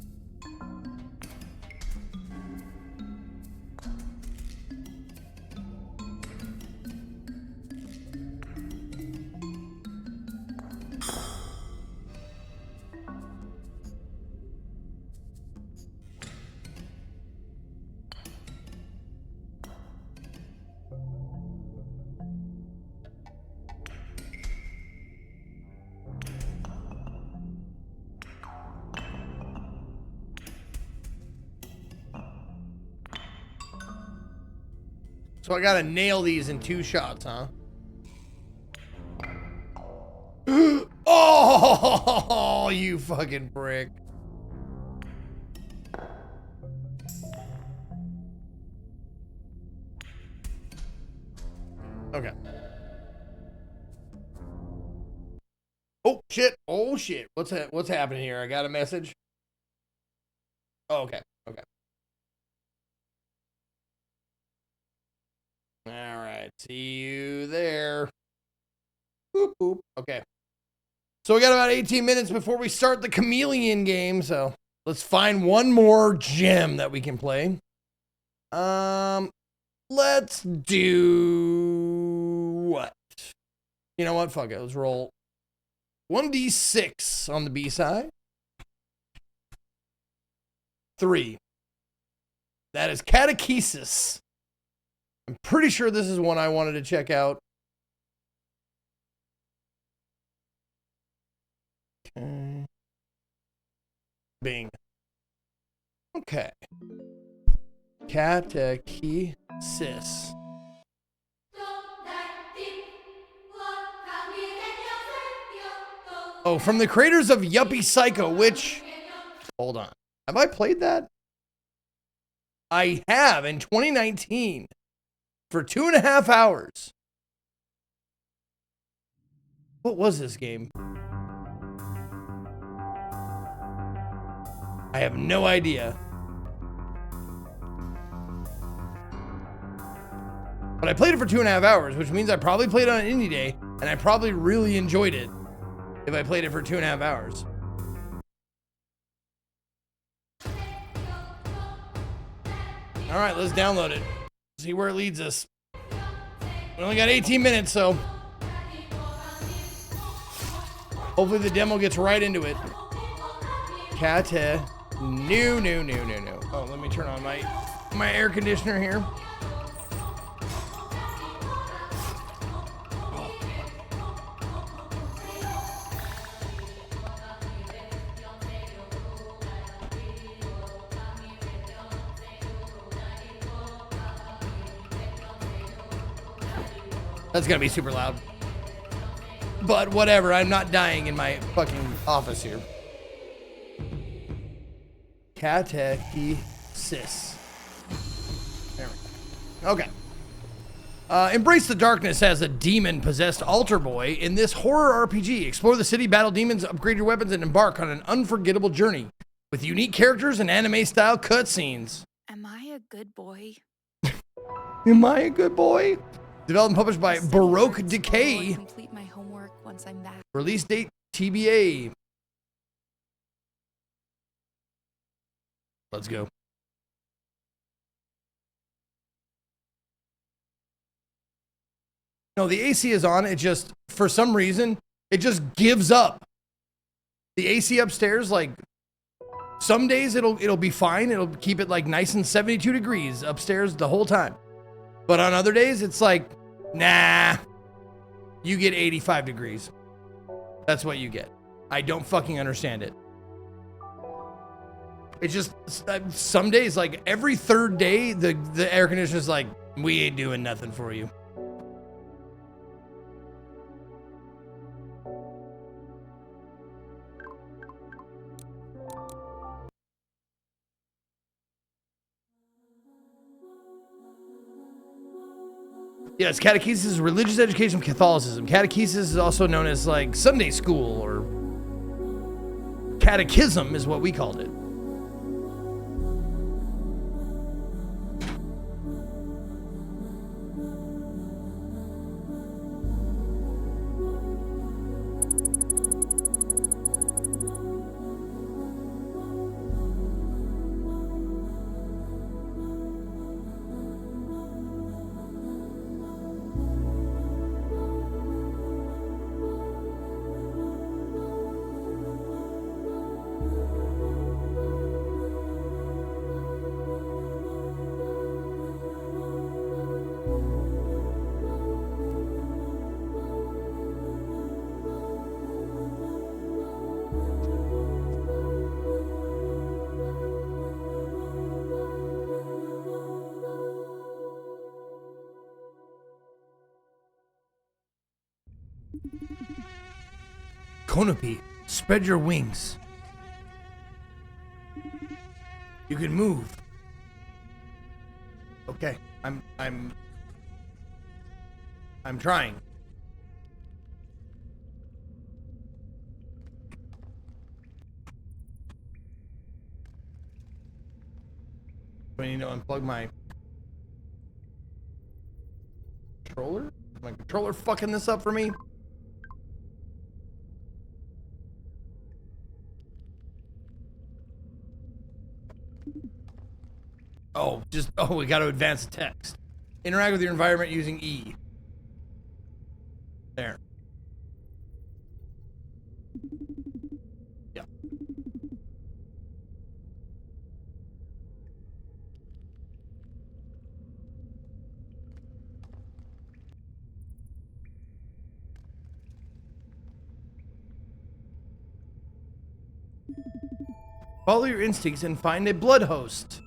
So I gotta nail these in 2 shots, huh? Oh, you fucking prick. Okay. Oh shit. Oh shit. What's happening here? I got a message. Oh, okay. Okay. All right. See you there. Boop, boop. Okay. So we got about 18 minutes before we start the Chameleon game, so let's find one more gem that we can play. Let's do what? You know what? Fuck it. Let's roll 1d6 on the B side. 3. That is catechesis. I'm pretty sure this is one I wanted to check out. Okay. Bing. Okay. Catechesis. Oh, from the creators of Yuppie Psycho, which... Hold on. Have I played that? I have in 2019 for 2.5 hours. What was this game? I have no idea. But I played it for 2.5 hours, which means I probably played on an indie day, and I probably really enjoyed it if I played it for 2.5 hours. All right, let's download it. See where it leads us. We only got 18 minutes, so hopefully the demo gets right into it. Kate. No. Oh, let me turn on my air conditioner here. That's gonna be super loud. But whatever, I'm not dying in my fucking office here. Catechesis. There we go. Okay. Embrace the Darkness as a demon-possessed altar boy in this horror RPG. Explore the city, battle demons, upgrade your weapons, and embark on an unforgettable journey with unique characters and anime-style cutscenes. Am I a good boy? Am I a good boy? Developed and published by Baroque Decay. Complete my homework once I'm back. Release date TBA. Let's go. No, the AC is on. It just, for some reason, it just gives up. The AC upstairs, like, some days it'll be fine. It'll keep it like nice and 72 degrees upstairs the whole time. But on other days, it's like, nah, you get 85 degrees. That's what you get. I don't fucking understand it. It's just, some days, like every third day, the air conditioner's like, we ain't doing nothing for you. Yes, catechesis is religious education of Catholicism. Catechesis is also known as like Sunday school, or catechism is what we called it. Konopi, spread your wings. You can move. Okay, I'm trying. I need to unplug my controller. Is my controller fucking this up for me? We got to advance the text. Interact with your environment using E. There. Yeah. Follow your instincts and find a blood host.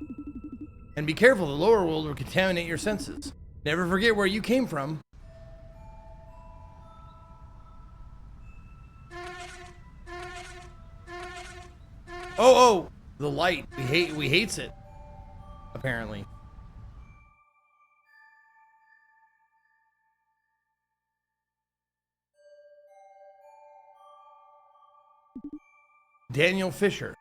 And be careful, the lower world will contaminate your senses. Never forget where you came from. Oh, the light. We hates it. Apparently. Daniel Fisher.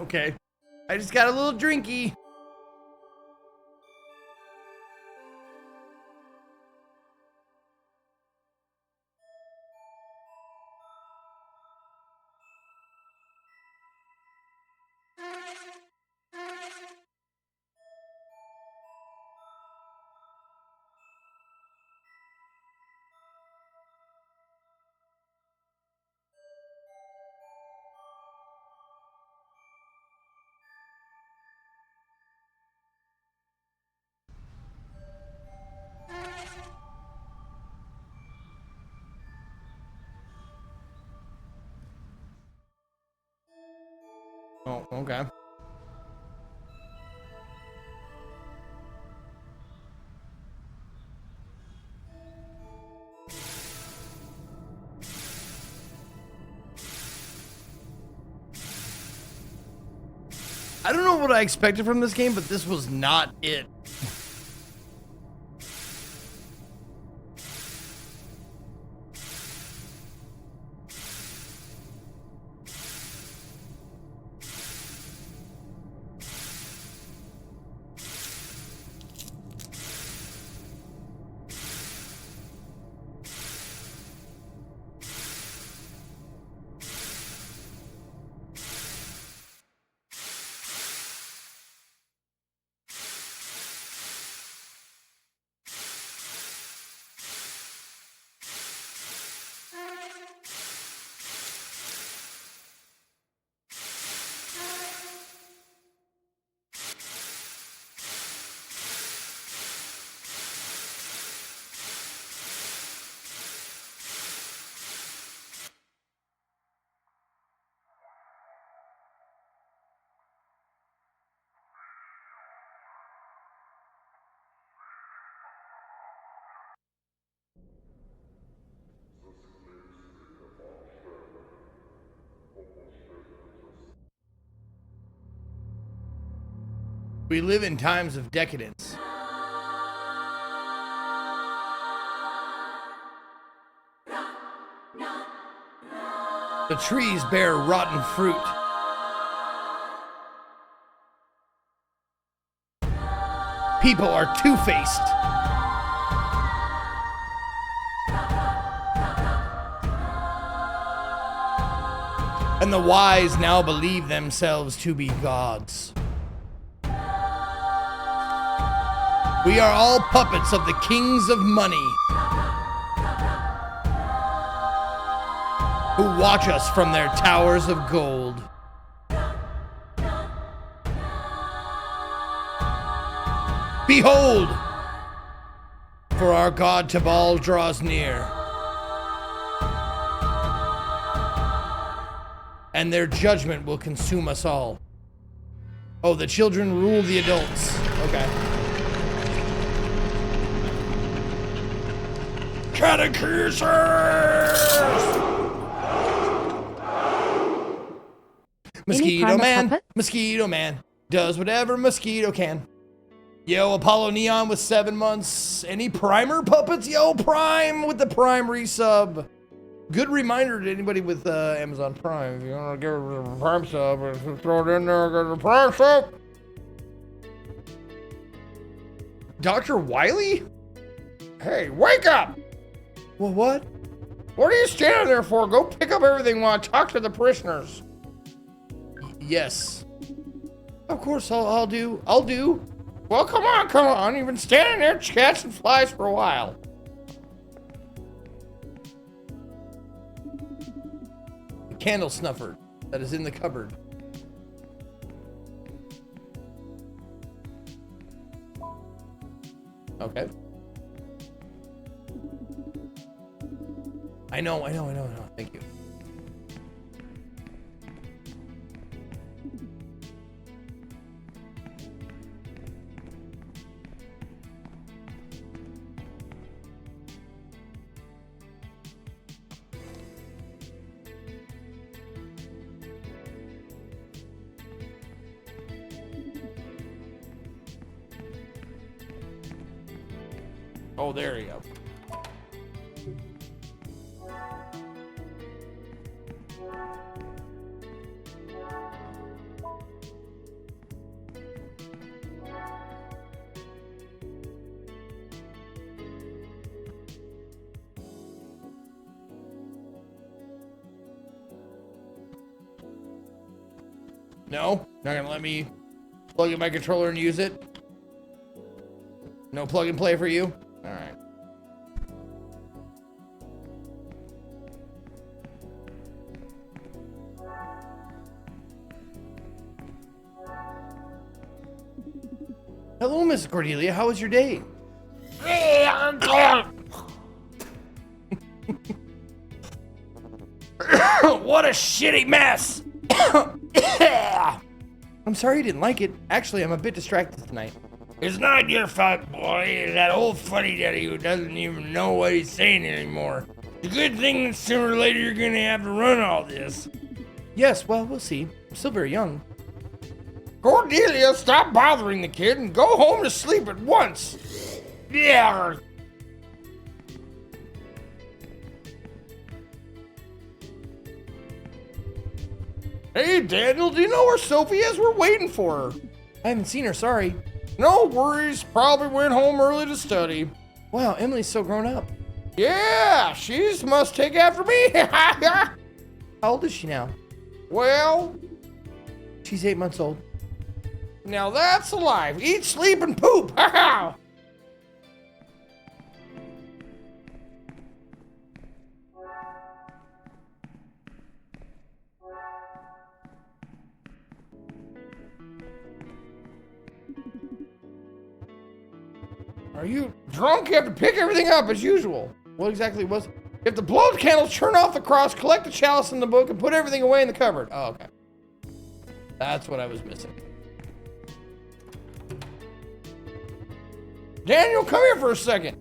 Okay. I just got a little drinky. Oh, okay. I don't know what I expected from this game, but this was not it. We live in times of decadence. The trees bear rotten fruit. People are two-faced. And the wise now believe themselves to be gods. We are all puppets of the kings of money, who watch us from their towers of gold. Behold, for our god Tabal draws near, and their judgment will consume us all. Oh, the children rule the adults. Okay. Catechisers! Mosquito man, mosquito man, does whatever mosquito can. Yo, Apollo Neon with 7 months. Any primer puppets? Yo, Prime with the Prime resub. Good reminder to anybody with Amazon Prime. If you want to give a Prime sub, throw it in there, get a Prime sub. Dr. Wiley? Hey, wake up! Well, what? What are you standing there for? Go pick up everything while I talk to the parishioners. Yes. Of course, I'll do. Well, come on. You've been standing there catching flies for a while. The candle snuffer that is in the cupboard. Okay. I know. Thank you. Oh, there you go. No? Not gonna let me plug in my controller and use it? No plug and play for you? Alright. Hello, Miss Cordelia. How was your day? What a shitty mess! I'm sorry you didn't like it. Actually, I'm a bit distracted tonight. It's not your fault, boy. It's that old fuddy-duddy who doesn't even know what he's saying anymore. The good thing that sooner or later you're gonna have to run all this. Yes, well, we'll see. I'm still very young. Cordelia, stop bothering the kid and go home to sleep at once. Yeah. Hey, Daniel, do you know where Sophie is? We're waiting for her. I haven't seen her, sorry. No worries, probably went home early to study. Wow, Emily's so grown up. Yeah, she must take after me. How old is she now? Well, she's 8 months old. Now that's alive. Eat, sleep, and poop. Ha Are you drunk? You have to pick everything up as usual. What exactly was it? You have to blow the candles, turn off the cross, collect the chalice in the book, and put everything away in the cupboard. Oh, okay. That's what I was missing. Daniel, come here for a second.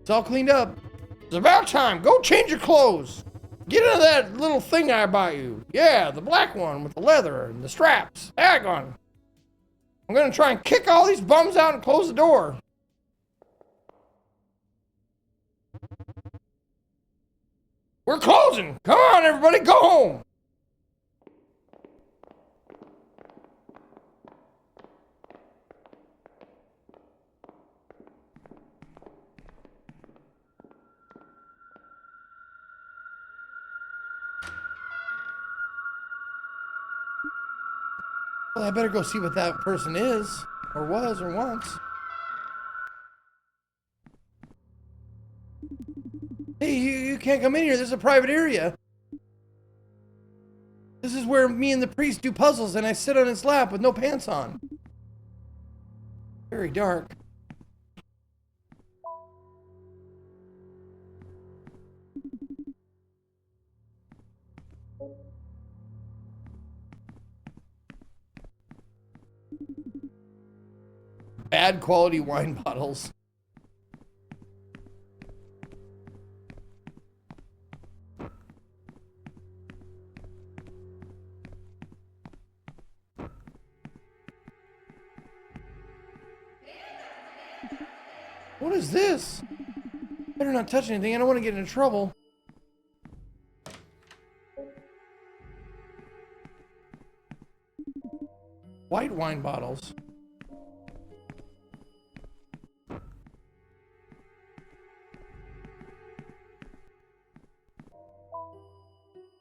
It's all cleaned up. It's about time. Go change your clothes. Get into that little thing I bought you. Yeah, the black one with the leather and the straps. Daggone. I'm gonna try and kick all these bums out and close the door. We're closing. Come on, everybody, go home. Well, I better go see what that person is, or was, or wants. Hey, you can't come in here. This is a private area. This is where me and the priest do puzzles, and I sit on his lap with no pants on. Very dark. Bad quality wine bottles. What is this? Better not touch anything. I don't want to get into trouble. White wine bottles.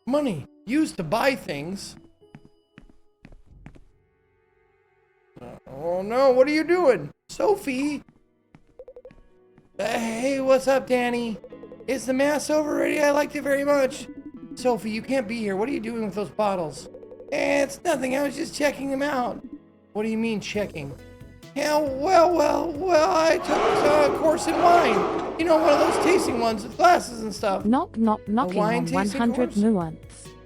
Money used to buy things. Oh no, what are you doing? Sophie? Hey, what's up, Danny? Is the mass over already? I liked it very much. Sophie, you can't be here. What are you doing with those bottles? It's nothing. I was just checking them out. What do you mean checking? Yeah, well, I took a course in wine. You know, one of those tasting ones with glasses and stuff. Knocking on wine 100 nuance.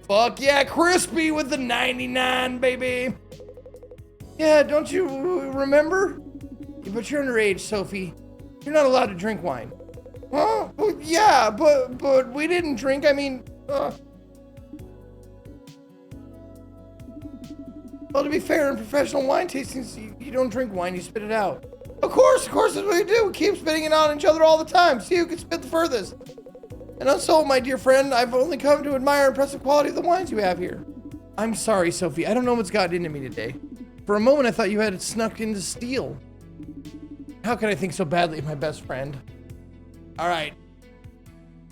Fuck yeah, crispy with the 99, baby. Yeah, don't you remember? But you're underage, Sophie. You're not allowed to drink wine. Huh? Well, yeah, but we didn't drink. I mean, well, to be fair, in professional wine tastings, you don't drink wine, you spit it out. Of course, that's what we do. We keep spitting it on each other all the time. See who can spit the furthest. And also, my dear friend, I've only come to admire the impressive quality of the wines you have here. I'm sorry, Sophie. I don't know what's gotten into me today. For a moment, I thought you had snuck in to steal. How could I think so badly of my best friend? All right.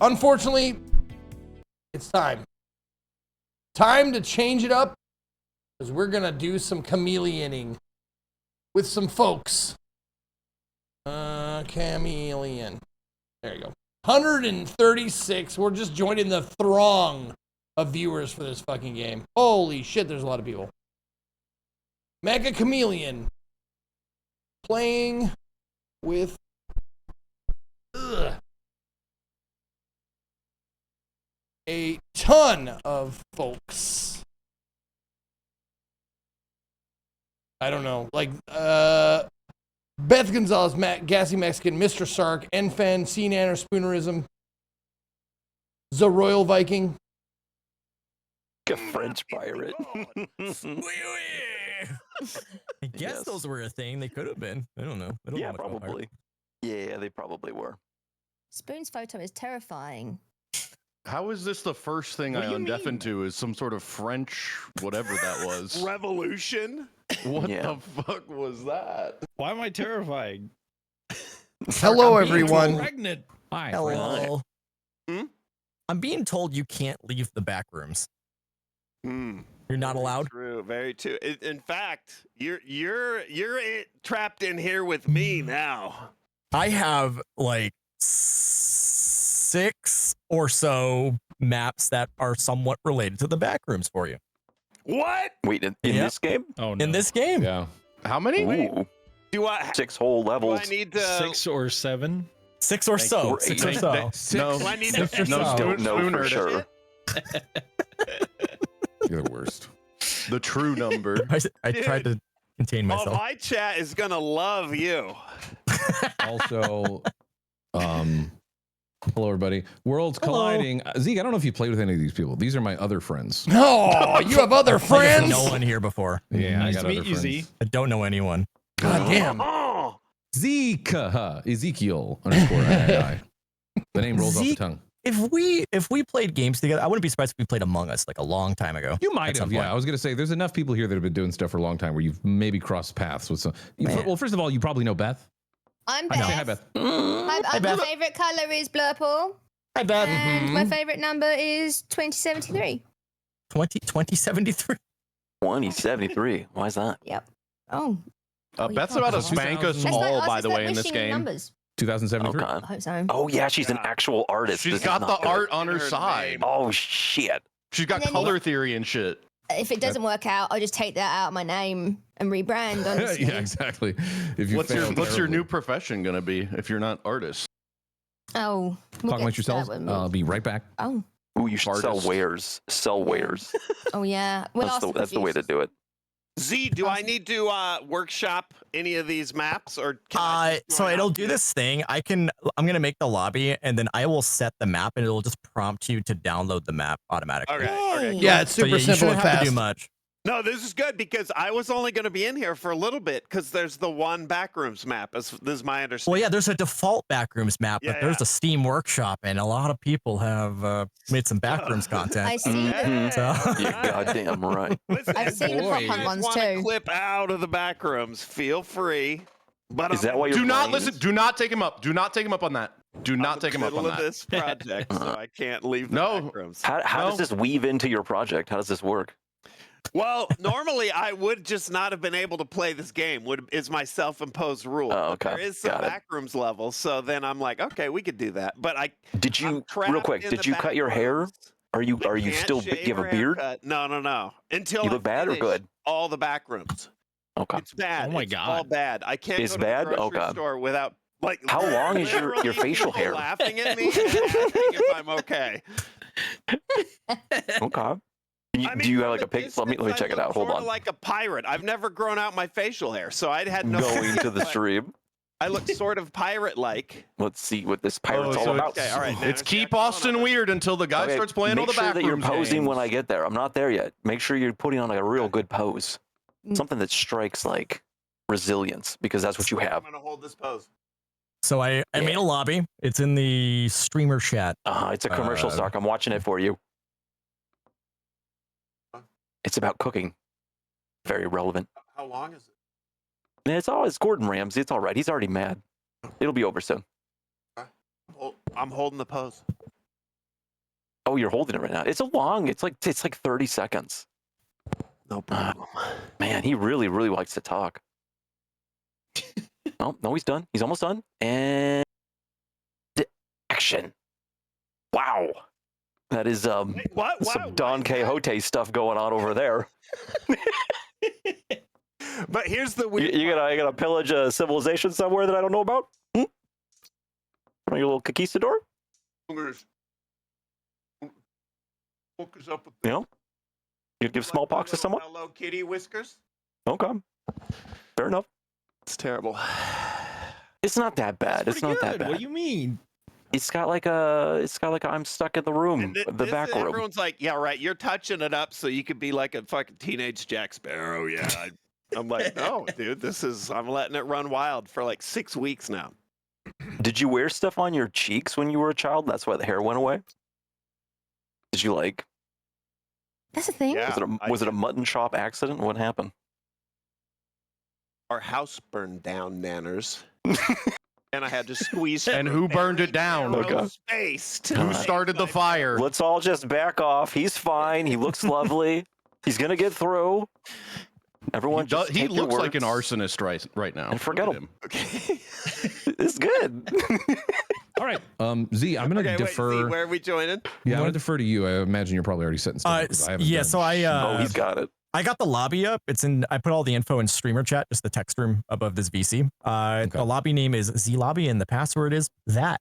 Unfortunately, it's time. Time to change it up, because we're gonna do some chameleoning with some folks. Chameleon. There you go. 136. We're just joining the throng of viewers for this fucking game. Holy shit, there's a lot of people. Meccha Chameleon playing with a ton of folks. I don't know, like Beth Gonzalez, Matt, Gassy Mexican, Mr. Sark, Enfan, C Nanner, Spoonerism, The Royal Viking. A French pirate. I guess those were a thing. They could have been. I don't know. I don't Yeah, know much about probably. Yeah, they probably were. Spoon's photo is terrifying. How is this the first thing What I do you undeafen to? Is some sort of French whatever that was? Revolution? What the fuck was that? Why am I terrifying? Hello, everyone. Pregnant. Hi. Hello. Hmm? I'm being told you can't leave the back rooms. You're not allowed. True, very true. In fact, you're trapped in here with me now. I have like 6 or so maps that are somewhat related to the back rooms for you. What? Wait, in this game? Oh no. In this game. Yeah. How many? Ooh. Do I 6 whole levels? Do I need to 6 or 7? 6 or so. Or 6 or so. No, Do I need Six to or so. don't know for sure. You're the worst. The true number. I tried to contain Oh, myself. my chat is gonna love you. Also, hello everybody. Worlds colliding. Zeke, I don't know if you played with any of these people. These are my other friends. No, you have other friends? No one here before. Yeah, Nice I got to meet other you, friends. Z. I don't know anyone. God damn. Oh, Zeke, Ezekiel _II. The name rolls off the Zeke, tongue. If we played games together, I wouldn't be surprised if we played Among Us like a long time ago. You might at some have, yeah. point. I was gonna say there's enough people here that have been doing stuff for a long time where you've maybe crossed paths with some. Well, first of all, you probably know Beth. I'm Say Beth. hi, Beth. My favorite color is purple. Hi, Beth. And my favorite number is 2073. 2073. 2073. Why is that? Yep. Oh. Beth's about to spank us all, by the way, in this game. Numbers. 2073. God. I hope so. Oh yeah, she's an actual artist. She's This is got not the good. art on her side. Oh shit. She's got And then color theory and shit. If it doesn't work out, I'll just take that out of my name and rebrand. Honestly. Yeah, exactly. If you What's your fail new profession gonna be if you're not artist? Oh. Talk we'll get amongst to that yourselves. when I'll be right back. Oh. Ooh, you should sell Artist. wares. Sell wares. Oh yeah. We'll ask That's the way to do it. Z, do I need to workshop any of these maps, or can I just So join it'll up? do this thing. I'm gonna make the lobby, and then I will set the map, and it'll just prompt you to download the map automatically. Okay. Yeah, it's super you simple shouldn't and have to fast. do much. No, this is good because I was only going to be in here for a little bit because there's the one backrooms map. This is my understanding. Well, yeah, there's a default backrooms map, but Yeah, there's yeah. a Steam workshop, and a lot of people have made some backrooms content. I see that. So- You're goddamn right. I've seen the pop If hunt you ones want to too. clip out of the backrooms, feel free. But Is that why you're Do not blind? listen. Do not take him up. Do not take him up on that. Do not take him up on middle of that. this project, so I can't leave the No. backrooms. How does this weave into your project? How does this work? Well, normally I would just not have been able to play this game. Is my self-imposed rule. Oh, But okay. there is some Got it. backrooms levels, so then I'm like, okay, we could do that. But Did you trapped real quick? in Did the you cut your hair? Are you can't still? Do shave you have or a beard? haircut. No. Until You I look bad or finish good? All the backrooms. Okay. It's bad. Oh my It's God. all bad. I can't It's go to bad? the Oh, grocery God. store without like. How long is your literally facial people hair? laughing at me and asking if I'm okay. Okay. Do you have like a pic? Let me check it out. Hold Sort of on. like a pirate. I've never grown out my facial hair, so I had no. Going to the stream. I look sort of pirate-like. Let's see what this pirate's Oh, all so about. Okay, all right. now It's it's keep Austin weird until the guy Okay, starts playing all make the sure that you're backrooms posing games. when I get there. I'm not there yet. Make sure you're putting on like a real good pose. Something that strikes like resilience, because that's what you have. I'm gonna hold this pose. So I made a lobby. It's in the streamer chat. It's a commercial, Stark. I'm watching it for you. It's about cooking. Very relevant. How long is it? It's Gordon Ramsay. It's all right. He's already mad. It'll be over soon. I'm holding the pose. Oh, you're holding it right now. It's like 30 seconds. No problem. Man, he really likes to talk. No, he's done. He's almost done. And action. Wow. That is some Don Quixote stuff going on over there. But here's the weird. You gonna pillage a civilization somewhere that I don't know about? Your little conquistador? Focus up with You know? You'd give smallpox to someone? Hello Kitty whiskers. Okay. Fair enough. It's terrible. It's not that bad. It's not that bad. What do you mean? It's got like a I'm stuck in the room, the back room. Everyone's like, yeah, right. You're touching it up so you could be like a fucking teenage Jack Sparrow. Yeah. I'm like, no, dude, I'm letting it run wild for like 6 weeks now. Did you wear stuff on your cheeks when you were a child? That's why the hair went away? Did you like? That's a thing. Yeah, was it a mutton chop accident? What happened? Our house burned down, nanners. And I had to squeeze. And who burned it down? Space. Who started the fire? Let's all just back off. He's fine. He looks lovely. He's gonna get through. Everyone, he looks like an arsonist right now. And forget him. Okay. It's good. All right, Z, I'm gonna defer. Wait, Z, where are we joining? Yeah, I'm gonna defer to you. I imagine you're probably already setting stuff up, 'cause I haven't done so I oh, he's got it. I got the lobby up. I put all the info in streamer chat, just the text room above this VC. The lobby name is Z Lobby, and the password is that.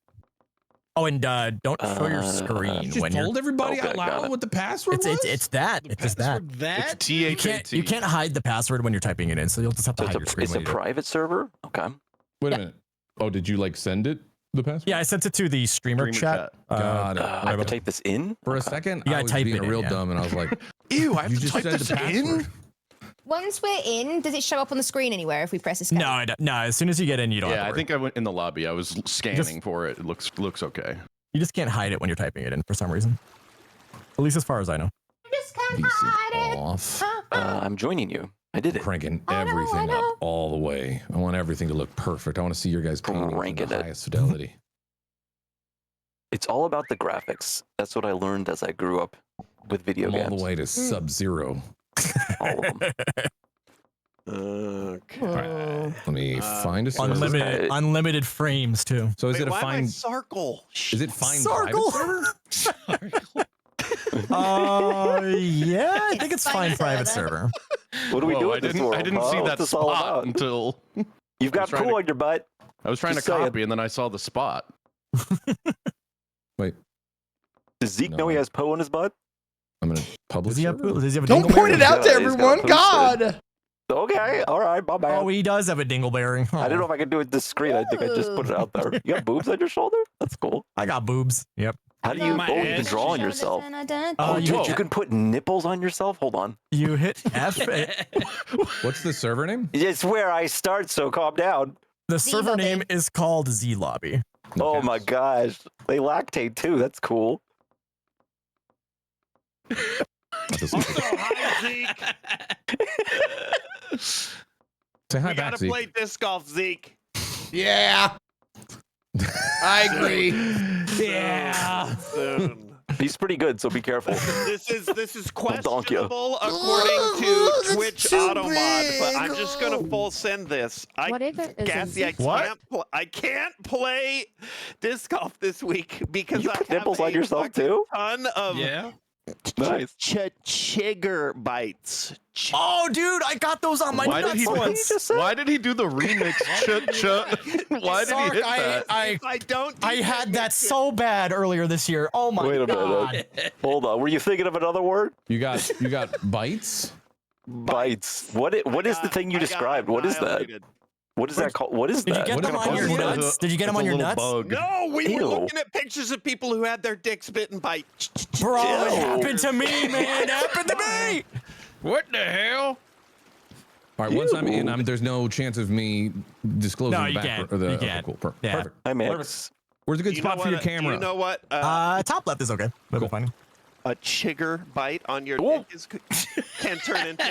Oh, and don't show your screen You when just you're. told everybody out loud what the password was? It's that. It's just that. That? It's You can't hide the password when you're typing it in, so you'll just have to hide your screen. It's a private server? Okay. Wait a minute. Oh, did you send it, the password? Yeah, I sent it to the streamer chat. Got it. I have to type this in? For a second, You gotta I was type being it in, real yeah. dumb, and I was like, ew, I have you to just type said this the password. in? Once we're in, does it show up on the screen anywhere if we press escape? No. As soon as you get in, you don't. Yeah, have to I worry. think I went in the lobby. I was scanning for it. It looks okay. You just can't hide it when you're typing it in for some reason. At least as far as I know. Just can't hide it. Off. I'm joining you. I did it. Cranking everything up all the way. I want everything to look perfect. I want to see your guys painting in the highest fidelity. It's all about the graphics. That's what I learned as I grew up with video games. All the way to Sub-Zero. All of them. Okay. All right. Let me find a Unlimited, unlimited frames too. So is Wait, it a why am I fine? Sarkle? Is it fine Sarkle? private server? Yeah, I think it's fine private server. What do we do? I didn't see that spot until you've got poo on your butt. I was trying Just to saying. copy, and then I saw the spot. Wait. Does Zeke know he has poo in his butt? I'm gonna publish. Don't point it out to everyone. God. Okay, all right, my bad. Oh, he does have a dingleberry. I don't know if I can do it discreet. I think I just put it out there. You got boobs on your shoulder? That's cool. I got boobs. Yep. How do you? My Oh, you ass. can draw on yourself. Oh, Dude, you can put nipples on yourself. Hold on. You hit F. What's the server name? It's where I start. So calm down. The server name is called Z Lobby. Oh my gosh, they lactate too. That's cool. Hi, Zeke. Say hi We back, gotta Zeke. play disc golf, Zeke. Yeah. I agree. Yeah. Soon. He's pretty good, so be careful. This is donk you. questionable according to Twitch Automod, but I'm just gonna full send this. Whatever is Gassy, I can't play disc golf this week because You I put have nipples on a yourself too? ton of Nice. chigger bites. Oh, dude, I got those on my nuts once. Why did he do the remix? Why did he hit that? I had that so bad earlier this year. Oh my Wait a god. minute. Hold on. Were you thinking of another word? You got bites? Bites. What is the thing you described? What is that? What is that called? What is Did that? you get them on your nuts? Did you get them on your nuts? No, we Ew. were looking at pictures of people who had their dicks bitten by. Bro, it happened to me, man. It happened to me. What the hell? All right, once I'm in, there's no chance of me disclosing No, the you back. can't. Or the, You okay, can't. cool, Yeah. perfect. Hi, man. Where's a good You spot know for your what, camera? Do you know what? Top left is okay. That'll be fine. A chigger bite on your dick can turn into.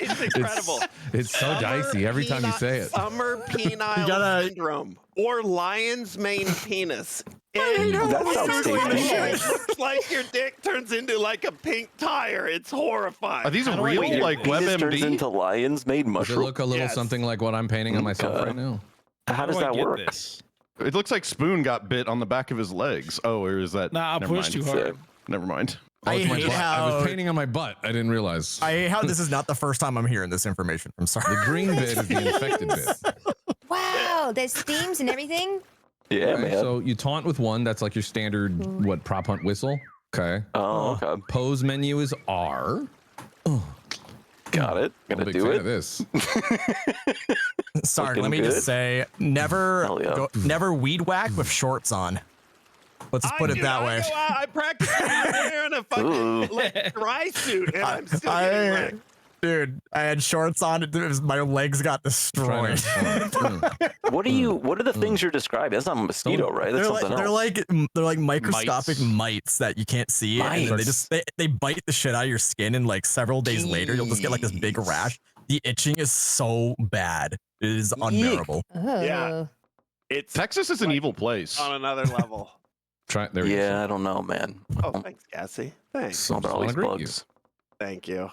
It's incredible. It's so dicey every time you say it. Summer penile syndrome or lion's mane penis. That sounds tasty. It's like your dick turns into like a pink tire. It's horrifying. Are these real, like Penis turns WebMD? into lion's made Does it mushroom. look a little something like what I'm painting on myself right now? How does that work? It looks like Spoon got bit on the back of his legs. Oh, or is that? Nah, I never pushed mind. too hard. Never mind. Oh, it's my hate butt. I how- was painting on my butt. I didn't realize. I hate how this is not the first time I'm hearing this information. I'm sorry. The green bit is the infected bit. Wow, there's themes and everything. Yeah, Okay, man. So you taunt with one. That's like your standard what prop hunt whistle. Okay. Oh, okay. Pose menu is R. Got it. I'm a Gonna big do fan it. of this. Sorry, Looking let me good. just say, never, Hell yeah. never weed whack with shorts on. Let's just put it that way. I practiced wearing a fucking like, dry suit, and I'm still getting wrecked. Dude, I had shorts on. My legs got destroyed. What are the things you're describing? That's not a mosquito, right? That's something else. They're like microscopic mites that you can't see, and then they bite the shit out of your skin, and like several days later, you'll just get like this big rash. The itching is so bad; it is unbearable. Yeah, it's Texas is an evil place. on another level. Try there. Yeah, I don't know, man. Oh, thanks, Cassie. Thanks. Something all these bugs. Thank you.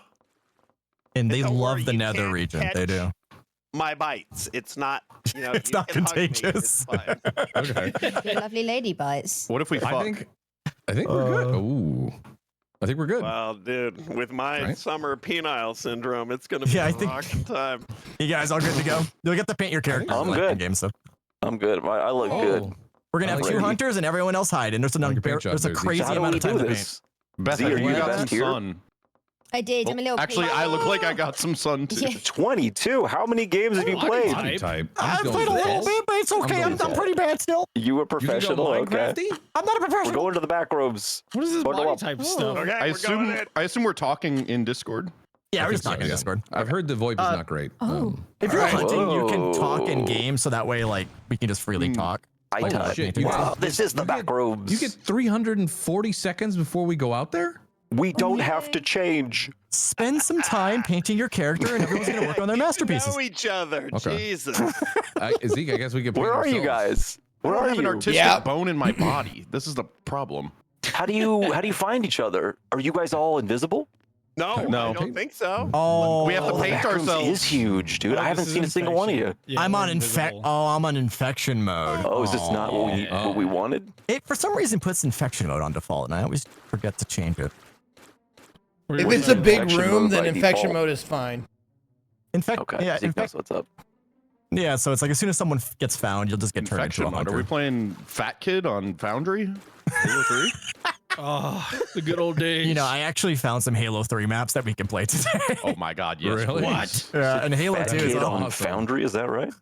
And they Don't love worry, the you nether can't region. They do. My bites. It's not. You know, It's you not can hug me, contagious. it's fine. Okay. Your lovely lady bites. What if we fuck? I think we're good. Ooh. I think we're good. Well, dude, with my Right. summer penile syndrome, it's gonna be Yeah, I a think- rocking time. You guys all good to go? You'll get to paint your character. I'm like good. in game stuff. I'm good. I look good. We're gonna I have like two it. hunters and everyone else hide, and there's like your paint job there's a there, Zeke. crazy So how do amount we of time do to paint. this? Beth, Z, are you you got back some here? sun. I did. I'm a little. Actually, I look like I got some sun too. Yeah. 22. How many games have you played? Body type. I've I'm played a little bit, but it's okay. I'm pretty bad still. You were You can go professional. Okay. Minecrafty? I'm not a We're professional. going to the back robes. What is this Bundle body up. type stuff? Okay, I assume we're talking in Discord. Yeah, I we're just think talking so, Discord. I've heard the VoIP is not great. If you're Alright. hunting, you can talk in Whoa. game, so that way, like, we can just freely talk. I Oh, type. shit, you Wow, get- this is the back robes. You get 340 seconds before we go out there? We don't have to change. Spend some time painting your character, and everyone's gonna work on their masterpieces. Know each other. Okay. Jesus. Zeke, I guess we could. Where are you guys? Where I don't are have an you? artistic bone in my body. This is the problem. How do you find each other? Are you guys all invisible? No, No. I don't think so. Oh, We have to the paint back rooms ourselves. is huge, dude. I haven't seen a single one of you. I'm on I'm on infection mode. Oh, is this not what we wanted? It for some reason puts infection mode on default, and I always forget to change it. If it's a big Infection room, mode then by infection default. mode is fine. Okay, yeah, Zeke knows what's up. yeah. So it's like as soon as someone gets found, you'll just get turned into Infection a mode. Are we hunter. playing Fat Kid on Foundry? Halo 3? Oh, the good old days. You know, I actually found some Halo 3 maps that we can play today. Oh my god, yes. Really? please. Yeah, and Halo Fat 2 is Kid on awesome. Foundry, is that right?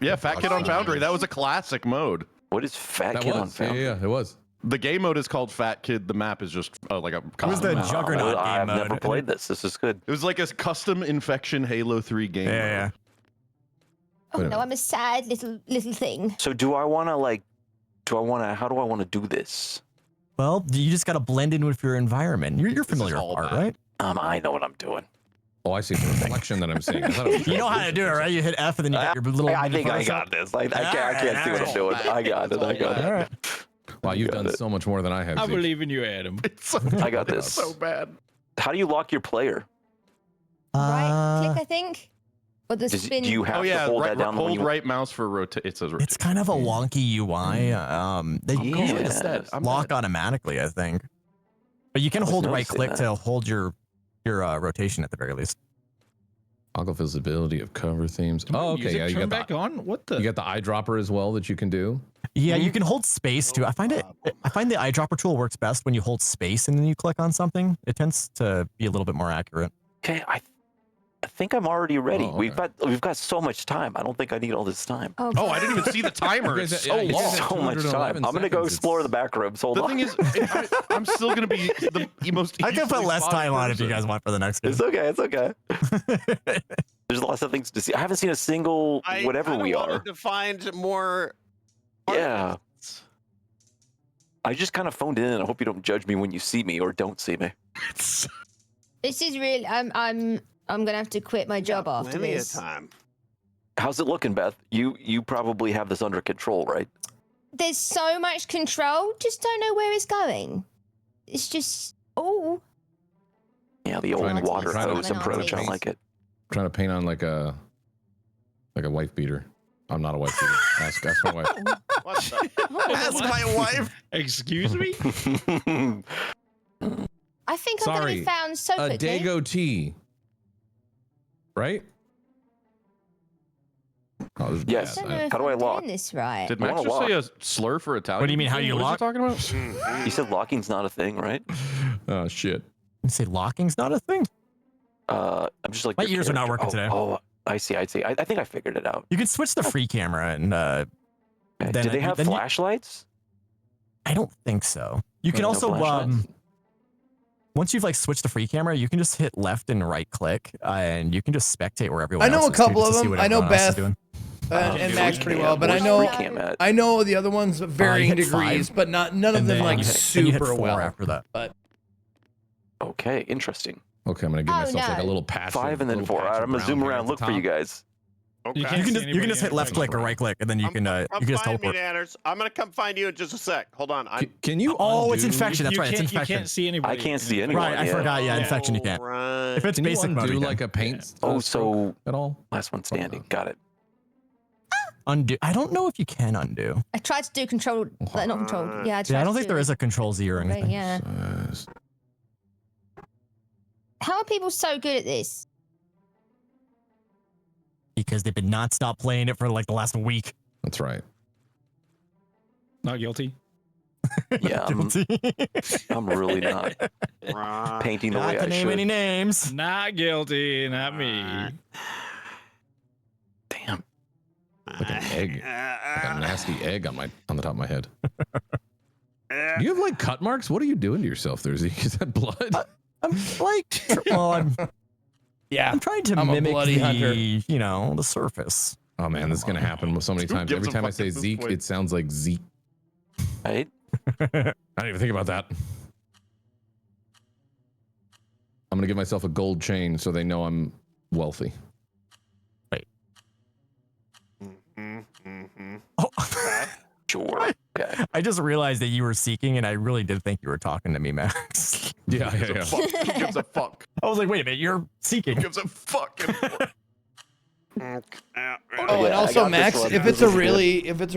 Yeah, Fat Kid on Foundry. That was a classic mode. What is Fat That Kid on was. Foundry? Yeah, it was. The game mode is called Fat Kid. The map is just like a It was custom the map. Juggernaut I've game never mode. played this. This is good. It was like a custom infection Halo 3 game mode. Yeah. Oh no, I'm a sad little thing. So do I want to how do I want to do this? Well, you just got to blend in with your environment. You're familiar with all art, bad. right? I know what I'm doing. Oh, I see the reflection that I'm seeing. I thought it was You know how to do it, right? You hit F and then you get your little. I think I Photoshop. got this. I can't see what I'm doing. I got it. All right. Wow, you've done so much more than I have. I Zeke. believe in you, Adam. I got this. So bad. How do you lock your player? Right click, I think. Or the Do spin. you have Oh to yeah, hold right, that down when hold you right mouse for rotate. It says rotate. It's kind of a wonky UI. They Yeah. lock automatically, I think. But you can I was hold right noticing click that. to hold your rotation at the very least. Toggle visibility of cover themes. Oh, okay. Music Yeah, you turn got back on. What the? you got the eyedropper as well that you can do. Yeah, you can hold space too. I find the eyedropper tool works best when you hold space and then you click on something. It tends to be a little bit more accurate. Okay, I think I'm already ready. Oh, We've got so much time. I don't think I need all this time. Oh, Oh, I didn't even see the timer. You guys- It's so yeah, you guys long. have So much 211 time. I'm gonna go seconds. explore the back rooms. Hold The on. thing is, I'm still gonna be the most. I can put easily less spotted time on it if you person. guys want for the next game. It's okay. It's okay. There's lots of things to see. I haven't seen a single whatever I we wanted are. to find more. Yeah. I just kind of phoned in. I hope you don't judge me when you see me or don't see me. This is really. I'm gonna have to quit my job after Plenty this. of time. How's it looking, Beth? You probably have this under control, right? there's so much control, just don't know where it's going. It's just, oh. Yeah, the old water hose approach. I like it. Trying to paint on like a wife beater. I'm not a wife beater. Ask my wife. What the? Ask my wife. Excuse me? I think I'm going to be found so a quickly. Dago tea. Right? Oh, this is Yes. How do I lock? doing this right? Did I Max wanna just say a lock. slur for Italian? What do you mean, how people? you What lock? is he talking about? You said locking's not a thing, right? Oh shit. You say locking's not a thing? I'm just like My your ears are not character. working today. Oh, I see. I think I figured it out. You can switch the free camera and Okay. then Do they have then you- flashlights? I don't think so. You can No also flashlights? once you've like switched the free camera, you can just hit left and right click, and you can just spectate where everyone. I know else a is, too, couple just of to see them. what I know everyone else is Beth doing. and Max pretty well, but Where's free cam at? I know the other ones varying hit degrees, 5, but none of and them then like you hit- then you hit super 4 well. after that. But Okay, interesting. Okay, I'm gonna give Oh, myself like a no. little patch. 5 and then 4. All right, I'm gonna zoom around, look for you guys. Okay. You can just hit left click or right click, and then you can Come just find me, teleport. Nanners. I'm gonna come find you in just a sec. Hold on. Can you? Oh, it's undo- infection. That's right. It's You infection. can't see anybody. I can't see anyone. Right, I forgot. Yeah, infection. You can't. Right. If it's Can you basic mode, undo you can. like a paint? Oh, stroke so at all? last one standing. Got it. Undo. I don't know if you can undo. I tried to do control, like not control. Yeah, I tried Yeah, I don't to think do there it. is a control Z or Right, anything. yeah. How are people so good at this? Because they've been not stop playing it for like the last week. That's right. Not guilty. Yeah, I'm really not painting the Not way to I name should. any names. Not guilty, not me. Damn. Like an egg, like a nasty egg on the top of my head. Do you have like cut marks? What are you doing to yourself there, Zeke? Is that blood? I'm like, well, I'm trying to I'm a mimic bloody the, hunter. you know, the surface. Oh man, this is gonna happen so many Who times. gives Every a time I fuck say at this Zeke, point? it sounds like Zeke. Right? I didn't even think about that. I'm gonna give myself a gold chain so they know I'm wealthy. Wait. Oh. Sure. Okay. I just realized that you were seeking, and I really did think you were talking to me, Max. Yeah. Who gives a fuck? I was like, wait a minute, you're seeking. Who gives a fuck? oh, Yeah, and I also got this Max, one. if it's This a is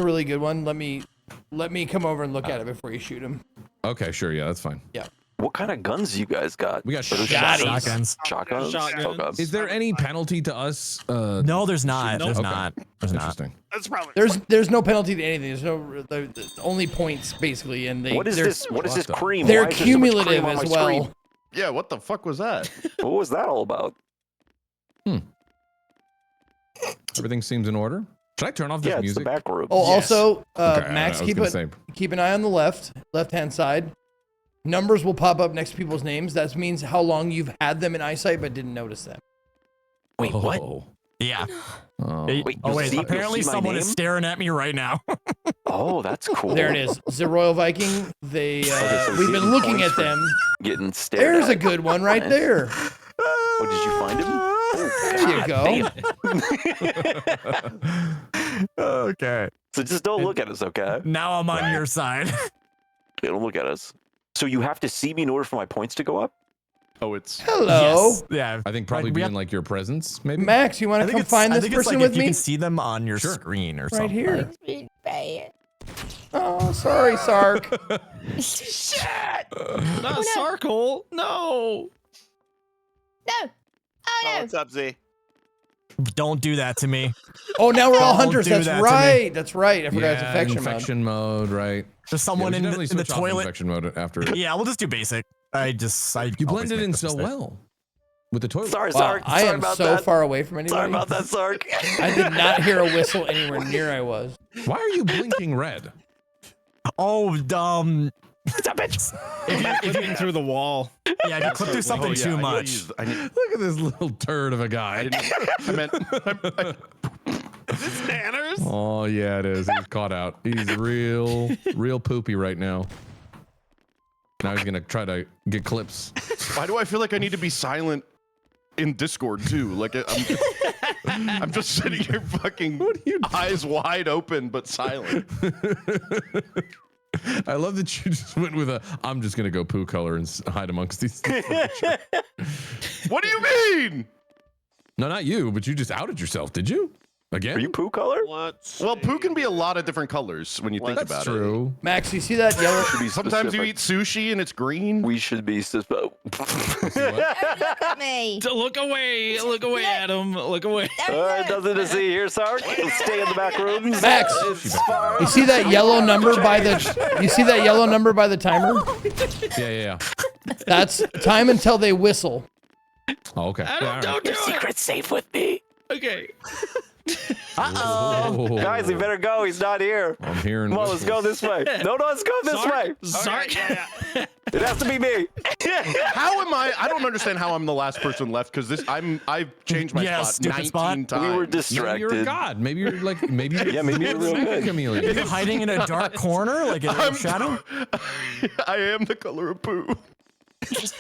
really good one, let me come over and look at it before you shoot him. Okay, sure. Yeah, that's fine. Yeah. What kind of guns you guys got? We got Are those shotguns. Shotguns. Shotguns. Is there any penalty to us? No, there's not. There's Okay. not. There's not. Interesting. That's probably. There's no penalty to anything. There's no there's only points basically, and What is this? What is this cream? They're Why is there so much cumulative cream on as my well. screen? Yeah, what the fuck was that? What was that all about? Everything seems in order. Should I turn off this Yeah, it's music? the back room. Oh, Yes. also, Okay, Max, I was gonna say- keep an eye on the left-hand side. Numbers will pop up next to people's names. That means how long you've had them in eyesight but didn't notice them. Wait, what? Yeah. Oh. Wait, Wait, oh, you'll wait. see- you'll Apparently, see my someone is name? staring at me right now. Oh, that's cool. There it is. The Royal Viking. They so we've been getting looking points at for them. Getting stared There's at. a good one right Nice. there. Oh, did you find him? There you go. Okay. So just don't look at us, okay? Now I'm on your side. Yeah, don't look at us. So you have to see me in order for my points to go up? Oh, it's Hello, Yes. Yeah. I think probably we being have- like your presence, maybe. Max. You want to come find this person like with if you me? can see them on your Sure. screen or Right something. here. It's been bad. Oh, sorry, Sark. Not Sarkle. No. No. Oh Oh, no. what's up, Z? Don't do that to me. Oh, now we're all Don't hunters. do That's that to me. right. That's right. I forgot Yeah, it's infection, infection mode, right? There's someone Yeah, we in, should the, definitely in the switch off toilet. infection mode after. Yeah, we'll just do basic. I You always blended make in this so mistake. well with the toilet. Sorry, Wow, Sark. I Sorry am about so that. far away from anybody. Sorry about that, Sark. I did not hear a whistle anywhere near I was. Why are you blinking red? Oh, Stop it. Flipping through the wall. yeah, if you click through something too much. I need, Look at this little turd of a guy. I meant. Is this Nanners? Oh yeah, it is. He's caught out. He's real poopy right now. Now he's gonna try to get clips. Why do I feel like I need to be silent in Discord too? Like I'm I'm just sitting here fucking eyes wide open but silent. I love that you just went with I'm just gonna go poo color and hide amongst these. What do you mean? No, not you, but you just outed yourself. Did you? Again? Are you poo color? Well, poo can be a lot of different colors when you think That's about true. Max, you see that yellow? Sometimes you eat sushi and it's green. We should be Look at me. Look away, Adam. Look away. Nothing to see here, Sark. Stay in the back rooms. Max, you see that yellow number by the? You see that yellow number by the timer? Yeah. That's time until they whistle. Oh, okay. Adam, don't do it. Secret's safe with me. Okay. Uh-oh. Guys, we better go. He's not here. I'm hearing. Come on, let's go this way. No, let's go this way. Sark. It has to be me. How am I? I don't understand how I'm the last person left because I've changed my spot 19 times. We were distracted. Maybe you're a god. Maybe you're like maybe you're maybe you're real good. Chameleon. Are you hiding in a dark corner like in a shadow? I am the color of poo.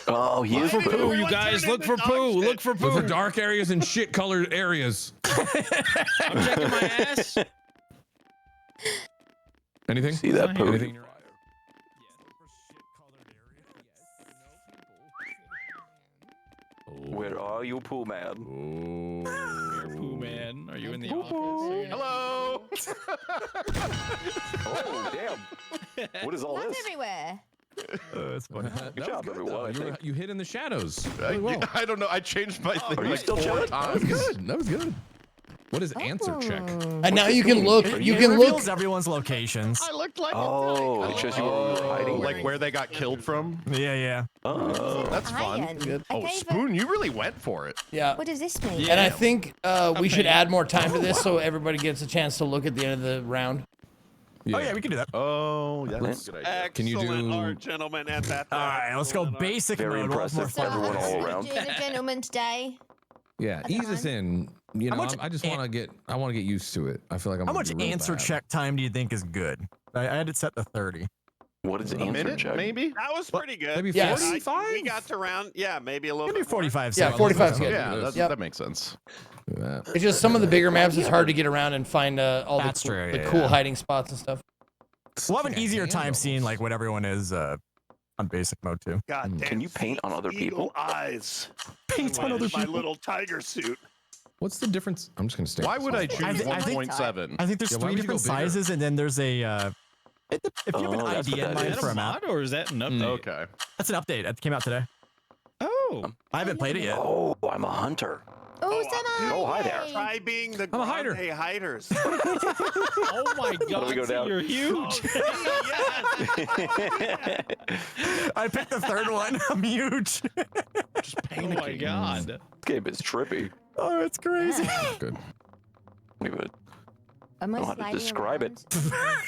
Oh, he is poo. You guys, look for poo. Look for poo. Look for dark areas and shit colored areas. I'm checking my ass. Anything? See that poo? Anything in your eye? Where are you, poo man? Poo man, are you in the office? Hello. Oh, damn. What is all Blood this? everywhere. That's funny. Good job, everyone. You hid in the shadows. I don't know. I changed my thing. Are you like still 4 chilling? times. That was good. What is answer check? And now you can look. You can look. Reveals everyone's locations. I looked like it shows you where we were hiding. like where they got killed from. Yeah. Oh, that's fun. Iron. Oh, Okay, Spoon, you really went for it. Yeah. What does this mean? And I think we should add more time to this so everybody gets a chance to look at the end of the round. Oh yeah, we can do that. Oh, yeah, that's a good idea. Can you Excellent do? art, gentlemen, at that. All right, let's go basic Very mode. More impressive. fun. Everyone all around. Doing a gentleman today. Yeah, ease us in. You know, I just want to get used to it. I feel like I'm. How much gonna be real answer bad. check time do you think is good? I had it set to 30. What is A answer minute, check? maybe? That was pretty good. Maybe Yes. 45? We got to round, maybe a little Maybe bit more. 45 Yeah, seconds. 45 is good. Yeah, Yep. that makes sense. It's just some of the bigger maps. It's hard to get around and find all That's the true, yeah, cool yeah. hiding spots and stuff. We'll have an easier time seeing like what everyone is on basic mode too. God damn. Can you paint on other people? Eagle eyes. Paint on other My people. little tiger suit. What's the difference? I'm just gonna stay. Why would I choose I think- 1.7? I think there's Yeah, why 3 would you go different bigger? sizes, and then there's a. If you have an Oh, that's what idea in that mind is. for a Is that a map, mod or is that an update? Okay. that's an update. That came out today. Oh. I haven't played it yet. Oh, I'm a hunter. Oh, someone. Oh, hi there. Try being the I'm a hider. Grande hiders. Oh my God, we go down? you're huge. I picked the third one. I'm huge. Just Oh panicking. my God. This game is trippy. Oh, it's crazy. Good. We would Am I know how to sliding describe it. around?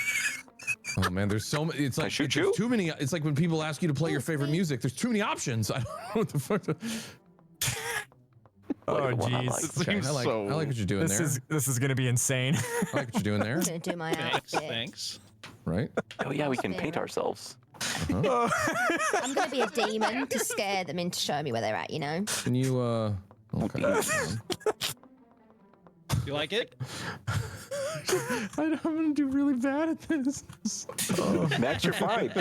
Oh man, there's so many. It's like shoot there's you? too many. It's like when people ask you to play your favorite music. There's too many options. I don't know what the fuck. Oh Like the one I jeez. like. Okay, I like what you're doing This there. is gonna be insane. I like what you're doing there. I'm gonna do my Thanks, outfit. thanks. Right? Oh yeah, we can paint ourselves. I'm gonna be a demon to scare them and to show me where they're at. You know. Can you okay. You like it? I'm gonna do really bad at this. Max, you're fine.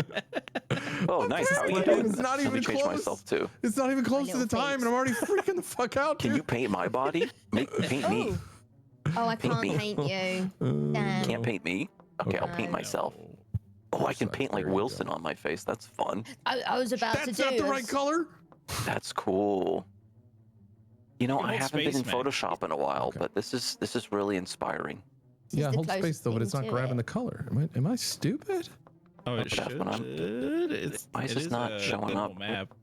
Oh, nice. How are you doing? It's not Let me even change close. myself too. It's not even close to the time, and I'm already freaking the fuck out. Can dude. you paint my body? Paint me. Oh, I Paint can't me. paint you. Damn. Can't paint me. Okay, I'll paint myself. Oh, I can paint like Wilson on my face. That's fun. I was about to That's do. not the right this. color. That's cool. You know, Good I old haven't been in spaceman. Photoshop in a while, but this is really inspiring. This is Yeah, the hold space closest though, but it's thing not to grabbing it. the color. Am I stupid? Oh, it But that's should. what I'm- Why is it this not a showing simple up? map.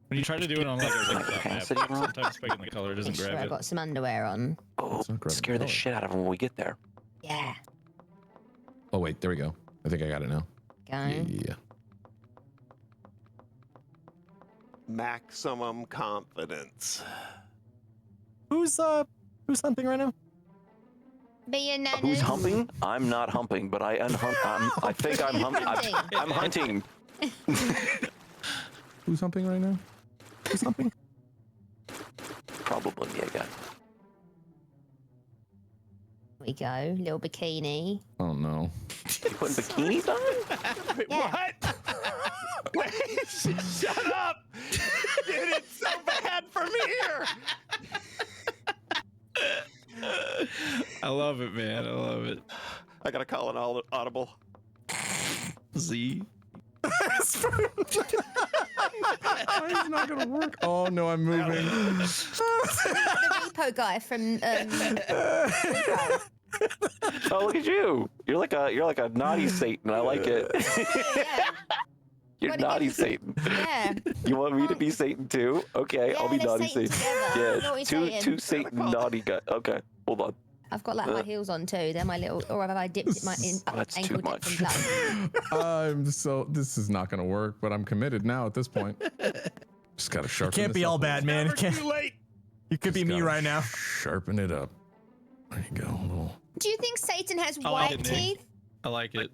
When you try to do it on like a Like desktop map, opacity wrong? sometimes picking the color doesn't Make sure grab I it. got some underwear on. Oh, It's not grabbing scare the color. shit out of them when we get there. Yeah. Oh wait, there we go. I think I got it now. Go. Yeah. Maximum confidence. Who's hunting right now? Being nanas. Who's humping? I'm not humping, but I I think I'm Hunting. I'm hunting. Who's humping right now? Who's hunting? Probably me again. we go. Little bikini. Oh no. You putting bikinis on? Wait, Yeah. what? Wait, shut up! Dude, it's so bad from here. I love it, man. I love it. I gotta call an audible. Z. It's not gonna work. Oh no, I'm moving. The repo guy from Repo. Oh, look at you! You're like a naughty Satan. I like it. Yeah. You're What naughty is- Satan. Yeah. You want me to be Satan too? Okay, Yeah, I'll be let's naughty Satan Satan. together. Yeah, Naughty two Satan. Satan naughty guy. Okay, hold on. I've got like high heels on too. They're my little, or have I dipped my That's ankle too dipped in much. blood? This is not gonna work, but I'm committed now at this point. Just gotta It sharpen can't this be up all a bad, little. man. It can't. Too late. You could be Just me gotta right now. Sharpen it up. There you go. A little. Do you think Satan has I like white it, Nick. teeth? I like it.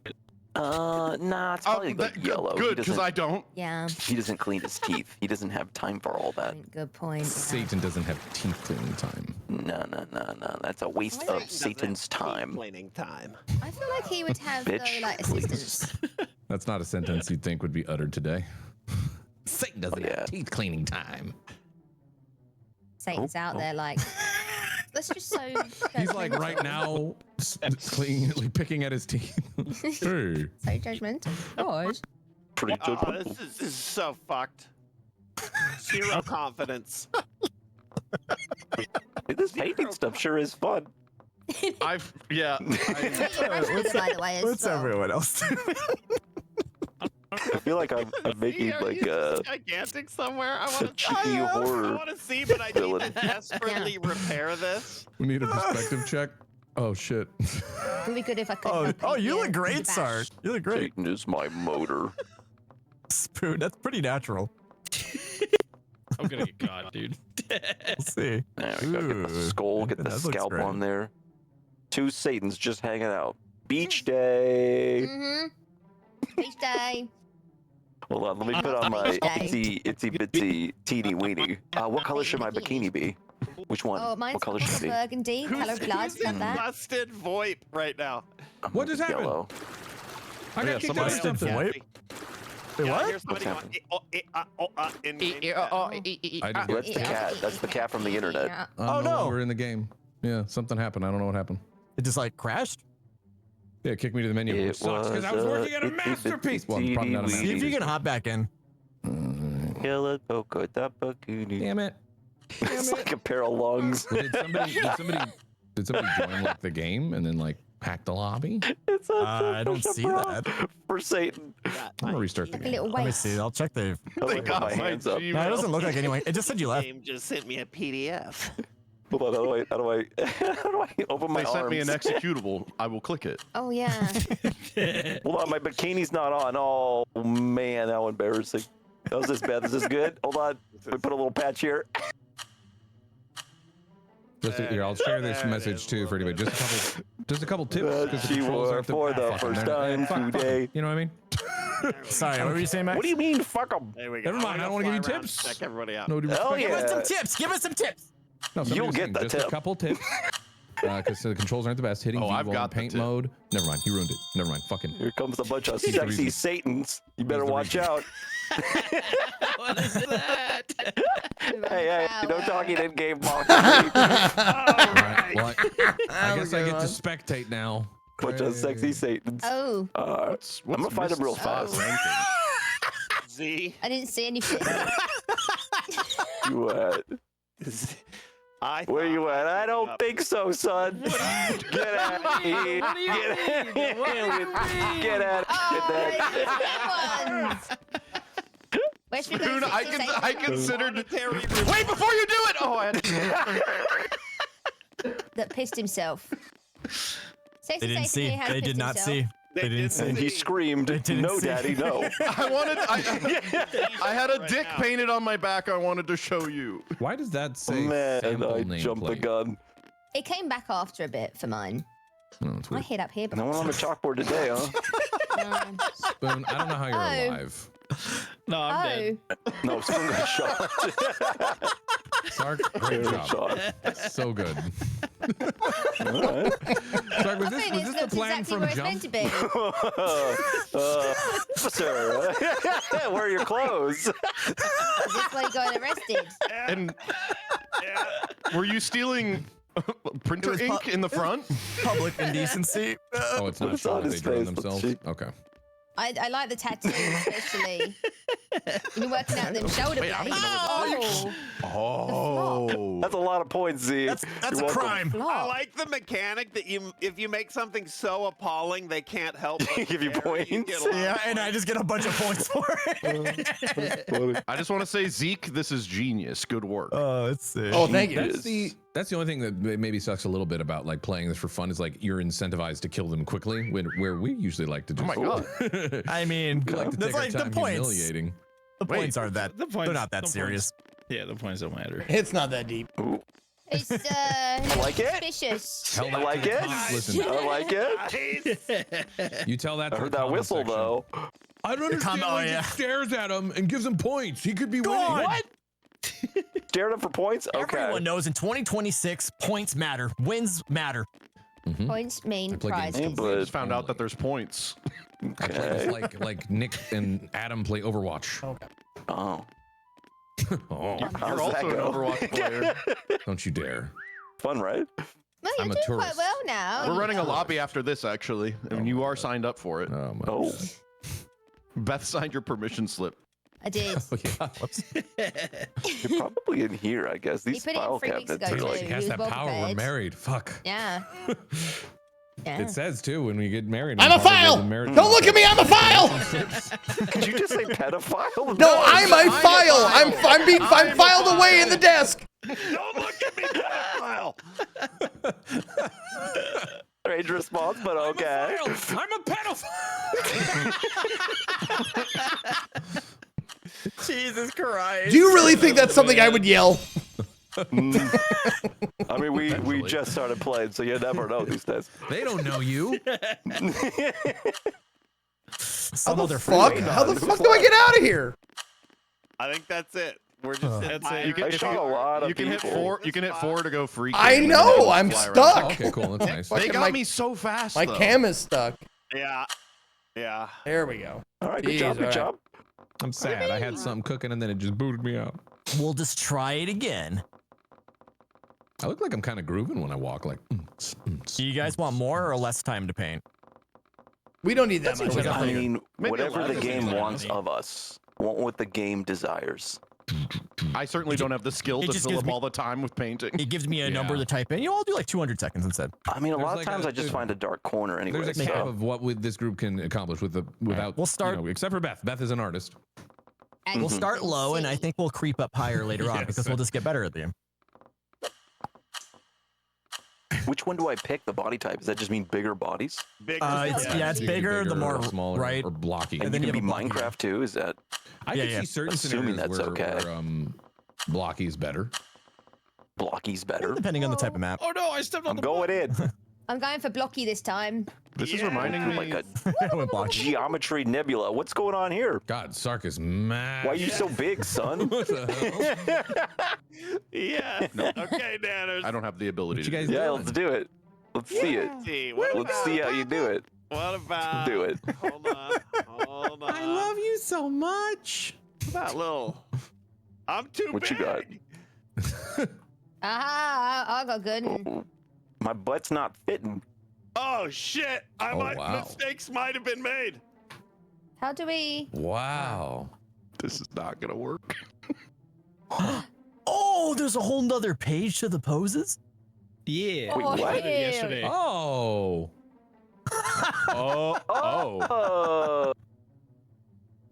Nah, it's probably like yellow. Good, He because doesn't- I don't. Yeah. He doesn't clean his teeth. He doesn't have time for all that. Good point. Satan doesn't have teeth cleaning time. No. That's a waste of Satan's time. Cleaning time. I feel like he would have Bitch, though, like assistants. That's not a sentence you'd think would be uttered today. Satan doesn't yeah. have teeth cleaning time. Satan's out there like. That's just so. He's like right now, cleanly picking at his teeth. Hey. So judgmental. Gosh. Pretty Oh, this is so fucked. Zero confidence. This painting stuff sure is fun. By the way, as What's well. everyone else doing? I feel like I'm making Are like you a just gigantic somewhere. I want to cheeky horror. I want to see, but I need villain. to desperately repair this. We need a perspective check. Oh shit. It would be good if I could. Oh, you look great, Sarge. You look great. Satan is my motor. Spoon, that's pretty natural. I'm gonna get caught, dude. We'll see. There we go. Get the skull, get the That looks scalp great. on there. Two Satans just hanging out. Beach day. Mm-hmm. Beach day. Hold on, let me put on my itsy bitsy teeny weeny. What color should my bikini be? Which one? Oh, mine's What color should it be? burgundy, color of blood. Love that. Busted VoIP right now. What just happened? Yellow. I got kicked out of Busted something. VoIP? Wait, Yeah, I what? hear somebody What's going, in-game chat. That's the cat. That's the cat from the internet. Oh no. We're in the game. Yeah, something happened. I don't know what happened. It just like crashed? Yeah, kick me to the menu. It Which sucks because I was working on a masterpiece. Well, I'm probably not a See if masterpiece. you can hop back in. Yellow polka dot bikini. Damn it. It's like a pair of lungs. Did somebody join like the game and then like hack the lobby? It's I don't see that. For Satan. I'm gonna restart the Like a game. little Let me weight. see. I'll check the. They got my hands up. No, it doesn't look like anyone. It just said you left. Game just sent me a PDF. Hold on, how do I open my They sent arms? me an executable. I will click it. Oh yeah. Hold on, my bikini's not on. Oh man, how embarrassing. That was this bad. Is this good? Hold on. Let me put a little patch here. Here, I'll share this message too for anybody. Just a couple tips. 'Cause the She controls wore aren't for the fucking first there. time Fuck today. 'em. You know what I mean? Sorry, what were you saying, Max? What do you mean, fuck them? There we go. Never mind, I don't wanna give you tips. Check everybody out. No Hell disrespect. Give us yeah. some tips. Give us some tips. No, somebody You'll was get saying the just tip. a couple tips. Because the controls aren't the best. Hitting Oh, V I've while in got the paint tip. mode. Never mind, he ruined it. Never mind. Fucking. Here comes a bunch of He's the sexy reason. Satans. You better the watch reason. out. What is that? Hey, no talking in game All right, well, I guess I get to good spectate now. Bunch of sexy Satans. Oh, I'm gonna find them real fast. Z. I didn't see anything. You at? Where you at? I don't think so, son. Get out of here. What do you mean? Get out of here. Where's we Dude, go? I considered. Monetary Wait, before you do it! Oh, I had That pissed himself. They didn't see. They did not see. They didn't see. And he screamed, didn't "No, see. Daddy, no!" I had a dick painted on my back. I wanted to show you. Why does that say Man, sample I nameplate? jumped the gun. It came back after a bit for mine. Oh, it's I weird. hit up here, but No one on the chalkboard today, huh? Spoon, I don't know how you're Oh. alive. No, I'm dead. No, someone got shot. Sark, great Good job. shot. So good. Sorry, was this the plan exactly from where it's Jump? meant to be. Officer, where are your clothes? Is this why you got arrested? And were you stealing printer ink in the front? Public indecency. Oh, it's not sure that they drew themselves. Okay. I like the tattoos, especially. You're working out them shoulder blades. Oh, that's a lot of points, Z. That's a crime. I like the mechanic that if you make something so appalling they can't help but give you points. Yeah, and I just get a bunch of points for it. I just want to say, Zeke, this is genius. Good work. Oh, it's sick. Oh, thank you. That's the only thing that maybe sucks a little bit about like playing this for fun is like you're incentivized to kill them quickly where we usually like to just. Oh my god. I mean, we like to take our like time the points. humiliating. The points aren't that. They're not that serious. Yeah, the points don't matter. It's not that deep. It's I like it. suspicious. Tell that I like to the it. comments. Listen, I like it. you tell that. I to heard the that comments whistle section. though. I don't understand why he just stares at him and gives him points. He could be winning. What? Stared up for points. Okay. Everyone knows in 2026, points matter. Wins matter. Points mean play games. prizes. I just found out that there's points. I play this like Nick and Adam play Overwatch. Okay. Oh. Oh, You're also an Overwatch player. don't you dare. Fun, right? Well, I'm you're a doing quite tourist. well now. We're running a lobby after this, actually, and you are signed up for it. Oh my Oh. God. Beth signed your permission slip. I did. Oh, yeah. Whoops. You're probably in here, I guess. These put it in file 3 weeks cabinets ago, are too. like. She He has was that well power. We're prepared. married. Fuck. Yeah. Yeah. It says too when we get married. I'm a file. Don't look at me. I'm a file. Did you just say pedophile? No, I'm a file. I'm filed away in the desk. Don't look at me, pedophile. Strange response, but okay. I'm a pedophile. Jesus Christ. Do you really think that's something I would yell? I mean, we just started playing, so you never know these days. They don't know you. How the fuck? How the fuck do I get out of here? I think that's it. We're just You can, shot a lot of you can hit people. 4. You can hit 4 to go free. I know. I'm stuck. Oh, okay, cool. That's nice. They got me so fast. My though. cam is stuck. Yeah. There we go. All right, Jeez, good job. all Good right. job. I'm sad. I had something cooking and then it just booted me out. We'll just try it again. I look like I'm kind of grooving when I walk. Like, Do you guys want more or less time to paint? We don't need that much. I mean, Maybe whatever the 11 game is wants plenty. of us, want what the game desires. I certainly don't have the skill It to just fill gives up me- all the time with painting. It gives me a number to type in. You know, I'll do like 200 seconds instead. I mean, a There's lot like of times a- I just find a dark corner anyway. there's a cap so. of what this group can accomplish without. We'll start- you know, except for Beth. Beth is an artist. And We'll start low, and I think we'll creep up higher later on Yes. because we'll just get better at the game. Which one do I pick? The body type? Does that just mean bigger bodies? It's bigger, the more or smaller, right, or blocky. And then you you can be have a blocky. Minecraft too? Is that? I Yeah, can yeah. see certain Assuming scenarios that's where, okay. where blocky is better. Blocky's better? Depending on the type of map. Oh no, I stepped on I'm the going in. I'm going for blocky this time. This is reminding me. Like a I went blocky. geometry nebula. What's going on here? God, Sark is mad. Why are you so big, son? What the hell? Yeah. Okay, Nanners. I don't have the ability What to you guys do Yeah, doing? let's do it. Let's see it. See, what Let's about, see how you do it. what about? Do it. Hold on. Hold on. I love you so much. What about little? I'm too What big. you got? I got good. Oh, my butt's not fitting. Oh shit! Oh, wow. Mistakes might have been made. How do we? Wow. This is not gonna work. Oh, there's a whole nother page to the poses? Yeah. Oh, we did it yeah. yesterday. Oh. Oh.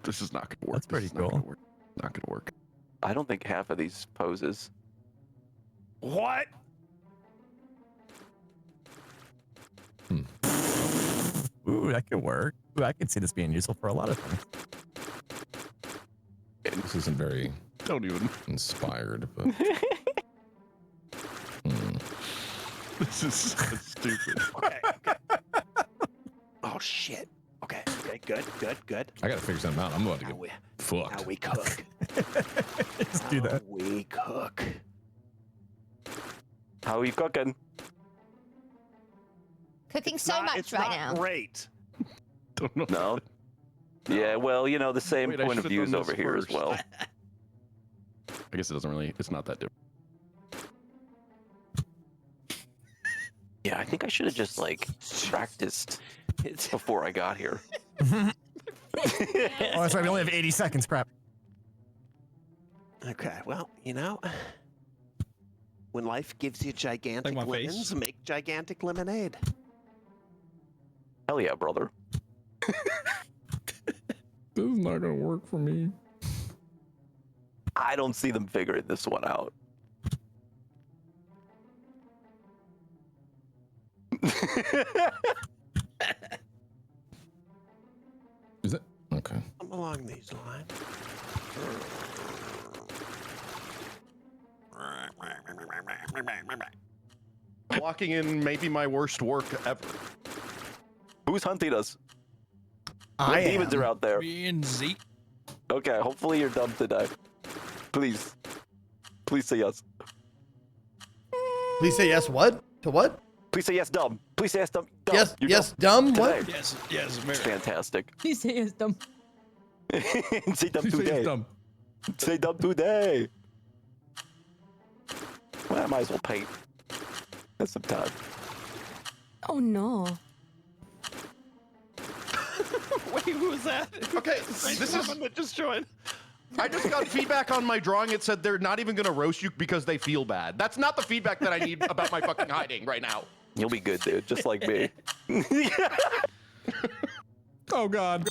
This is not gonna work. That's pretty This is not cool. gonna work. Not gonna work. I don't think half of these poses. What? Ooh, that could work. Ooh, I could see this being useful for a lot of things. This isn't very Don't even. inspired, but This is so stupid. Okay. Oh shit. Okay. Okay. Good. I gotta figure something out. I'm about to Now get we, fucked. now we cook. Just do that. We cook. How are you cooking? Cooking It's so not- much it's right not now. Great. Don't know. No. Yeah, well, you know, the same Wait, I point of should've done views this over here as first. well. I guess it doesn't really. It's not that different. Yeah, I think I should have just like practiced before I got here. Oh, that's right. We only have 80 seconds, crap. Okay, well, you know, when life gives you gigantic my lemons, make gigantic lemonade. Hell yeah, brother. This is not gonna work for me. I don't see them figuring this one out. Is it? Okay. I'm along these lines. Walking in maybe my worst work ever. Who's hunting us? I What demons am. are out there? Me and Zeke. Okay, hopefully you're dumb today. Please. Please say yes. Please say yes. What? To what? Please say yes, dumb. Please say yes, dumb. Dumb. Yes. You're Yes. Dumb. Today. What? Yes, Mary. Fantastic. Please say yes, dumb. Say dumb Please say today. yes, dumb. Say dumb today. Well, I might as well paint. That's some time. Oh no. Wait, who was that? Okay, this is. Someone that just joined. I just got feedback on my drawing. It said they're not even gonna roast you because they feel bad. That's not the feedback that I need about my fucking hiding right now. You'll be good, dude. Just like me. Oh God.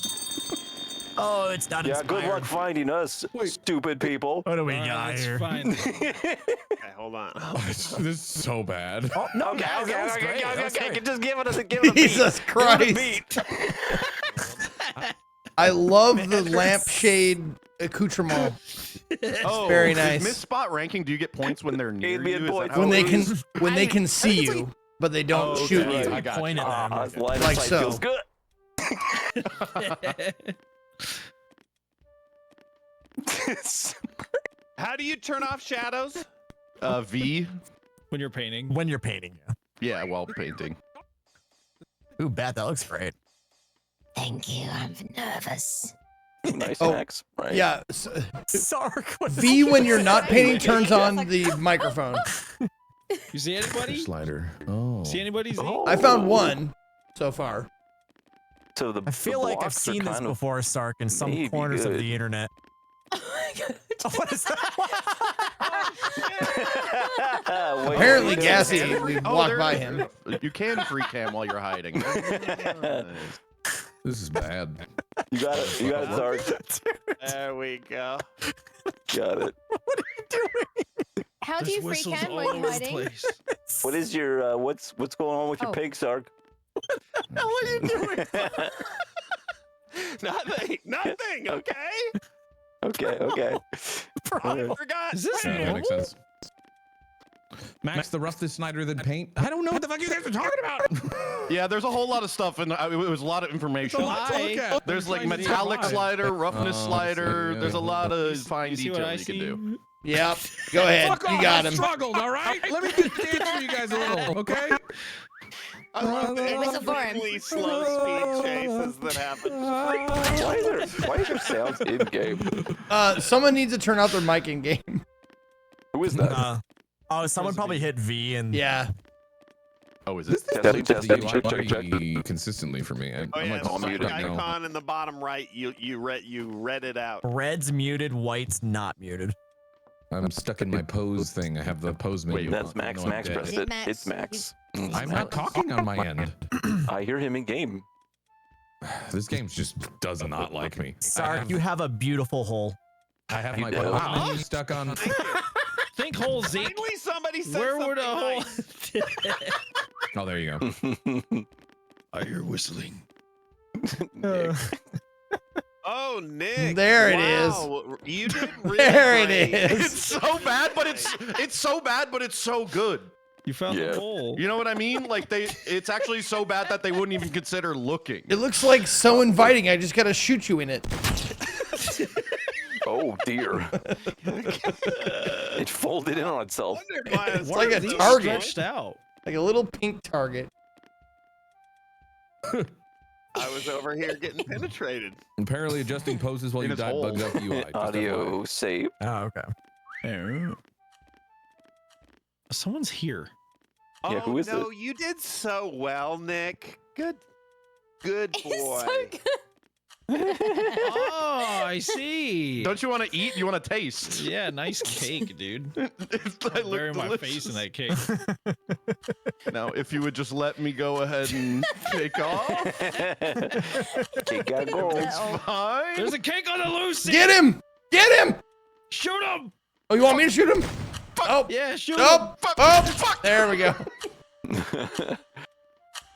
Oh, it's not Yeah, inspired. good luck finding us, stupid people. What do we All right, got that's here? fine. Okay, hold on. This is so bad. Oh, no, Okay, guys, okay, that was okay, great. okay, That was okay, great. just give it a beat. Jesus Christ. Give it a beat. I love the lampshade accoutrement. Oh, very is nice. Miss Spot ranking. Do you get points when they're near me you? and Is that points how When it they can is? when they can see you, but they don't Oh, shoot okay, you. I got Point you. at them. Line of Like sight so. feels good. How do you turn off shadows? V. When you're painting. When you're painting, yeah. Yeah, while painting. Ooh, Bat, that looks great. Thank you. I'm nervous. Nice Oh, snacks, right? Yeah. Sark, what V when you're not painting turns on the microphone. You see anybody? Slider. Oh. See anybody? Zeke? I found one so far. So the I feel the like I've blocks are seen this kind of before, Sark, in some maybe corners of good. the internet. What is that? Wait, Apparently, wait, Gassy, wait. we Oh, walked there- by him. You can free cam while you're hiding. This is bad. You got it. You got it, Sark. There we go. Got it. How do you free cam when you're hiding? What is your what's going on with your Oh. pig, Sark? What are you doing? Nothing, okay? Okay. I forgot. Is this Yeah, that normal? makes sense. Max, the rough is Snyder than paint. I don't know what the fuck you guys are talking about. Yeah, there's a whole lot of stuff, and it was a lot of information. It's a lot to look at. There's like I'm trying to see metallic why. slider, roughness Oh, slider. yeah. There's a lot of fine You see what I detail you can see? do. Yep. Go ahead. Fuck off. You got I him. struggled, all right? Let me just dance for you guys a little, okay? I love the Whistle for him. extremely slow speed chases that happen. Why is there sounds in game? Someone needs to turn out their mic in game. Who is that? Oh, someone probably hit V and Yeah. Oh, is it? Testing, testing, check. Consistently for me. Oh yeah, like, the muted black icon in the bottom right. You read it out. Red's muted, white's not muted. I'm stuck in my pose thing. I have the pose menu. That's Max. No, I'm Max dead. pressed it. It's Max. I'm not talking on my end. I hear him in game. This game just does not like me. Sark, you have a beautiful hole. I have my Yeah. pose Wow. menu stuck on. Think hole, Zeke. Finally, somebody said Where would a something hole? nice. Oh, there you go. I hear whistling. Nick. Oh, Nick. There it wow. You did really There it great. is. It's so bad, but it's so bad, but it's so good. You found Yeah. the hole. You know what I mean? Like it's actually so bad that they wouldn't even consider looking. It looks like so inviting. I just gotta shoot you in it. Oh dear. It folded in on itself. It's like a target. Stretched out. Like a little pink target. I was over here getting penetrated. Apparently adjusting poses while In you his died hole. bugs out the UI. Just Audio FYI. save. Oh, okay. Oh. Someone's here. Yeah, who is it? No, you did so well, Nick. Good boy. Oh, I see. Don't you want to eat? You want to taste? Yeah, nice cake, dude. I look Bury my face in that cake. Now, if you would just let me go ahead and take off, Cake gotta go. it's fine. There's a cake on the loose. Get him! Get him! Shoot him! Oh, you want me to shoot him? Oh, Yeah, shoot oh, him. oh, there we go.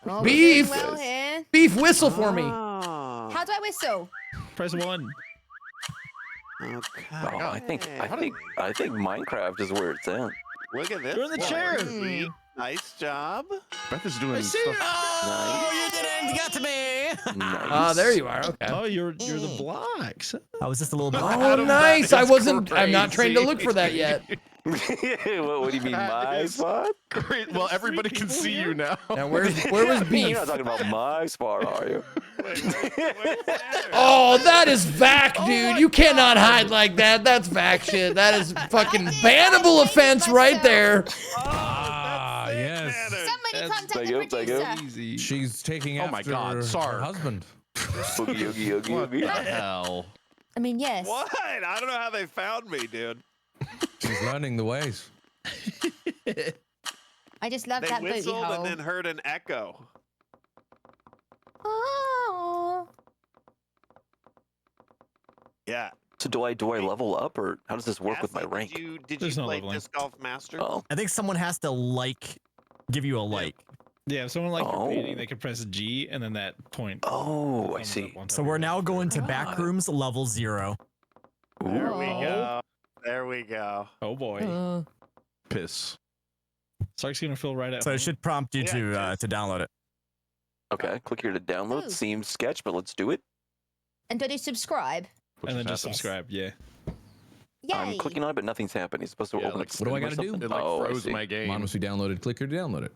Oh, we're Beef! doing well here. Beef, whistle for me. How do I whistle? Press 1. Okay. Oh, I think Minecraft is where it's at. Look at this. You're in the chair. See? Nice job. Beth is doing I see stuff. it. Oh, you didn't get to me. Nice. Ah, there you are. Okay. Oh, you're the blocks. I was just a little bit. Oh, nice. I wasn't. I'm not trained to look for that yet. What do you mean, my spot? Great. Well, everybody can see you now. Now, where was beef? You're not talking about my spot, are you? Oh, that is vac, dude. You cannot hide like that. That's vac shit. That is fucking bannable offense right there. Ah, yes. Somebody contact the Thank producer. Easy. She's taking Oh after my God, her Sark. husband. Boogie, oogie, oogie, What oogie. the hell? I mean, yes. What? I don't know how they found me, dude. She's learning the ways. I just love They that booty whistled hole. and then heard an echo. Oh. Yeah. So do I level up, or how does this work with my Ashley, rank? Did There's you no play leveling. Disc Golf Masters? Oh, I think someone has to give you a like. Yeah, if someone likes your Oh. painting, they can press G and then that point. oh, I comes see. up on So top we're of now going to Backrooms level 0. There we Oh. go. There we go. Oh boy. Piss. Sark's gonna feel right at So home. it should prompt you Yeah, to download it. Okay, click here to download. Ooh. Seems sketch, but let's do it. And do I do subscribe? And then just subscribe, yeah. Yay. I'm clicking on it, but nothing's happening. It's supposed to Yeah, open like, its what do I screen or gotta do? something? It like Oh, I froze see. my game. Mine must be downloaded. Click here to download it.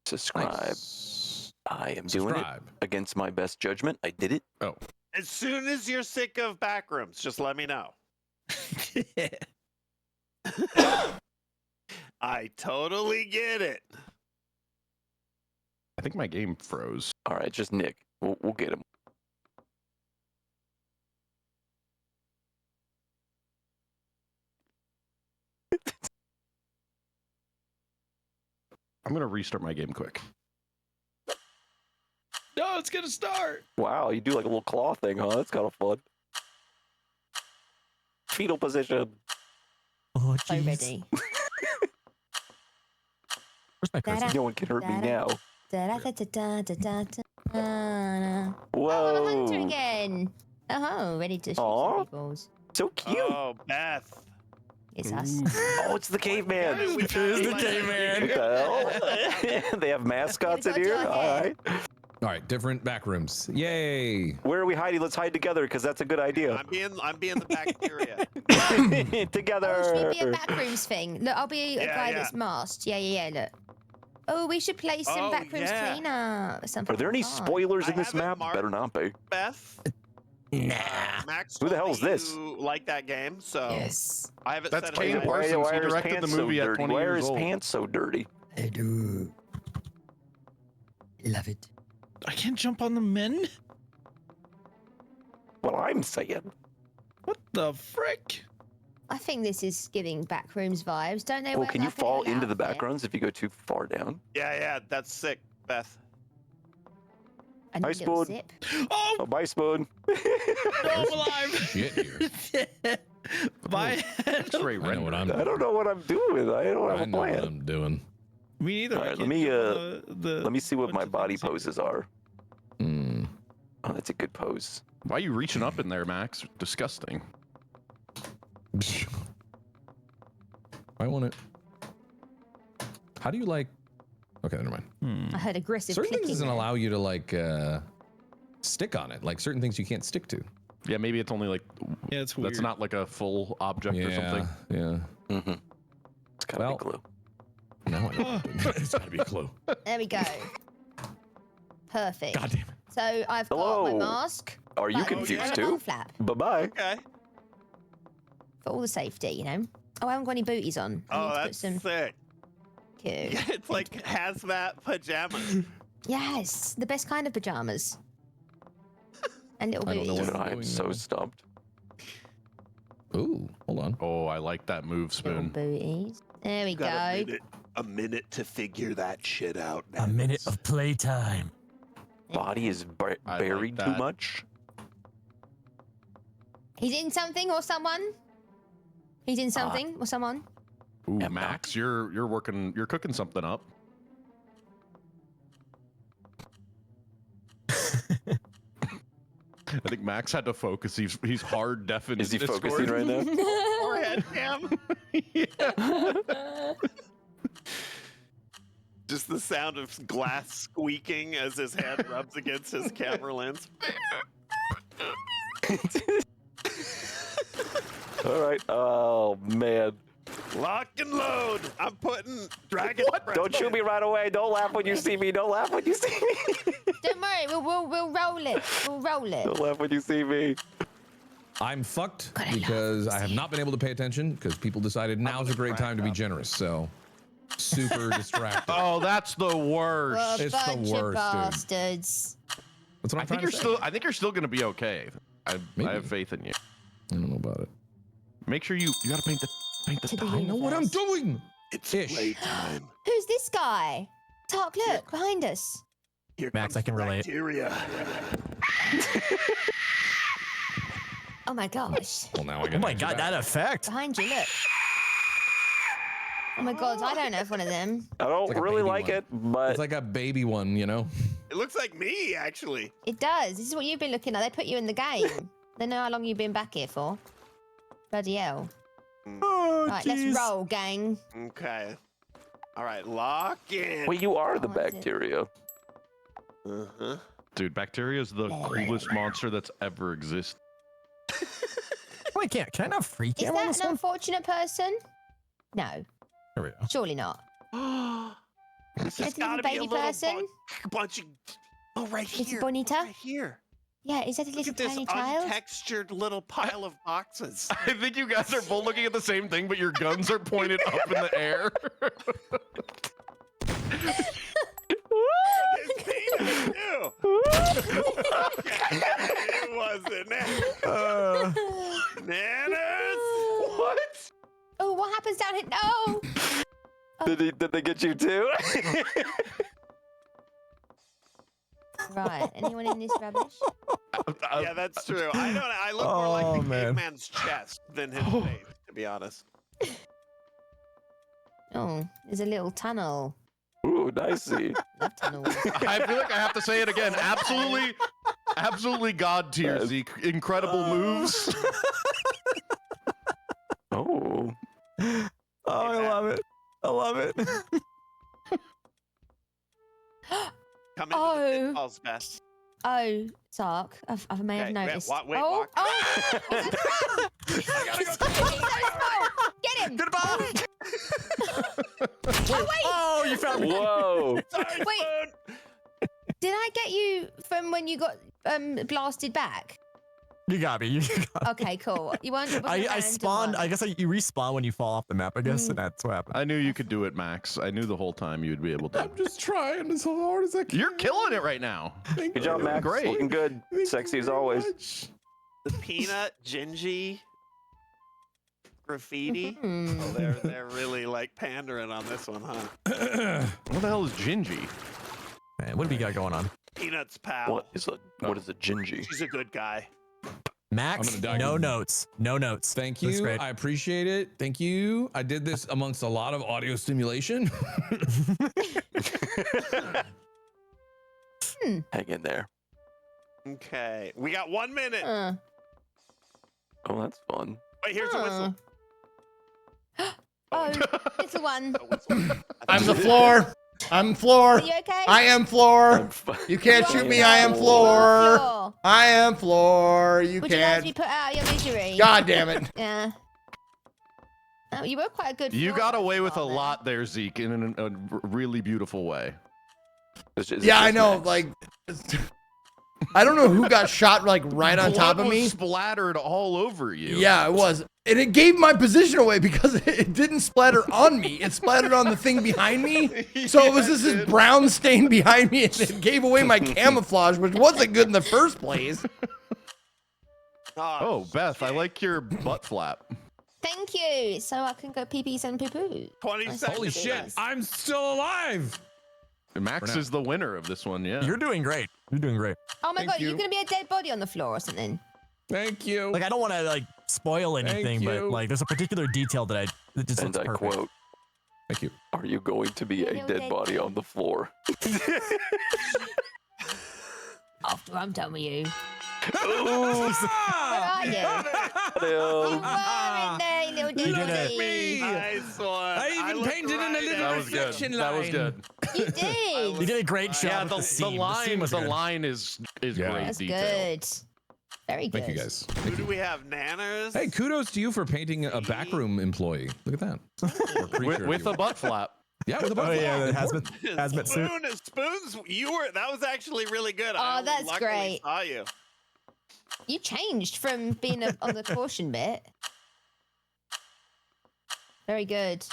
Subscribe. Nice. I am doing it Subscribe. against my best judgment. I did it. Oh, As soon as you're sick of backrooms, just let me know. I totally get it. I think my game froze. All right, just Nick. We'll get him. I'm gonna restart my game quick. No, it's gonna start. Wow, you do like a little claw thing, huh? That's kind of fun. Fetal position. Oh, So jeez. ready. Where's my cursor? No one can hurt me now. Da-da-da-da-da-da-da. Oh, Whoa. I'm a hunter again. Oh, ready to shoot some Aw. peoples. So cute. Oh, Beth. It's us. Oh, it's the caveman. Yeah, we It got is it. the caveman. What the hell? They have mascots in Gotta go here. to All our right. All right, different back rooms. Yay. Where are we hiding? Let's hide together because that's a good idea. I'm being the bacteria. Together. Oh, should we be a backrooms thing? Look, I'll be a Yeah, guy yeah. that's masked. Yeah, look. Oh, we should play some Oh, backrooms yeah. cleanup or something. Are there any fun. spoilers in I this haven't map? marked- Better not be. Beth. Nah. Max. Who the told hell is me this? You like that game, so Yes. I haven't That's said Kane anything. Parsons. Why He are his directed the pants movie so at dirty? 20 Why are years his old. pants so dirty? I do. Love it. I can't jump on the men? What I'm saying. What the frick? I think this is giving backrooms vibes, don't they? Well, Wear can you like a fall little into the outfit. backgrounds if you go too far down? Yeah, that's sick, Beth. And a Nice little spoon. zip. Oh, Oh, my spoon. no, I'm alive. Shit here. My head. X-ray I know what I'm I don't know what I'm doing. I don't have I a know what plan. I'm doing. Me neither. All I right, can't let me jump on let me see what bunch my of body things here. poses are. Hmm. Oh, that's a good pose. Why are you reaching up in there, Max? Disgusting. I want it. How do you like? Okay, never mind. I heard aggressive Certain things clicking doesn't there. allow you to like stick on it. Like certain things you can't stick to. Yeah, maybe it's only like Yeah, it's weird. that's not like a full object or something. Yeah. Mm-hmm. It's gotta Well- be glue. No, I know. It's gotta be a clue. There we go. Perfect. God damn it. So I've got my Hello. mask. Are you buttons, confused and a too? bum flap Bye-bye. Okay. for all the safety, you know. Oh, I haven't got any booties on. I need to put that's some. sick. Cute. It's like hazmat pajamas. Yes, the best kind of pajamas. And little I don't know booties. what I'm so stumped. Ooh, hold on. Oh, I like that move, Little Spoon. booties. There we go. A minute to figure that shit out. A minute of playtime. Body is buried too much. He's in something or someone. He's in something or someone. Ooh, Max, you're cooking something up. I think Max had to focus. He's hard deafened. Is he focusing right now? Forehead cam. Just the sound of glass squeaking as his hand rubs against his camera lens. All right. Oh man. Lock and load. I'm putting dragon. Don't shoot me right away. Don't laugh when you see me. Don't laugh when you see me. Don't worry, we'll roll it. We'll roll it. Don't laugh when you see me. I'm fucked because I have not been able to pay attention because people decided now's a great time to be generous. So super distracted. Oh, that's the worst. What a It's the bunch worst, of dude. bastards. That's what I'm I think trying you're to say. still. I think you're still gonna be okay. I have faith in you. I don't know about it. Make sure you gotta paint the I know what I'm doing. It's playtime. Who's this guy? Tark, look behind us. Here Max, I can relate. Bacteria. Oh my gosh. Well, now I got. Oh my god, that effect. Behind you, look. Oh my god, I don't have one of them. I don't like a really baby like one. it, but It's like a baby one, you know. It looks like me, actually. It does. This is what you've been looking at. They put you in the game. They know how long you've been back here for. Bloody hell. Oh, Right, let's roll, gang. Okay. All right, lock in. wait, you are the bacteria. Uh-huh. Dude, bacteria is the coolest monster that's ever existed. Wait, can I not free Is cam on that this an one? unfortunate person? No, There we go. surely not. This Is has it a got to be a baby little person? bunch of. Oh, right It's here. a bonita? Right here. Yeah, is that a Look little at this tiny child? untextured little pile of boxes. I think you guys are both looking at the same thing, but your guns are pointed up in the air. It's peanut, too. It wasn't. Nanas. What? Oh, what happens down here? No! Did they get you too? Right, anyone in this rubbish? Yeah, that's true. I look more like the man. caveman's chest than his face, to be honest. Oh, there's a little tunnel. Ooh, nicey. Love tunnels. I feel like I have to say it again. Absolutely god tier, Zeke. Incredible moves. Oh. Oh, I love it. I love it. Come into Oh. the pitfalls, Beth. Oh, Tark, I may have Okay, noticed. wait, oh, walk. oh! Get him! Goodbye. Oh, wait! Oh, you found me. Whoa. Sorry, Wait. Spoon. Did I get you from when you got blasted back? You got me. You got Okay, cool. You weren't. it wasn't a I random spawned. one. I guess you respawn when you fall off the map. I guess and that's what happened. I knew you could do it, Max. I knew the whole time you'd be able to. I'm just trying as hard as I can. You're killing it right now. Good job, Max. Great. Looking good. Sexy as always. The peanut gingy graffiti. Hmm. Oh, they're really like pandering on this one, huh? What the hell is Gingy? Man, what do we got going on? Peanut's pal. What is a gingy? He's a good guy. Max, I'm gonna die. no notes. No notes. Thank That's you. great. I appreciate it. Thank you. I did this amongst a lot of audio stimulation. Hang in there. Okay, we got 1 minute. Oh, that's fun. Wait, here's a whistle. Oh, little one. I'm the floor. I'm floor. Are you okay? I am floor. You can't shoot me. I am floor. Floor. I am floor. You Would you like to can't. be put out of your misery? God damn it. Yeah. Oh, you were quite a good. You floor got away with a there. lot there, Zeke, in a really beautiful way. Yeah, I know. Like, I don't know who got shot like right on top of Blood me. was splattered all over you. Yeah, it was. And it gave my position away because it didn't splatter on me. It splattered on the thing behind me. So it was just this brown stain behind me, and it gave away my camouflage, which wasn't good in the first place. Oh, Beth, I like your butt flap. Thank you. So I can go pee-pees and poo-poo. 20 seconds. Holy shit! I'm still alive. Max is the winner of this one. Yeah, You're doing great. You're doing great. Oh my Thank god, you. you're gonna be a dead body on the floor or something. Thank you. Like I don't want to like spoil anything, but you. like there's a particular detail that just And looks I perfect. quote, Thank you. "Are you going to be a dead body on the floor?" After I'm done with you. Oh, Where are you? You were in there, you little dead body. Nice one. I even painted in a little that was good. reflection That was line. good. You did. You did a great job Yeah, with the the scene. line, was the good. line is Yeah. great That's detail. good. Very good. Thank you guys. Who do we have? Nanners? Hey, kudos to you for painting a backroom employee. Look at that. Or creature, With if you a will. butt flap. Yeah, with a butt Oh flap. yeah, the hazmat suit. Spoons, that was actually really good. Oh, I only that's luckily great. saw you. You changed from being on the caution bit. Very good.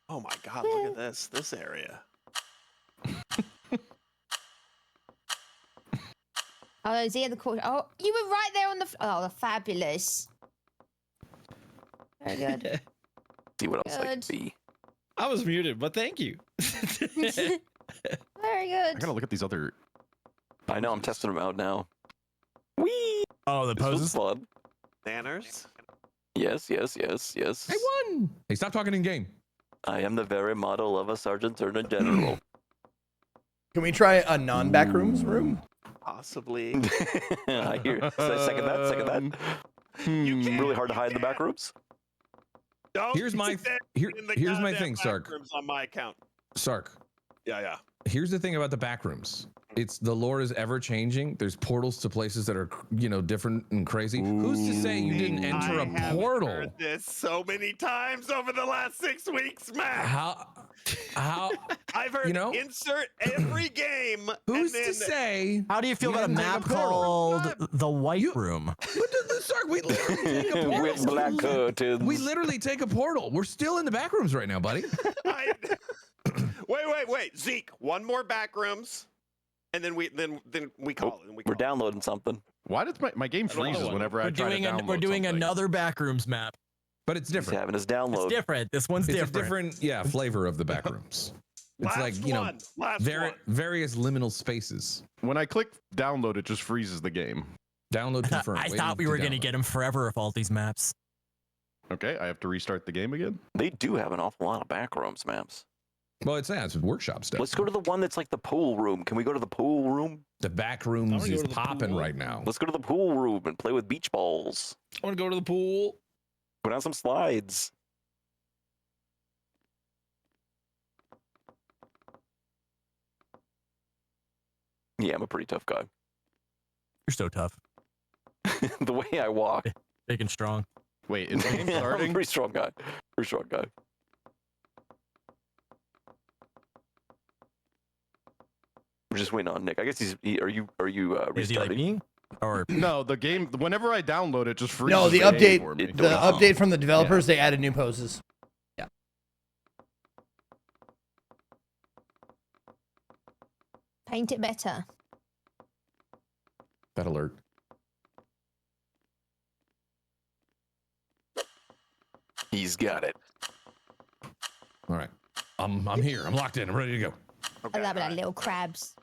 Oh my god, look at this area. Oh, is he in the caution? Oh, you were right there on the. Oh, fabulous. Very good. See what else I can Good. be. I was muted, but thank you. Very I good. gotta look at these other. I know. I'm testing them out now. Whee! Oh, the This was poses. fun. Nanners? Yes, yes, yes, yes. I won. Hey, stop talking in game. I am the very model of a sergeant turned general. Can we try a non-backrooms room? Possibly. I hear. So second that. Second that. Really hard to hide in the back rooms. Don't Here's my sit here. in the Here's my goddamn thing, Sark. bathrooms on my account. Sark. Yeah. Here's the thing about the back rooms. It's the lore is ever changing. There's portals to places that are, different and crazy. Who's to say you didn't enter I a have portal? heard this so many times over the last 6 weeks, Matt. How I've heard insert every game. Who's and to then, say? How do you feel You about a didn't take a map portal? called the White Room? Sark, we literally take a portal. With black curtains. We literally take a portal. We're still in the back rooms right now, buddy. Wait, Zeke. One more back rooms, and then we call it. And We're downloading something. Why does my game freezes whenever I try to download We're doing something? another backrooms map. But it's different. He's having his download. It's different. This one's It's different. a different, flavor of the back rooms. It's Last one. various liminal spaces. When I click download, it just freezes the game. Download confirmed. I Waiting thought we were to going to download. get them forever with all these maps. Okay, I have to restart the game again. They do have an awful lot of backrooms maps. Well, it's workshop stuff. Let's go to the one that's like the pool room. Can we go to the pool room? The back rooms is popping right now. Let's go to the pool room and play with beach balls. I want to go to the pool. Go down some slides. Yeah, I'm a pretty tough guy. You're so tough. The way I walk. Big and strong. Wait, is the game I'm a starting? pretty strong guy. Pretty strong guy. We're just waiting on Nick. I guess are you Is he like restarting? me? Or No, the game. Whenever I download it, just freezes. No, the game update. for me. The update from the developers. They added new poses. Yeah. Paint it better. That alert. He's got it. All right. I'm here. I'm locked in. I'm ready to go. I love it, like little crabs.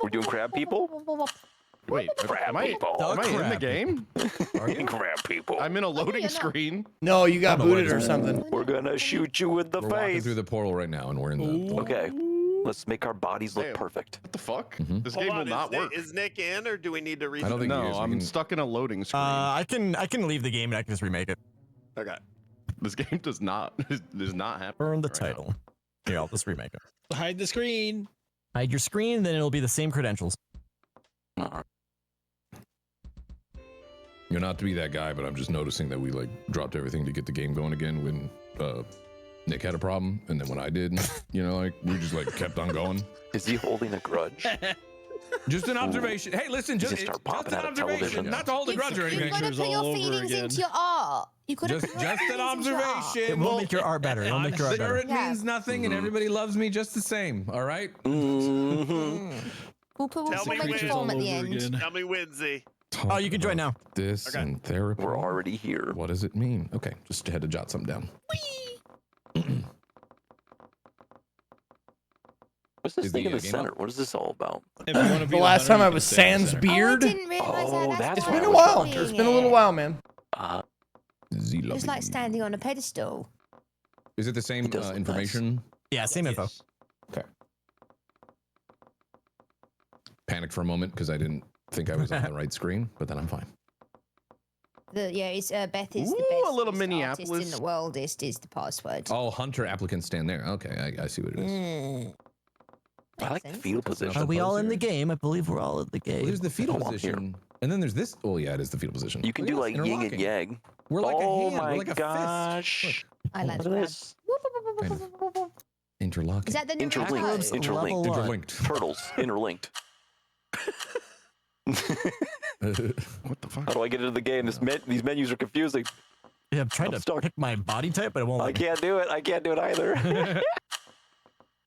We're doing crab people? Wait, am I in the game? Crab people. I'm in a loading screen. No, you got booted or something. We're gonna shoot you in the We're walking face. through the portal right now, and we're in the. Okay. Let's make our bodies look Damn. perfect. What the fuck? This Hold game on, will not work. Is Nick in, or do we need to restart? I don't think No, he is. We I'm can- stuck in a loading screen. I can leave the game and I can just remake it. Okay. This game does not happen. Burn the title. Yeah, I'll just remake it. Hide the screen. Hide your screen, then it'll be the same credentials. You're not to be that guy, but I'm just noticing that we dropped everything to get the game going again when Nick had a problem, and then when I did, you know, like we just like kept on going. Is he holding a grudge? Just an observation. Hey, listen, just start just popping an out of observation, television. not to hold a grudge or You've anything. got to put your feelings into your art. You've got to Just put your an feelings into your art. observation. It will make your art better. It'll make your art Sure, better. it means nothing, and everybody loves me just the same. All right. We'll Tell me make when. a form at the end. Tell me when, Z. Oh, you can join now. This and therapy. We're already here. What does it mean? Okay, just had to jot something down. What's this thing in the center? What is this all about? The last time I was Sans beard. I didn't realize that. It's been a while. It's been a little while, man. It's like standing on a pedestal. Is it the same information? Yeah, same info. Okay. Panicked for a moment because I didn't think I was on the right screen, but then I'm fine. It's Beth is the Ooh, best a little artist Minneapolis. in the world. Is the password. Oh, Hunter applicants stand there. Okay, I see what it is. I like the fetal position. Are we all in the game? I believe we're all in the game. Well, there's the fetal Oh, I'm position, and then there's this. Oh yeah, it is the fetal position. You can do like yin and yang. We're like a oh hand. my We're like a gosh. fist. I like Look at that. this. Interlocking. Is that the new Interlinked. code? Interlinked. Interlinked. Turtles. Interlinked. What the fuck? How do I get into the game? These menus are confusing. Yeah, I'm trying to pick my body type, but it won't I let me. can't do it. I can't do it either. A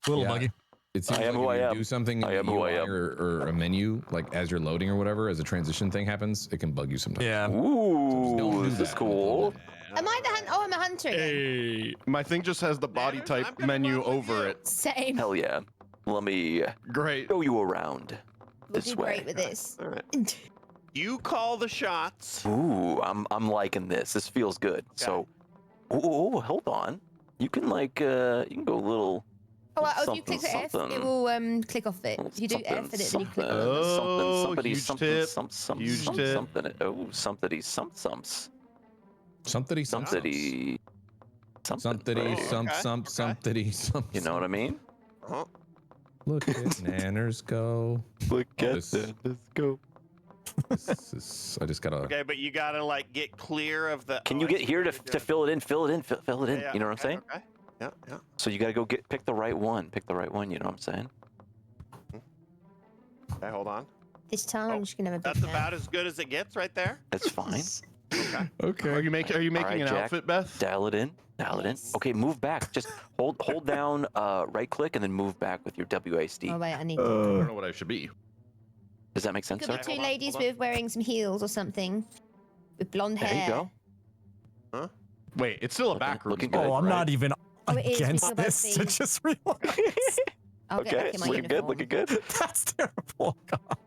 little Yeah. buggy. It seems I am like who if I you am. do something I in am the who I UI am. or a menu, like as you're loading or whatever, as a transition thing happens, it can bug you sometimes. Yeah. Ooh, don't do this is that. cool. Am I the hunter? Oh, I'm a hunter again. My thing just has the body type menu over it. Same. Hell yeah. Let me Great. show you around We'll this do way. great with this. All right. You call the shots. Ooh, I'm liking this. This feels good. So, ooh, hold on. You can like you can go a little. Oh, well, if you click something, F, something. it will click off it. If you do F and it, then you click on it. Oh, somebody, huge something, tip. something, Huge something, tip. something. Oh, something, something. Something. Something. Something. You know what I mean? Uh-huh. Look at Nanners go. Look at this. that. Let's go. I just gotta. Okay, but you gotta like get clear of the. Can you get here to fill it in? Fill it in. Fill it in. Yeah, You know what I'm saying? Okay. Yeah, yeah. So you gotta go pick the right one. Pick the right one. You know what I'm saying? Okay, hold on. This time I'm just gonna have a big That's mouth. about as good as it gets right there. That's fine. Okay. Okay. Are you making All right, an Jack, outfit, Beth? Dial it in. Dial it in. Okay, move back. Just hold down right click and then move back with your WASD. Oh wait, I need. I don't know what I should be. Does that make sense, Could sir? be two ladies with wearing some heels or something, with blonde There hair. you go. Huh? Wait, it's still a back room. looking good. Oh, I'm right? not even Oh, it is, against because this. I I've just realized. I'll get Okay, back in my looking good. uniform. Looking good. That's terrible. God.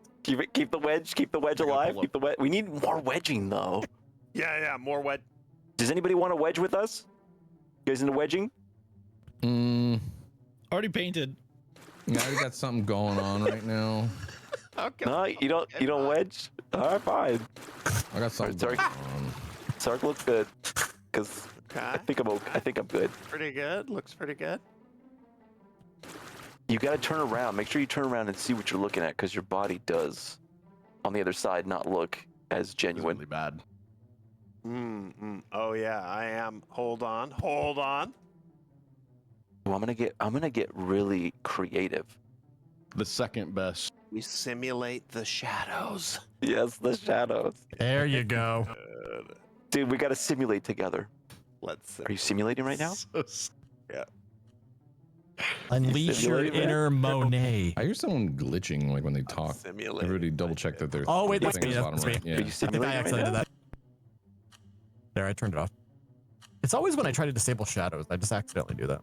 Keep the wedge. Keep the wedge alive. Keep the wedge. We need more wedging though. Yeah, more wet. Does anybody want to wedge with us? You guys into wedging? Already painted. Yeah, I got something going on right now. Okay. No, you don't wedge. All right, fine. I got something Sorry. going on. Sark looks good. Cause I think I'm okay. I think I'm good. Pretty good. Looks pretty good. You gotta turn around. Make sure you turn around and see what you're looking at, because your body does, on the other side, not look as genuine. Really bad. Oh yeah, I am. Hold on. Oh, I'm gonna get really creative. The second best. We simulate the shadows. Yes, the shadows. There you go. Dude, we gotta simulate together. Let's see. Are you simulating right now? Yeah. Unleash your inner Monet. I hear someone glitching like when they talk. Everybody double check that they're. Oh wait, that's thing me. is bottom That's me. right. Yeah. Are you I think I simulating accidentally right did now? that. There, I turned it off. It's always when I try to disable shadows, I just accidentally do that.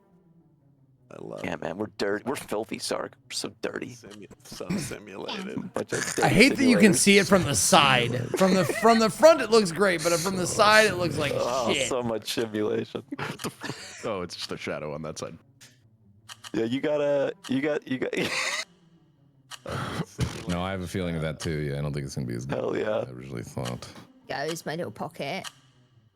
I love Yeah, man, we're dirty. We're filthy, Sark. We're so dirty. so simulated. Bunch of I dirty hate that you can simulators. see it from the side. From the front, it looks great, but from the side, it looks like Oh, shit. so much simulation. Oh, it's just a shadow on that side. Yeah, you got. No, I have a feeling of that too. Yeah, I don't think it's gonna be as good Hell as yeah. I originally thought. Goes my little pocket.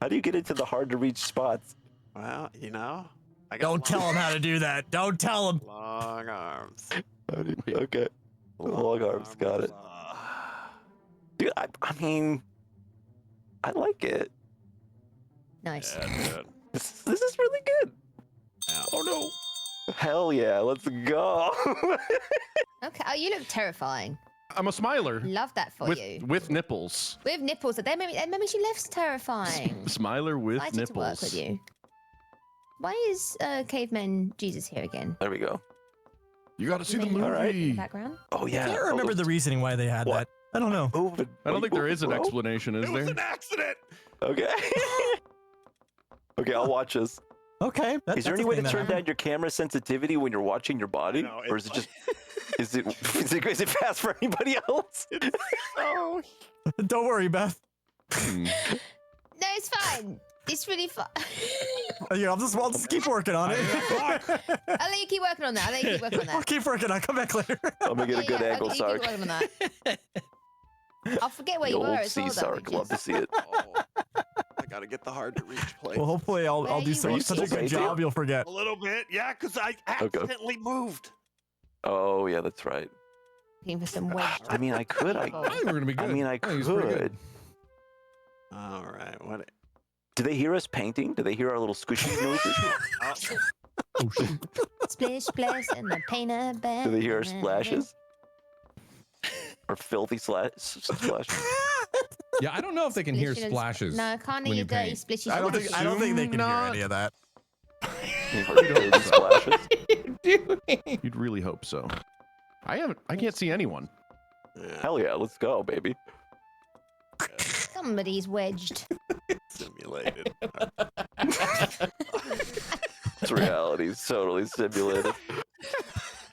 How do you get into the hard to reach spots? Well, you know, I got Don't tell him how to do that. Don't tell him. long arms. Okay. Long arms, got it. Dude, I mean, I like it. Nice. Yeah, dude. This is really good. Oh no. Hell yeah, let's go. Okay. Oh, you look terrifying. I'm a smiler. Love that for you. With nipples. With nipples. That made you less terrifying. Smiler with Excited nipples. to work with you. Why is Caveman Jesus here again? There we go. You got to see the Maybe movie. All right. in the background. Oh yeah. I can't remember the reasoning why they had that. I don't know. I don't think there is an explanation, is It was there? an accident. Okay. Okay, I'll watch this. Okay. Is there any way to turn down your camera sensitivity when you're watching your body, No, or is it just? Is it fast for anybody else? Oh. Don't worry, Beth. No, it's fine. It's really fun. Yeah, I'll just keep working on it. I'll let you keep working on that. I'll keep working. I'll come back later. I'm gonna get a good angle, Keep Sark. working on that. I'll forget where The you were old as well, sea though. Sark. Love to see it. I gotta get the hard to reach place. Well, hopefully I'll do such a still good safe job you'll forget. A little bit, yeah, because I accidentally moved. Oh yeah, that's right. Looking for some wedge. I mean, I could. I think we're gonna be good. I mean, I think it's pretty good. could. All right, what? Do they hear us painting? Do they hear our little squishy noises? Oh shit. Splish, splash, and the painter bag. Do they hear our splashes? Or filthy splashes? Yeah, I don't know if they can hear Splishing and splashes. No, I can't when hear you dirty paint. splishy. I don't think they can hear any of that. Filthy splashes? You'd really hope so. I can't see anyone. Hell yeah, let's go, baby. Somebody's wedged. Simulated. It's reality. It's totally simulated.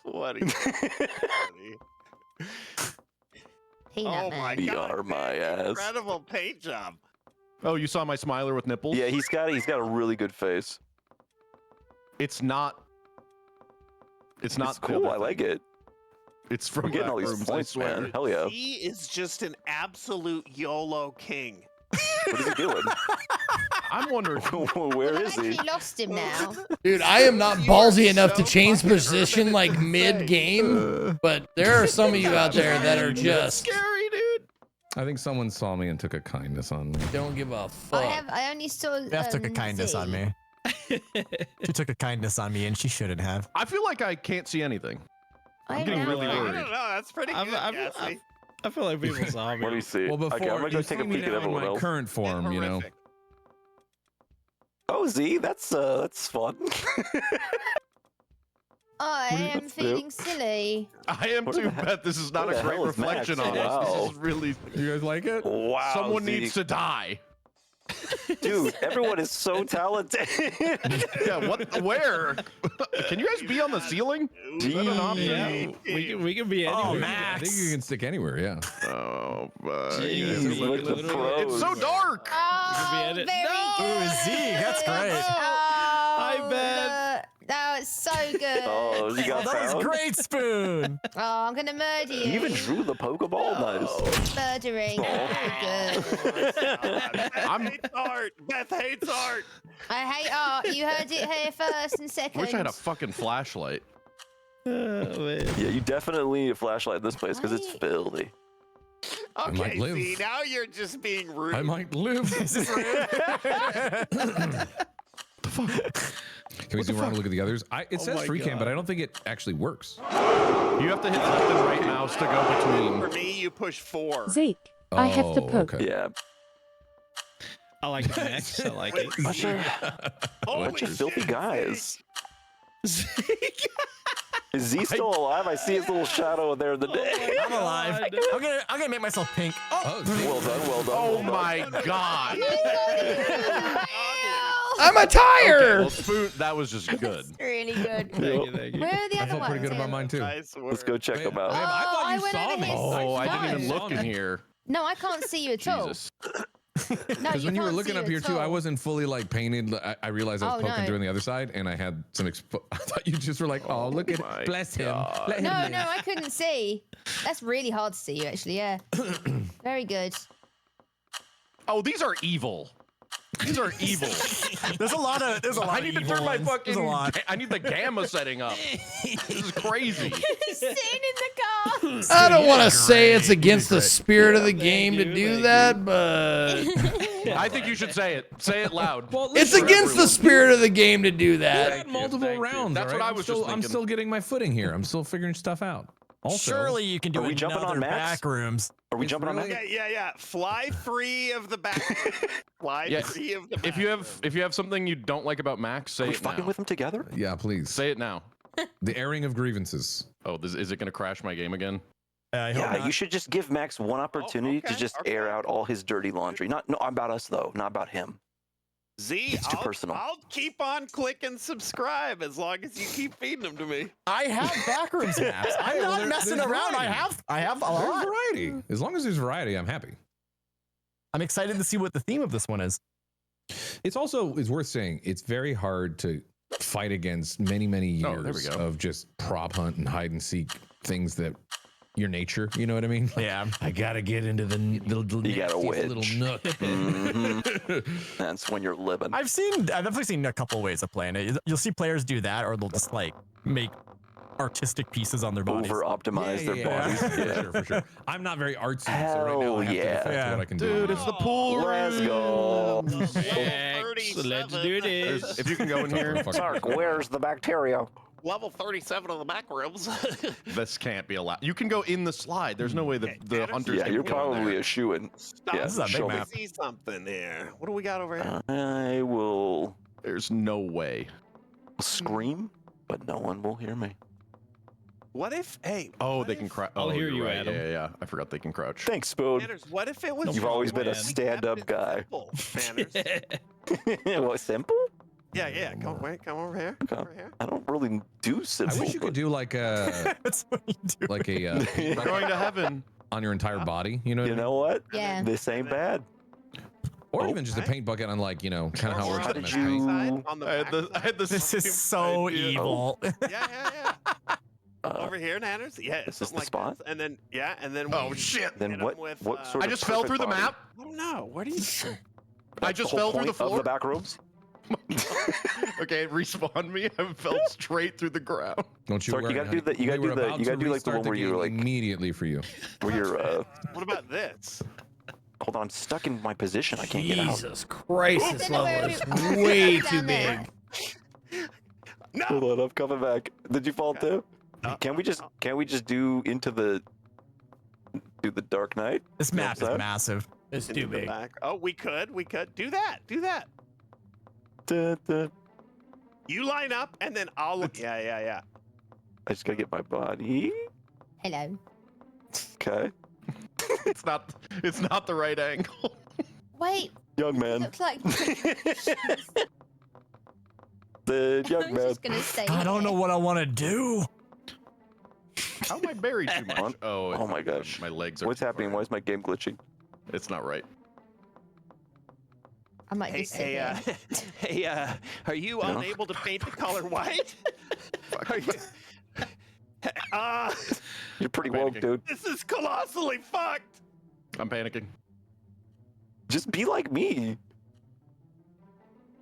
What are you funny. Peanut Oh man. my You god. are my ass. Incredible paint job. Oh, you saw my smiler with nipples? Yeah, he's got a really good face. It's not. It's not It's cool. I like it. It's from We're getting back all these rooms, I points, swear. man. Hell yeah. He is just an absolute YOLO king. What is he doing? I'm wondering. Where I've is he? actually lost him now. Dude, I am not ballsy enough to change position like mid-game, but there are some of you out there that are just scary, dude. I think someone saw me and took a kindness on me. Don't give a fuck. I only saw. Beth took a kindness on me. She took a kindness on me, and she shouldn't have. I feel like I can't see anything. I'm getting really I worried. don't know. That's pretty good. Cassie. I feel like people saw me. What do you see? Well, before Okay, I'm gonna go you take see a me peek at now in everyone my else. current form, you know. Horrific. Oh, Z, that's fun. I am feeling silly. I am What too, the heck- Beth. This is not what a the great hell is reflection Max? on us. Wow. This is really. You guys like it? Wow. Someone Z. needs to die. Dude, everyone is so talented. Yeah, what? Where? Can you guys be on the ceiling? Is that an option? Yeah, we can be anywhere. Oh, Max. I think you can stick anywhere. Yeah. Oh, Jeez, Look at the literally. it's so dark. Oh, edit. very No! good. Ooh, Z, that's great. Oh, bet. that was so good. Oh, you got That was found? great, Spoon. Oh, I'm gonna murder you. You even drew the Pokeball. Nice. Murdering. Oh. Very good. Beth hates art. Beth hates art. I hate art. You heard it here first and I second. wish I had a fucking flashlight. Oh, man. Yeah, you definitely need a flashlight in this place because it's Right. filthy. might Okay, live. see, now you're just being rude. I might live. Can we zoom around and look at the others? It says my free cam, God. but I don't think it actually works. You have to hit left and right mouse to go For between. me, you push 4. Zeke, I have to Oh, poke. okay. Yeah. I like it, Max. I like it. Bunch of Holy filthy shit, guys. Is Z still alive? I see his little shadow there in the day. I'm alive. I'm gonna make myself pink. Oh, Well done, well done. Oh well done. my god. I'm a tire. Well, Spoon, that was just good. Really good. Thank you, thank you. Where are the I other felt pretty ones? good about mine too. Nice work. Let's go check them out. I thought I you went saw over me. here. Oh, I didn't even No. look in here. No, I can't see you at all. Jesus. No, Because when you were can't looking see up you here at too, I all. wasn't fully like painted. I realized I was Oh, poking no. through on the other side, and I had some. I thought you just were like, "Oh, look at my it, bless him." God. Let him No, live." no, I couldn't see. That's really hard to see you, actually. Yeah. Very good. Oh, these are evil. These are evil. there's a lot of. There's a lot. I of need to evil turn my ones. fucking. There's a lot. I need the gamma setting up. This is crazy. Sitting in the car. I don't want to say it's Great. against the Great. spirit of the game to you, do thank that, but I think you should say it. Say it loud. Well, It's against the spirit of the game to do We that. had multiple rounds. That's all what right? I was just I'm thinking. still getting my footing here. I'm still figuring stuff out. Also, Surely you can do Are we jumping another on Max? back rooms. Are we jumping on really- that? Yeah. Fly free of the back. Fly Yeah, free of the back. if you have something you don't like about Max, say Are we it fucking now. with them together? Yeah, please. Say it now. The airing of grievances. Oh, is it going to crash my game again? I hope Yeah, not. you should just give Max one opportunity to okay, just air out all his dirty laundry. Not about us though, not about him. Z, It's too personal. I'll keep on clicking subscribe as long as you keep feeding them to me. I have backrooms maps. I'm Yeah, well, not messing there's around. variety. I have a There's lot. variety. As long as there's variety, I'm happy. I'm excited to see what the theme of this one is. It's also worth saying it's very hard to fight against many years Oh, there we go. of just prop hunt and hide and seek things that your nature. You know what I mean? Like, Yeah. I gotta get into the little You gotta nastiest little wedge. nook. Mhm. That's when you're living. I've definitely seen a couple ways of playing it. You'll see players do that, or they'll just like make artistic pieces on their bodies. Over optimize their bodies. For sure. I'm not very artsy, so right now I have to default to what I can do. Dude, it's the pool room. Let's go. Let's do this. If you can go in here. Sark, where's the bacteria? Level 37 of the back rooms. This can't be allowed. You can go in the slide. There's no way the hunters Yeah, can you're go in probably there. a shoo-in. Yeah, This is a big show me. map. See something here. What do we got over here? I will There's no way. scream, but no one will hear me. What if? Hey. Oh, what they if- can crouch. I'll Oh, hear you're you, right. Adam. Yeah. I forgot they can crouch. Thanks, Spoon. Manners, what if it was? You've always been a man. stand-up guy. Simple, Manners. What, simple? Yeah. Come over here. Come over here. I don't really do simple. I wish you could do like a That's what you do. like a We're going to heaven. on your entire body. You know what You I mean? know what? Yeah. This ain't bad. Or even just a paint bucket on like, kind of how it works How with did MS you- Paint. Side, on the I had the This is same so idea. evil. Yeah. Over here, Nanners. Yeah, Is this something the like spot? this. And then and then. Oh we shit! hit Then 'em what? with, What sort I of just fell through the perfect map. I don't know. Where do you? I That's just the whole fell through the point of floor. the back rooms. Okay, it respawned me. I fell straight through the ground. Don't you Sark, worry. you gotta do honey. the- you gotta We do were the- about you gotta to do like the restart one where you're game like- immediately for you. Where you're What about this? hold on, I'm stuck in my position. I can't get out. Jesus Christ, I this don't know level where is we- way down too there. big. No. Hold on, I'm coming back. Did you fall too? Can we just do the Dark Knight? This You know map what I'm is saying? massive. It's Into too the big. back. Oh, we could. Do that. Da, da. You line up, and then I'll. Yeah. I just gotta get my body. Hello. Okay. It's not the right angle. Wait, Young man. looks like The young I'm man. just gonna stay I don't know here. what I want to do. How am I buried too much? On- Oh, Oh my gosh. my legs are. What's too happening? far. Why is my game glitching? It's not right. I might just sit here. Are you No. unable to paint the color white? Are you? You're pretty I'm woke, panicking. dude. This is colossally fucked. I'm panicking. Just be like me.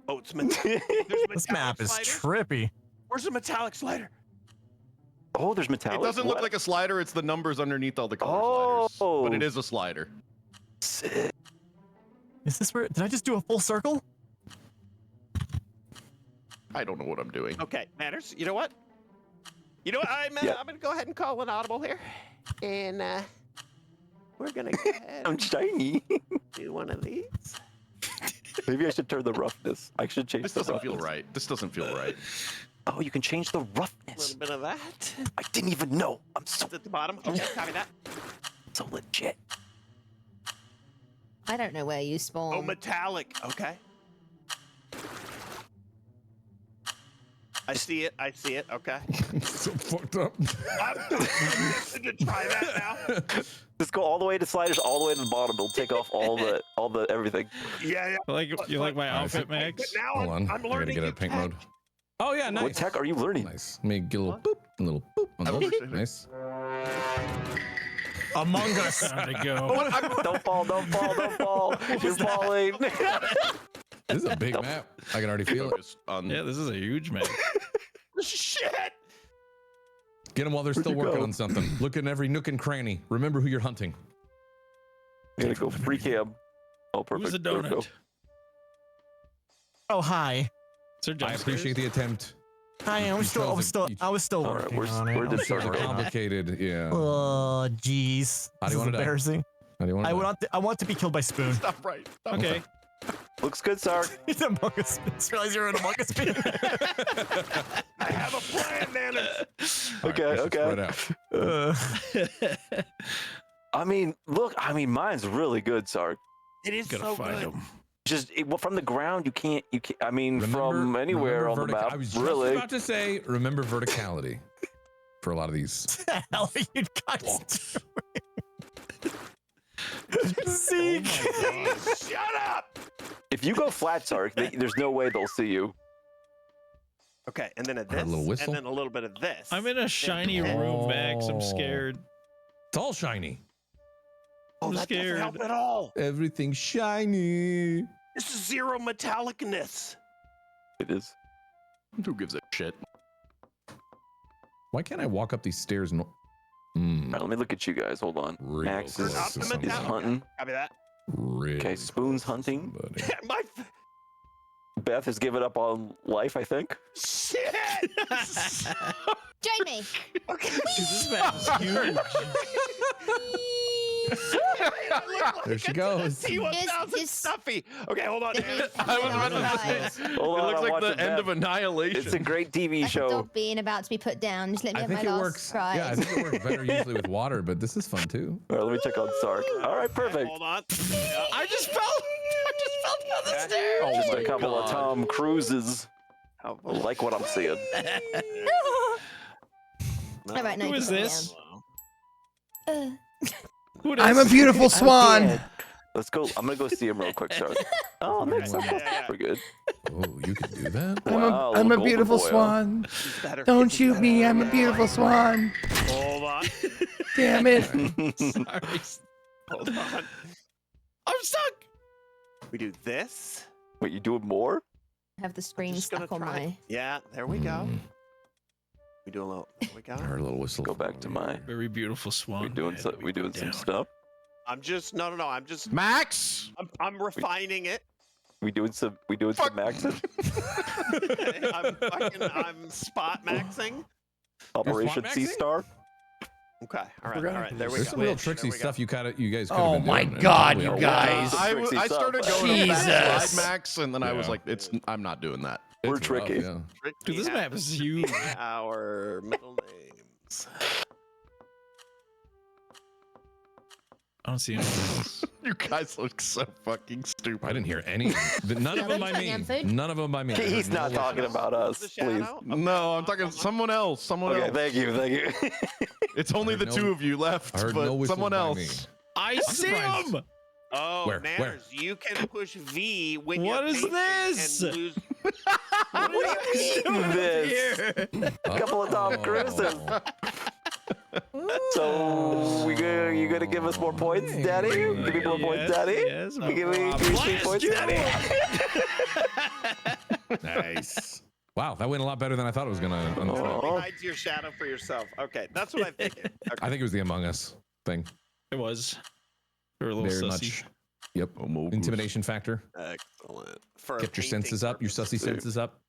Oh, it's metallic. This map is trippy. Where's the metallic slider? Oh, there's metallic. It doesn't look What? like a slider. It's the numbers underneath all the color sliders. Oh. But it is a slider. Sick. Is this where? Did I just do a full circle? I don't know what I'm doing. Okay, Manners. You know what? I'm gonna go ahead and call an audible here, and we're gonna go ahead I'm and shiny. do one of these. Maybe I should turn the roughness. I should change This the doesn't feel roughness. right. This doesn't feel right. Oh, you can change the A roughness. little bit of that. I didn't even know. I'm so It's at the bottom. Okay, copy that. legit. I don't know where you spawn. Oh, metallic. Okay. I see it. Okay. So fucked up. I'm going to try that now. Just go all the way to sliders, all the way to the bottom. It'll take off all the everything. Yeah. You like my outfit, But Max? now Hold on. I'm I gotta learning get out new of paint tech. mode. Oh yeah, nice. What tech are you learning? Nice. Let me get a little boop, a little boop on those. Nice. Among Us. Time to go. Don't fall, don't fall, don't fall. You're falling. This is a big map. I can already feel it. Focus on Yeah, this is a huge map. Shit. Get them while they're still you working go? on something. Look in every nook and cranny. Remember who you're hunting. I'm gonna go free cam. Oh, perfect. Who's the There we go. donut? Oh, hi. I appreciate the attempt. Hi, I was still All right, working on it. where did It's start? complicated, yeah. Oh, jeez. How do This you is want it done? embarrassing. How do you want it done? I want to be killed by Spoon. Stop right. Stop Okay. Looks good, Sark. He's Among Us. Just realize you're an Among Us fan. I have a plan, man. Okay. I mean, look. I mean, mine's really good, Sark. It is Gotta so find good. him. Just from the ground, you can't. I mean, from anywhere on the map. I was just really. about to say, remember verticality for a lot of these. the hell are you guys doing? Zeke. Shut up. If you go flat, Sark, there's no way they'll see you. Okay, and then a Heard this, a little whistle? and then a little bit of this. I'm in a shiny room, Max. I'm scared. It's all shiny. Oh, I'm that scared. doesn't help at all. Everything's shiny. This is zero metallicness. It is. Who gives a shit? Why can't I walk up these stairs? All right, let me look at you guys. Hold on. Real Max is close to somebody. hunting. Copy that. Okay, Spoon's hunting. My Beth has given up on life, I think. shit. Jamie. This map is huge. There she goes. T-1000 stuffy. Okay, hold on. I was about to say. Hold It on, looks I'm like watching the end Beth. of Annihilation. It's a great TV Like a show. dog being about to be put down. Just let me I have think my it last works. cry. Yeah, I think it works better usually with water, but this is fun too. All right, let me check on Sark. All right, perfect. Hold on. I just fell down the stairs. Oh Just my a couple of God. Tom Cruises. I like what I'm seeing. All right, no, Who you is can put me this? down. I'm a beautiful swan. Let's go. I'm gonna go see him real quick, Sark. Oh, next up. We're good. Oh, you can do that? Wow, I'm a golden beautiful boy, huh? swan. Better. Don't shoot me. I'm a beautiful swan. Hold on. Damn it. Sorry. Hold on. I'm stuck. We do this. Wait, you doing more? I have the screen Just gonna stuck on try. my. Yeah, there we go. We do a little. There we go. I heard a little whistle. Go back to my. Very beautiful swan. We doing some. We doing some stuff. I'm just no. I'm just. Max. I'm refining it. We doing some. We doing some maxing. I'm spot maxing. Operation maxing? Sea Star. Okay. All right. There we There's go. some real There tricksy we go. stuff you guys could have Oh been my doing. God, We you are- guys. I started going Jesus. to Max, and then I was Yeah. like, I'm not doing that. We're It's rough, tricky. yeah. Dude, this map is huge. Our middle names. I don't see anything else. You guys look so fucking stupid. I didn't hear any. None of them by me. None of them by me. He's not talking about us, please. No, I'm talking someone else. Someone Okay, else. thank you. It's only the no- two of you left, I heard but no whistles someone by me. else. I see surprised. him. Oh, Where? Manners, you can push V when What you're is pacing this? and lose. What are you doing This. here? A couple of Tom Cruises. So you gonna give us more points, Daddy? Give me more points, Daddy. Yes, Give me 3 points, Daddy. Nice. Wow, that went a lot better than I thought it was gonna. Hides your shadow for yourself. Okay, that's what I figured. Okay. I think it was the Among Us thing. It was. They were a little Very sussy. much. Yep. Intimidation factor. Excellent. For Get your painting senses up. Your purposes. sussy senses up.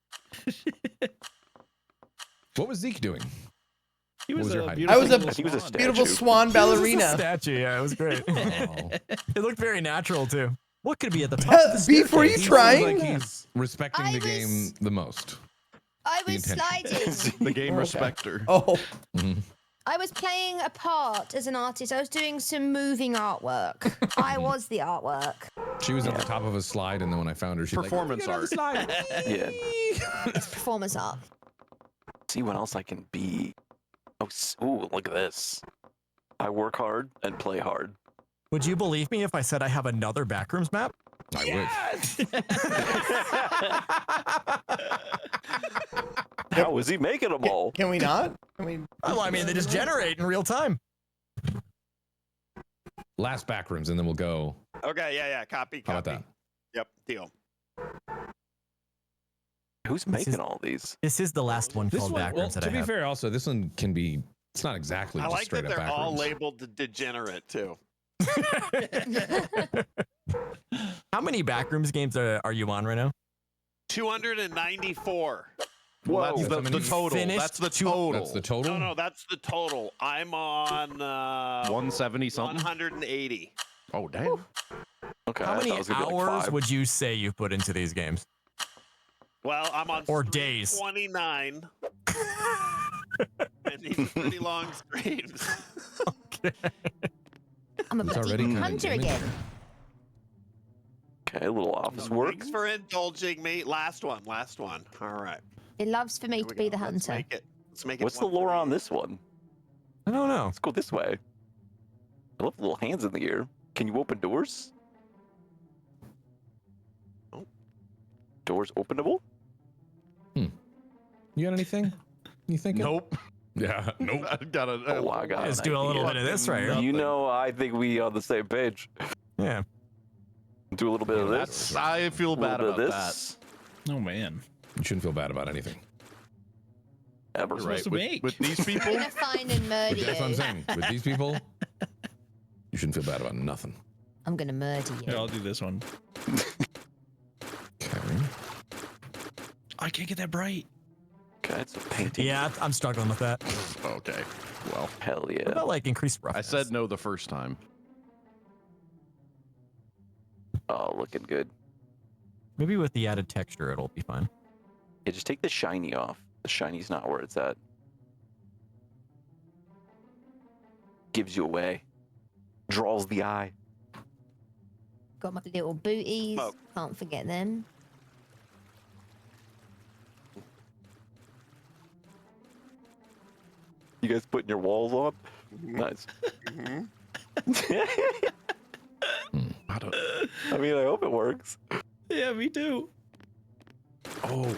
What was Zeke doing? He What was your a hiding? beautiful I was a little He was a swan. beautiful statue. swan It was just a ballerina. statue, yeah, it was great. Oh. It looked very natural too. What could be at the top of the Beef, were you staircase? trying? Like he's respecting I the was- game the most. I The was intention. sliding. The game Okay. respecter. Oh, I was playing a part as an artist. I was doing some moving artwork. I was the artwork. She was at the top of a slide, and then when I found her, she's Performance like, art. slide. Yeah. It's performance art. See what else I can be. Oh, ooh, look at this. I work hard and play hard. Would you believe me if I said I have another backrooms map? I How is he making them all? can we not? Can we? Well, I mean, they just generate in real time. would. Last backrooms, and then we'll go. Okay, yeah. Copy. How about that? Yep, deal. Who's making all these? This is the last one This called one, backrooms well, that to I be have. fair, also this one can be. It's not exactly I just like straight that up they're all backrooms. labeled degenerate too. How many Backrooms games are you on right now? 294. Well, that's Whoa. the total. That's the total. That's the total? No, that's the total. I'm on 170 something. 180. Oh damn. Okay. How I many thought it was gonna be like hours 5. would you say you put into these games? Well, I'm on Or days. 29. And these are pretty long streams. I'm a It's bloody already kinda hunter damaged. again. Okay, a little office work. Thanks for indulging me. Last one. All right. It loves for me Here to we be go. the Let's hunter. make it. Let's make it. What's the lore on this one? I don't know. Let's go this way. I love the little hands in the air. Can you open doors? Oh. Doors openable? You got anything? You think? Nope. Yeah. Nope. I gotta. Oh, I got Let's an do a little idea. bit of this right here. You know, I think we on the same page. Yeah. Do a little bit of this. I feel a little bad bit about of that. this. Oh man. You shouldn't feel bad about anything. Ever. You're right. supposed to With, make? with these I'm people, gonna find and murder you. That's what I'm saying. With these people, you shouldn't feel bad about nothing. I'm gonna murder Here, you. I'll do this one. Okay. I can't get that bright. Okay, it's a painting. Yeah, I'm struggling with that. okay. Well, Hell What yeah. about like increased I roughness? said no the first time. Oh, looking good. Maybe with the added texture, it'll be fine. Yeah, just take the shiny off. The shiny's not where it's at. Gives you away. Draws the eye. Got my little booties. Oh. Can't forget them. You guys putting your walls on? Nice. I don't. I mean, I hope it works. Yeah, me too. Oh.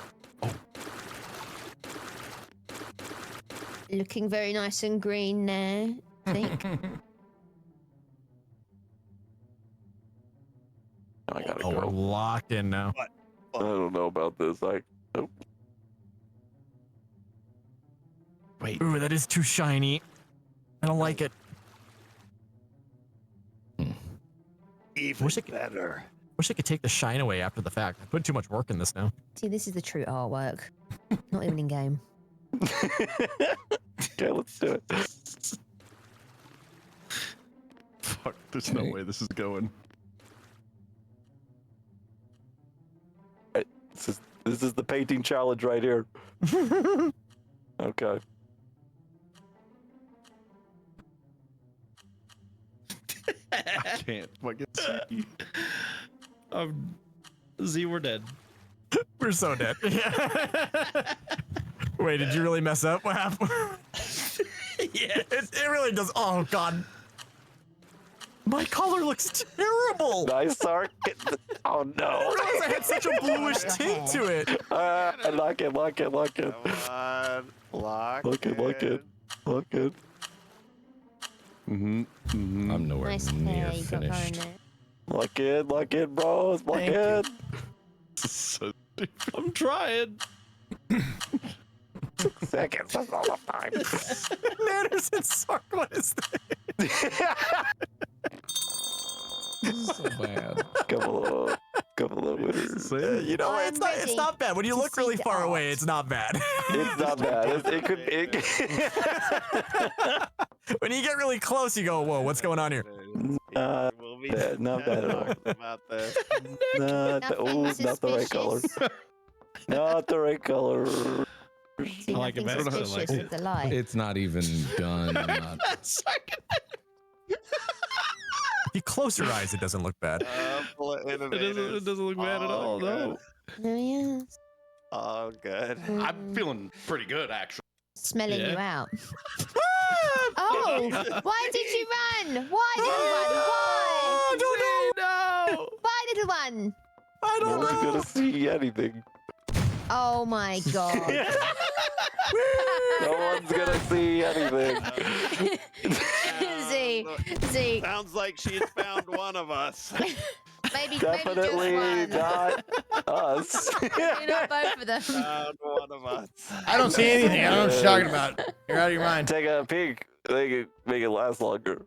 Looking very nice and green there. I think. I gotta Oh, we're go. locked in now. I don't know about this. Oh. Wait. Ooh, that is too shiny. I don't like it. Even Wish I could- better. Wish I could take the shine away after the fact. I put too much work in this now. See, this is the true artwork. Not even in game. Okay, let's do it. Fuck. There's no way this is going. This is the painting challenge right here. Okay. I can't fucking see. Z, we're dead. We're so dead. Wait, did you really mess up? What happened? Yeah. It really does. Oh, God. My color looks terrible. Nice, Sark. Oh, no. I realized I had such a bluish tint to it. Lock it. Come on. Lock it. Mm-hmm. Mm-hmm. I'm nowhere Nice near hair you got going finished. there. Lock it, bros. Lock Thank it. So I'm trying. 6 seconds. That's all the time. Manners and Sark, what is this? This is so bad. Couple of winners. You know, I'm it's ready not bad. When you to look really see far art. away, it's not bad. It's not bad. It could. When you get really close, you go, whoa, what's going on here? We'll be Not bad at all. talking about this. Not the right color. Not the right color. See, I like it nothing better. I suspicious like with it. the light. It's not even done. I'm not. If you close your eyes, it doesn't look bad. It doesn't look bad at all, no. Oh, yes. Oh, good. I'm feeling pretty good, actually. Smelling Yeah. you out. Oh, why did you run? Why, little one? Why? I don't know. No. Why, little one? I No don't one's know. gonna see anything. Oh my god. No one's gonna see anything. Z. Sounds like she's found one of us. Maybe Definitely maybe just not us. one. Maybe not both of them. Found one of us. I don't see anything. I don't know what you're talking about. You're out of your mind. Take a peek. Make it last longer.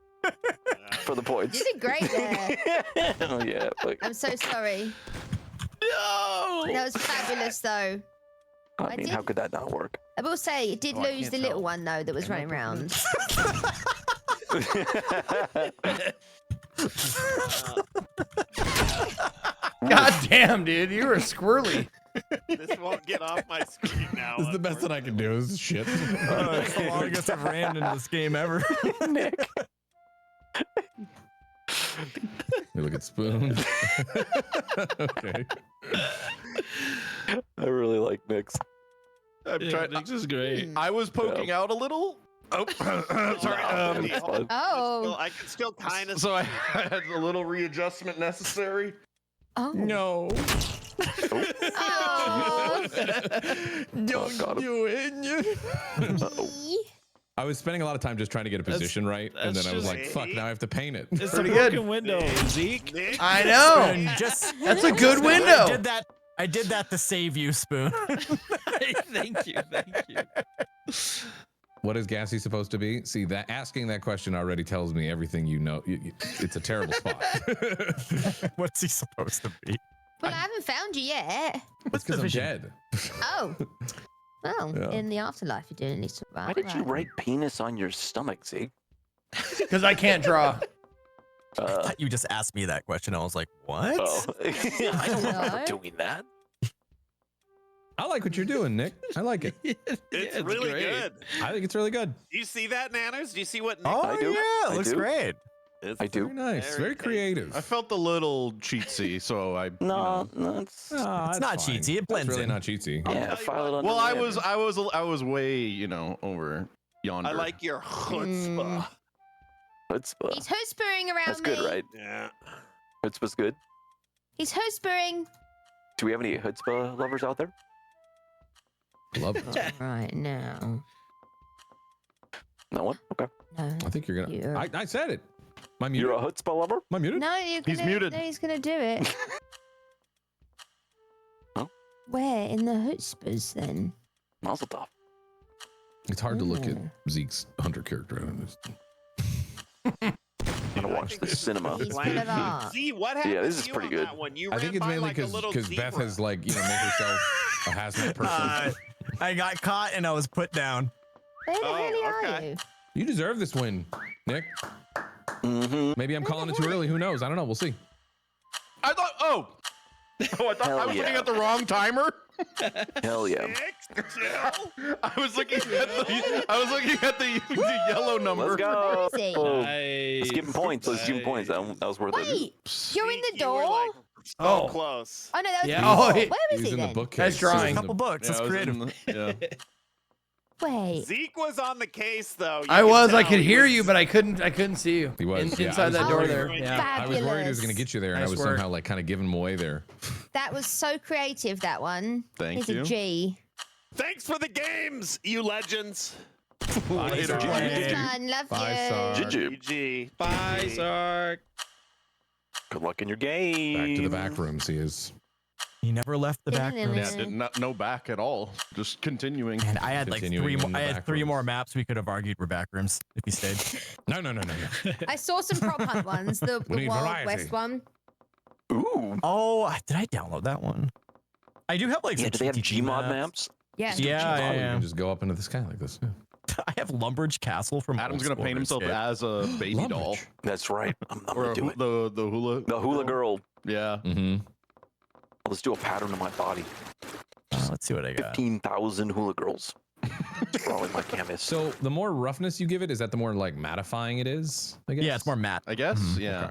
For the points. You did great there. Oh yeah. Like, I'm so sorry. No. That was fabulous, though. I mean, how could that not work? I will say, it did Oh, I lose can't the little tell. one though that was running around. God damn, dude, you were squirrely. This won't get off my screen now. This is the best that I can do. This is shit. It's the longest I've ran in this game ever. Nick. You look at Spoon. Okay. I really like Nick's. I'm trying. This is great. I was poking out a little. Oh, sorry. Oh. I can still kind of. So I had a little readjustment necessary. Oh. No. Oh. Don't do it. I was spending a lot of time just trying to get a position right, and then I was like, "Fuck! Now I have to paint it." It's Pretty a good. broken window, Zeke. I know. And That's a good window. I did that to save you, Spoon. Thank you. What is Gassy supposed to be? See, that asking that question already tells me everything you know. It's a terrible spot. What's he supposed to be? Well, I haven't found you yet. It's because I'm dead. Oh. Well, Yeah. in the afterlife, you didn't need to. Why did you write penis on your stomach, Zeke? Because I can't draw. I thought you just asked me that question. I was like, what? Oh. I don't remember No. doing that. I like what you're doing, Nick. I like it. It's really great. good. I think it's really good. Do you see that, Nanners? Do you see what Nick? Oh, I do. yeah. I It looks do. great. It's I do. Very nice. Very creative. I felt a little cheatsy, so I. No, no, it's. It's not cheatsy. It blends It's really in. not cheatsy. Yeah, file it under. Well, the I lamp. was way, over yonder. I like your chutzpah. Chutzpah. He's whispering around That's me. good, right? Yeah. Chutzpah's good. He's whispering. Do we have any chutzpah lovers out there? Love it. Right now. No one. Okay. No. I think you're gonna. You're- I said it. Am I muted? You're a chutzpah lover? Am I muted? No, you're gonna. He's muted. No, he's gonna do it. Huh? Where in the chutzpahs then? Mazel tov. It's hard to look at Zeke's hunter character. I don't know. I'm gonna watch the cinema. He's full of art. See what happened? Yeah, this is to you pretty on good. That one? You I ran think it's by mainly like a because little Beth zebra. has made herself a hazmat person. I got caught and I was put down. Where the hell are okay. you? You deserve this win, Nick. Mm-hmm. Maybe I'm calling it too early. Who knows? I don't know. We'll see. I thought. Oh, I thought Hell I was looking yeah. at the wrong timer. Hell yeah. Nick, chill. I was looking at the yellow number. Let's go. Where is he? Oh, Nice. let's give him points. Let's give him points. That was worth it. Wait, you're in the You were, door? like, so Oh. close. Oh no, that was Yeah. the Oh, door. he- Where is He's he in the then? bookcase. That's drawing. A couple books. That's I was creative. in the- yeah. Wait. Zeke was on the case though. You I could was. I tell could he hear was- you, but I couldn't see you. He was. Yeah, I inside was that door worried. there. Yeah. I was worried he was Fabulous. going to get you there, and Nice I was work. somehow like kind of giving him away there. That was so creative, that one. Thank He's you. a G. Thanks for the games, you legends. Later. Hey. Fun, love Bye, you. Sarge. GG. GG. Bye, Sark. Good luck in your game. Back to the back rooms. He is. He never left the back room. Yeah, did not no back at all. Just continuing. And I had like Continuing three in more. the I had back three rooms. more maps. We could have argued were back rooms if he stayed. No. I saw some prop hunt ones. The We need Wild variety. West one. Ooh. Oh, did I download that one? I do have like Yeah, some do they have GTG Gmod maps? Yeah. Yeah, You can just go up into the sky like this. Yeah. I have Lumbridge Castle from. Adam's Old gonna paint School himself RuneScape. as a baby doll. That's right. I'm Or gonna do it. the hula. The hula girl. Yeah. Mm-hmm. Let's do a pattern of my body. Let's see what I got. 15,000 hula girls. Crawling my canvas. So the more roughness you give it, is that the more like mattifying it is? I guess. Yeah, it's more matte. I guess. Mhm. Yeah.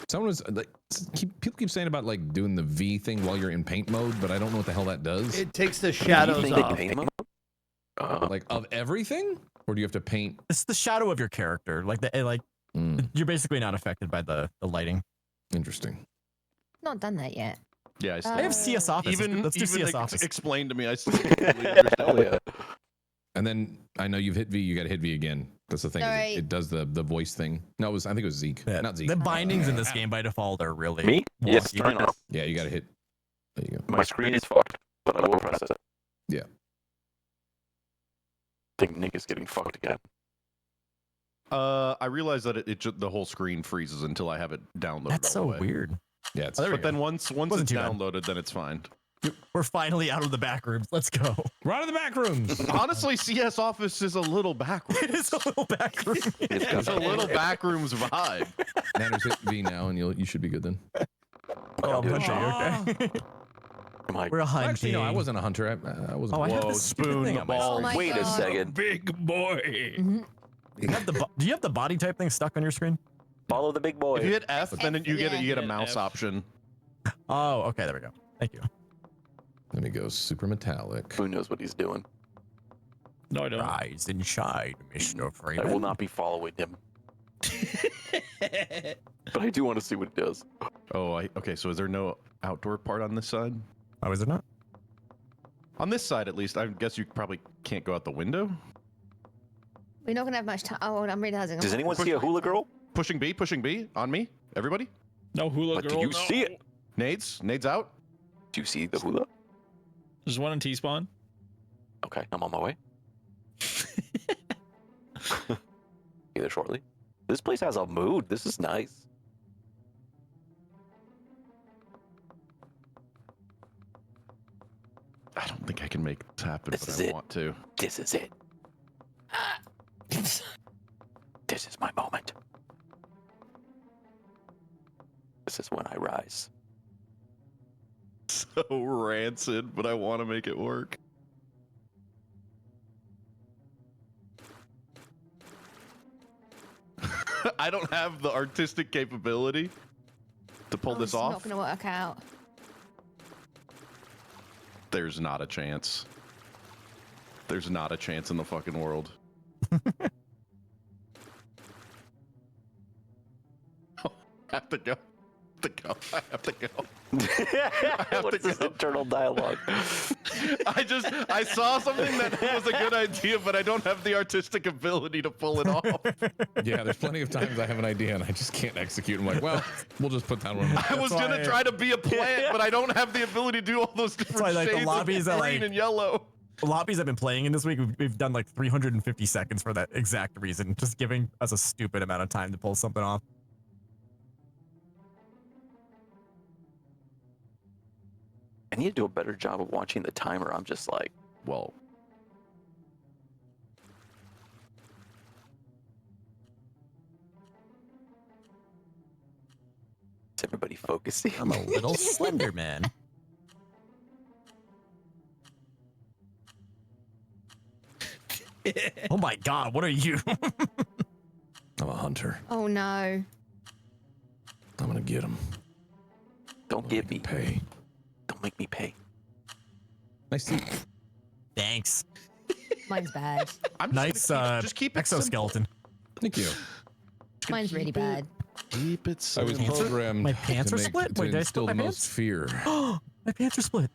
Someone was like, people keep saying about like doing the V thing while you're in paint mode, but I don't know what the hell that does. It takes the shadows think they off. paint 'em up? Like of everything, or do you have to paint? It's the shadow of your character. Like you're basically not affected by the lighting. Interesting. Not done that yet. Yeah. I, still, I have CS Office. even Let's do even CS Office. explain to me. I still don't really understand Hell it. yeah. And then I know you've hit V. You got to hit V again. That's the thing. is Sorry. It does the voice thing. No, I think it was Zeke. Yeah, Not Zeke. The bindings in this game by default are really Me? Yes, wonky. I know. Yeah, you got to hit. There you go. My screen is fucked, but I will press it. Yeah. I think Nick is getting fucked again. I realize that the whole screen freezes until I have it downloaded. That's so weird. Yeah, Oh, then once Wasn't it's too bad. downloaded, then it's fine. We're finally out of the back rooms. Let's go. We're out of the back rooms. Honestly, CS Office is a little backwards. It is a little back room. It's a little backrooms vibe. Nanners, hit V now, and you should be good then. Oh, okay. We're a hunting. Actually, no, I wasn't a hunter. I wasn't. Oh, I have Whoa, this stupid spoon thing the on my ball. screen. Wait a second. Big boy. Do you have the body type thing stuck on your screen? Follow the big boy. If you hit F, then you get yeah. you get a mouse option. Oh, okay. There we go. Thank you. Let me go super metallic. Who knows what he's doing? No, I don't. Rise and shine, Mr. Freeman. I will not be following him. But I do want to see what he does. Oh, okay. So is there no outdoor part on this side? Oh, is there not? On this side, at least, I guess you probably can't go out the window. We're not gonna have much time. Oh, I'm realizing. Does anyone see a hula girl? Pushing B on me. Everybody. No hula But girl. do you see it? Nades out. Do you see the hula? There's one in T-spawn. Okay, I'm on my way. Either shortly. This place has a mood. This is nice. I don't think I can make this happen, This but is I it. want to. This is it. This is my moment. This is when I rise. So rancid, but I want to make it work. I don't have the artistic capability to pull this It's off. not gonna work out. There's not a chance. There's not a chance in the fucking world. I have to go. I have to go. What is this internal dialogue? I saw something that was a good idea, but I don't have the artistic ability to pull it off. Yeah, there's plenty of times I have an idea and I just can't execute. I'm like, well, we'll just put down one. I was gonna try to be a plant, but I don't have the ability to do all those different like the shades lobbies of are green like- and yellow. The lobbies I've been playing in this week, we've done like 350 seconds for that exact reason. Just giving us a stupid amount of time to pull something off. I need to do a better job of watching the timer. I'm just like, well. Is everybody focusing? I'm a little slender man. Oh my god, what are you? I'm a hunter. Oh no. I'm gonna get him. Don't give me pay. Don't make me pay. Nice to Thanks. Mine's bad. Nice just keep it exoskeleton. Thank you. Mine's really bad. Keep it I was simple. programmed My pants to are make, split? to Wait, did I instill split the my most fear. My pants are split.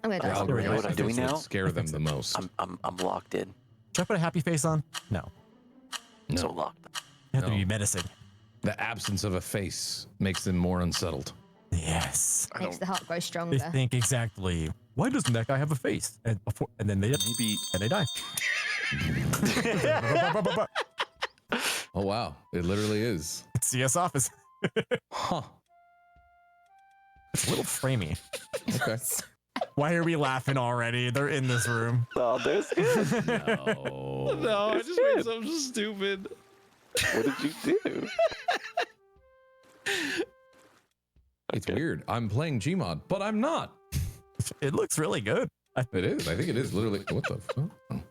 I'm gonna The die. You know what algorithms I'm doing that now? scare them the most. I'm locked in. Should I put a happy face on? No. No. So locked. You have to No. be menacing. The absence of a face makes them more unsettled. Yes. Makes the heart grow They stronger. think exactly. Why doesn't that guy have a face? And then they die. Oh wow, it literally is. It's CS Office. Huh. It's a little framey. Okay. Why are we laughing already? They're in this room. Oh, there's good. No. No, I just made something stupid. What did you do? It's weird. I'm playing Gmod, but I'm not. It looks really good. It is. I think it is literally. What the fuck? Oh.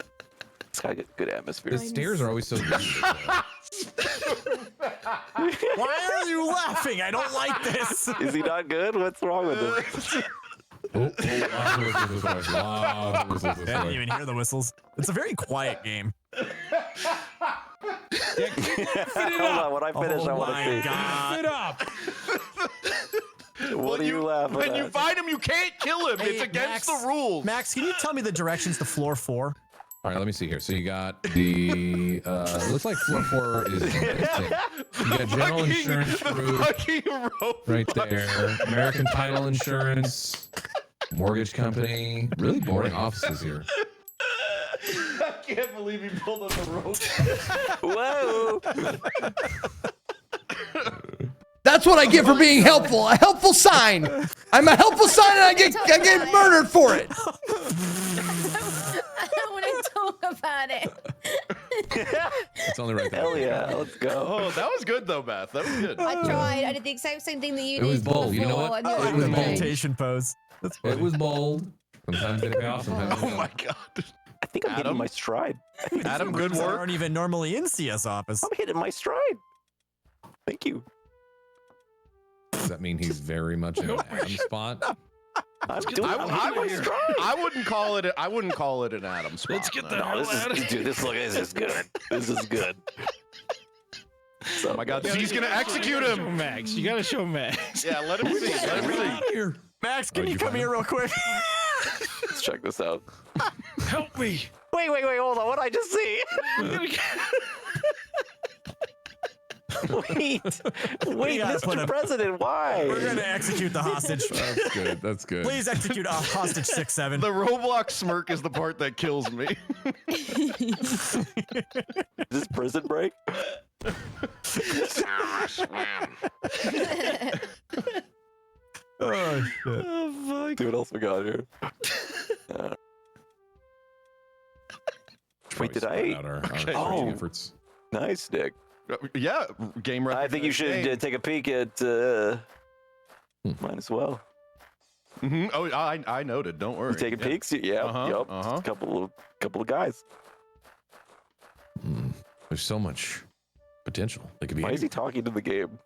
It's got good atmosphere. The stairs are always so good. Why are you laughing? I don't like this. Is he not good? What's wrong with him? I I didn't even hear the whistles. It's a very quiet game. Hold on, when I finish, I want to see. Fit up. What are you laughing When at? you find him, you can't kill him. Hey, It's against Max- the rules. Max, can you tell me the directions to floor 4? All right, let me see here. So you got the. It looks like floor 4 is. You got general insurance group right there. American title insurance, mortgage company. Really boring offices here. can't believe he pulled on the rope. Whoa. That's what I get for being helpful. A helpful sign. I'm a helpful sign and I get murdered for it. I don't want to talk about it. It's only right there. Hell yeah, let's go. Oh, that was good though, Beth. That was good. I tried. I did the exact same thing that you It did. was bold. You know what? before, and It you was were bold. like, Meditation pose. That's funny. It was bold. Sometimes they pay off. Sometimes they Oh don't. my god. I think I'm hitting my stride. Adam, good Words that work. aren't even normally in CS office. I'm hitting my stride. Thank you. Does that mean he's very much in an Adam spot? I'm doing my stride. I wouldn't call it. I wouldn't call it an Adam spot. Let's get the no. hell out of here. Dude, this is good. This is good. Oh my god, he's gonna execute him. Max, you gotta show Max. Yeah, let him see. Let him see. Here. Max, can you come here real quick? Let's check this out. Help me. Wait, hold on. What did I just see? Wait, Mr. President, why? We're gonna execute the hostage. That's good. That's good. Please execute hostage 6-7. The Roblox smirk is the part that kills me. Is this prison break? Oh shit. Oh fuck. Dude, what else we got here? Wait, did I? Our Oh. efforts. Nice, Nick. Yeah, game record. I think you should take a peek at mine as well. Mm-hmm. Oh, I noted. Don't worry. You taking peeks? Yeah. Yep. A couple of guys. There's so much potential. They could be. Why is he talking to the game?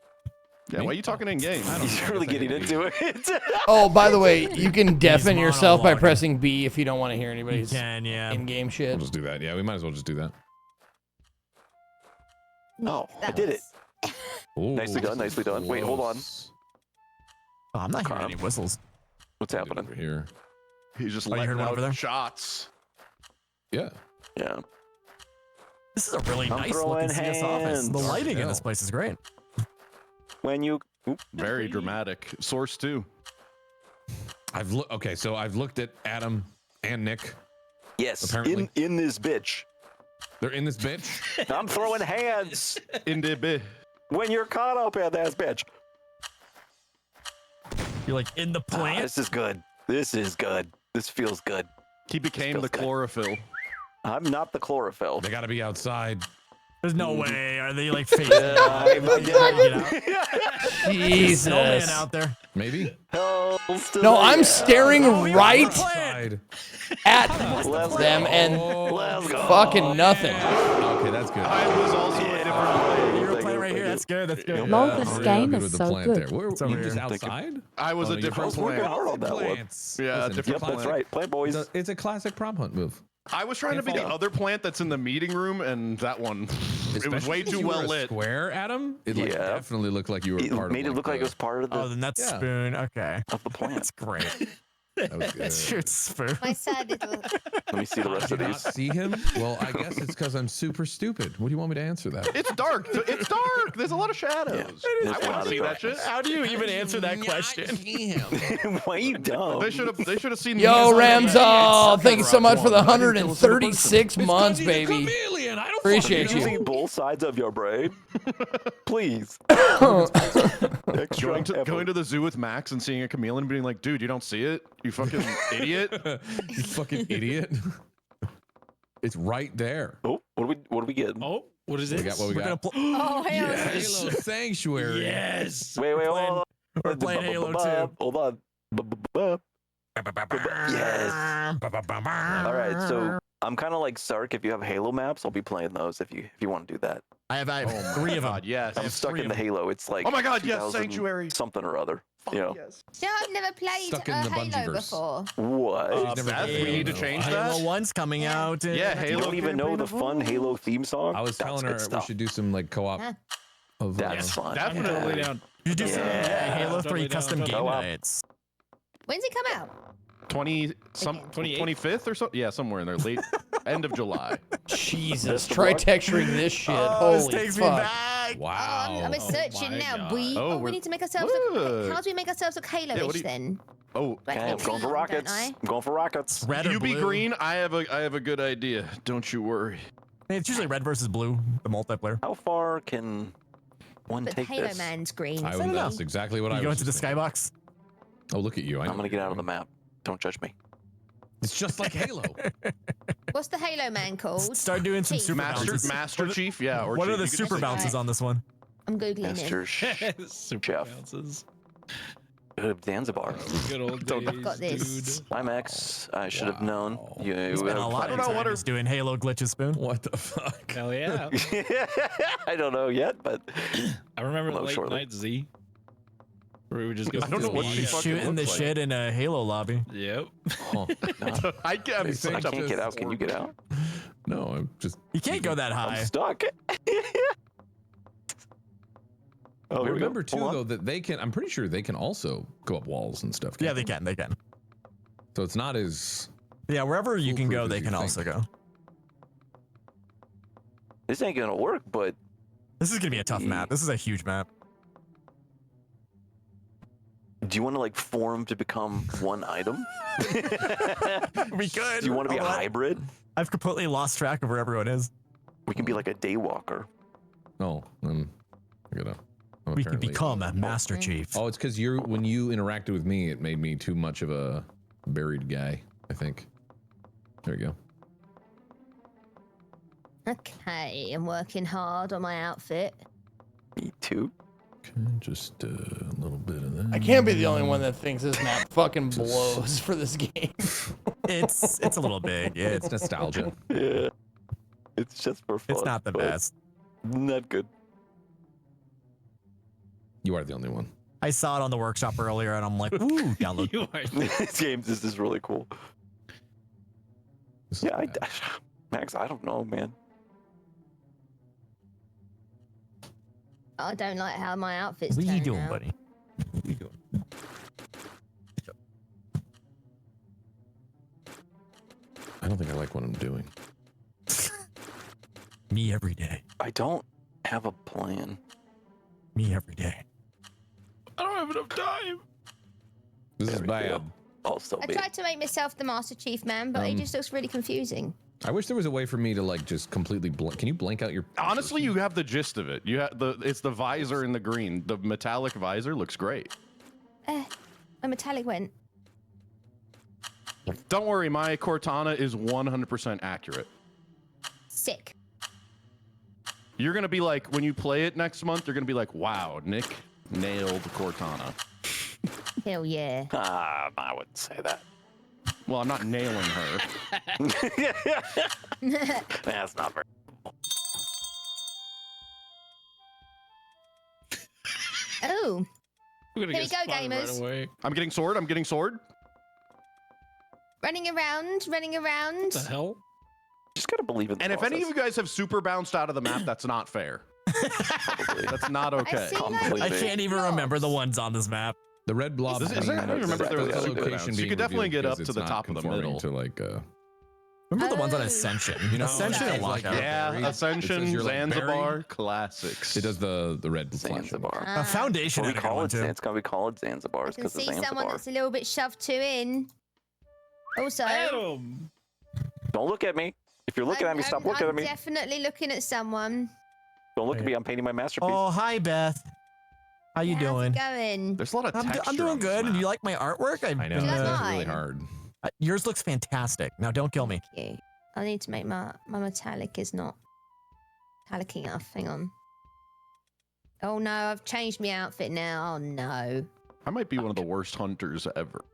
Yeah, why are you talking in game? He's really getting into it. Oh, by the way, you can deafen yourself by monologuing. pressing B if you don't want to hear anybody's You can, yeah. in-game shit. We'll just do that. Yeah, we might as well just do that. Oh, I did it. Ooh, Nicely done. Nicely done. Wait, hold on. Oh, I'm not hearing any whistles. What's happening over here? He's just Oh, you letting heard one out over there? shots. Yeah. Yeah. This is a really I'm nice throwing looking CS office. hands. The lighting in hell. this place is great. When you Very dramatic. Source 2. Okay, so I've looked at Adam and Nick. Yes, Apparently. in this bitch. They're in this bitch. I'm throwing hands In the bit. when you're caught up in that bitch. You're like in the plant. This is good. This is good. This feels good. He became Feels the good. chlorophyll. I'm not the chlorophyll. They got to be outside. There's no way. Are they like fake? Jesus. Snowman out there. Maybe. No, I'm staring right Outside. at Let's them go. and Let's go. fucking nothing. Okay, that's good. I was also a different player. You're playing right here. That's good. That's good. Lol, Yeah, this I'm game good is with the so plant good. There. We're It's over you just here. outside. I was a different Working player. hard on that one. Plants. Yeah, Listen, different Yep, that's plant. right. Plant boys. It's a classic prop hunt move. I was trying to be the other plant that's in the meeting room, and that one, it was way Especially too if you well were a lit. Square, Adam. It Yeah. definitely looked like you were It part of. made it look like it was part of the Oh, then that's Yeah. spoon. Okay. of the plant. That's great. That was good. That's your spoon. My sad little. Let me see the rest Did of you these. not see him? Well, I guess it's because I'm super stupid. What do you want me to answer that? It's dark. It's dark. There's a lot of shadows. There's I a want lot to of see that shit. darkness. How do you even answer that question? Why are you dumb? They should have seen. Yo, me. Ramsall, thank you so much for the I didn't kill a single 136 months, baby. Chameleon. I don't Appreciate fucking know. you. Using both sides of your brain. Please. Extra effort. Going to the zoo with Max and seeing a chameleon and being like, dude, you don't see it? You fucking idiot. You fucking idiot. It's right there. Oh, what do we get? Oh, what is We this? got what we We're got. gonna Oh, hell Yes. Halo Sanctuary. Yes. Wait, hold on. We're playing Halo 2. Hold on. Yes. All right, so I'm kind of like Sark. If you have Halo maps, I'll be playing those. If you want to do that. I have Oh my 3 of them. God, yes. I'm stuck in the Halo. It's like Oh my God, yes, 2000 Sanctuary. something or other. You know Yes. No, I've never played Stuck in the Halo Bungieverse. before. what? She's never Beth, played we need to Halo. change Halo that. 1's coming out. Yeah, You Halo don't even know the fun Halo theme song. I was That's telling good her we stuff. should do some like co-op Huh. of That's fun. Definitely. Totally down. You do some Yeah. Halo 3 Totally down, custom totally game down. nights. When's it come out? 25th or so. Yeah, somewhere in there. Late. End of July. Jesus, try texturing this shit. Oh, this Holy takes me fuck. back. Wow. I'm searching now. We Oh, need to make ourselves look. How do we make ourselves look Halo-ish then? Oh, Like Okay, I'm going for green, rockets. don't I? I'm going for rockets. Red or you be blue? green. I have a good idea. Don't you worry. It's usually red versus blue, the multiplayer. How far can one But take Halo this? Man's green. I so would, that's exactly what I You go was into the just thinking. skybox. Oh, look at you. I'm gonna get out of the map. Don't judge me. It's just like Halo. What's the Halo Man called? Start doing some Chief. super bounces. Master Chief, yeah. Or What are Chief. the You could super say bounces Chief. on this one? I'm googling Master him. Super bounces. Zanzibar. Good old Don't- days, I've got this. dude. I'm X. I should have known. You It's been a lot of times doing Halo glitches, Spoon. What the fuck? Hell yeah. I don't know yet, but I remember Hello, late shortly. night Z. Where we would just go. I don't know what she fucking Shooting the looks like. shit in a Halo lobby. Yep. oh, no. I can't. They think I can't just- get out. Can you get out? No, I'm just. You can't go that high. I'm stuck. Oh, here we go. remember too Hold on. though that they can. I'm pretty sure they can also go up walls and stuff. Yeah, can't they can. They can. So it's not as. Yeah, wherever you can go, Foolproof as they you can think. also go. This ain't gonna work, but This is gonna be a tough map. This is a huge map. do you want to like form to become one item? We could. Do you want to be a Hold on. hybrid? I've completely lost track of where everyone is. We can be like a daywalker. Oh, I gotta. I'm We can apparently- become a Master Chief. Oh, it's because when you interacted with me, it made me too much of a buried guy. I think. There you go. Okay, I'm working hard on my outfit. Me too. Okay, just a little bit of that. I can't be the only one that thinks this map fucking blows for this game. It's a little big. It's nostalgia. Yeah. It's just for fun. It's not the but best. Not good. You are the only one. I saw it on the workshop earlier, and I'm like, ooh, download. You are. This game, this is really cool. This is Yeah, bad. Max, I don't know, man. I don't like how my outfit's What are you turned doing, out. buddy? What are you doing? I don't think I like what I'm doing. Me every day. I don't have a plan. Me every day. I don't have enough time. This is There we bad. go. Also I be. tried to make myself the Master Chief Man, but it just looks really confusing. I wish there was a way for me to like just completely can you blank out your Honestly, you have the gist of it. You have it's the visor in the green. The metallic visor looks great. My metallic went. Don't worry, my Cortana is 100% accurate. Sick. You're gonna be like, when you play it next month, you're gonna be like, wow, Nick nailed Cortana. Hell yeah. I wouldn't say that. Well, I'm not nailing her. That's not very. Oh, We're gonna Here get we go, spotted gamers. right away. I'm getting sword. I'm getting sword. running around, running around. What the hell? Just gotta believe in the And if any of process. you guys have super bounced out of the map, that's not fair. That's not okay. see that. Completely. I can't even remember the ones on this map. The red blob. Is it- I don't remember if there was exactly a what it location is. you being could definitely revealed get up because to the it's top not of the conforming middle. To like Remember the ones on Oh. Ascension? You know, Ascension it's and like Lockout. Yeah, It says Ascension, you're like Zanzibar, buried. classics. It does the red flashing. Zanzibar. Foundation we had a good call one it. too. It's gonna be called Zanzibar I can because of see someone Zanzibar. that's a little bit shoved too in. Also, Adam. Don't look at me. If you're looking at me, stop looking I'm at me. definitely looking at someone. Don't look at me. I'm painting my masterpiece. Oh, hi, Beth. How you How's doing? it going? There's a lot of I'm texture. doing on this good. map. You like my artwork? I know. Do you like It's really mine? hard. Yours looks fantastic. Now, don't kill me. Thank you. I need to make my metallic is not metallic enough. Hang on. Oh no, I've changed my outfit now. Oh no. I might be one of the worst hunters ever.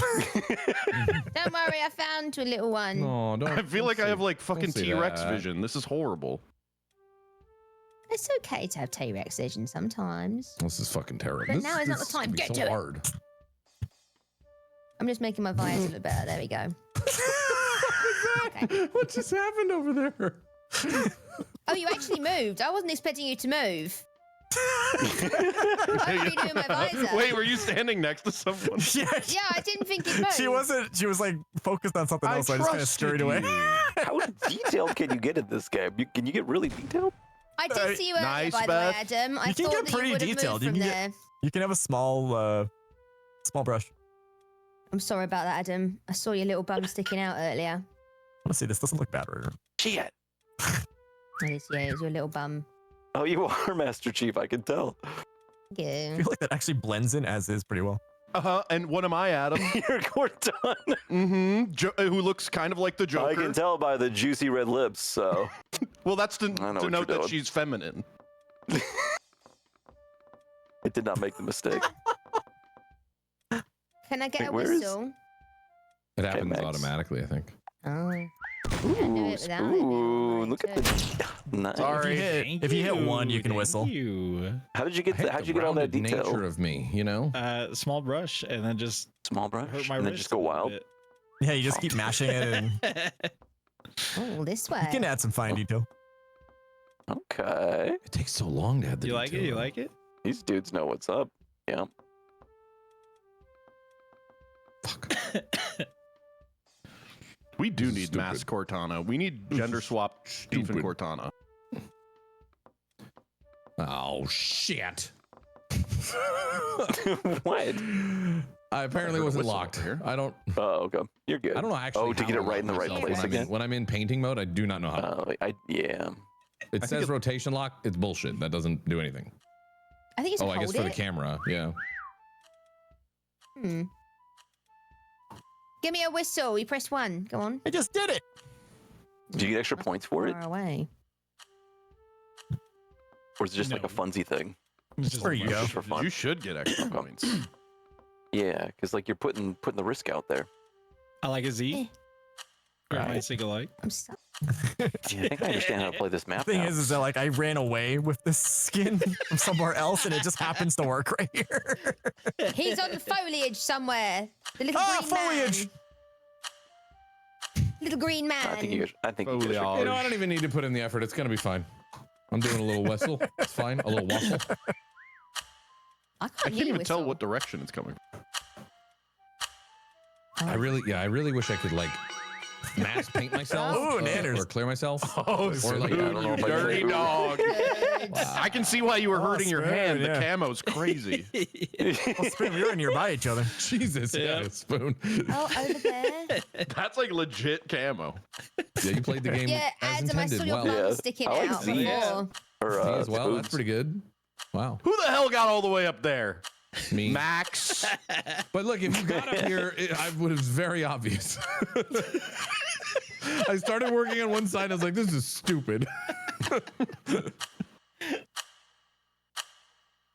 Don't worry, I found you a little one. No, don't. I feel like I have like fucking say T-Rex that. vision. This is horrible. It's okay to have T-Rex vision sometimes. This is fucking terrible. But This- now is not this the time. gonna be Get so to it. hard. I'm just making my visor look better. There we go. Okay. What just happened over there? Oh, you actually moved. I wasn't expecting you to move. redoing my visor. Wait, were you standing next to someone? Yeah, I didn't think it moved. She wasn't. She was like focused on something else. So I just kind of scurried away. How detailed can you get in this game? Can you get really detailed? I did see you earlier, by the way, Adam. I You can thought get that pretty you would have detailed. moved You from can there. get. You can have a small brush. I'm sorry about that, Adam. I saw your little bum sticking out earlier. Let's see. This doesn't look bad, right? Shit. It is, yeah, it's your little bum. Oh, you are Master Chief. I can tell. Yeah. I feel like that actually blends in as is pretty well. And what am I, Adam? You're Cortana. Who looks kind of like the Joker. I can tell by the juicy red lips. So. Well, that's to what note you're that doing. she's feminine. It did not make the mistake. Can I get Wait, a where is- whistle? It happens Max. automatically, I think. Oh. Ooh, look at the nice. Sorry. If you hit one, you can whistle. How did you get? How'd you get all that detail? Nature of me, you know. Small brush, and then just small brush, hurt my and then wrist just go a little wild. bit. Yeah, you just keep mashing it, and Oh, this way. you can add some fine detail. Okay. It takes so long to add the You like it? You like it? These dudes know what's up. Yeah. We do need mass Cortana. We need gender swap Stephen Cortana. Oh shit! What? I apparently wasn't locked. I don't. Oh, okay. You're good. I don't know actually. Oh, to how get it I right in the lock right myself place when I'm in- again. when I'm in painting mode, I do not know how. Yeah. It says it- rotation lock. It's bullshit. That doesn't do anything. I think it's Oh, I guess hold for the it. camera. Yeah. Give me a whistle. You press 1. Go on. I just did it. Do you get extra points for it, Far away. or is it just like a funsy thing? There you go. Just for fun. You should get extra points. Yeah, because like you're putting the risk out there. I like a Z. Grab my Right. single like. I'm sorry. Yeah, I think I understand how to play this map The thing now. is that like I ran away with this skin from somewhere else, and it just happens to work right here. He's on the foliage somewhere. The little green foliage. man. Little green man. I think you guys You know, I don't even need to put in the effort. It's gonna be fine. I'm doing a little whistle. It's fine. A little whistle. I I can't can't hear you even tell whistle. what direction it's coming from. I really wish I could like mass paint myself Ooh, nanners. or clear myself. Oh, or like, Spoon, I don't know you if I dirty can- dog. I can see why you were hurting your Spoon, hand. yeah. The camo's crazy. Well, Spoon, we were nearby each other. Jesus, yeah, Spoon. Oh, over there. That's like legit camo. Yeah, you played the game Yeah, as Adam, I saw intended. your Well, bum Yeah. sticking I like out Z. before. Or me as well. That's spoons. pretty good. Wow. Who the hell got all the way up there? Me. Max. But look, if you got up here, it was very obvious. I started working on one side. I was like, this is stupid.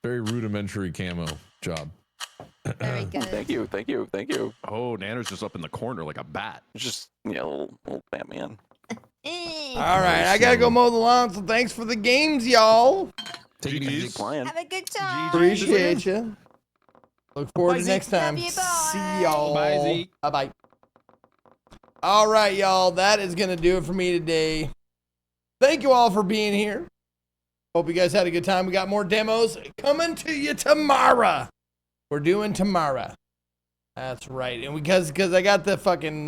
Very rudimentary camo job. Very good. Thank you. Oh, Nanner's just up in the corner like a bat. Just little Batman. All right, I gotta go mow the lawn. So thanks for the games, y'all. Take it easy. Playing. Have a good time. Appreciate you. Look forward to next time. Love you, bye. See y'all. Bye, Zeke. Bye bye. All right, y'all. That is gonna do it for me today. Thank you all for being here. Hope you guys had a good time. We got more demos coming to you tomorrow. We're doing tomorrow. That's right. And because I got the fucking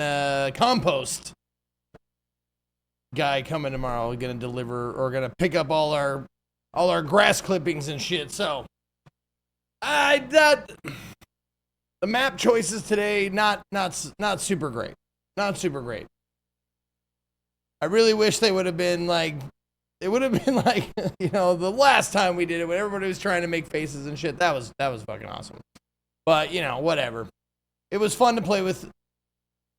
compost guy coming tomorrow, gonna deliver or gonna pick up all our grass clippings and shit. So the map choices today not super great. Not super great. I really wish they would have been like, it would have been like, you know, the last time we did it when everybody was trying to make faces and shit. That was fucking awesome. But, you know, whatever. It was fun to play with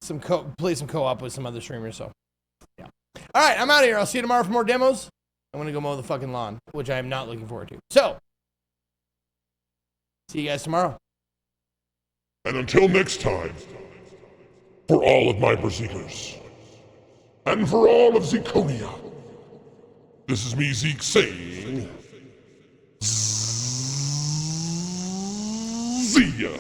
some co-op with some other streamers, so yeah. All right, I'm out of here. I'll see you tomorrow for more demos. I'm going to go mow the fucking lawn, which I am not looking forward to. So, see you guys tomorrow. And until next time, for all of my Berserkers, and for all of Zekonia, this is me, Zeke, saying, see ya.